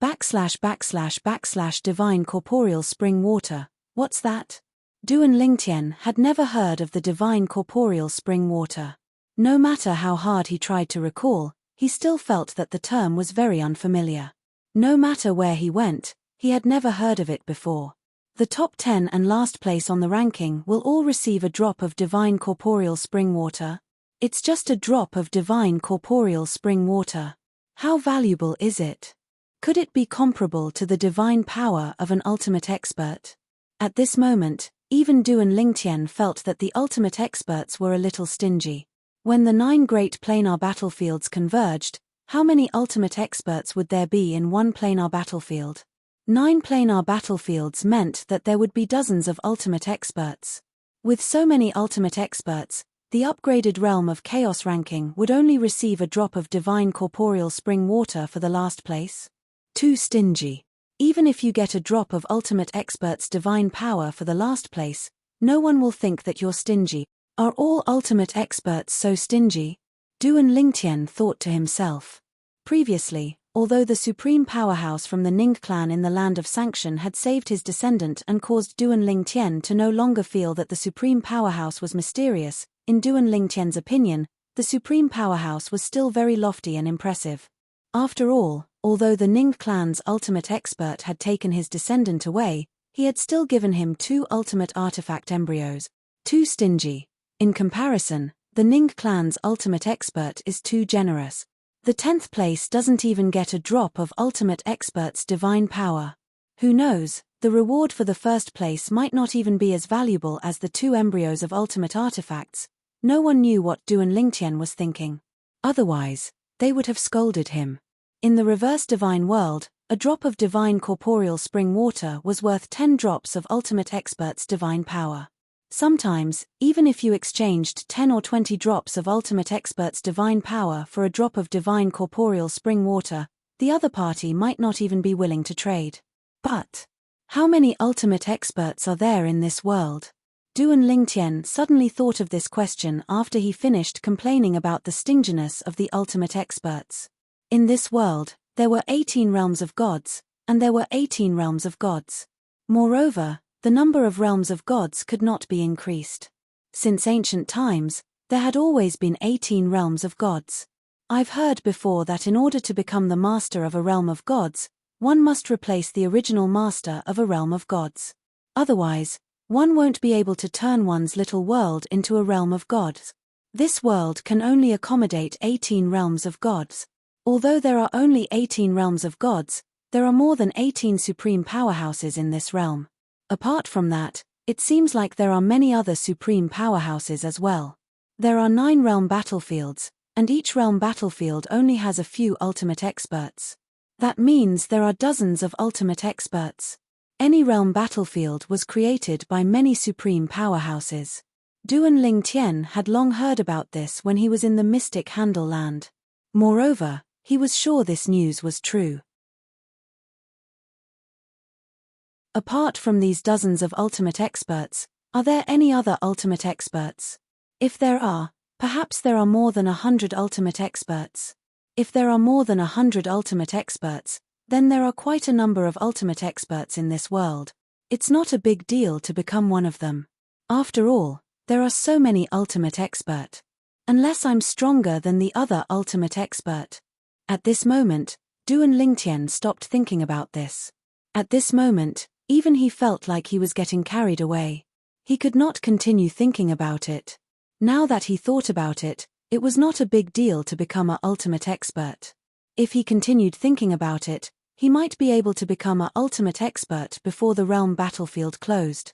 divine corporeal spring water, what's that? Duan Lingtian had never heard of the divine corporeal spring water. No matter how hard he tried to recall, he still felt that the term was very unfamiliar. No matter where he went, he had never heard of it before. The top 10 and last place on the ranking will all receive a drop of divine corporeal spring water. It's just a drop of divine corporeal spring water. How valuable is it? Could it be comparable to the divine power of an ultimate expert? At this moment, even Duan Lingtian felt that the ultimate experts were a little stingy. When the 9 great planar battlefields converged, how many ultimate experts would there be in one planar battlefield? 9 planar battlefields meant that there would be dozens of ultimate experts. With so many ultimate experts, the upgraded realm of chaos ranking would only receive a drop of divine corporeal spring water for the last place. Too stingy. Even if you get a drop of ultimate expert's divine power for the last place, no one will think that you're stingy. Are all ultimate experts so stingy? Duan Lingtian thought to himself. Previously, although the supreme powerhouse from the Ning clan in the Land of Sanction had saved his descendant and caused Duan Lingtian to no longer feel that the supreme powerhouse was mysterious, in Duan Lingtian's opinion, the supreme powerhouse was still very lofty and impressive. After all, although the Ning clan's ultimate expert had taken his descendant away, he had still given him 2 ultimate artifact embryos. Too stingy. In comparison, the Ning clan's ultimate expert is too generous. The 10th place doesn't even get a drop of Ultimate Expert's divine power. Who knows, the reward for the first place might not even be as valuable as the 2 embryos of ultimate artifacts. No one knew what Duan Lingtian was thinking. Otherwise, they would have scolded him. In the reverse divine world, a drop of divine corporeal spring water was worth 10 drops of Ultimate Expert's divine power. Sometimes, even if you exchanged 10 or 20 drops of Ultimate Expert's divine power for a drop of divine corporeal spring water, the other party might not even be willing to trade. But how many Ultimate Experts are there in this world? Duan Lingtian suddenly thought of this question after he finished complaining about the stinginess of the Ultimate Experts. In this world, there were 18 realms of gods, and there were 18 realms of gods. Moreover, the number of realms of gods could not be increased. Since ancient times, there had always been 18 realms of gods. I've heard before that in order to become the master of a realm of gods, one must replace the original master of a realm of gods. Otherwise, one won't be able to turn one's little world into a realm of gods. This world can only accommodate 18 realms of gods. Although there are only 18 realms of gods, there are more than 18 supreme powerhouses in this realm. Apart from that, it seems like there are many other supreme powerhouses as well. There are 9 realm battlefields, and each realm battlefield only has a few ultimate experts. That means there are dozens of ultimate experts. Any realm battlefield was created by many supreme powerhouses. Duan Lingtian had long heard about this when he was in the mystic Handle land. Moreover, he was sure this news was true. Apart from these dozens of ultimate experts, are there any other ultimate experts? If there are, perhaps there are more than 100 ultimate experts. If there are more than 100 ultimate experts, then there are quite a number of ultimate experts in this world. It's not a big deal to become one of them. After all, there are so many ultimate expert. Unless I'm stronger than the other ultimate expert. At this moment, Duan Lingtian stopped thinking about this. At this moment, even he felt like he was getting carried away. He could not continue thinking about it. Now that he thought about it, it was not a big deal to become a ultimate expert. If he continued thinking about it, he might be able to become a ultimate expert before the realm battlefield closed.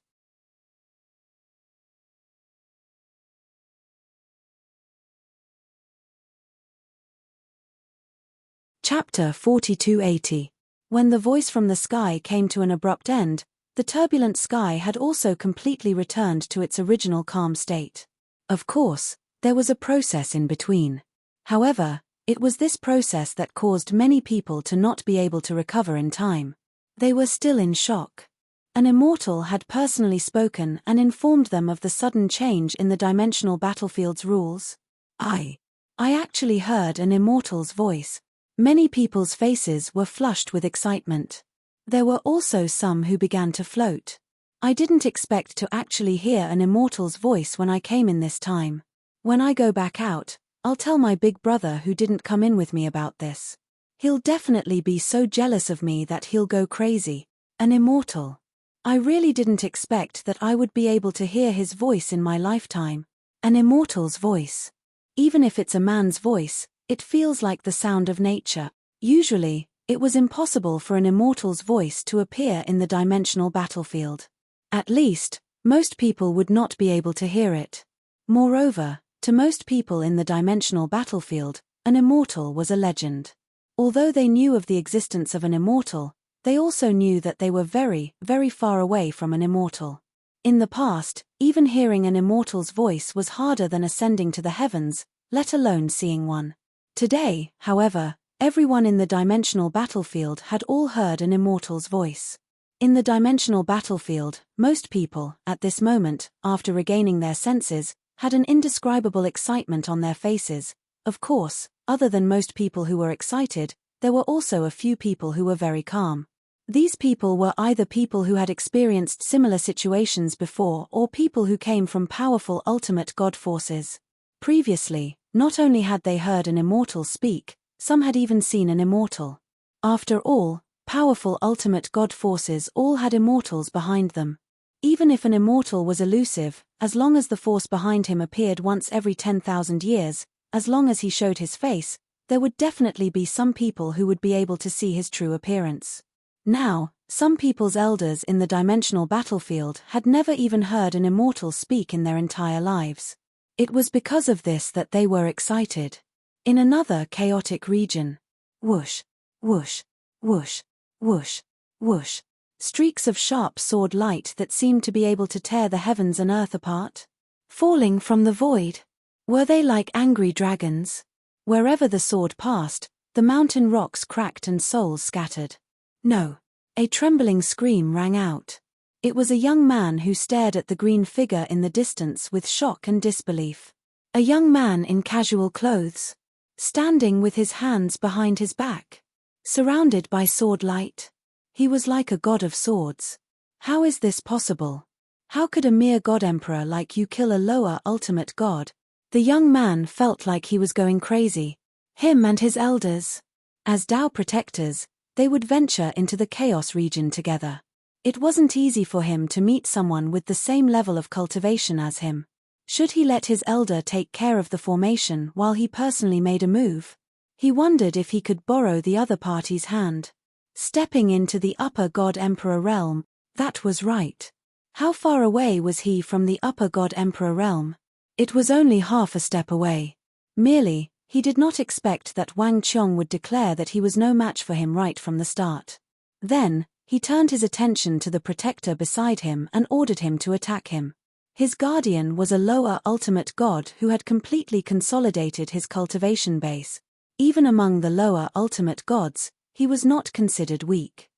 Chapter 4280. When the voice from the sky came to an abrupt end, the turbulent sky had also completely returned to its original calm state. Of course, there was a process in between. However, it was this process that caused many people to not be able to recover in time. They were still in shock. An immortal had personally spoken and informed them of the sudden change in the dimensional battlefield's rules. I actually heard an immortal's voice. Many people's faces were flushed with excitement. There were also some who began to float. I didn't expect to actually hear an immortal's voice when I came in this time. When I go back out, I'll tell my big brother who didn't come in with me about this. He'll definitely be so jealous of me that he'll go crazy. An immortal. I really didn't expect that I would be able to hear his voice in my lifetime. An immortal's voice. Even if it's a man's voice, it feels like the sound of nature. Usually, it was impossible for an immortal's voice to appear in the dimensional battlefield. At least, most people would not be able to hear it. Moreover, to most people in the dimensional battlefield, an immortal was a legend. Although they knew of the existence of an immortal, they also knew that they were very, very far away from an immortal. In the past, even hearing an immortal's voice was harder than ascending to the heavens, let alone seeing one. Today, however, everyone in the dimensional battlefield had all heard an immortal's voice. In the dimensional battlefield, most people, at this moment, after regaining their senses, had an indescribable excitement on their faces. Of course, other than most people who were excited, there were also a few people who were very calm. These people were either people who had experienced similar situations before or people who came from powerful ultimate god forces. Previously, not only had they heard an immortal speak, some had even seen an immortal. After all, powerful ultimate god forces all had immortals behind them. Even if an immortal was elusive, as long as the force behind him appeared once every 10,000 years, as long as he showed his face, there would definitely be some people who would be able to see his true appearance. Now, some people's elders in the dimensional battlefield had never even heard an immortal speak in their entire lives. It was because of this that they were excited. In another chaotic region. Whoosh, whoosh, whoosh, whoosh, whoosh. Streaks of sharp sword light that seemed to be able to tear the heavens and earth apart. Falling from the void. Were they like angry dragons? Wherever the sword passed, the mountain rocks cracked and souls scattered. No. A trembling scream rang out. It was a young man who stared at the green figure in the distance with shock and disbelief. A young man in casual clothes. Standing with his hands behind his back. Surrounded by sword light. He was like a god of swords. How is this possible? How could a mere god-emperor like you kill a lower ultimate god? The young man felt like he was going crazy. Him and his elders. As Tao protectors, they would venture into the chaos region together. It wasn't easy for him to meet someone with the same level of cultivation as him. Should he let his elder take care of the formation while he personally made a move? He wondered if he could borrow the other party's hand. Stepping into the upper god-emperor realm, that was right. How far away was he from the upper god-emperor realm? It was only half a step away. Merely, he did not expect that Wang Qiong would declare that he was no match for him right from the start. Then, he turned his attention to the protector beside him and ordered him to attack him. His guardian was a lower ultimate god who had completely consolidated his cultivation base. Even among the lower ultimate gods, he was not considered weak.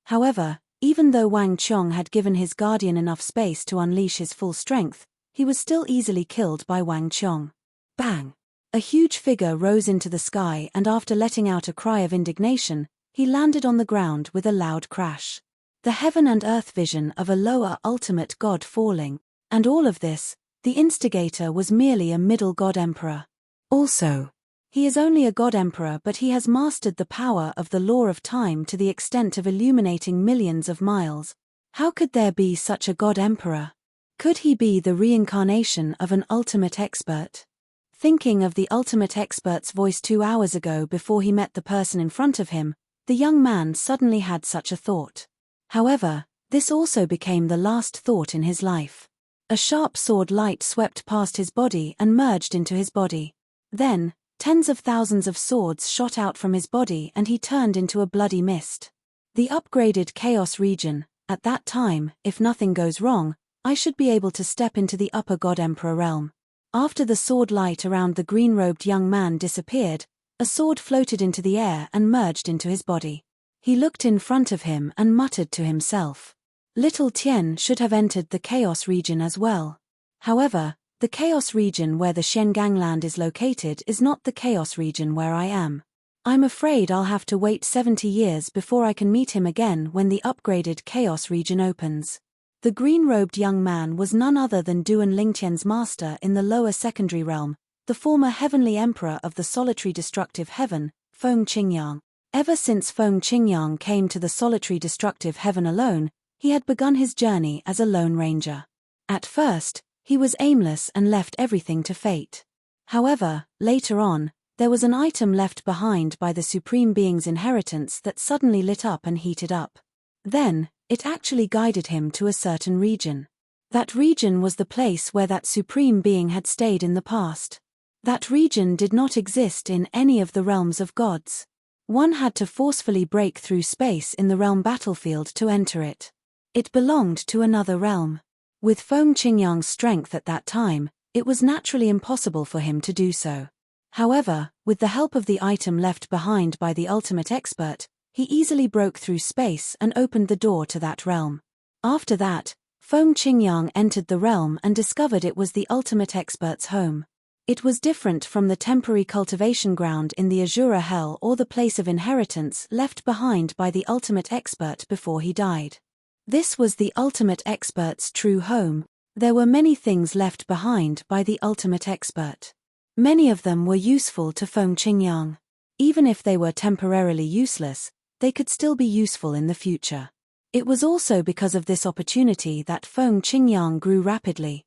However, even though Wang Qiong had given his guardian enough space to unleash his full strength, he was still easily killed by Wang Qiong. Bang! A huge figure rose into the sky and after letting out a cry of indignation, he landed on the ground with a loud crash. The heaven and earth vision of a lower ultimate god falling, and all of this, the instigator was merely a middle god-emperor. Also, he is only a god-emperor but he has mastered the power of the law of time to the extent of illuminating millions of miles. How could there be such a god-emperor? Could he be the reincarnation of an ultimate expert? Thinking of the ultimate expert's voice 2 hours ago before he met the person in front of him, the young man suddenly had such a thought. However, this also became the last thought in his life. A sharp sword light swept past his body and merged into his body. Then, tens of thousands of swords shot out from his body and he turned into a bloody mist. The upgraded chaos region, at that time, if nothing goes wrong, I should be able to step into the upper god-emperor realm. After the sword light around the green-robed young man disappeared, a sword floated into the air and merged into his body. He looked in front of him and muttered to himself. Little Tian should have entered the chaos region as well. However, the chaos region where the Xiangangland is located is not the chaos region where I am. I'm afraid I'll have to wait 70 years before I can meet him again when the upgraded chaos region opens. The green-robed young man was none other than Duan Lingtian's master in the lower secondary realm, the former heavenly emperor of the solitary destructive heaven, Feng Qingyang. Ever since Feng Qingyang came to the solitary destructive heaven alone, he had begun his journey as a lone ranger. At first, he was aimless and left everything to fate. However, later on, there was an item left behind by the Supreme Being's inheritance that suddenly lit up and heated up. Then, it actually guided him to a certain region. That region was the place where that Supreme Being had stayed in the past. That region did not exist in any of the realms of gods. One had to forcefully break through space in the realm battlefield to enter it. It belonged to another realm. With Feng Qingyang's strength at that time, it was naturally impossible for him to do so. However, with the help of the item left behind by the ultimate expert, he easily broke through space and opened the door to that realm. After that, Feng Qingyang entered the realm and discovered it was the ultimate expert's home. It was different from the temporary cultivation ground in the Azura Hell or the place of inheritance left behind by the ultimate expert before he died. This was the ultimate expert's true home. There were many things left behind by the ultimate expert. Many of them were useful to Feng Qingyang. Even if they were temporarily useless, they could still be useful in the future. It was also because of this opportunity that Feng Qingyang grew rapidly.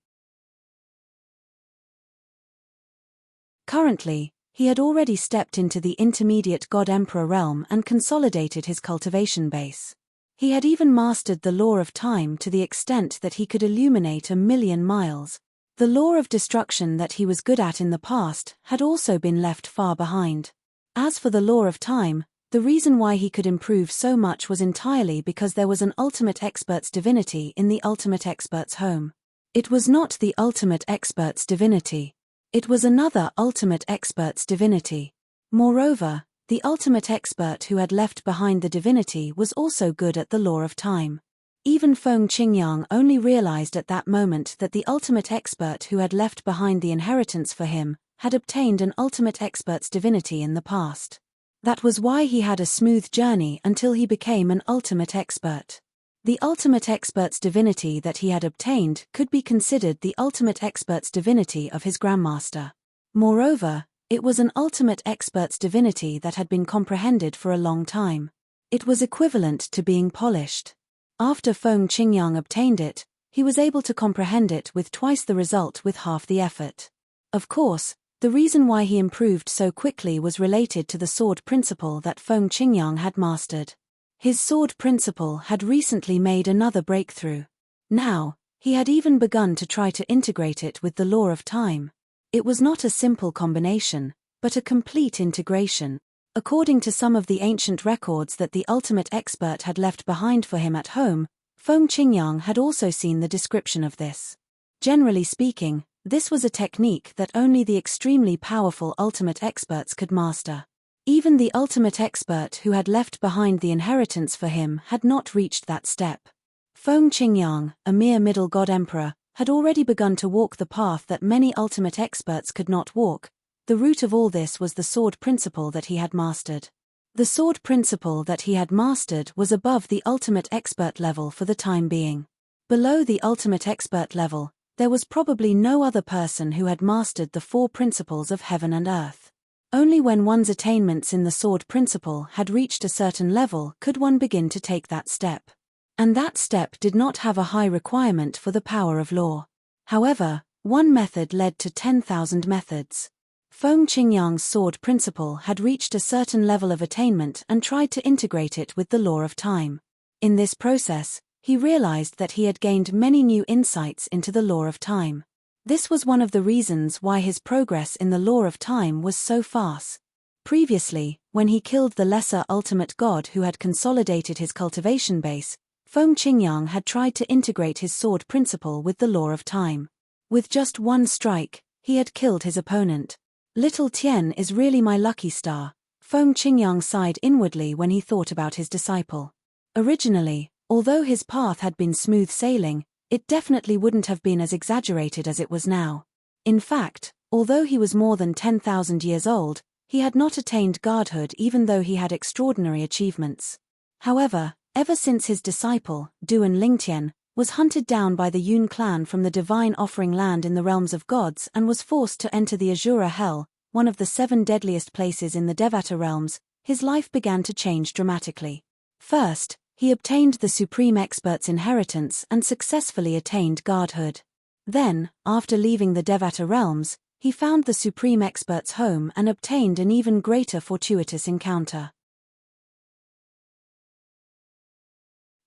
Currently, he had already stepped into the intermediate God-Emperor realm and consolidated his cultivation base. He had even mastered the law of time to the extent that he could illuminate 1,000,000 miles. The law of destruction that he was good at in the past had also been left far behind. As for the law of time, the reason why he could improve so much was entirely because there was an ultimate expert's divinity in the ultimate expert's home. It was not the ultimate expert's divinity. It was another ultimate expert's divinity. Moreover, the ultimate expert who had left behind the divinity was also good at the law of time. Even Feng Qingyang only realized at that moment that the ultimate expert who had left behind the inheritance for him had obtained an ultimate expert's divinity in the past. That was why he had a smooth journey until he became an ultimate expert. The ultimate expert's divinity that he had obtained could be considered the ultimate expert's divinity of his grandmaster. Moreover, it was an ultimate expert's divinity that had been comprehended for a long time. It was equivalent to being polished. After Feng Qingyang obtained it, he was able to comprehend it with twice the result with half the effort. Of course, the reason why he improved so quickly was related to the sword principle that Feng Qingyang had mastered. His sword principle had recently made another breakthrough. Now, he had even begun to try to integrate it with the law of time. It was not a simple combination, but a complete integration. According to some of the ancient records that the ultimate expert had left behind for him at home, Feng Qingyang had also seen the description of this. Generally speaking, this was a technique that only the extremely powerful ultimate experts could master. Even the ultimate expert who had left behind the inheritance for him had not reached that step. Feng Qingyang, a mere middle god emperor, had already begun to walk the path that many ultimate experts could not walk. The root of all this was the sword principle that he had mastered. The sword principle that he had mastered was above the ultimate expert level for the time being. Below the ultimate expert level, there was probably no other person who had mastered the four principles of heaven and earth. Only when one's attainments in the sword principle had reached a certain level could one begin to take that step. And that step did not have a high requirement for the power of law. However, one method led to 10,000 methods. Feng Qingyang's sword principle had reached a certain level of attainment and tried to integrate it with the law of time. In this process, he realized that he had gained many new insights into the law of time. This was one of the reasons why his progress in the law of time was so fast. Previously, when he killed the lesser ultimate god who had consolidated his cultivation base, Feng Qingyang had tried to integrate his sword principle with the law of time. With just one strike, he had killed his opponent. Little Tian is really my lucky star, Feng Qingyang sighed inwardly when he thought about his disciple. Originally, although his path had been smooth sailing, it definitely wouldn't have been as exaggerated as it was now. In fact, although he was more than 10,000 years old, he had not attained godhood even though he had extraordinary achievements. However, ever since his disciple, Duan Lingtian, was hunted down by the Yun clan from the divine offering land in the realms of gods and was forced to enter the Azura Hell, one of the 7 deadliest places in the Devata realms, his life began to change dramatically. First, he obtained the Supreme Expert's inheritance and successfully attained godhood. Then, after leaving the Devata realms, he found the Supreme Expert's home and obtained an even greater fortuitous encounter.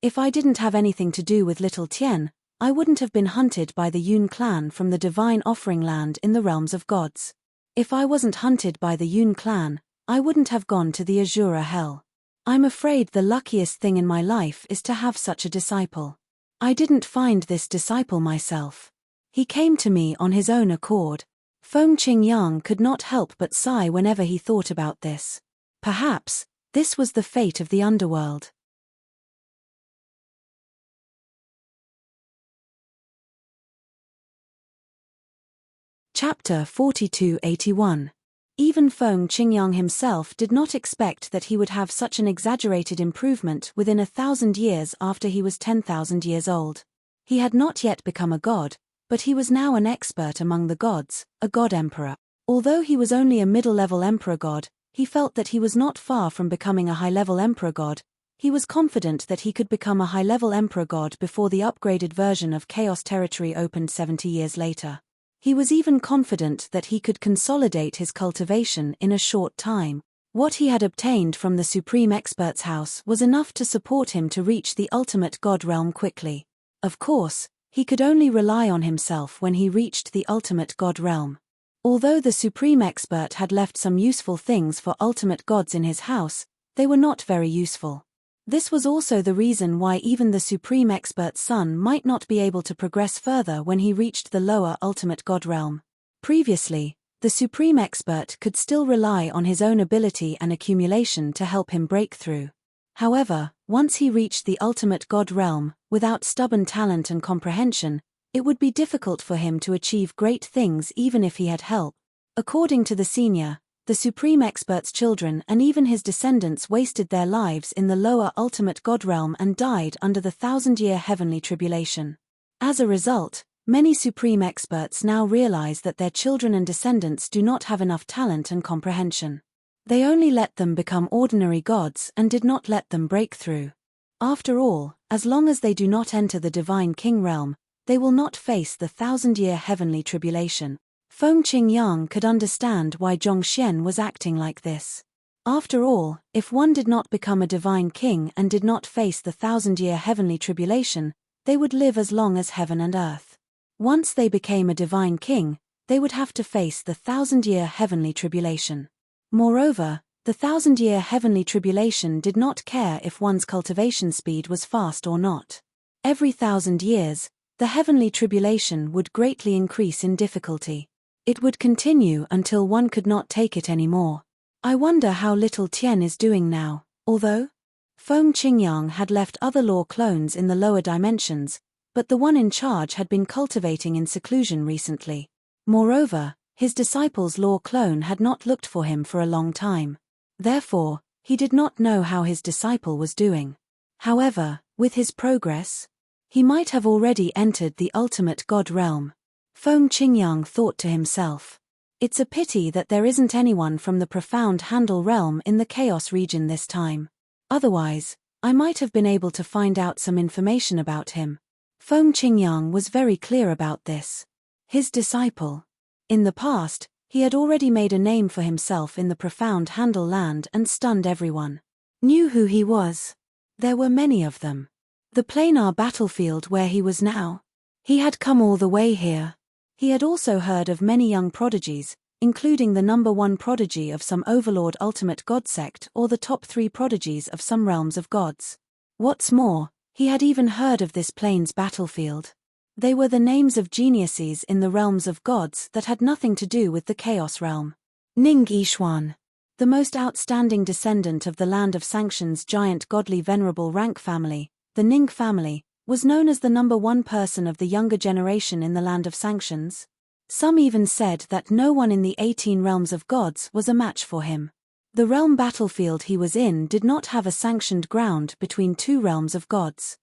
If I didn't have anything to do with Little Tian, I wouldn't have been hunted by the Yun clan from the divine offering land in the realms of gods. If I wasn't hunted by the Yun clan, I wouldn't have gone to the Azura Hell. I'm afraid the luckiest thing in my life is to have such a disciple. I didn't find this disciple myself. He came to me on his own accord. Feng Qingyang could not help but sigh whenever he thought about this. Perhaps, this was the fate of the underworld. Chapter 4281. Even Feng Qingyang himself did not expect that he would have such an exaggerated improvement within 1,000 years after he was 10,000 years old. He had not yet become a god, but he was now an expert among the gods, a god-emperor. Although he was only a middle-level emperor god, he felt that he was not far from becoming a high-level emperor god. He was confident that he could become a high-level emperor god before the upgraded version of Chaos Territory opened 70 years later. He was even confident that he could consolidate his cultivation in a short time. What he had obtained from the Supreme Expert's house was enough to support him to reach the ultimate God realm quickly. Of course, he could only rely on himself when he reached the ultimate God realm. Although the Supreme Expert had left some useful things for ultimate gods in his house, they were not very useful. This was also the reason why even the Supreme Expert's son might not be able to progress further when he reached the lower ultimate God realm. Previously, the Supreme Expert could still rely on his own ability and accumulation to help him break through. However, once he reached the ultimate God realm, without stubborn talent and comprehension, it would be difficult for him to achieve great things even if he had help. According to the senior, the Supreme Expert's children and even his descendants wasted their lives in the lower ultimate God realm and died under the 1,000-year heavenly tribulation. As a result, many Supreme Experts now realize that their children and descendants do not have enough talent and comprehension. They only let them become ordinary gods and did not let them break through. After all, as long as they do not enter the Divine King realm, they will not face the 1,000-year heavenly tribulation. Feng Qingyang could understand why Zhongxian was acting like this. After all, if one did not become a divine king and did not face the 1,000-year heavenly tribulation, they would live as long as heaven and earth. Once they became a divine king, they would have to face the 1,000-year heavenly tribulation. Moreover, the 1,000-year heavenly tribulation did not care if one's cultivation speed was fast or not. Every 1,000 years, the heavenly tribulation would greatly increase in difficulty. It would continue until one could not take it anymore. I wonder how little Tian is doing now, although Feng Qingyang had left other law clones in the lower dimensions, but the one in charge had been cultivating in seclusion recently. Moreover, his disciple's law clone had not looked for him for a long time. Therefore, he did not know how his disciple was doing. However, with his progress, he might have already entered the ultimate God realm. Feng Qingyang thought to himself. It's a pity that there isn't anyone from the profound Handle realm in the Chaos region this time. Otherwise, I might have been able to find out some information about him. Feng Qingyang was very clear about this. His disciple. In the past, he had already made a name for himself in the profound Handle land and stunned everyone. Knew who he was. There were many of them. The planar battlefield where he was now. He had come all the way here. He had also heard of many young prodigies, including the #1 prodigy of some overlord ultimate god sect or the top 3 prodigies of some realms of gods. What's more, he had even heard of this plane's battlefield. They were the names of geniuses in the realms of gods that had nothing to do with the Chaos realm. Ning Yishuan, the most outstanding descendant of the Land of Sanction's giant godly venerable rank family, the Ning family, was known as the #1 person of the younger generation in the Land of Sanctions. Some even said that no one in the 18 realms of gods was a match for him. The realm battlefield he was in did not have a sanctioned ground between 2 realms of gods.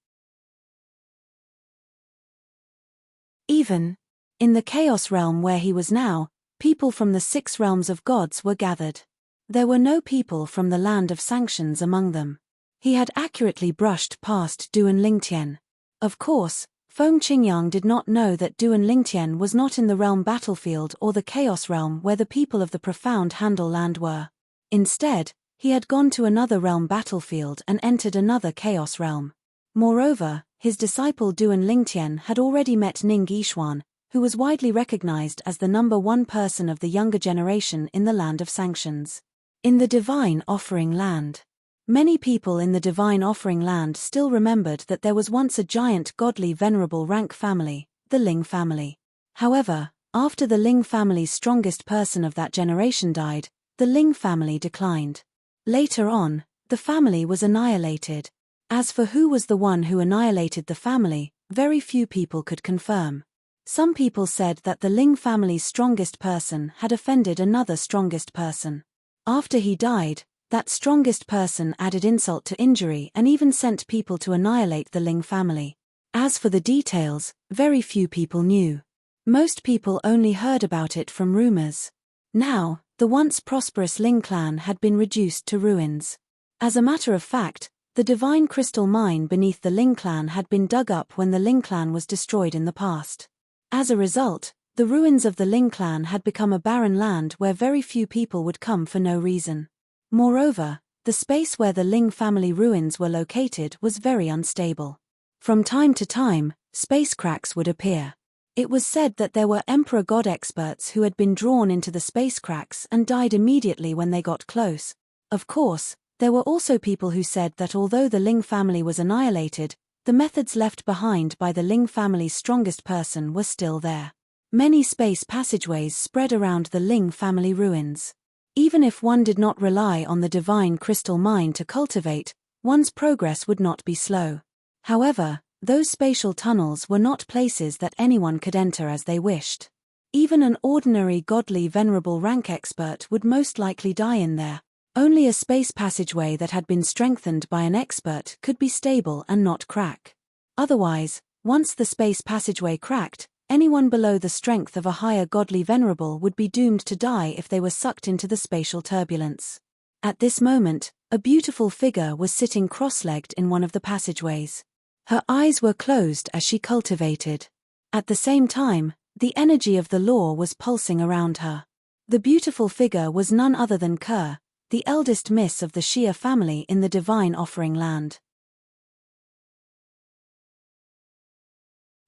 Even in the Chaos realm where he was now, people from the 6 realms of gods were gathered. There were no people from the Land of Sanctions among them. He had accurately brushed past Duan Lingtian. Of course, Feng Qingyang did not know that Duan Lingtian was not in the realm battlefield or the Chaos realm where the people of the profound Handle land were. Instead, he had gone to another realm battlefield and entered another Chaos realm. Moreover, his disciple Duan Lingtian had already met Ning Yishuan, who was widely recognized as the #1 person of the younger generation in the Land of Sanctions. In the Divine Offering Land. Many people in the Divine Offering Land still remembered that there was once a giant godly venerable rank family, the Ling family. However, after the Ling family's strongest person of that generation died, the Ling family declined. Later on, the family was annihilated. As for who was the one who annihilated the family, very few people could confirm. Some people said that the Ling family's strongest person had offended another strongest person. After he died, that strongest person added insult to injury and even sent people to annihilate the Ling family. As for the details, very few people knew. Most people only heard about it from rumors. Now, the once prosperous Ling clan had been reduced to ruins. As a matter of fact, the divine crystal mine beneath the Ling clan had been dug up when the Ling clan was destroyed in the past. As a result, The ruins of the Ling clan had become a barren land where very few people would come for no reason. Moreover, the space where the Ling family ruins were located was very unstable. From time to time, space cracks would appear. It was said that there were Emperor God experts who had been drawn into the space cracks and died immediately when they got close. Of course, there were also people who said that although the Ling family was annihilated, the methods left behind by the Ling family's strongest person were still there. Many space passageways spread around the Ling family ruins. Even if one did not rely on the divine crystal mine to cultivate, one's progress would not be slow. However, those spatial tunnels were not places that anyone could enter as they wished. Even an ordinary godly venerable rank expert would most likely die in there. Only a space passageway that had been strengthened by an expert could be stable and not crack. Otherwise, once the space passageway cracked, anyone below the strength of a higher godly venerable would be doomed to die if they were sucked into the spatial turbulence. At this moment, a beautiful figure was sitting cross-legged in one of the passageways. Her eyes were closed as she cultivated. At the same time, the energy of the law was pulsing around her. The beautiful figure was none other than Kerr, the eldest miss of the Xia family in the divine offering land.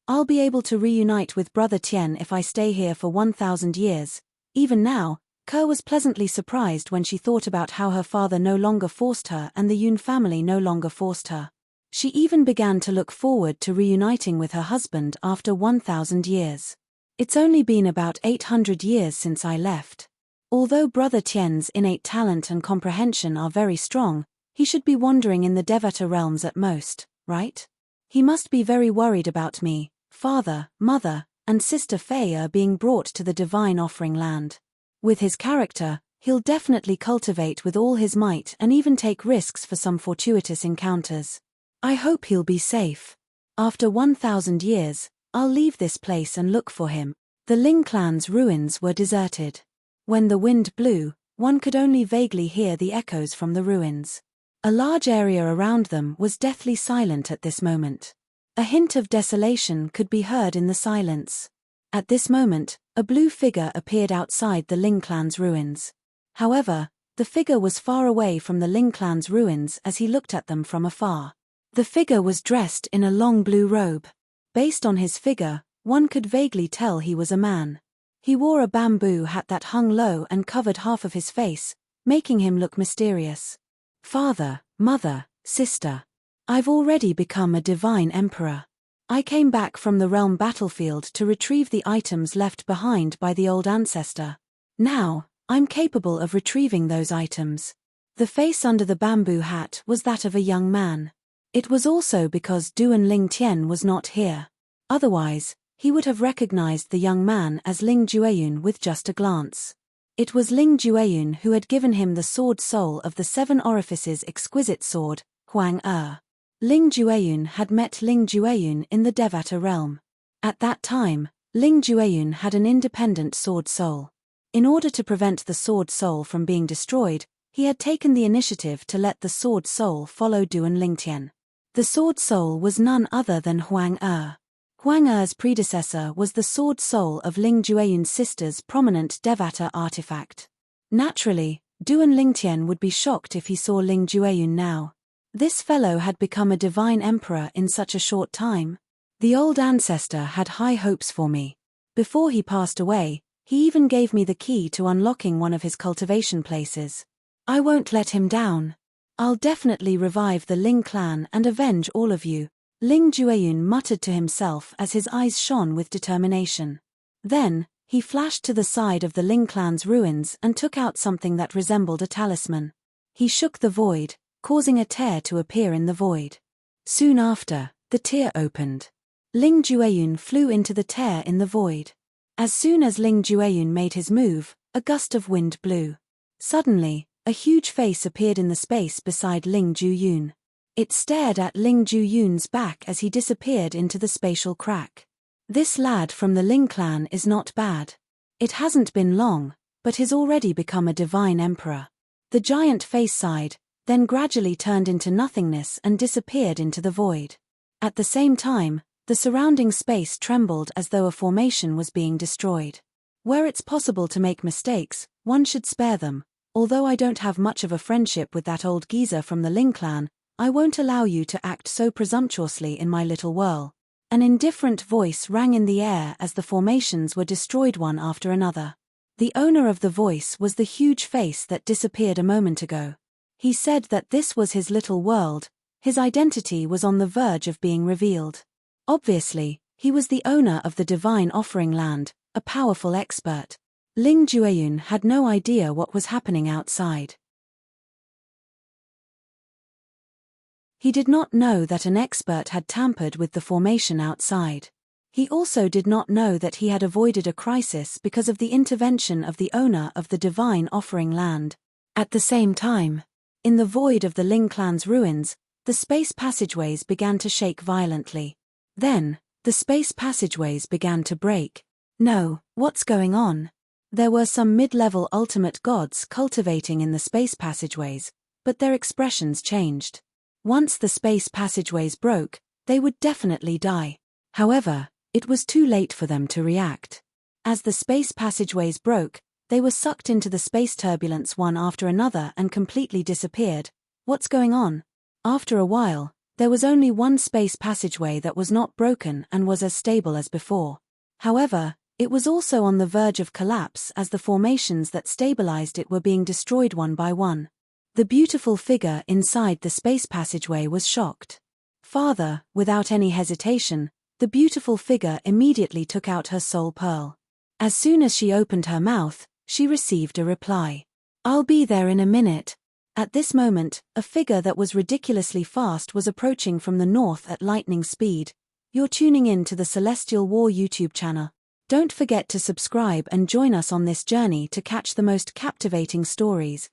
I'll be able to reunite with Brother Tian if I stay here for 1,000 years. Even now, Kerr was pleasantly surprised when she thought about how her father no longer forced her and the Yun family no longer forced her. She even began to look forward to reuniting with her husband after 1,000 years. It's only been about 800 years since I left. Although Brother Tian's innate talent and comprehension are very strong, he should be wandering in the Devata realms at most, right? He must be very worried about me, father, mother, and sister Fei being brought to the divine offering land. With his character, he'll definitely cultivate with all his might and even take risks for some fortuitous encounters. I hope he'll be safe. After 1,000 years, I'll leave this place and look for him. The Ling clan's ruins were deserted. When the wind blew, one could only vaguely hear the echoes from the ruins. A large area around them was deathly silent at this moment. A hint of desolation could be heard in the silence. At this moment, a blue figure appeared outside the Ling clan's ruins. However, the figure was far away from the Ling clan's ruins as he looked at them from afar. The figure was dressed in a long blue robe. Based on his figure, one could vaguely tell he was a man. He wore a bamboo hat that hung low and covered half of his face, making him look mysterious. Father, mother, sister. I've already become a divine emperor. I came back from the realm battlefield to retrieve the items left behind by the old ancestor. Now, I'm capable of retrieving those items. The face under the bamboo hat was that of a young man. It was also because Duan Ling Tian was not here. Otherwise, he would have recognized the young man as Ling Jueyun with just a glance. It was Ling Jueyun who had given him the sword soul of the 7 orifices exquisite sword, Huang Er. Ling Jueyun had met Ling Jueyun in the Devata realm. At that time, Ling Jueyun had an independent sword soul. In order to prevent the sword soul from being destroyed, he had taken the initiative to let the sword soul follow Duan Ling Tian. The sword soul was none other than Huang Er. Huang Er's predecessor was the sword soul of Ling Jueyun's sister's prominent Devata artifact. Naturally, Duan Ling Tian would be shocked if he saw Ling Jueyun now. This fellow had become a divine emperor in such a short time. The old ancestor had high hopes for me. Before he passed away, he even gave me the key to unlocking one of his cultivation places. I won't let him down. I'll definitely revive the Ling clan and avenge all of you, Ling Jueyun muttered to himself as his eyes shone with determination. Then, he flashed to the side of the Ling clan's ruins and took out something that resembled a talisman. He shook the void, causing a tear to appear in the void. Soon after, the tear opened. Ling Jueyun flew into the tear in the void. As soon as Ling Jueyun made his move, a gust of wind blew. Suddenly, a huge face appeared in the space beside Ling Jueyun. It stared at Ling Jueyun's back as he disappeared into the spatial crack. This lad from the Ling clan is not bad. It hasn't been long, but he's already become a divine emperor. The giant face sighed, then gradually turned into nothingness and disappeared into the void. At the same time, The surrounding space trembled as though a formation was being destroyed. Where it's possible to make mistakes, one should spare them. Although I don't have much of a friendship with that old geezer from the Ling clan, I won't allow you to act so presumptuously in my little whirl. An indifferent voice rang in the air as the formations were destroyed one after another. The owner of the voice was the huge face that disappeared a moment ago. He said that this was his little world. His identity was on the verge of being revealed. Obviously, he was the owner of the divine offering land, a powerful expert. Ling Jueyun had no idea what was happening outside. He did not know that an expert had tampered with the formation outside. He also did not know that he had avoided a crisis because of the intervention of the owner of the divine offering land. At the same time, in the void of the Ling clan's ruins, the space passageways began to shake violently. Then, the space passageways began to break. No, what's going on? There were some mid-level ultimate gods cultivating in the space passageways, but their expressions changed. Once the space passageways broke, they would definitely die. However, it was too late for them to react. As the space passageways broke, they were sucked into the space turbulence one after another and completely disappeared. What's going on? After a while, there was only one space passageway that was not broken and was as stable as before. However, it was also on the verge of collapse as the formations that stabilized it were being destroyed one by one. The beautiful figure inside the space passageway was shocked. Father, without any hesitation, the beautiful figure immediately took out her soul pearl. As soon as she opened her mouth, she received a reply. I'll be there in a minute. At this moment, a figure that was ridiculously fast was approaching from the north at lightning speed. You're tuning in to the Celestial War YouTube channel. Don't forget to subscribe and join us on this journey to catch the most captivating stories.